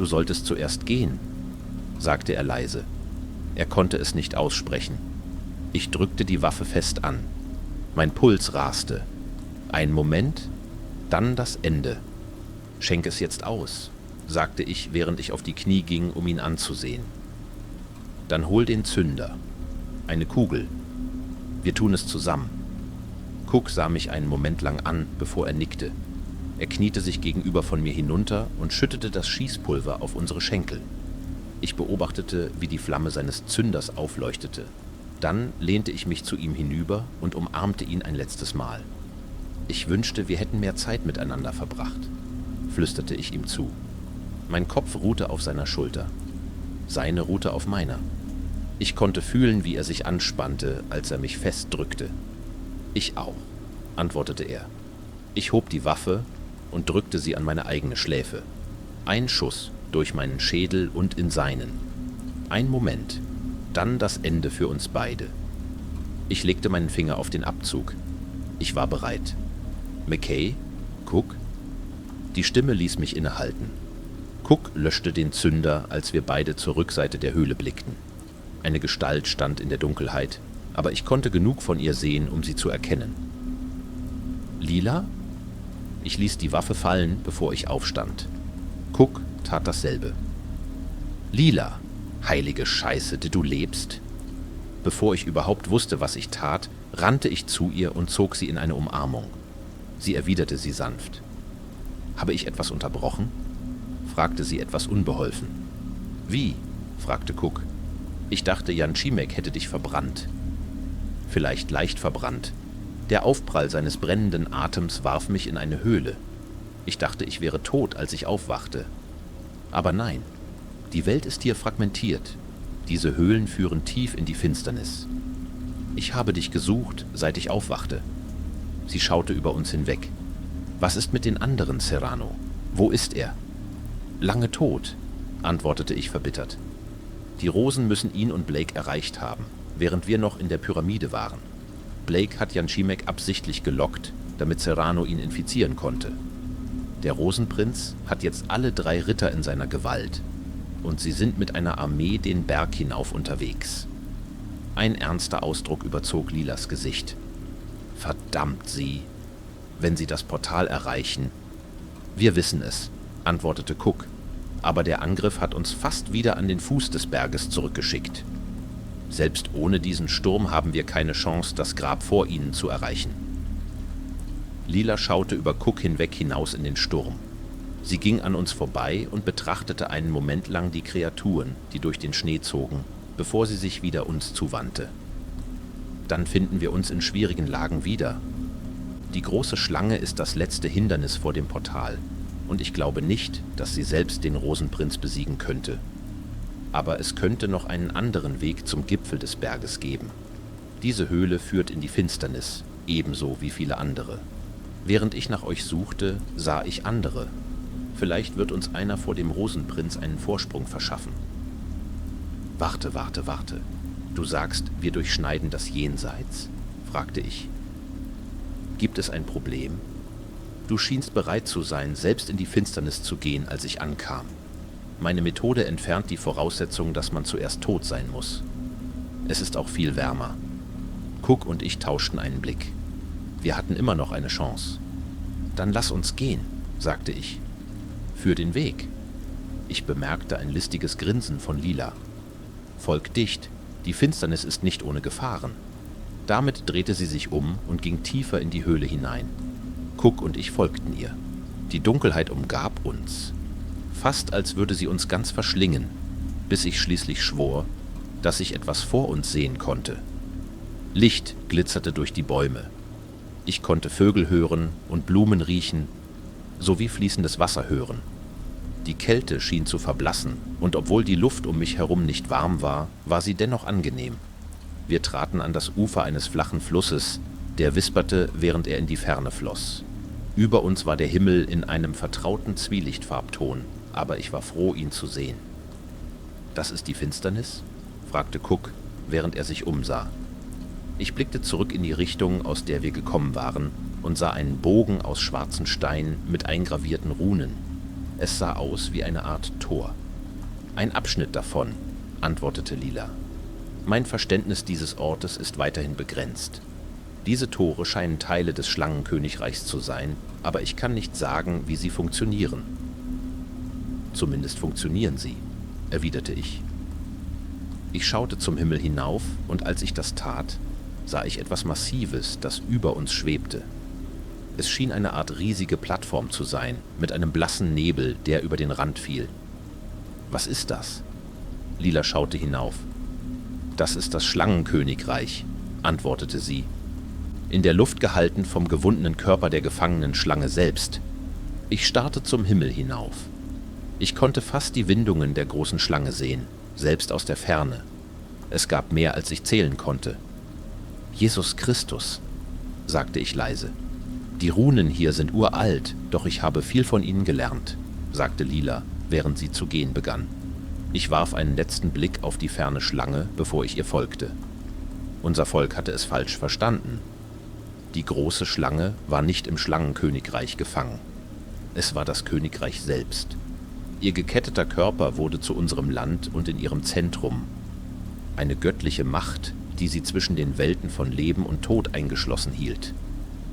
solltest zuerst gehen«, sagte er leise. Er konnte es nicht aussprechen. Ich drückte die Waffe fest an. Mein Puls raste. Ein Moment, dann das Ende. »Schenk es jetzt aus«, sagte ich, während ich auf die Knie ging, um ihn anzusehen. »Dann hol den Zünder. Eine Kugel. Wir tun es zusammen.« Cook sah mich einen Moment lang an, bevor er nickte. Er kniete sich gegenüber von mir hinunter und schüttete das Schießpulver auf unsere Schenkel. Ich beobachtete, wie die Flamme seines Zünders aufleuchtete. Dann lehnte ich mich zu ihm hinüber und umarmte ihn ein letztes Mal. »Ich wünschte, wir hätten mehr Zeit miteinander verbracht«, flüsterte ich ihm zu. Mein Kopf ruhte auf seiner Schulter. Seine ruhte auf meiner. Ich konnte fühlen, wie er sich anspannte, als er mich festdrückte. »Ich auch«, antwortete er. Ich hob die Waffe und drückte sie an meine eigene Schläfe. Ein Schuss durch meinen Schädel und in seinen. Ein Moment, dann das Ende für uns beide. Ich legte meinen Finger auf den Abzug. Ich war bereit. »McKay? Cook?« Die Stimme ließ mich innehalten. Cook löschte den Zünder, als wir beide zur Rückseite der Höhle blickten. Eine Gestalt stand in der Dunkelheit, aber ich konnte genug von ihr sehen, um sie zu erkennen. »Lila?« Ich ließ die Waffe fallen, bevor ich aufstand. Cook tat dasselbe. »Lila, heilige Scheiße, die du lebst!« Bevor ich überhaupt wusste, was ich tat, rannte ich zu ihr und zog sie in eine Umarmung. Sie erwiderte sie sanft. »Habe ich etwas unterbrochen?« fragte sie etwas unbeholfen. »Wie?« fragte Cook. »Ich dachte, Jan Schimek hätte dich verbrannt.« »Vielleicht leicht verbrannt. Der Aufprall seines brennenden Atems warf mich in eine Höhle. Ich dachte, ich wäre tot, als ich aufwachte. Aber nein, die Welt ist hier fragmentiert. Diese Höhlen führen tief in die Finsternis. Ich habe dich gesucht, seit ich aufwachte.« Sie schaute über uns hinweg. Was ist mit den anderen, Serrano? Wo ist er? Lange tot, antwortete ich verbittert. Die Rosen müssen ihn und Blake erreicht haben, während wir noch in der Pyramide waren. Blake hat Yanchimek absichtlich gelockt, damit Serrano ihn infizieren konnte. Der Rosenprinz hat jetzt alle 3 Ritter in seiner Gewalt und sie sind mit einer Armee den Berg hinauf unterwegs. Ein ernster Ausdruck überzog Lilas Gesicht. Verdammt sie, wenn sie das Portal erreichen. Wir wissen es, antwortete Cook, aber der Angriff hat uns fast wieder an den Fuß des Berges zurückgeschickt. Selbst ohne diesen Sturm haben wir keine Chance, das Grab vor ihnen zu erreichen. Lila schaute über Cook hinweg hinaus in den Sturm. Sie ging an uns vorbei und betrachtete einen Moment lang die Kreaturen, die durch den Schnee zogen, bevor sie sich wieder uns zuwandte. Dann finden wir uns in schwierigen Lagen wieder. Die große Schlange ist das letzte Hindernis vor dem Portal, und ich glaube nicht, dass sie selbst den Rosenprinz besiegen könnte. Aber es könnte noch einen anderen Weg zum Gipfel des Berges geben. Diese Höhle führt in die Finsternis, ebenso wie viele andere. Während ich nach euch suchte, sah ich andere. Vielleicht wird uns einer vor dem Rosenprinz einen Vorsprung verschaffen. Warte. Du sagst, wir durchschneiden das Jenseits? Fragte ich. Gibt es ein Problem? Du schienst bereit zu sein, selbst in die Finsternis zu gehen, als ich ankam. Meine Methode entfernt die Voraussetzung, dass man zuerst tot sein muss. Es ist auch viel wärmer. Cook und ich tauschten einen Blick. Wir hatten immer noch eine Chance. Dann lass uns gehen, sagte ich. Für den Weg. Ich bemerkte ein listiges Grinsen von Lila. Folg dicht, die Finsternis ist nicht ohne Gefahren. Damit drehte sie sich um und ging tiefer in die Höhle hinein. Cook und ich folgten ihr. Die Dunkelheit umgab uns. Fast als würde sie uns ganz verschlingen, bis ich schließlich schwor, dass ich etwas vor uns sehen konnte. Licht glitzerte durch die Bäume. Ich konnte Vögel hören und Blumen riechen, sowie fließendes Wasser hören. Die Kälte schien zu verblassen, und obwohl die Luft um mich herum nicht warm war, war sie dennoch angenehm. Wir traten an das Ufer eines flachen Flusses, der wisperte, während er in die Ferne floss. Über uns war der Himmel in einem vertrauten Zwielichtfarbton, aber ich war froh, ihn zu sehen. »Das ist die Finsternis?« fragte Cook, während er sich umsah. Ich blickte zurück in die Richtung, aus der wir gekommen waren, und sah einen Bogen aus schwarzen Stein mit eingravierten Runen. Es sah aus wie eine Art Tor. »Ein Abschnitt davon«, antwortete Lila. »Mein Verständnis dieses Ortes ist weiterhin begrenzt. Diese Tore scheinen Teile des Schlangenkönigreichs zu sein, aber ich kann nicht sagen, wie sie funktionieren.« »Zumindest funktionieren sie«, erwiderte ich. Ich schaute zum Himmel hinauf, und als ich das tat, sah ich etwas Massives, das über uns schwebte. Es schien eine Art riesige Plattform zu sein, mit einem blassen Nebel, der über den Rand fiel. »Was ist das?« Lila schaute hinauf. »Das ist das Schlangenkönigreich«, antwortete sie. In der Luft gehalten vom gewundenen Körper der gefangenen Schlange selbst. Ich starrte zum Himmel hinauf. Ich konnte fast die Windungen der großen Schlange sehen, selbst aus der Ferne. Es gab mehr, als ich zählen konnte. »Jesus Christus«, sagte ich leise. »Die Runen hier sind uralt, doch ich habe viel von ihnen gelernt«, sagte Lila, während sie zu gehen begann. Ich warf einen letzten Blick auf die ferne Schlange, bevor ich ihr folgte. Unser Volk hatte es falsch verstanden. Die große Schlange war nicht im Schlangenkönigreich gefangen. Es war das Königreich selbst. Ihr geketteter Körper wurde zu unserem Land und in ihrem Zentrum. Eine göttliche Macht, die sie zwischen den Welten von Leben und Tod eingeschlossen hielt.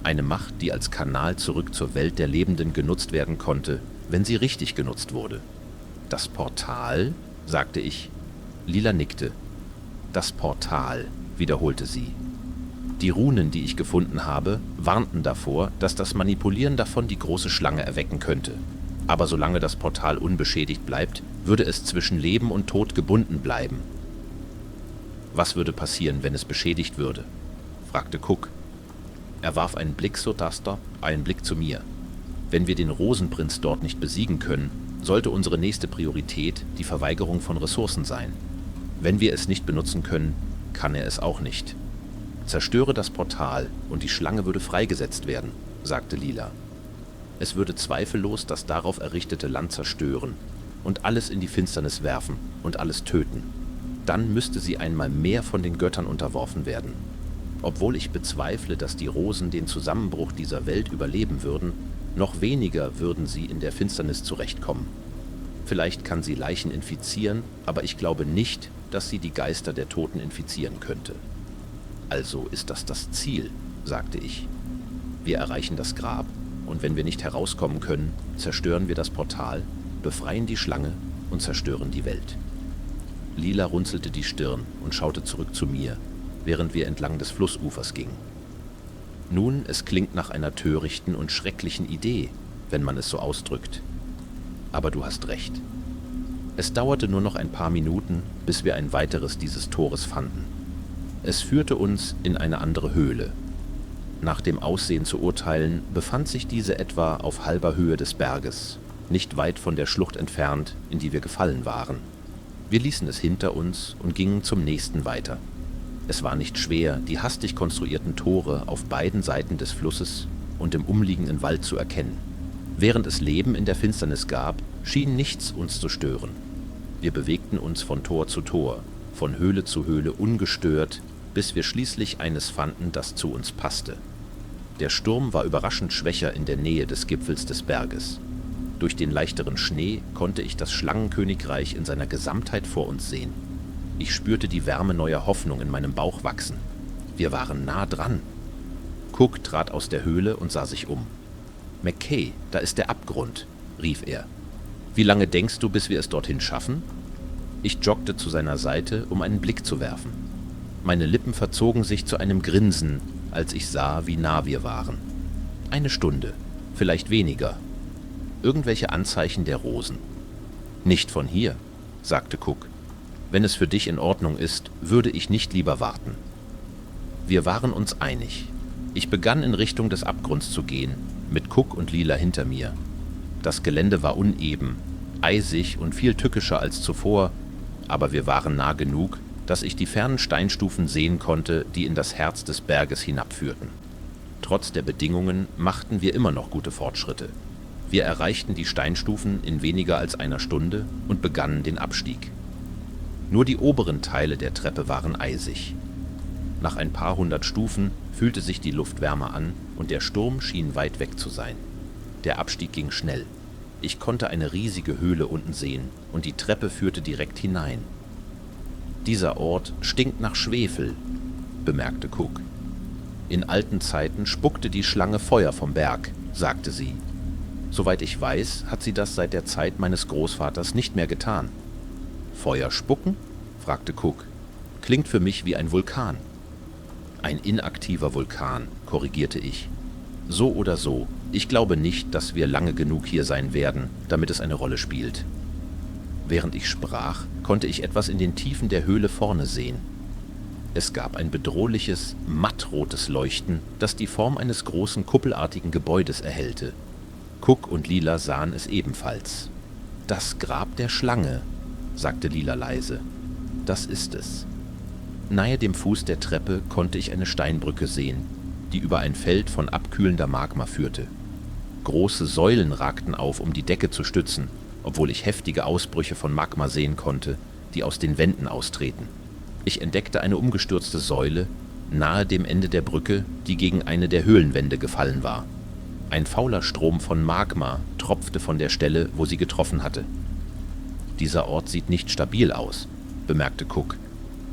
Eine Macht, die als Kanal zurück zur Welt der Lebenden genutzt werden konnte, wenn sie richtig genutzt wurde. »Das Portal?« sagte ich. Lila nickte. »Das Portal«, wiederholte sie. Die Runen, die ich gefunden habe, warnten davor, dass das Manipulieren davon die große Schlange erwecken könnte. Aber solange das Portal unbeschädigt bleibt, würde es zwischen Leben und Tod gebunden bleiben. »Was würde passieren, wenn es beschädigt würde?« fragte Cook. Er warf einen Blick zu Taster, einen Blick zu mir. »Wenn wir den Rosenprinz dort nicht besiegen können, sollte unsere nächste Priorität die Verweigerung von Ressourcen sein. Wenn wir es nicht benutzen können, kann er es auch nicht. Zerstöre das Portal und die Schlange würde freigesetzt werden«, sagte Lila. Es würde zweifellos das darauf errichtete Land zerstören und alles in die Finsternis werfen und alles töten. Dann müsste sie einmal mehr von den Göttern unterworfen werden. Obwohl ich bezweifle, dass die Rosen den Zusammenbruch dieser Welt überleben würden, noch weniger würden sie in der Finsternis zurechtkommen. Vielleicht kann sie Leichen infizieren, aber ich glaube nicht, dass sie die Geister der Toten infizieren könnte. Also ist das Ziel, sagte ich. Wir erreichen das Grab und wenn wir nicht herauskommen können, zerstören wir das Portal, befreien die Schlange und zerstören die Welt. Lila runzelte die Stirn und schaute zurück zu mir, während wir entlang des Flussufers gingen. Nun, es klingt nach einer törichten und schrecklichen Idee, wenn man es so ausdrückt. Aber du hast recht. Es dauerte nur noch ein paar Minuten, bis wir ein weiteres dieses Tores fanden. Es führte uns in eine andere Höhle. Nach dem Aussehen zu urteilen, befand sich diese etwa auf halber Höhe des Berges, nicht weit von der Schlucht entfernt, in die wir gefallen waren. Wir ließen es hinter uns und gingen zum nächsten weiter. Es war nicht schwer, die hastig konstruierten Tore auf beiden Seiten des Flusses und im umliegenden Wald zu erkennen. Während es Leben in der Finsternis gab, schien nichts uns zu stören. Wir bewegten uns von Tor zu Tor, von Höhle zu Höhle ungestört, bis wir schließlich eines fanden, das zu uns passte. Der Sturm war überraschend schwächer in der Nähe des Gipfels des Berges. Durch den leichteren Schnee konnte ich das Schlangenkönigreich in seiner Gesamtheit vor uns sehen. Ich spürte die Wärme neuer Hoffnung in meinem Bauch wachsen. Wir waren nah dran. Cook trat aus der Höhle und sah sich um. »McKay, da ist der Abgrund«, rief er. »Wie lange denkst du, bis wir es dorthin schaffen?« Ich joggte zu seiner Seite, um einen Blick zu werfen. Meine Lippen verzogen sich zu einem Grinsen, als ich sah, wie nah wir waren. 1 Stunde, vielleicht weniger. Irgendwelche Anzeichen der Rosen. »Nicht von hier«, sagte Cook. »Wenn es für dich in Ordnung ist, würde ich nicht lieber warten.« Wir waren uns einig. Ich begann in Richtung des Abgrunds zu gehen, mit Cook und Lila hinter mir. Das Gelände war uneben, eisig und viel tückischer als zuvor, aber wir waren nah genug, dass ich die fernen Steinstufen sehen konnte, die in das Herz des Berges hinabführten. Trotz der Bedingungen machten wir immer noch gute Fortschritte. Wir erreichten die Steinstufen in weniger als einer Stunde und begannen den Abstieg. Nur die oberen Teile der Treppe waren eisig. Nach ein paar hundert Stufen fühlte sich die Luft wärmer an und der Sturm schien weit weg zu sein. Der Abstieg ging schnell. Ich konnte eine riesige Höhle unten sehen und die Treppe führte direkt hinein. »Dieser Ort stinkt nach Schwefel«, bemerkte Cook. »In alten Zeiten spuckte die Schlange Feuer vom Berg«, sagte sie. »Soweit ich weiß, hat sie das seit der Zeit meines Großvaters nicht mehr getan.« »Feuer spucken?« fragte Cook. »Klingt für mich wie ein Vulkan.« »Ein inaktiver Vulkan«, korrigierte ich. »So oder so, ich glaube nicht, dass wir lange genug hier sein werden, damit es eine Rolle spielt.« Während ich sprach, konnte ich etwas in den Tiefen der Höhle vorne sehen. Es gab ein bedrohliches, mattrotes Leuchten, das die Form eines großen kuppelartigen Gebäudes erhellte. Cook und Lila sahen es ebenfalls. »Das Grab der Schlange«, sagte Lila leise. »Das ist es.« Nahe dem Fuß der Treppe konnte ich eine Steinbrücke sehen, die über ein Feld von abkühlender Magma führte. Große Säulen ragten auf, um die Decke zu stützen, obwohl ich heftige Ausbrüche von Magma sehen konnte, die aus den Wänden austreten. Ich entdeckte eine umgestürzte Säule nahe dem Ende der Brücke, die gegen eine der Höhlenwände gefallen war. Ein fauler Strom von Magma tropfte von der Stelle, wo sie getroffen hatte. »Dieser Ort sieht nicht stabil aus«, bemerkte Cook.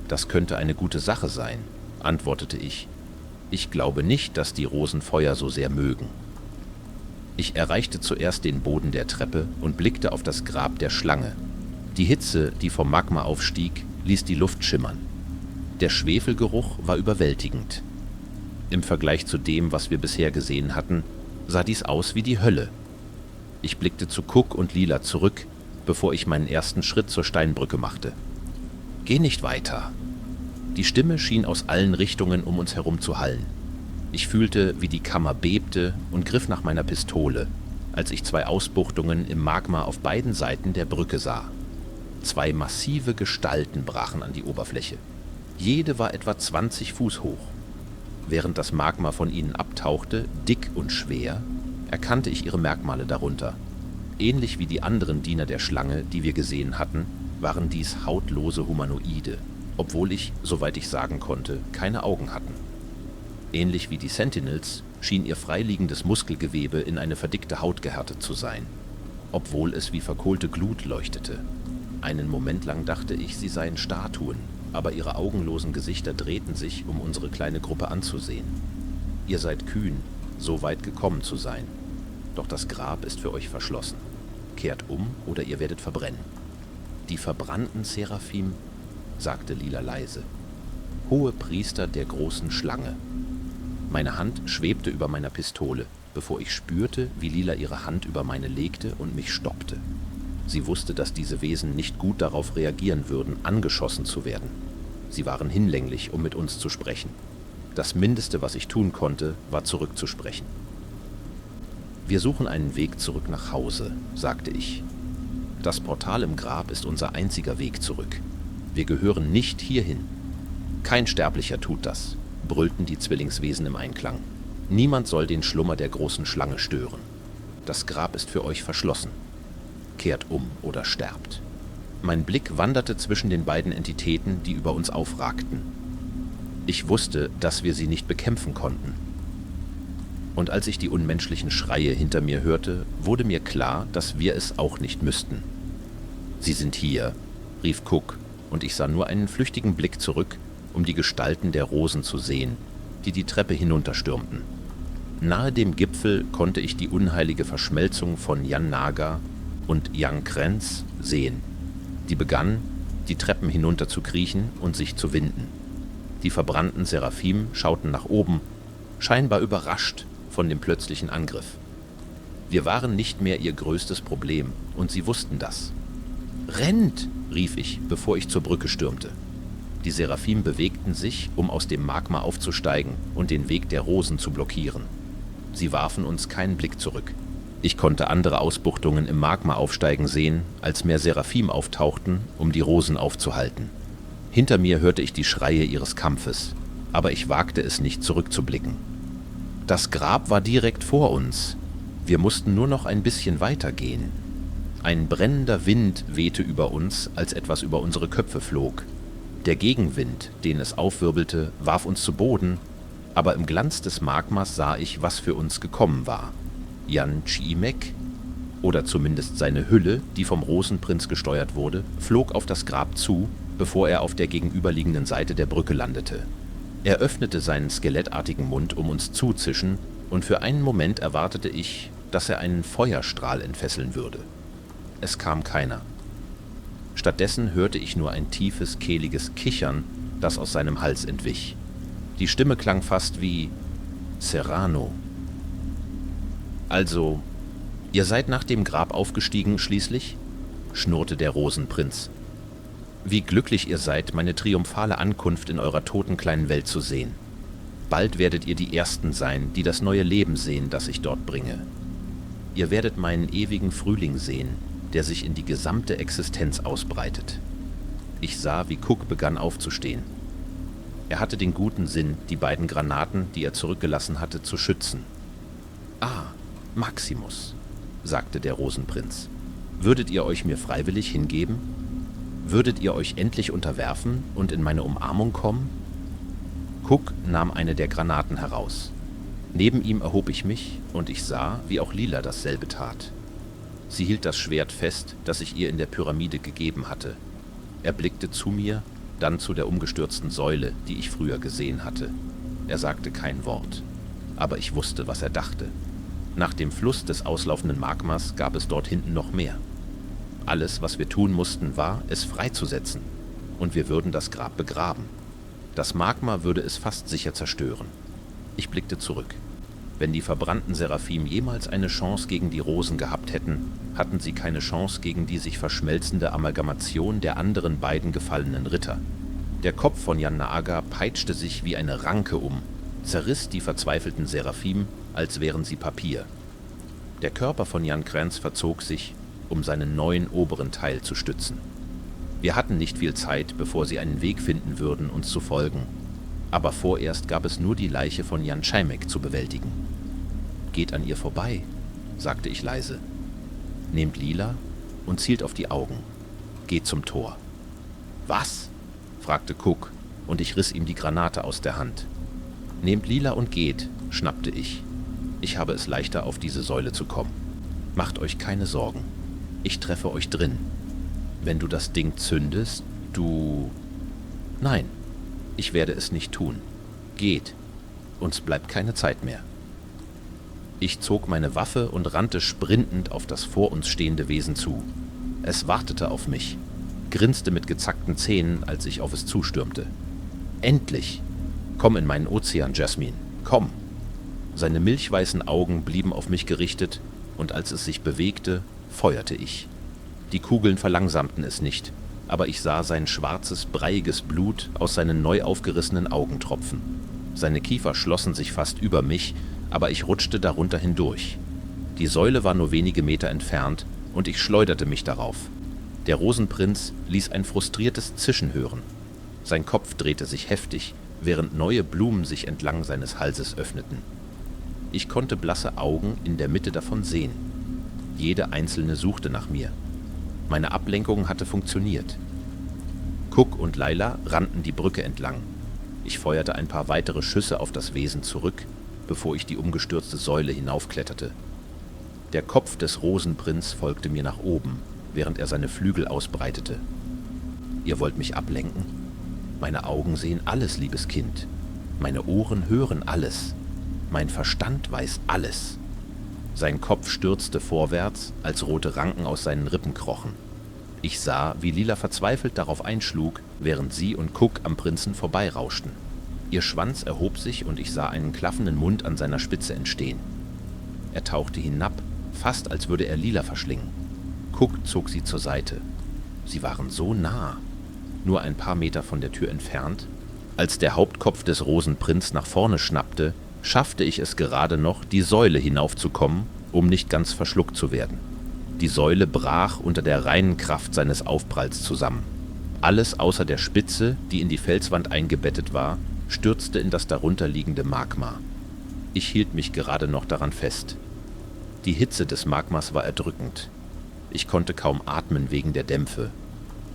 »Das könnte eine gute Sache sein«, antwortete ich. »Ich glaube nicht, dass die Rosen Feuer so sehr mögen.« Ich erreichte zuerst den Boden der Treppe und blickte auf das Grab der Schlange. Die Hitze, die vom Magma aufstieg, ließ die Luft schimmern. Der Schwefelgeruch war überwältigend. Im Vergleich zu dem, was wir bisher gesehen hatten, sah dies aus wie die Hölle. Ich blickte zu Cook und Lila zurück, bevor ich meinen ersten Schritt zur Steinbrücke machte. »Geh nicht weiter!« Die Stimme schien aus allen Richtungen um uns herum zu hallen. Ich fühlte, wie die Kammer bebte und griff nach meiner Pistole, als ich 2 Ausbuchtungen im Magma auf beiden Seiten der Brücke sah. 2 massive Gestalten brachen an die Oberfläche. Jede war etwa 20 Fuß hoch. Während das Magma von ihnen abtauchte, dick und schwer, erkannte ich ihre Merkmale darunter. Ähnlich wie die anderen Diener der Schlange, die wir gesehen hatten, waren dies hautlose Humanoide, obwohl ich, soweit ich sagen konnte, keine Augen hatten. Ähnlich wie die Sentinels schien ihr freiliegendes Muskelgewebe in eine verdickte Haut gehärtet zu sein, obwohl es wie verkohlte Glut leuchtete. Einen Moment lang dachte ich, sie seien Statuen, aber ihre augenlosen Gesichter drehten sich, um unsere kleine Gruppe anzusehen. Ihr seid kühn, so weit gekommen zu sein, doch das Grab ist für euch verschlossen. Kehrt um oder ihr werdet verbrennen. Die verbrannten Seraphim, sagte Lila leise. Hohe Priester der großen Schlange. Meine Hand schwebte über meiner Pistole, bevor ich spürte, wie Lila ihre Hand über meine legte und mich stoppte. Sie wusste, dass diese Wesen nicht gut darauf reagieren würden, angeschossen zu werden. Sie waren hinlänglich, um mit uns zu sprechen. Das Mindeste, was ich tun konnte, war zurückzusprechen. Wir suchen einen Weg zurück nach Hause, sagte ich. Das Portal im Grab ist unser einziger Weg zurück. Wir gehören nicht hierhin. Kein Sterblicher tut das, brüllten die Zwillingswesen im Einklang. Niemand soll den Schlummer der großen Schlange stören. Das Grab ist für euch verschlossen. Kehrt um oder sterbt. Mein Blick wanderte zwischen den beiden Entitäten, die über uns aufragten. Ich wusste, dass wir sie nicht bekämpfen konnten. Und als ich die unmenschlichen Schreie hinter mir hörte, wurde mir klar, dass wir es auch nicht müssten. »Sie sind hier«, rief Cook, und ich sah nur einen flüchtigen Blick zurück, um die Gestalten der Rosen zu sehen, die die Treppe hinunterstürmten. Nahe dem Gipfel konnte ich die unheilige Verschmelzung von Jan Naga und Jan Krenz sehen. Die begannen, die Treppen hinunter zu kriechen und sich zu winden. Die verbrannten Seraphim schauten nach oben, scheinbar überrascht von dem plötzlichen Angriff. Wir waren nicht mehr ihr größtes Problem, und sie wussten das. »Rennt!« rief ich, bevor ich zur Brücke stürmte. Die Seraphim bewegten sich, um aus dem Magma aufzusteigen und den Weg der Rosen zu blockieren. Sie warfen uns keinen Blick zurück. Ich konnte andere Ausbuchtungen im Magma aufsteigen sehen, als mehr Seraphim auftauchten, um die Rosen aufzuhalten. Hinter mir hörte ich die Schreie ihres Kampfes, aber ich wagte es nicht, zurückzublicken. Das Grab war direkt vor uns. Wir mussten nur noch ein bisschen weiter gehen. Ein brennender Wind wehte über uns, als etwas über unsere Köpfe flog. Der Gegenwind, den es aufwirbelte, warf uns zu Boden, aber im Glanz des Magmas sah ich, was für uns gekommen war. Jan Chiimek, oder zumindest seine Hülle, die vom Rosenprinz gesteuert wurde, flog auf das Grab zu, bevor er auf der gegenüberliegenden Seite der Brücke landete. Er öffnete seinen skelettartigen Mund, um uns zuzischen, und für einen Moment erwartete ich, dass er einen Feuerstrahl entfesseln würde. Es kam keiner. Stattdessen hörte ich nur ein tiefes, kehliges Kichern, das aus seinem Hals entwich. Die Stimme klang fast wie Serrano. »Also, ihr seid nach dem Grab aufgestiegen schließlich?« schnurrte der Rosenprinz. »Wie glücklich ihr seid, meine triumphale Ankunft in eurer toten kleinen Welt zu sehen. Bald werdet ihr die Ersten sein, die das neue Leben sehen, das ich dort bringe. Ihr werdet meinen ewigen Frühling sehen, der sich in die gesamte Existenz ausbreitet.« Ich sah, wie Cook begann aufzustehen. Er hatte den guten Sinn, die beiden Granaten, die er zurückgelassen hatte, zu schützen. »Ah, Maximus«, sagte der Rosenprinz, »würdet ihr euch mir freiwillig hingeben? Würdet ihr euch endlich unterwerfen und in meine Umarmung kommen?« Cook nahm eine der Granaten heraus. Neben ihm erhob ich mich, und ich sah, wie auch Lila dasselbe tat. Sie hielt das Schwert fest, das ich ihr in der Pyramide gegeben hatte. Er blickte zu mir, dann zu der umgestürzten Säule, die ich früher gesehen hatte. Er sagte kein Wort, aber ich wusste, was er dachte. Nach dem Fluss des auslaufenden Magmas gab es dort hinten noch mehr. Alles, was wir tun mussten, war, es freizusetzen, und wir würden das Grab begraben. Das Magma würde es fast sicher zerstören. Ich blickte zurück. Wenn die verbrannten Seraphim jemals eine Chance gegen die Rosen gehabt hätten, hatten sie keine Chance gegen die sich verschmelzende Amalgamation der anderen beiden gefallenen Ritter. Der Kopf von Jan Naga peitschte sich wie eine Ranke um, zerriss die verzweifelten Seraphim, als wären sie Papier. Der Körper von Jan Krenz verzog sich, um seinen neuen oberen Teil zu stützen. Wir hatten nicht viel Zeit, bevor sie einen Weg finden würden, uns zu folgen. Aber vorerst gab es nur die Leiche von Jan Chiimek zu bewältigen. »Geht an ihr vorbei«, sagte ich leise. Nehmt Lila und zielt auf die Augen. Geht zum Tor. Was? Fragte Cook, und ich riss ihm die Granate aus der Hand. Nehmt Lila und geht, schnappte ich. Ich habe es leichter, auf diese Säule zu kommen. Macht euch keine Sorgen. Ich treffe euch drin. Wenn du das Ding zündest, du... Nein, ich werde es nicht tun. Geht. Uns bleibt keine Zeit mehr. Ich zog meine Waffe und rannte sprintend auf das vor uns stehende Wesen zu. Es wartete auf mich, grinste mit gezackten Zähnen, als ich auf es zustürmte. Endlich! Komm in meinen Ozean, Jasmine, komm! Seine milchweißen Augen blieben auf mich gerichtet, und als es sich bewegte, feuerte ich. Die Kugeln verlangsamten es nicht, aber ich sah sein schwarzes, breiiges Blut aus seinen neu aufgerissenen Augen tropfen. Seine Kiefer schlossen sich fast über mich, aber ich rutschte darunter hindurch. Die Säule war nur wenige Meter entfernt, und ich schleuderte mich darauf. Der Rosenprinz ließ ein frustriertes Zischen hören. Sein Kopf drehte sich heftig, während neue Blumen sich entlang seines Halses öffneten. Ich konnte blasse Augen in der Mitte davon sehen. Jede einzelne suchte nach mir. Meine Ablenkung hatte funktioniert. Cook und Laila rannten die Brücke entlang. Ich feuerte ein paar weitere Schüsse auf das Wesen zurück, bevor ich die umgestürzte Säule hinaufkletterte. Der Kopf des Rosenprinz folgte mir nach oben, während er seine Flügel ausbreitete. Ihr wollt mich ablenken? Meine Augen sehen alles, liebes Kind. Meine Ohren hören alles. Mein Verstand weiß alles. Sein Kopf stürzte vorwärts, als rote Ranken aus seinen Rippen krochen. Ich sah, wie Lila verzweifelt darauf einschlug, während sie und Cook am Prinzen vorbeirauschten. Ihr Schwanz erhob sich und ich sah einen klaffenden Mund an seiner Spitze entstehen. Er tauchte hinab, fast als würde er Lila verschlingen. Cook zog sie zur Seite. Sie waren so nah, nur ein paar Meter von der Tür entfernt. Als der Hauptkopf des Rosenprinz nach vorne schnappte, schaffte ich es gerade noch, die Säule hinaufzukommen, um nicht ganz verschluckt zu werden. Die Säule brach unter der reinen Kraft seines Aufpralls zusammen. Alles außer der Spitze, die in die Felswand eingebettet war, stürzte in das darunterliegende Magma. Ich hielt mich gerade noch daran fest. Die Hitze des Magmas war erdrückend. Ich konnte kaum atmen wegen der Dämpfe.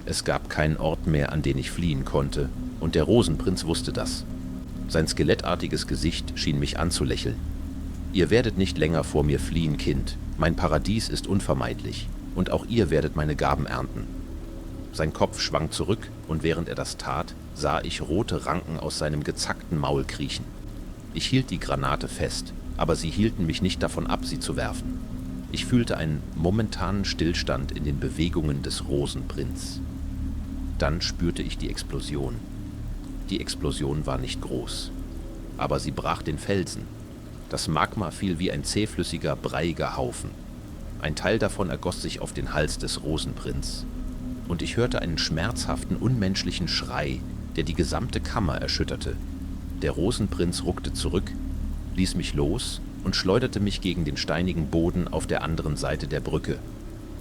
Es gab keinen Ort mehr, an den ich fliehen konnte, und der Rosenprinz wusste das. Sein skelettartiges Gesicht schien mich anzulächeln. »Ihr werdet nicht länger vor mir fliehen, Kind. Mein Paradies ist unvermeidlich, und auch ihr werdet meine Gaben ernten.« Sein Kopf schwang zurück, und während er das tat, sah ich rote Ranken aus seinem gezackten Maul kriechen. Ich hielt die Granate fest, aber sie hielten mich nicht davon ab, sie zu werfen. Ich fühlte einen momentanen Stillstand in den Bewegungen des Rosenprinz. Dann spürte ich die Explosion. Die Explosion war nicht groß, aber sie brach den Felsen. Das Magma fiel wie ein zähflüssiger, breiiger Haufen. Ein Teil davon ergoss sich auf den Hals des Rosenprinz. Und ich hörte einen schmerzhaften, unmenschlichen Schrei, der die gesamte Kammer erschütterte. Der Rosenprinz ruckte zurück, ließ mich los und schleuderte mich gegen den steinigen Boden auf der anderen Seite der Brücke,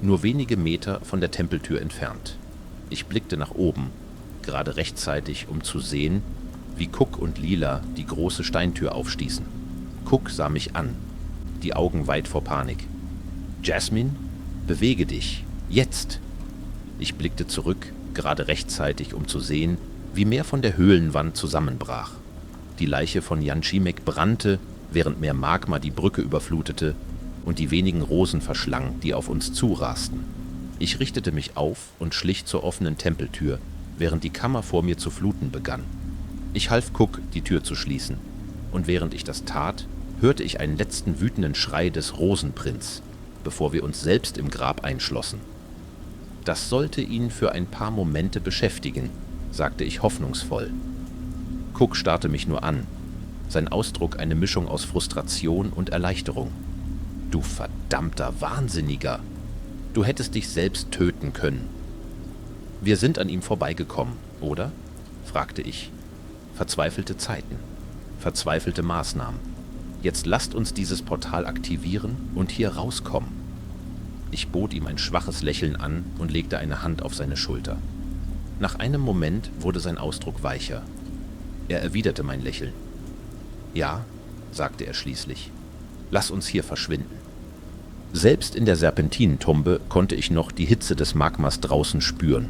nur wenige Meter von der Tempeltür entfernt. Ich blickte nach oben, gerade rechtzeitig, um zu sehen, wie Cook und Lila die große Steintür aufstießen. Cook sah mich an, die Augen weit vor Panik. »Jasmine, bewege dich, jetzt!« Ich blickte zurück, gerade rechtzeitig, um zu sehen, wie mehr von der Höhlenwand zusammenbrach. Die Leiche von Jan Schimek brannte, während mehr Magma die Brücke überflutete und die wenigen Rosen verschlang, die auf uns zurasten. Ich richtete mich auf und schlich zur offenen Tempeltür, während die Kammer vor mir zu fluten begann. Ich half Cook, die Tür zu schließen, und während ich das tat, hörte ich einen letzten wütenden Schrei des Rosenprinz, bevor wir uns selbst im Grab einschlossen. »Das sollte ihn für ein paar Momente beschäftigen«, sagte ich hoffnungsvoll. Cook starrte mich nur an, sein Ausdruck eine Mischung aus Frustration und Erleichterung. »Du verdammter Wahnsinniger! Du hättest dich selbst töten können.« »Wir sind an ihm vorbeigekommen, oder?« fragte ich. »Verzweifelte Zeiten, verzweifelte Maßnahmen. Jetzt lasst uns dieses Portal aktivieren und hier rauskommen.« Ich bot ihm ein schwaches Lächeln an und legte eine Hand auf seine Schulter. Nach einem Moment wurde sein Ausdruck weicher. Er erwiderte mein Lächeln. »Ja«, sagte er schließlich, »lass uns hier verschwinden.« Selbst in der Serpentinentombe konnte ich noch die Hitze des Magmas draußen spüren.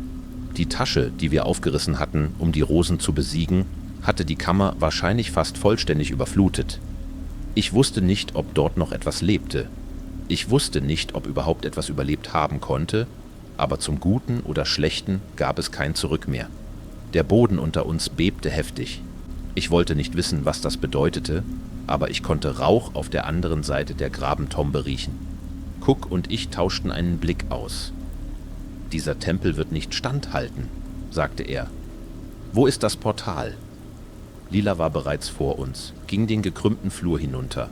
Die Tasche, die wir aufgerissen hatten, um die Rosen zu besiegen, hatte die Kammer wahrscheinlich fast vollständig überflutet. Ich wusste nicht, ob dort noch etwas lebte. Ich wusste nicht, ob überhaupt etwas überlebt haben konnte, aber zum Guten oder Schlechten gab es kein Zurück mehr. Der Boden unter uns bebte heftig. Ich wollte nicht wissen, was das bedeutete, aber ich konnte Rauch auf der anderen Seite der Grabentombe riechen. Cook und ich tauschten einen Blick aus. »Dieser Tempel wird nicht standhalten«, sagte er. »Wo ist das Portal?« Lila war bereits vor uns, ging den gekrümmten Flur hinunter.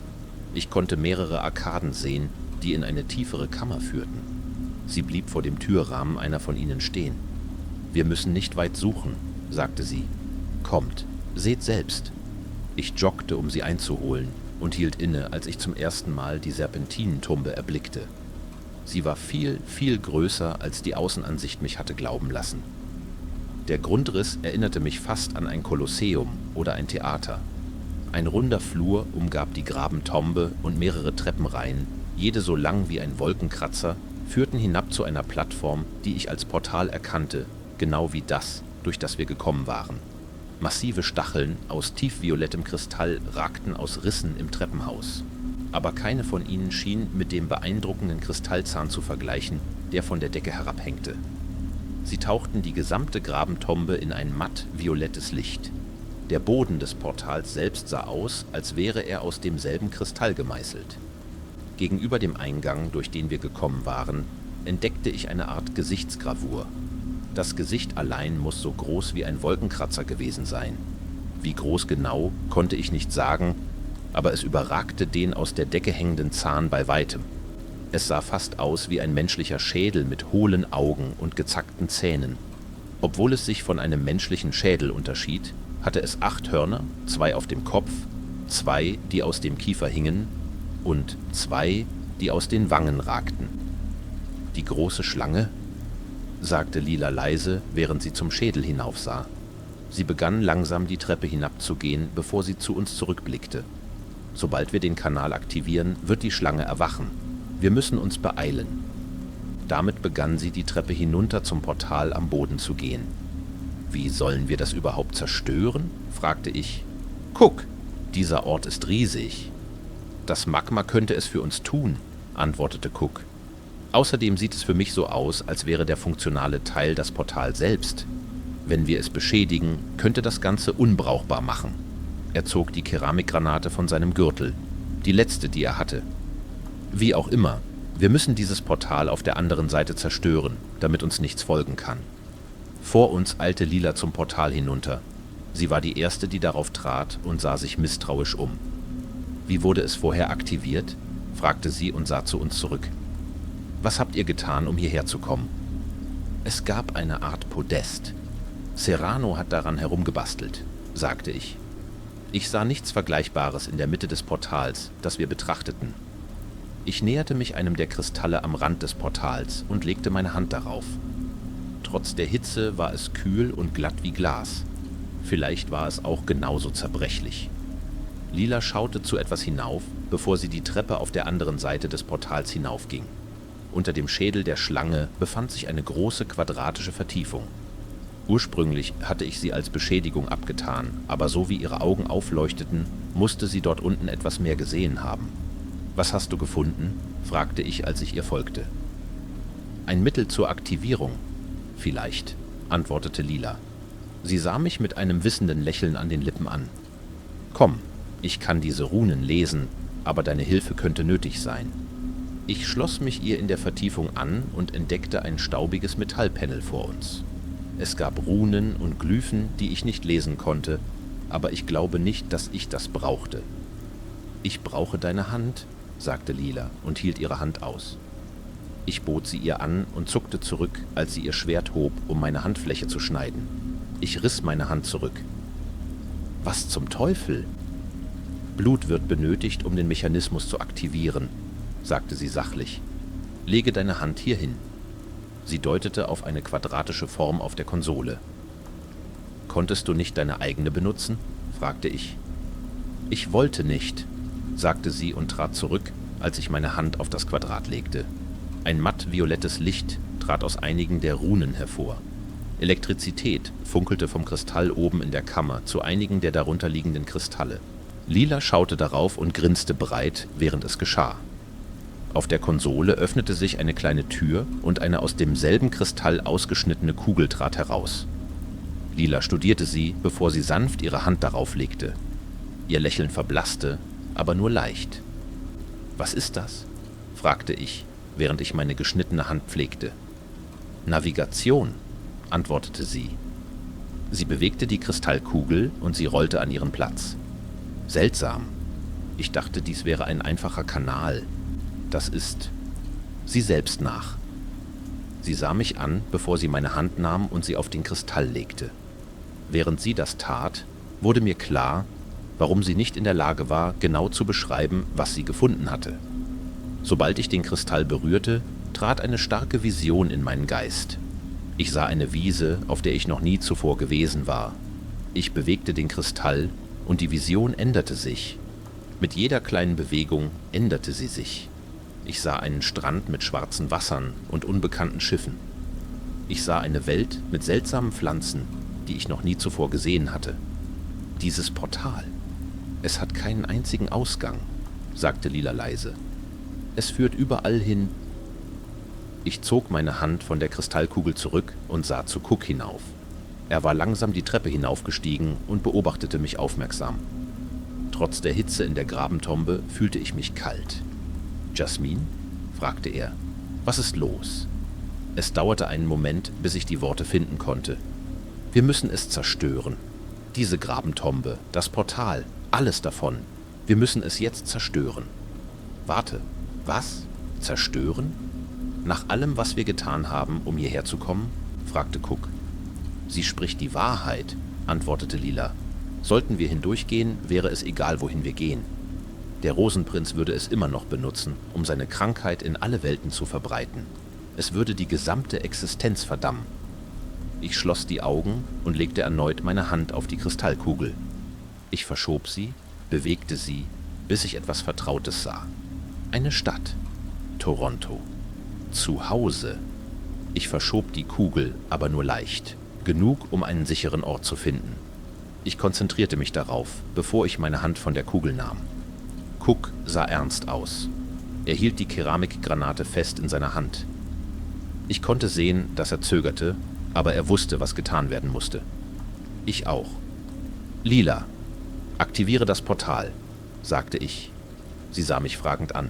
Ich konnte mehrere Arkaden sehen, die in eine tiefere Kammer führten. Sie blieb vor dem Türrahmen einer von ihnen stehen. »Wir müssen nicht weit suchen«, sagte sie. »Kommt, seht selbst.« Ich joggte, um sie einzuholen, und hielt inne, als ich zum ersten Mal die Serpentinentombe erblickte. Sie war viel, viel größer, als die Außenansicht mich hatte glauben lassen. Der Grundriss erinnerte mich fast an ein Kolosseum oder ein Theater. Ein runder Flur umgab die Grabentombe und mehrere Treppenreihen, jede so lang wie ein Wolkenkratzer, führten hinab zu einer Plattform, die ich als Portal erkannte, genau wie das, durch das wir gekommen waren. Massive Stacheln aus tiefviolettem Kristall ragten aus Rissen im Treppenhaus. Aber keine von ihnen schien mit dem beeindruckenden Kristallzahn zu vergleichen, der von der Decke herabhängte. Sie tauchten die gesamte Grabentombe in ein matt violettes Licht. Der Boden des Portals selbst sah aus, als wäre er aus demselben Kristall gemeißelt. Gegenüber dem Eingang, durch den wir gekommen waren, entdeckte ich eine Art Gesichtsgravur. Das Gesicht allein muss so groß wie ein Wolkenkratzer gewesen sein. Wie groß genau, konnte ich nicht sagen, aber es überragte den aus der Decke hängenden Zahn bei weitem. Es sah fast aus wie ein menschlicher Schädel mit hohlen Augen und gezackten Zähnen. Obwohl es sich von einem menschlichen Schädel unterschied, hatte es 8 Hörner, 2 auf dem Kopf, 2, die aus dem Kiefer hingen, und 2, die aus den Wangen ragten. »Die große Schlange?« sagte Lila leise, während sie zum Schädel hinaufsah. Sie begann langsam die Treppe hinabzugehen, bevor sie zu uns zurückblickte. »Sobald wir den Kanal aktivieren, wird die Schlange erwachen. Wir müssen uns beeilen.« Damit begann sie, die Treppe hinunter zum Portal am Boden zu gehen. »Wie sollen wir das überhaupt zerstören?« fragte ich. »Guck, dieser Ort ist riesig.« »Das Magma könnte es für uns tun«, antwortete Cook. »Außerdem sieht es für mich so aus, als wäre der funktionale Teil das Portal selbst. Wenn wir es beschädigen, könnte das Ganze unbrauchbar machen.« Er zog die Keramikgranate von seinem Gürtel, die letzte, die er hatte. »Wie auch immer, wir müssen dieses Portal auf der anderen Seite zerstören, damit uns nichts folgen kann.« Vor uns eilte Lila zum Portal hinunter. Sie war die Erste, die darauf trat, und sah sich misstrauisch um. »Wie wurde es vorher aktiviert?« fragte sie und sah zu uns zurück. »Was habt ihr getan, um hierher zu kommen?« »Es gab eine Art Podest. Serrano hat daran herumgebastelt«, sagte ich. Ich sah nichts Vergleichbares in der Mitte des Portals, das wir betrachteten. Ich näherte mich einem der Kristalle am Rand des Portals und legte meine Hand darauf. Trotz der Hitze war es kühl und glatt wie Glas. Vielleicht war es auch genauso zerbrechlich. Lila schaute zu etwas hinauf, bevor sie die Treppe auf der anderen Seite des Portals hinaufging. Unter dem Schädel der Schlange befand sich eine große quadratische Vertiefung. Ursprünglich hatte ich sie als Beschädigung abgetan, aber so wie ihre Augen aufleuchteten, musste sie dort unten etwas mehr gesehen haben. »Was hast du gefunden?« fragte ich, als ich ihr folgte. »Ein Mittel zur Aktivierung. Vielleicht«, antwortete Lila. Sie sah mich mit einem wissenden Lächeln an den Lippen an. »Komm, ich kann diese Runen lesen, aber deine Hilfe könnte nötig sein.« Ich schloss mich ihr in der Vertiefung an und entdeckte ein staubiges Metallpanel vor uns. Es gab Runen und Glyphen, die ich nicht lesen konnte, aber ich glaube nicht, dass ich das brauchte. »Ich brauche deine Hand«, sagte Lila und hielt ihre Hand aus. Ich bot sie ihr an und zuckte zurück, als sie ihr Schwert hob, um meine Handfläche zu schneiden. Ich riss meine Hand zurück. »Was zum Teufel?« »Blut wird benötigt, um den Mechanismus zu aktivieren«, sagte sie sachlich. »Lege deine Hand hier hin.« Sie deutete auf eine quadratische Form auf der Konsole. »Konntest du nicht deine eigene benutzen?« fragte ich. »Ich wollte nicht«, sagte sie und trat zurück, als ich meine Hand auf das Quadrat legte. Ein matt-violettes Licht trat aus einigen der Runen hervor. Elektrizität funkelte vom Kristall oben in der Kammer zu einigen der darunterliegenden Kristalle. Lila schaute darauf und grinste breit, während es geschah. Auf der Konsole öffnete sich eine kleine Tür und eine aus demselben Kristall ausgeschnittene Kugel trat heraus. Lila studierte sie, bevor sie sanft ihre Hand darauf legte. Ihr Lächeln verblasste, aber nur leicht. »Was ist das?« fragte ich, während ich meine geschnittene Hand pflegte. »Navigation«, antwortete sie. Sie bewegte die Kristallkugel und sie rollte an ihren Platz. Seltsam. Ich dachte, dies wäre ein einfacher Kanal. Das ist sie selbst nach. Sie sah mich an, bevor sie meine Hand nahm und sie auf den Kristall legte. Während sie das tat, wurde mir klar, warum sie nicht in der Lage war, genau zu beschreiben, was sie gefunden hatte. Sobald ich den Kristall berührte, trat eine starke Vision in meinen Geist. Ich sah eine Wiese, auf der ich noch nie zuvor gewesen war. Ich bewegte den Kristall und die Vision änderte sich. Mit jeder kleinen Bewegung änderte sie sich. Ich sah einen Strand mit schwarzen Wassern und unbekannten Schiffen. Ich sah eine Welt mit seltsamen Pflanzen, die ich noch nie zuvor gesehen hatte. Dieses Portal. Es hat keinen einzigen Ausgang, sagte Lila leise. Es führt überall hin. Ich zog meine Hand von der Kristallkugel zurück und sah zu Cook hinauf. Er war langsam die Treppe hinaufgestiegen und beobachtete mich aufmerksam. Trotz der Hitze in der Grabentombe fühlte ich mich kalt. »Jasmin?« fragte er. »Was ist los?« Es dauerte einen Moment, bis ich die Worte finden konnte. »Wir müssen es zerstören. Diese Grabentombe, das Portal, alles davon. Wir müssen es jetzt zerstören.« »Warte, was? Zerstören? Nach allem, was wir getan haben, um hierher zu kommen?« fragte Cook. »Sie spricht die Wahrheit«, antwortete Lila. »Sollten wir hindurchgehen, wäre es egal, wohin wir gehen. Der Rosenprinz würde es immer noch benutzen, um seine Krankheit in alle Welten zu verbreiten. Es würde die gesamte Existenz verdammen.« Ich schloss die Augen und legte erneut meine Hand auf die Kristallkugel. Ich verschob sie, bewegte sie, bis ich etwas Vertrautes sah. Eine Stadt. Toronto. Zu Hause. Ich verschob die Kugel, aber nur leicht. Genug, um einen sicheren Ort zu finden. Ich konzentrierte mich darauf, bevor ich meine Hand von der Kugel nahm. Cook sah ernst aus. Er hielt die Keramikgranate fest in seiner Hand. Ich konnte sehen, dass er zögerte, aber er wusste, was getan werden musste. Ich auch. »Lila, aktiviere das Portal«, sagte ich. Sie sah mich fragend an.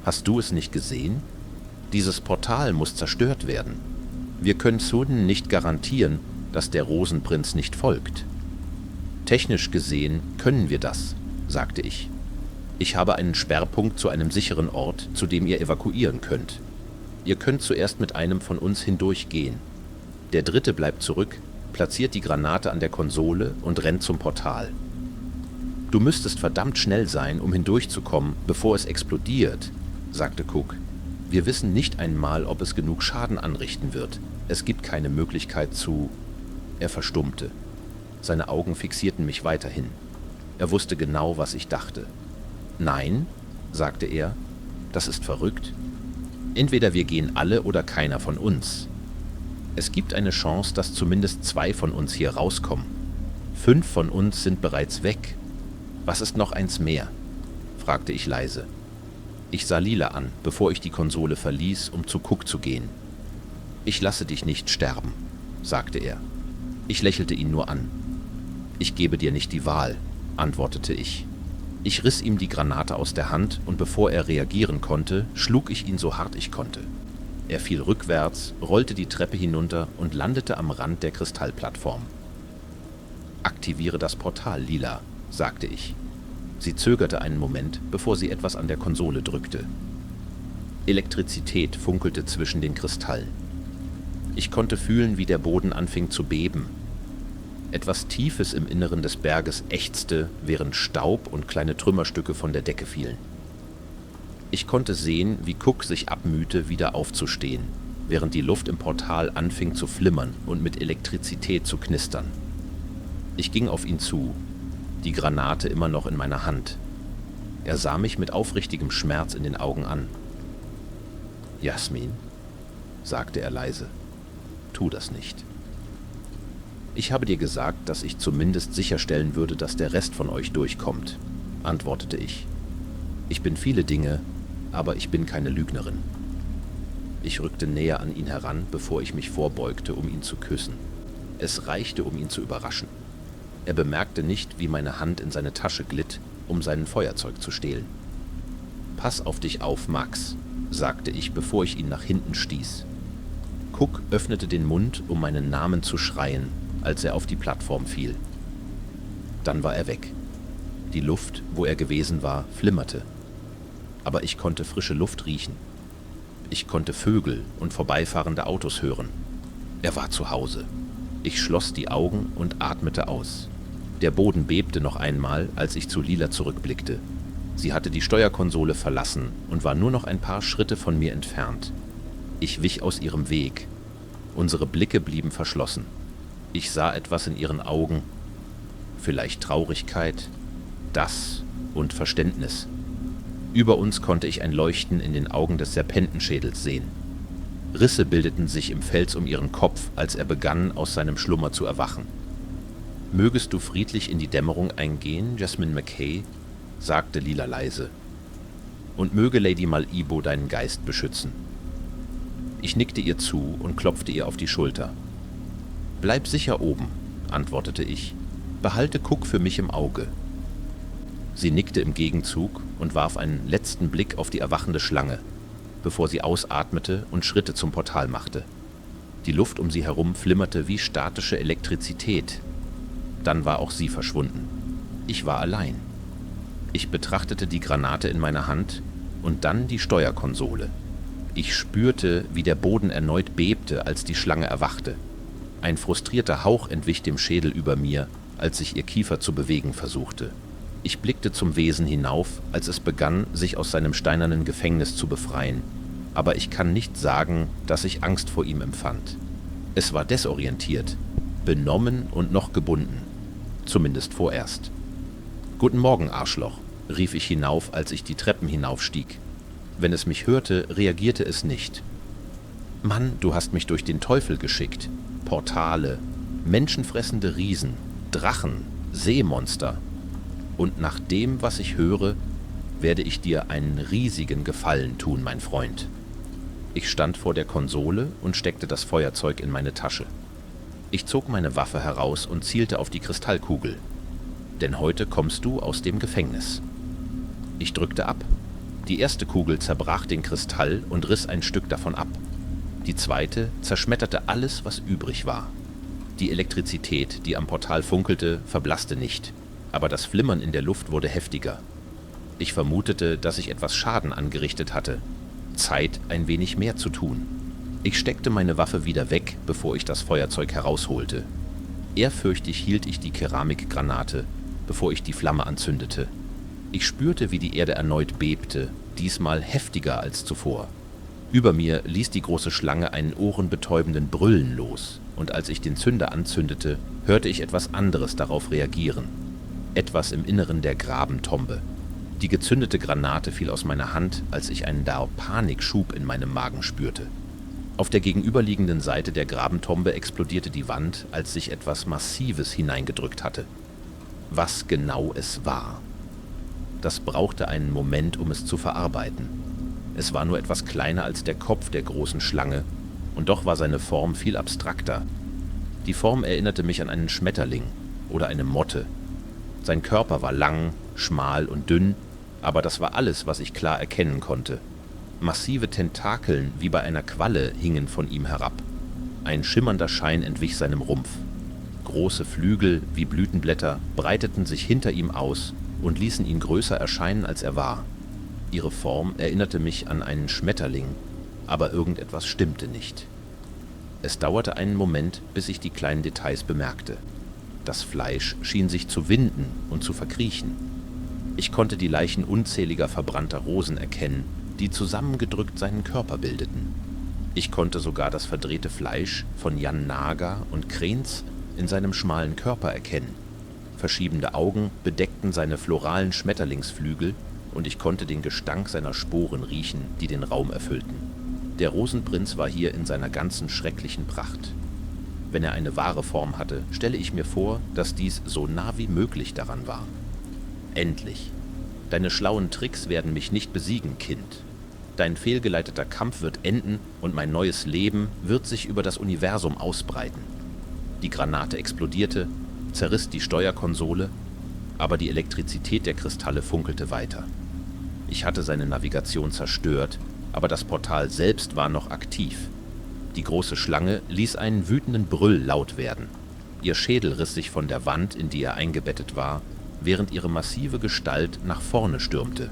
»Hast du es nicht gesehen? Dieses Portal muss zerstört werden. Wir können Suden nicht garantieren, dass der Rosenprinz nicht folgt.« »Technisch gesehen können wir das«, sagte ich. »Ich habe einen Sperrpunkt zu einem sicheren Ort, zu dem ihr evakuieren könnt. Ihr könnt zuerst mit einem von uns hindurchgehen. Der dritte bleibt zurück, platziert die Granate an der Konsole und rennt zum Portal. Du müsstest verdammt schnell sein, um hindurchzukommen, bevor es explodiert«, sagte Cook. »Wir wissen nicht einmal, ob es genug Schaden anrichten wird. Es gibt keine Möglichkeit zu...« Er verstummte. Seine Augen fixierten mich weiterhin. Er wusste genau, was ich dachte. »Nein«, sagte er, »das ist verrückt. Entweder wir gehen alle oder keiner von uns. Es gibt eine Chance, dass zumindest 2 von uns hier rauskommen. 5 von uns sind bereits weg. Was ist noch eins mehr?« fragte ich leise. Ich sah Lila an, bevor ich die Konsole verließ, um zu Cook zu gehen. »Ich lasse dich nicht sterben«, sagte er. Ich lächelte ihn nur an. »Ich gebe dir nicht die Wahl«, antwortete ich. Ich riss ihm die Granate aus der Hand und bevor er reagieren konnte, schlug ich ihn so hart ich konnte. Er fiel rückwärts, rollte die Treppe hinunter und landete am Rand der Kristallplattform. »Aktiviere das Portal, Lila«, sagte ich. Sie zögerte einen Moment, bevor sie etwas an der Konsole drückte. Elektrizität funkelte zwischen den Kristallen. Ich konnte fühlen, wie der Boden anfing zu beben. Etwas Tiefes im Inneren des Berges ächzte, während Staub und kleine Trümmerstücke von der Decke fielen. Ich konnte sehen, wie Cook sich abmühte, wieder aufzustehen, während die Luft im Portal anfing zu flimmern und mit Elektrizität zu knistern. Ich ging auf ihn zu, die Granate immer noch in meiner Hand. Er sah mich mit aufrichtigem Schmerz in den Augen an. »Jasmin«, sagte er leise, »tu das nicht. Ich habe dir gesagt, dass ich zumindest sicherstellen würde, dass der Rest von euch durchkommt«, antwortete ich. »Ich bin viele Dinge, aber ich bin keine Lügnerin.« Ich rückte näher an ihn heran, bevor ich mich vorbeugte, um ihn zu küssen. Es reichte, um ihn zu überraschen. Er bemerkte nicht, wie meine Hand in seine Tasche glitt, um sein Feuerzeug zu stehlen. »Pass auf dich auf, Max«, sagte ich, bevor ich ihn nach hinten stieß. Cook öffnete den Mund, um meinen Namen zu schreien, als er auf die Plattform fiel. Dann war er weg. Die Luft, wo er gewesen war, flimmerte. Aber ich konnte frische Luft riechen. Ich konnte Vögel und vorbeifahrende Autos hören. Er war zu Hause. Ich schloss die Augen und atmete aus. Der Boden bebte noch einmal, als ich zu Lila zurückblickte. Sie hatte die Steuerkonsole verlassen und war nur noch ein paar Schritte von mir entfernt. Ich wich aus ihrem Weg. Unsere Blicke blieben verschlossen. Ich sah etwas in ihren Augen. Vielleicht Traurigkeit, das und Verständnis. Über uns konnte ich ein Leuchten in den Augen des Serpentenschädels sehen. Risse bildeten sich im Fels um ihren Kopf, als er begann, aus seinem Schlummer zu erwachen. »Mögest du friedlich in die Dämmerung eingehen, Jasmine McKay«, sagte Lila leise. »Und möge Lady Mal-Ibo deinen Geist beschützen.« Ich nickte ihr zu und klopfte ihr auf die Schulter. »Bleib sicher oben«, antwortete ich. »Behalte Cook für mich im Auge.« Sie nickte im Gegenzug und warf einen letzten Blick auf die erwachende Schlange, bevor sie ausatmete und Schritte zum Portal machte. Die Luft um sie herum flimmerte wie statische Elektrizität. Dann war auch sie verschwunden. Ich war allein. Ich betrachtete die Granate in meiner Hand und dann die Steuerkonsole. Ich spürte, wie der Boden erneut bebte, als die Schlange erwachte. Ein frustrierter Hauch entwich dem Schädel über mir, als sich ihr Kiefer zu bewegen versuchte. Ich blickte zum Wesen hinauf, als es begann, sich aus seinem steinernen Gefängnis zu befreien. Aber ich kann nicht sagen, dass ich Angst vor ihm empfand. Es war desorientiert, benommen und noch gebunden. Zumindest vorerst. »Guten Morgen, Arschloch«, rief ich hinauf, als ich die Treppen hinaufstieg. Wenn es mich hörte, reagierte es nicht. »Mann, du hast mich durch den Teufel geschickt. Portale, menschenfressende Riesen, Drachen, Seemonster. Und nach dem, was ich höre, werde ich dir einen riesigen Gefallen tun, mein Freund.« Ich stand vor der Konsole und steckte das Feuerzeug in meine Tasche. Ich zog meine Waffe heraus und zielte auf die Kristallkugel. »Denn heute kommst du aus dem Gefängnis.« Ich drückte ab. Die erste Kugel zerbrach den Kristall und riss ein Stück davon ab. Die zweite zerschmetterte alles, was übrig war. Die Elektrizität, die am Portal funkelte, verblasste nicht, aber das Flimmern in der Luft wurde heftiger. Ich vermutete, dass ich etwas Schaden angerichtet hatte. Zeit, ein wenig mehr zu tun. Ich steckte meine Waffe wieder weg, bevor ich das Feuerzeug herausholte. Ehrfürchtig hielt ich die Keramikgranate, bevor ich die Flamme anzündete. Ich spürte, wie die Erde erneut bebte, diesmal heftiger als zuvor. Über mir ließ die große Schlange einen ohrenbetäubenden Brüllen los, und als ich den Zünder anzündete, hörte ich etwas anderes darauf reagieren. Etwas im Inneren der Grabentombe. Die gezündete Granate fiel aus meiner Hand, als ich einen Panikschub in meinem Magen spürte. Auf der gegenüberliegenden Seite der Grabentombe explodierte die Wand, als sich etwas Massives hineingedrückt hatte. Was genau es war. Das brauchte einen Moment, um es zu verarbeiten. Es war nur etwas kleiner als der Kopf der großen Schlange, und doch war seine Form viel abstrakter. Die Form erinnerte mich an einen Schmetterling oder eine Motte. Sein Körper war lang, schmal und dünn, aber das war alles, was ich klar erkennen konnte. Massive Tentakeln wie bei einer Qualle hingen von ihm herab. Ein schimmernder Schein entwich seinem Rumpf. Große Flügel wie Blütenblätter breiteten sich hinter ihm aus und ließen ihn größer erscheinen, als er war. Ihre Form erinnerte mich an einen Schmetterling, aber irgendetwas stimmte nicht. Es dauerte einen Moment, bis ich die kleinen Details bemerkte. Das Fleisch schien sich zu winden und zu verkriechen. Ich konnte die Leichen unzähliger verbrannter Rosen erkennen, die zusammengedrückt seinen Körper bildeten. Ich konnte sogar das verdrehte Fleisch von Jan Naga und Krens in seinem schmalen Körper erkennen. Verschiebende Augen bedeckten seine floralen Schmetterlingsflügel und ich konnte den Gestank seiner Sporen riechen, die den Raum erfüllten. Der Rosenprinz war hier in seiner ganzen schrecklichen Pracht. Wenn er eine wahre Form hatte, stelle ich mir vor, dass dies so nah wie möglich daran war. Endlich! Deine schlauen Tricks werden mich nicht besiegen, Kind. Dein fehlgeleiteter Kampf wird enden und mein neues Leben wird sich über das Universum ausbreiten. Die Granate explodierte, zerriss die Steuerkonsole, aber die Elektrizität der Kristalle funkelte weiter. Ich hatte seine Navigation zerstört, aber das Portal selbst war noch aktiv. Die große Schlange ließ einen wütenden Brüll laut werden. Ihr Schädel riss sich von der Wand, in die er eingebettet war, während ihre massive Gestalt nach vorne stürmte.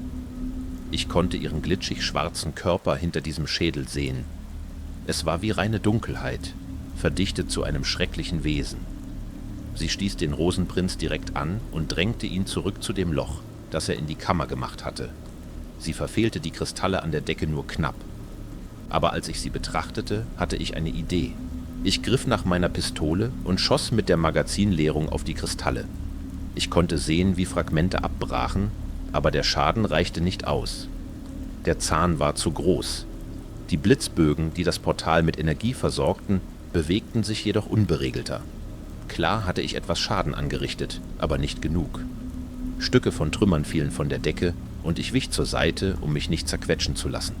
Ich konnte ihren glitschig schwarzen Körper hinter diesem Schädel sehen. Es war wie reine Dunkelheit, verdichtet zu einem schrecklichen Wesen. Sie stieß den Rosenprinz direkt an und drängte ihn zurück zu dem Loch, das er in die Kammer gemacht hatte. Sie verfehlte die Kristalle an der Decke nur knapp. Aber als ich sie betrachtete, hatte ich eine Idee. Ich griff nach meiner Pistole und schoss mit der Magazinleerung auf die Kristalle. Ich konnte sehen, wie Fragmente abbrachen, aber der Schaden reichte nicht aus. Der Zahn war zu groß. Die Blitzbögen, die das Portal mit Energie versorgten, bewegten sich jedoch unberegelter. Klar hatte ich etwas Schaden angerichtet, aber nicht genug. Stücke von Trümmern fielen von der Decke und ich wich zur Seite, um mich nicht zerquetschen zu lassen.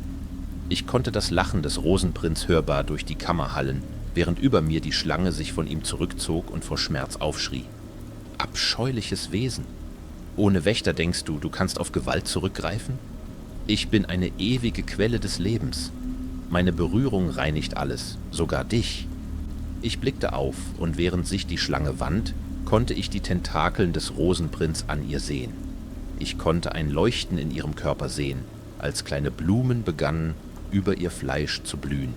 Ich konnte das Lachen des Rosenprinz hörbar durch die Kammer hallen, während über mir die Schlange sich von ihm zurückzog und vor Schmerz aufschrie. Abscheuliches Wesen! Ohne Wächter denkst du, du kannst auf Gewalt zurückgreifen? Ich bin eine ewige Quelle des Lebens. Meine Berührung reinigt alles, sogar dich. Ich blickte auf, und während sich die Schlange wand, konnte ich die Tentakeln des Rosenprinz an ihr sehen. Ich konnte ein Leuchten in ihrem Körper sehen, als kleine Blumen begannen, über ihr Fleisch zu blühen.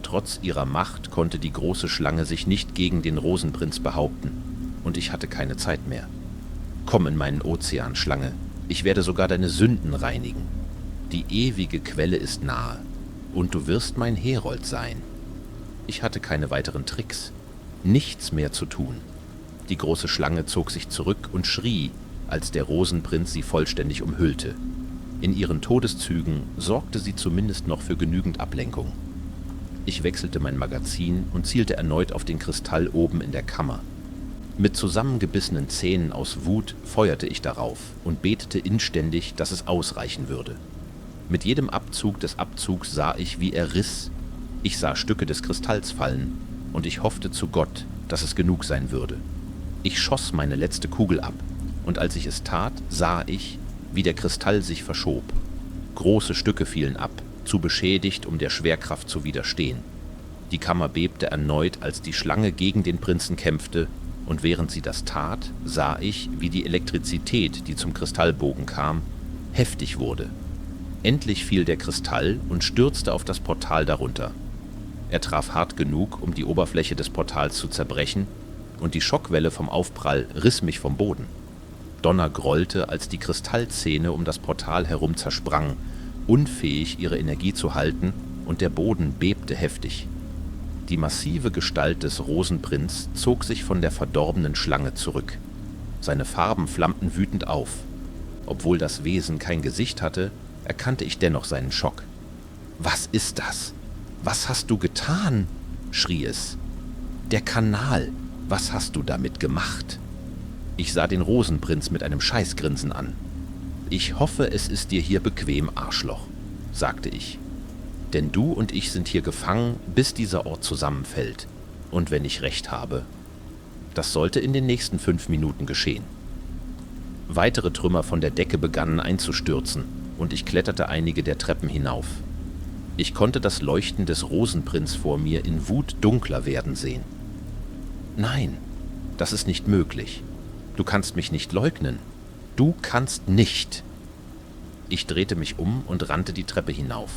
Trotz ihrer Macht konnte die große Schlange sich nicht gegen den Rosenprinz behaupten, und ich hatte keine Zeit mehr. Komm in meinen Ozean, Schlange, ich werde sogar deine Sünden reinigen. Die ewige Quelle ist nahe, und du wirst mein Herold sein. Ich hatte keine weiteren Tricks, nichts mehr zu tun. Die große Schlange zog sich zurück und schrie, als der Rosenprinz sie vollständig umhüllte. In ihren Todeszügen sorgte sie zumindest noch für genügend Ablenkung. Ich wechselte mein Magazin und zielte erneut auf den Kristall oben in der Kammer. Mit zusammengebissenen Zähnen aus Wut feuerte ich darauf und betete inständig, dass es ausreichen würde. Mit jedem Abzug des Abzugs sah ich, wie er riss. Ich sah Stücke des Kristalls fallen, und ich hoffte zu Gott, dass es genug sein würde. Ich schoss meine letzte Kugel ab, und als ich es tat, sah ich, wie der Kristall sich verschob. Große Stücke fielen ab, zu beschädigt, um der Schwerkraft zu widerstehen. Die Kammer bebte erneut, als die Schlange gegen den Prinzen kämpfte, und während sie das tat, sah ich, wie die Elektrizität, die zum Kristallbogen kam, heftig wurde. Endlich fiel der Kristall und stürzte auf das Portal darunter. Er traf hart genug, um die Oberfläche des Portals zu zerbrechen, und die Schockwelle vom Aufprall riss mich vom Boden. Donner grollte, als die Kristallzähne um das Portal herum zersprangen, unfähig, ihre Energie zu halten, und der Boden bebte heftig. Die massive Gestalt des Rosenprinz zog sich von der verdorbenen Schlange zurück. Seine Farben flammten wütend auf. Obwohl das Wesen kein Gesicht hatte, erkannte ich dennoch seinen Schock. »Was ist das? Was hast du getan?« schrie es. »Der Kanal, was hast du damit gemacht?« Ich sah den Rosenprinz mit einem Scheißgrinsen an. »Ich hoffe, es ist dir hier bequem, Arschloch«, sagte ich. »Denn du und ich sind hier gefangen, bis dieser Ort zusammenfällt. Und wenn ich recht habe, das sollte in den nächsten 5 Minuten geschehen.« Weitere Trümmer von der Decke begannen einzustürzen, und ich kletterte einige der Treppen hinauf. Ich konnte das Leuchten des Rosenprinz vor mir in Wut dunkler werden sehen. »Nein, das ist nicht möglich. Du kannst mich nicht leugnen. Du kannst nicht!« Ich drehte mich um und rannte die Treppe hinauf.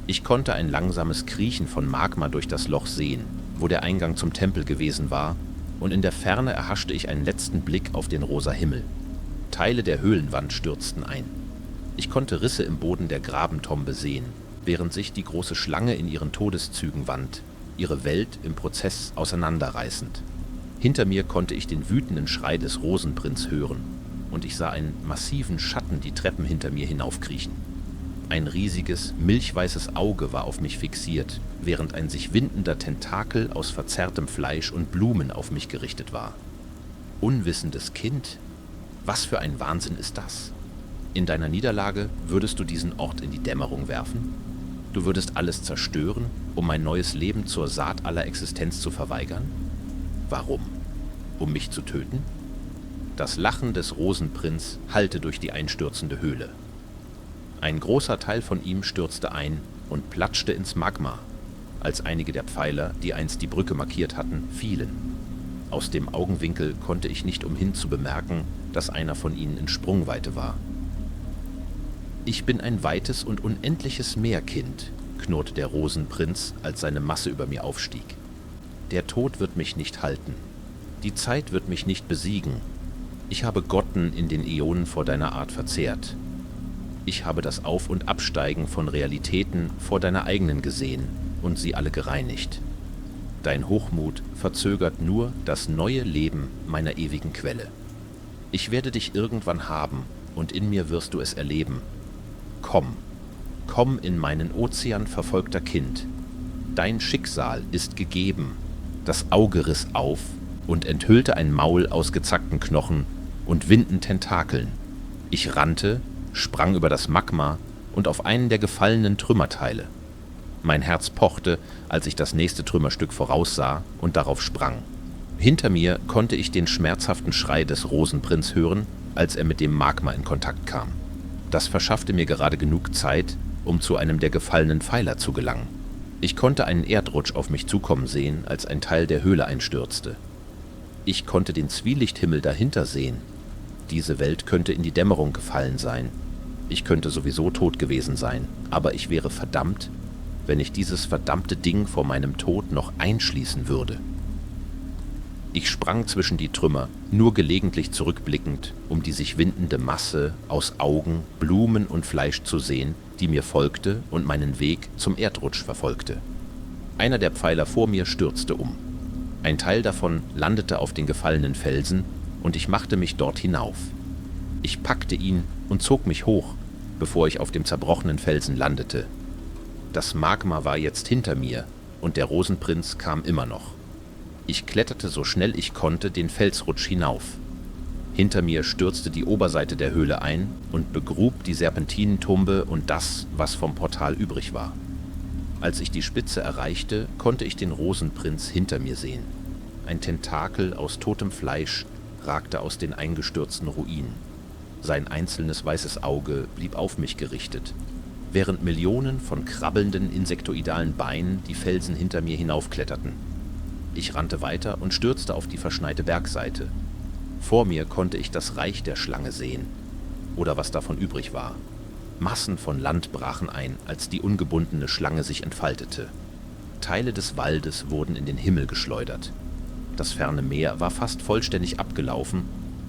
Ich konnte ein langsames Kriechen von Magma durch das Loch sehen, wo der Eingang zum Tempel gewesen war, und in der Ferne erhaschte ich einen letzten Blick auf den rosa Himmel. Teile der Höhlenwand stürzten ein. Ich konnte Risse im Boden der Grabentombe sehen, während sich die große Schlange in ihren Todeszügen wand, ihre Welt im Prozess auseinanderreißend. Hinter mir konnte ich den wütenden Schrei des Rosenprinz hören. und ich sah einen massiven Schatten die Treppen hinter mir hinaufkriechen. Ein riesiges, milchweißes Auge war auf mich fixiert, während ein sich windender Tentakel aus verzerrtem Fleisch und Blumen auf mich gerichtet war. Unwissendes Kind? Was für ein Wahnsinn ist das? In deiner Niederlage würdest du diesen Ort in die Dämmerung werfen? Du würdest alles zerstören, um mein neues Leben zur Saat aller Existenz zu verweigern? Warum? Um mich zu töten? Das Lachen des Rosenprinz hallte durch die einstürzende Höhle. Ein großer Teil von ihm stürzte ein und platschte ins Magma, als einige der Pfeiler, die einst die Brücke markiert hatten, fielen. Aus dem Augenwinkel konnte ich nicht umhin zu bemerken, dass einer von ihnen in Sprungweite war. »Ich bin ein weites und unendliches Meerkind«, knurrte der Rosenprinz, als seine Masse über mir aufstieg. »Der Tod wird mich nicht halten. Die Zeit wird mich nicht besiegen. Ich habe Gotten in den Äonen vor deiner Art verzehrt. Ich habe das Auf- und Absteigen von Realitäten vor deiner eigenen gesehen und sie alle gereinigt. Dein Hochmut verzögert nur das neue Leben meiner ewigen Quelle. Ich werde dich irgendwann haben und in mir wirst du es erleben. Komm, komm in meinen Ozean, verfolgter Kind. Dein Schicksal ist gegeben.« Das Auge riss auf und enthüllte ein Maul aus gezackten Knochen und windenden Tentakeln. Ich rannte, sprang über das Magma und auf einen der gefallenen Trümmerteile. Mein Herz pochte, als ich das nächste Trümmerstück voraussah und darauf sprang. Hinter mir konnte ich den schmerzhaften Schrei des Rosenprinz hören, als er mit dem Magma in Kontakt kam. Das verschaffte mir gerade genug Zeit, um zu einem der gefallenen Pfeiler zu gelangen. Ich konnte einen Erdrutsch auf mich zukommen sehen, als ein Teil der Höhle einstürzte. Ich konnte den Zwielichthimmel dahinter sehen. Diese Welt könnte in die Dämmerung gefallen sein. Ich könnte sowieso tot gewesen sein, aber ich wäre verdammt, wenn ich dieses verdammte Ding vor meinem Tod noch einschließen würde. Ich sprang zwischen die Trümmer, nur gelegentlich zurückblickend, um die sich windende Masse aus Augen, Blumen und Fleisch zu sehen, die mir folgte und meinen Weg zum Erdrutsch verfolgte. Einer der Pfeiler vor mir stürzte um. Ein Teil davon landete auf den gefallenen Felsen und ich machte mich dort hinauf. Ich packte ihn und zog mich hoch, bevor ich auf dem zerbrochenen Felsen landete. Das Magma war jetzt hinter mir und der Rosenprinz kam immer noch. Ich kletterte so schnell ich konnte den Felsrutsch hinauf. Hinter mir stürzte die Oberseite der Höhle ein und begrub die Serpentinentumbe und das, was vom Portal übrig war. Als ich die Spitze erreichte, konnte ich den Rosenprinz hinter mir sehen. Ein Tentakel aus totem Fleisch ragte aus den eingestürzten Ruinen. Sein einzelnes weißes Auge blieb auf mich gerichtet, während Millionen von krabbelnden, insektoidalen Beinen die Felsen hinter mir hinaufkletterten. Ich rannte weiter und stürzte auf die verschneite Bergseite. Vor mir konnte ich das Reich der Schlange sehen, oder was davon übrig war. Massen von Land brachen ein, als die ungebundene Schlange sich entfaltete. Teile des Waldes wurden in den Himmel geschleudert. Das ferne Meer war fast vollständig abgelaufen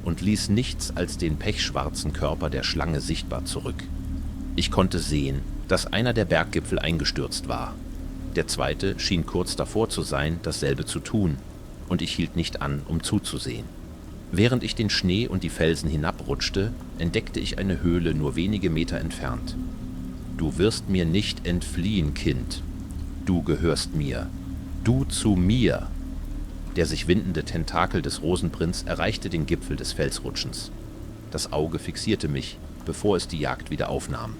und ließ nichts als den pechschwarzen Körper der Schlange sichtbar zurück. Ich konnte sehen, dass einer der Berggipfel eingestürzt war. Der zweite schien kurz davor zu sein, dasselbe zu tun, und ich hielt nicht an, um zuzusehen. Während ich den Schnee und die Felsen hinabrutschte, entdeckte ich eine Höhle nur wenige Meter entfernt. »Du wirst mir nicht entfliehen, Kind. Du gehörst mir. Du zu mir!« Der sich windende Tentakel des Rosenprinz erreichte den Gipfel des Felsrutschens. Das Auge fixierte mich, bevor es die Jagd wieder aufnahm.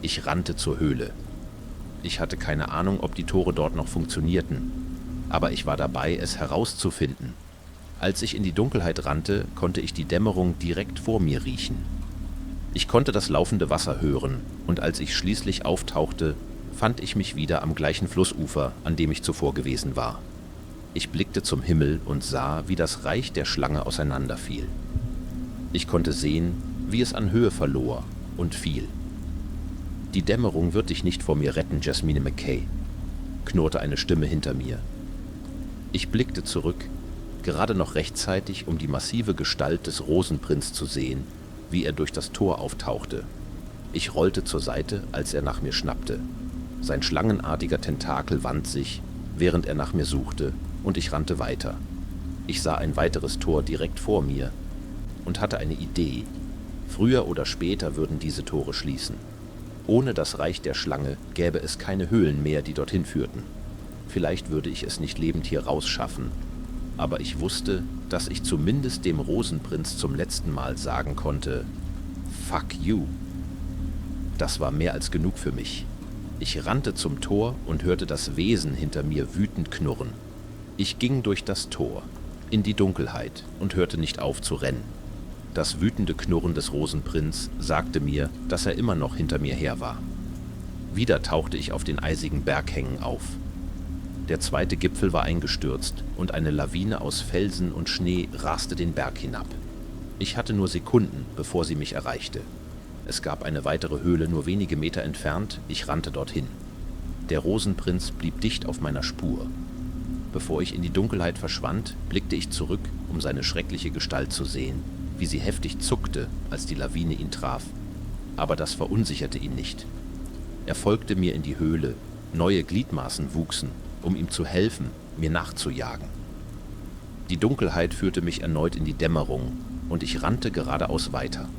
Ich rannte zur Höhle. Ich hatte keine Ahnung, ob die Tore dort noch funktionierten, aber ich war dabei, es herauszufinden. Als ich in die Dunkelheit rannte, konnte ich die Dämmerung direkt vor mir riechen. Ich konnte das laufende Wasser hören, und als ich schließlich auftauchte, fand ich mich wieder am gleichen Flussufer, an dem ich zuvor gewesen war. Ich blickte zum Himmel und sah, wie das Reich der Schlange auseinanderfiel. Ich konnte sehen, wie es an Höhe verlor und fiel. »Die Dämmerung wird dich nicht vor mir retten, Jasmine McKay«, knurrte eine Stimme hinter mir. Ich blickte zurück, gerade noch rechtzeitig, um die massive Gestalt des Rosenprinz zu sehen, wie er durch das Tor auftauchte. Ich rollte zur Seite, als er nach mir schnappte. Sein schlangenartiger Tentakel wand sich, während er nach mir suchte, und ich rannte weiter. Ich sah ein weiteres Tor direkt vor mir, und hatte eine Idee. Früher oder später würden diese Tore schließen. Ohne das Reich der Schlange gäbe es keine Höhlen mehr, die dorthin führten. Vielleicht würde ich es nicht lebend hier rausschaffen, aber ich wusste, dass ich zumindest dem Rosenprinz zum letzten Mal sagen konnte: Fuck you. Das war mehr als genug für mich. Ich rannte zum Tor und hörte das Wesen hinter mir wütend knurren. Ich ging durch das Tor, in die Dunkelheit, und hörte nicht auf zu rennen. Das wütende Knurren des Rosenprinz sagte mir, dass er immer noch hinter mir her war. Wieder tauchte ich auf den eisigen Berghängen auf. Der zweite Gipfel war eingestürzt und eine Lawine aus Felsen und Schnee raste den Berg hinab. Ich hatte nur Sekunden, bevor sie mich erreichte. Es gab eine weitere Höhle nur wenige Meter entfernt, ich rannte dorthin. Der Rosenprinz blieb dicht auf meiner Spur. Bevor ich in die Dunkelheit verschwand, blickte ich zurück, um seine schreckliche Gestalt zu sehen, wie sie heftig zuckte, als die Lawine ihn traf. Aber das verunsicherte ihn nicht. Er folgte mir in die Höhle, neue Gliedmaßen wuchsen, um ihm zu helfen, mir nachzujagen. Die Dunkelheit führte mich erneut in die Dämmerung und ich rannte geradeaus weiter.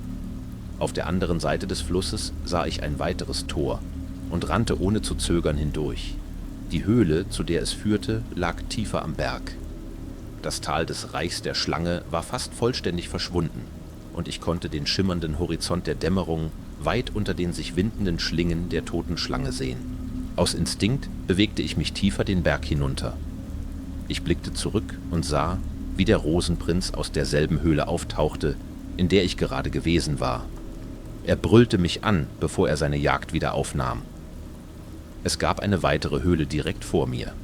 Auf der anderen Seite des Flusses sah ich ein weiteres Tor und rannte ohne zu zögern hindurch. Die Höhle, zu der es führte, lag tiefer am Berg. Das Tal des Reichs der Schlange war fast vollständig verschwunden und ich konnte den schimmernden Horizont der Dämmerung weit unter den sich windenden Schlingen der toten Schlange sehen. Aus Instinkt bewegte ich mich tiefer den Berg hinunter. Ich blickte zurück und sah, wie der Rosenprinz aus derselben Höhle auftauchte, in der ich gerade gewesen war. Er brüllte mich an, bevor er seine Jagd wieder aufnahm. Es gab eine weitere Höhle direkt vor mir.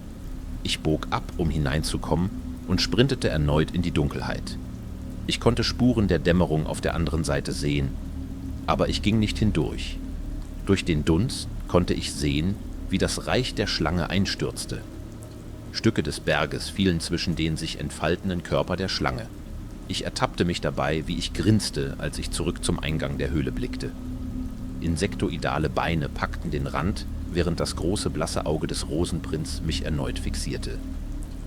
Ich bog ab, um hineinzukommen, und sprintete erneut in die Dunkelheit. Ich konnte Spuren der Dämmerung auf der anderen Seite sehen, aber ich ging nicht hindurch. Durch den Dunst konnte ich sehen, wie das Reich der Schlange einstürzte. Stücke des Berges fielen zwischen den sich entfaltenden Körper der Schlange. Ich ertappte mich dabei, wie ich grinste, als ich zurück zum Eingang der Höhle blickte. Insektoidale Beine packten den Rand, während das große blasse Auge des Rosenprinz mich erneut fixierte.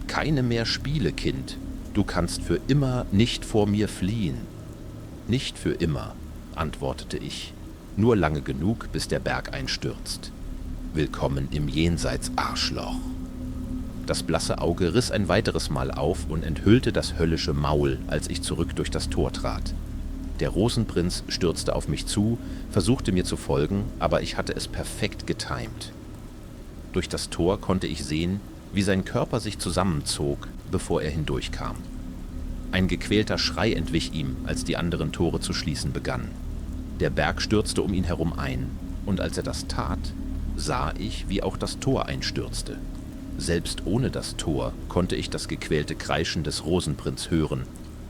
»Keine mehr Spiele, Kind. Du kannst für immer nicht vor mir fliehen.« »Nicht für immer«, antwortete ich. »Nur lange genug, bis der Berg einstürzt. Willkommen im Jenseits, Arschloch.« Das blasse Auge riss ein weiteres Mal auf und enthüllte das höllische Maul, als ich zurück durch das Tor trat. Der Rosenprinz stürzte auf mich zu, versuchte mir zu folgen, aber ich hatte es perfekt getimt. Durch das Tor konnte ich sehen, wie sein Körper sich zusammenzog, bevor er hindurchkam. Ein gequälter Schrei entwich ihm, als die anderen Tore zu schließen begannen. Der Berg stürzte um ihn herum ein, und als er das tat, sah ich, wie auch das Tor einstürzte. Selbst ohne das Tor konnte ich das gequälte Kreischen des Rosenprinz hören,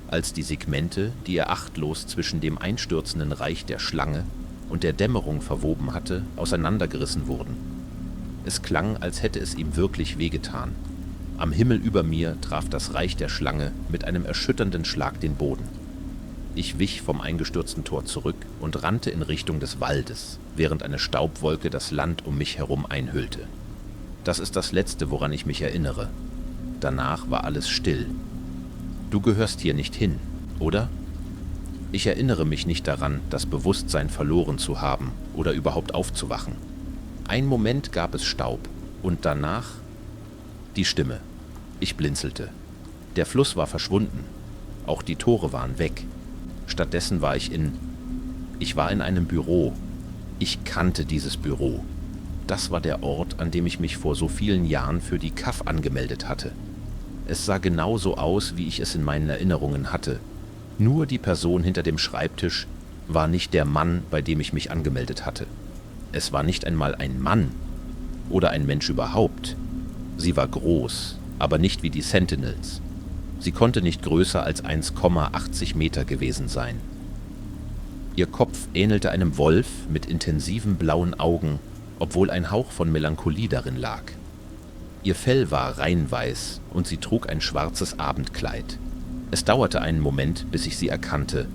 als die Segmente, die er achtlos zwischen dem einstürzenden Reich der Schlange und der Dämmerung verwoben hatte, auseinandergerissen wurden. Es klang, als hätte es ihm wirklich wehgetan. Am Himmel über mir traf das Reich der Schlange mit einem erschütternden Schlag den Boden. Ich wich vom eingestürzten Tor zurück und rannte in Richtung des Waldes, während eine Staubwolke das Land um mich herum einhüllte. Das ist das Letzte, woran ich mich erinnere. Danach war alles still. Du gehörst hier nicht hin, oder? Ich erinnere mich nicht daran, das Bewusstsein verloren zu haben oder überhaupt aufzuwachen. Einen Moment gab es Staub und danach die Stimme. Ich blinzelte. Der Fluss war verschwunden. Auch die Tore waren weg. Stattdessen war ich in einem Büro. Ich kannte dieses Büro. Das war der Ort, an dem ich mich vor so vielen Jahren für die KAF angemeldet hatte. Es sah genauso aus, wie ich es in meinen Erinnerungen hatte. Nur die Person hinter dem Schreibtisch war nicht der Mann, bei dem ich mich angemeldet hatte. Es war nicht einmal ein Mann oder ein Mensch überhaupt. Sie war groß, aber nicht wie die Sentinels. Sie konnte nicht größer als 1,80 Meter gewesen sein. Ihr Kopf ähnelte einem Wolf mit intensiven blauen Augen, obwohl ein Hauch von Melancholie darin lag. Ihr Fell war reinweiß und sie trug ein schwarzes Abendkleid. Es dauerte einen Moment, bis ich sie erkannte.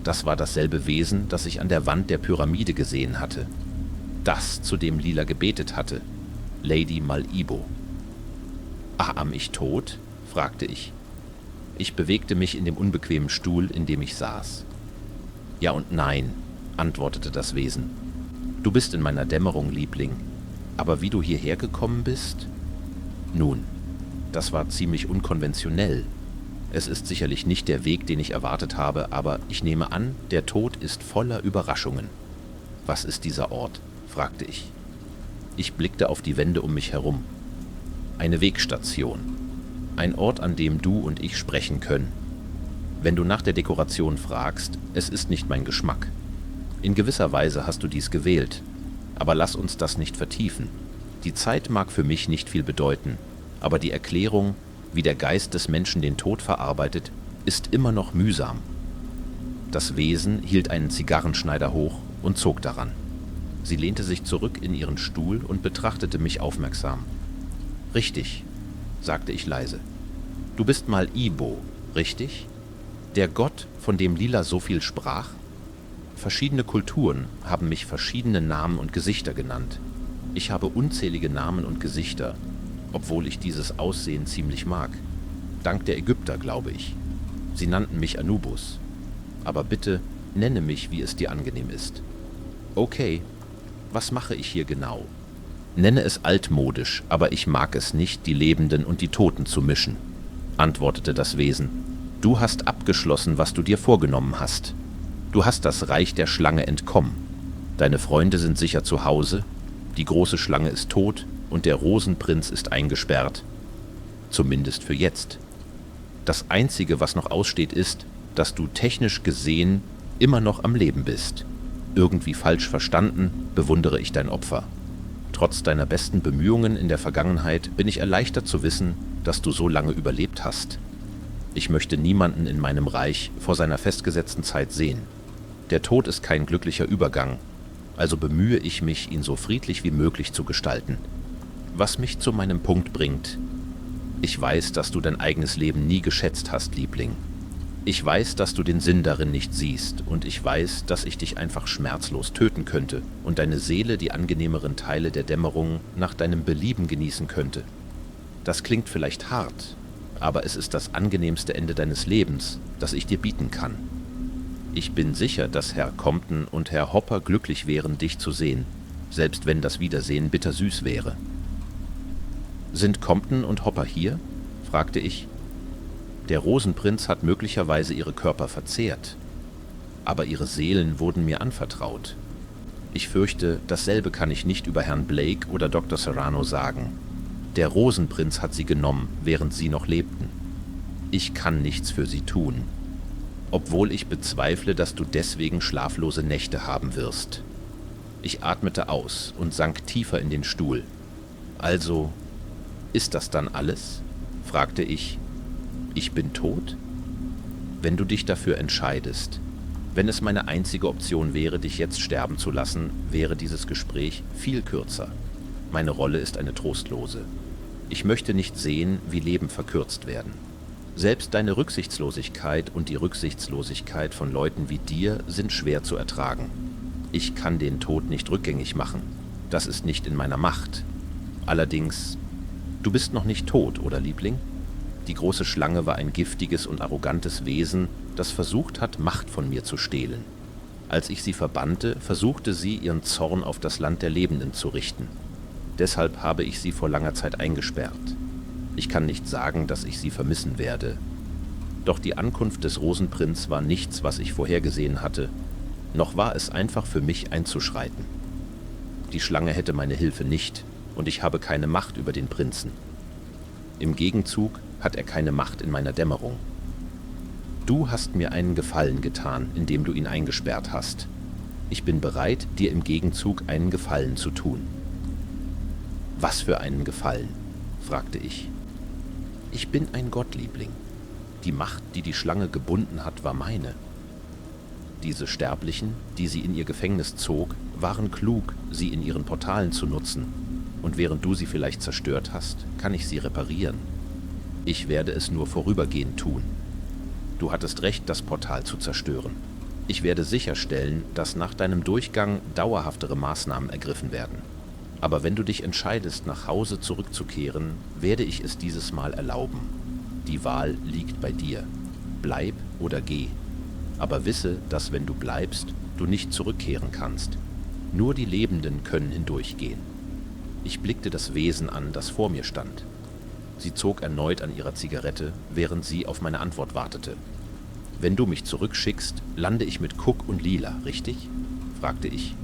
Das war dasselbe Wesen, das ich an der Wand der Pyramide gesehen hatte. Das, zu dem Lila gebetet hatte. Lady Mal-Ibo. »Aham ich tot?« fragte ich. Ich bewegte mich in dem unbequemen Stuhl, in dem ich saß. »Ja und nein«, antwortete das Wesen. »Du bist in meiner Dämmerung, Liebling. Aber wie du hierher gekommen bist? Nun, das war ziemlich unkonventionell. Es ist sicherlich nicht der Weg, den ich erwartet habe, aber ich nehme an, der Tod ist voller Überraschungen. Was ist dieser Ort?« fragte ich. Ich blickte auf die Wände um mich herum. Eine Wegstation. Ein Ort, an dem du und ich sprechen können. Wenn du nach der Dekoration fragst, es ist nicht mein Geschmack. In gewisser Weise hast du dies gewählt. Aber lass uns das nicht vertiefen. Die Zeit mag für mich nicht viel bedeuten, aber die Erklärung, wie der Geist des Menschen den Tod verarbeitet, ist immer noch mühsam. Das Wesen hielt einen Zigarrenschneider hoch und zog daran. Sie lehnte sich zurück in ihren Stuhl und betrachtete mich aufmerksam. »Richtig«, sagte ich leise. »Du bist mal Ibo, richtig? Der Gott, von dem Lila so viel sprach? Verschiedene Kulturen haben mich verschiedene Namen und Gesichter genannt. Ich habe unzählige Namen und Gesichter, obwohl ich dieses Aussehen ziemlich mag. Dank der Ägypter, glaube ich. Sie nannten mich Anubis. Aber bitte, nenne mich, wie es dir angenehm ist.« »Okay, was mache ich hier genau?« »Nenne es altmodisch, aber ich mag es nicht, die Lebenden und die Toten zu mischen«, antwortete das Wesen. »Du hast abgeschlossen, was du dir vorgenommen hast. Du hast das Reich der Schlange entkommen. Deine Freunde sind sicher zu Hause, die große Schlange ist tot und der Rosenprinz ist eingesperrt. Zumindest für jetzt. Das Einzige, was noch aussteht, ist, dass du technisch gesehen immer noch am Leben bist. Irgendwie falsch verstanden, bewundere ich dein Opfer. Trotz deiner besten Bemühungen in der Vergangenheit bin ich erleichtert zu wissen, dass du so lange überlebt hast. Ich möchte niemanden in meinem Reich vor seiner festgesetzten Zeit sehen. Der Tod ist kein glücklicher Übergang, also bemühe ich mich, ihn so friedlich wie möglich zu gestalten. Was mich zu meinem Punkt bringt: Ich weiß, dass du dein eigenes Leben nie geschätzt hast, Liebling. Ich weiß, dass du den Sinn darin nicht siehst, und ich weiß, dass ich dich einfach schmerzlos töten könnte und deine Seele die angenehmeren Teile der Dämmerung nach deinem Belieben genießen könnte. Das klingt vielleicht hart, aber es ist das angenehmste Ende deines Lebens, das ich dir bieten kann. Ich bin sicher, dass Herr Compton und Herr Hopper glücklich wären, dich zu sehen, selbst wenn das Wiedersehen bittersüß wäre.« »Sind Compton und Hopper hier?« fragte ich. »Der Rosenprinz hat möglicherweise ihre Körper verzehrt, aber ihre Seelen wurden mir anvertraut. Ich fürchte, dasselbe kann ich nicht über Herrn Blake oder Dr. Serrano sagen. Der Rosenprinz hat sie genommen, während sie noch lebten. Ich kann nichts für sie tun, obwohl ich bezweifle, dass du deswegen schlaflose Nächte haben wirst.« Ich atmete aus und sank tiefer in den Stuhl. »Also, ist das dann alles?« fragte ich. »Ich bin tot? Wenn du dich dafür entscheidest, wenn es meine einzige Option wäre, dich jetzt sterben zu lassen, wäre dieses Gespräch viel kürzer. Meine Rolle ist eine trostlose. Ich möchte nicht sehen, wie Leben verkürzt werden. Selbst deine Rücksichtslosigkeit und die Rücksichtslosigkeit von Leuten wie dir sind schwer zu ertragen. Ich kann den Tod nicht rückgängig machen. Das ist nicht in meiner Macht. Allerdings, du bist noch nicht tot, oder Liebling?« Die große Schlange war ein giftiges und arrogantes Wesen, das versucht hat, Macht von mir zu stehlen. Als ich sie verbannte, versuchte sie, ihren Zorn auf das Land der Lebenden zu richten. Deshalb habe ich sie vor langer Zeit eingesperrt. Ich kann nicht sagen, dass ich sie vermissen werde. Doch die Ankunft des Rosenprinz war nichts, was ich vorhergesehen hatte, noch war es einfach für mich einzuschreiten. Die Schlange hätte meine Hilfe nicht, und ich habe keine Macht über den Prinzen. Im Gegenzug hat er keine Macht in meiner Dämmerung. Du hast mir einen Gefallen getan, indem du ihn eingesperrt hast. Ich bin bereit, dir im Gegenzug einen Gefallen zu tun.« »Was für einen Gefallen?« fragte ich. »Ich bin ein Gott, Liebling. Die Macht, die die Schlange gebunden hat, war meine. Diese Sterblichen, die sie in ihr Gefängnis zog, waren klug, sie in ihren Portalen zu nutzen. Und während du sie vielleicht zerstört hast, kann ich sie reparieren. Ich werde es nur vorübergehend tun. Du hattest recht, das Portal zu zerstören. Ich werde sicherstellen, dass nach deinem Durchgang dauerhaftere Maßnahmen ergriffen werden. Aber wenn du dich entscheidest, nach Hause zurückzukehren, werde ich es dieses Mal erlauben. Die Wahl liegt bei dir. Bleib oder geh. Aber wisse, dass wenn du bleibst, du nicht zurückkehren kannst. Nur die Lebenden können hindurchgehen. Ich blickte das Wesen an, das vor mir stand. Sie zog erneut an ihrer Zigarette, während sie auf meine Antwort wartete. »Wenn du mich zurückschickst, lande ich mit Cook und Lila, richtig?« fragte ich.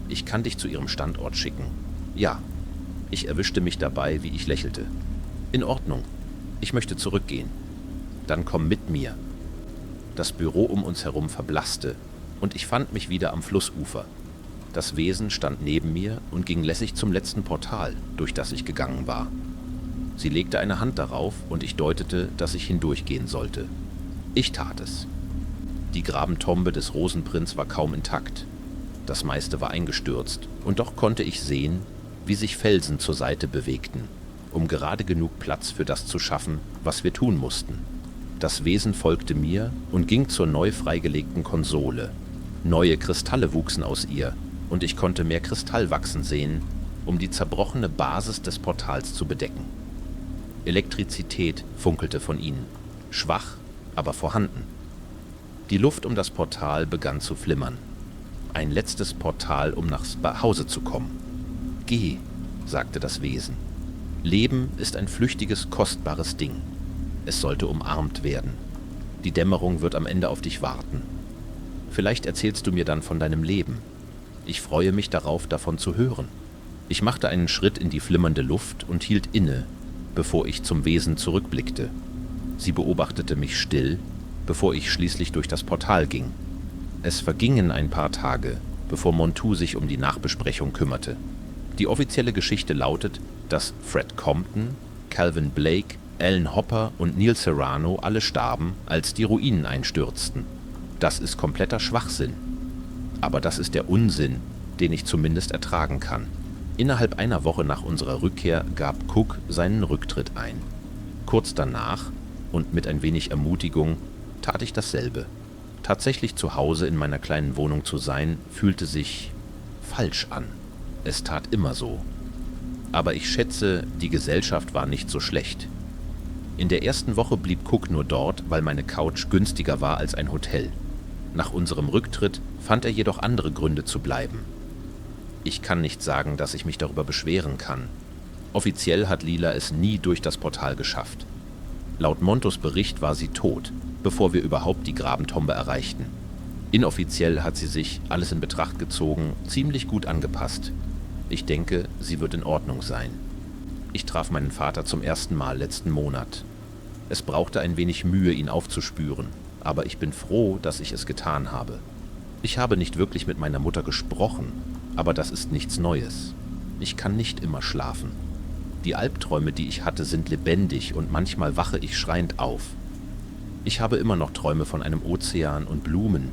»Ich kann dich zu ihrem Standort schicken.« »Ja.« Ich erwischte mich dabei, wie ich lächelte. »In Ordnung. Ich möchte zurückgehen.« »Dann komm mit mir.« Das Büro um uns herum verblasste und ich fand mich wieder am Flussufer. Das Wesen stand neben mir und ging lässig zum letzten Portal, durch das ich gegangen war. Sie legte eine Hand darauf und ich deutete, dass ich hindurchgehen sollte. Ich tat es. Die Grabentombe des Rosenprinz war kaum intakt. Das meiste war eingestürzt, und doch konnte ich sehen, wie sich Felsen zur Seite bewegten, um gerade genug Platz für das zu schaffen, was wir tun mussten. Das Wesen folgte mir und ging zur neu freigelegten Konsole. Neue Kristalle wuchsen aus ihr, und ich konnte mehr Kristall wachsen sehen, um die zerbrochene Basis des Portals zu bedecken. Elektrizität funkelte von ihnen, schwach, aber vorhanden. Die Luft um das Portal begann zu flimmern. Ein letztes Portal, um nach Hause zu kommen. »Geh«, sagte das Wesen. »Leben ist ein flüchtiges, kostbares Ding. Es sollte umarmt werden. Die Dämmerung wird am Ende auf dich warten. Vielleicht erzählst du mir dann von deinem Leben. Ich freue mich darauf, davon zu hören.« Ich machte einen Schritt in die flimmernde Luft und hielt inne, bevor ich zum Wesen zurückblickte. Sie beobachtete mich still, bevor ich schließlich durch das Portal ging. Es vergingen ein paar Tage, bevor Montu sich um die Nachbesprechung kümmerte. Die offizielle Geschichte lautet, dass Fred Compton, Calvin Blake, Alan Hopper und Neil Serrano alle starben, als die Ruinen einstürzten. Das ist kompletter Schwachsinn. Aber das ist der Unsinn, den ich zumindest ertragen kann. Innerhalb einer Woche nach unserer Rückkehr gab Cook seinen Rücktritt ein. Kurz danach, und mit ein wenig Ermutigung, tat ich dasselbe. Tatsächlich zu Hause in meiner kleinen Wohnung zu sein, fühlte sich falsch an. Es tat immer so. Aber ich schätze, die Gesellschaft war nicht so schlecht. In der ersten Woche blieb Cook nur dort, weil meine Couch günstiger war als ein Hotel. Nach unserem Rücktritt fand er jedoch andere Gründe zu bleiben. Ich kann nicht sagen, dass ich mich darüber beschweren kann. Offiziell hat Lila es nie durch das Portal geschafft. Laut Montos Bericht war sie tot, bevor wir überhaupt die Grabentombe erreichten. Inoffiziell hat sie sich, alles in Betracht gezogen, ziemlich gut angepasst. Ich denke, sie wird in Ordnung sein. Ich traf meinen Vater zum ersten Mal letzten Monat. Es brauchte ein wenig Mühe, ihn aufzuspüren, aber ich bin froh, dass ich es getan habe. Ich habe nicht wirklich mit meiner Mutter gesprochen, aber das ist nichts Neues. Ich kann nicht immer schlafen. Die Albträume, die ich hatte, sind lebendig und manchmal wache ich schreiend auf. Ich habe immer noch Träume von einem Ozean und Blumen,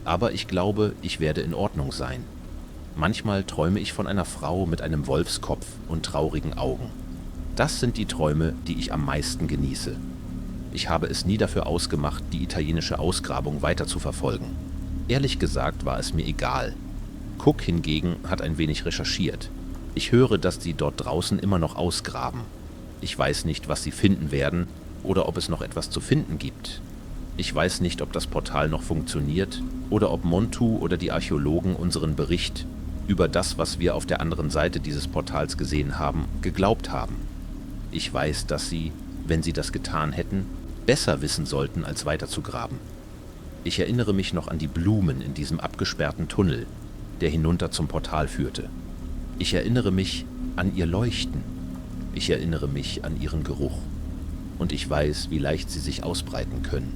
aber ich glaube, ich werde in Ordnung sein. Manchmal träume ich von einer Frau mit einem Wolfskopf und traurigen Augen. Das sind die Träume, die ich am meisten genieße. Ich habe es nie dafür ausgemacht, die italienische Ausgrabung weiter zu verfolgen. Ehrlich gesagt war es mir egal. Cook hingegen hat ein wenig recherchiert. Ich höre, dass sie dort draußen immer noch ausgraben. Ich weiß nicht, was sie finden werden oder ob es noch etwas zu finden gibt. Ich weiß nicht, ob das Portal noch funktioniert oder ob Montu oder die Archäologen unseren Bericht über das, was wir auf der anderen Seite dieses Portals gesehen haben, geglaubt haben. Ich weiß, dass sie, wenn sie das getan hätten, besser wissen sollten, als weiterzugraben. Ich erinnere mich noch an die Blumen in diesem abgesperrten Tunnel, der hinunter zum Portal führte. Ich erinnere mich an ihr Leuchten. Ich erinnere mich an ihren Geruch. Und ich weiß, wie leicht sie sich ausbreiten können.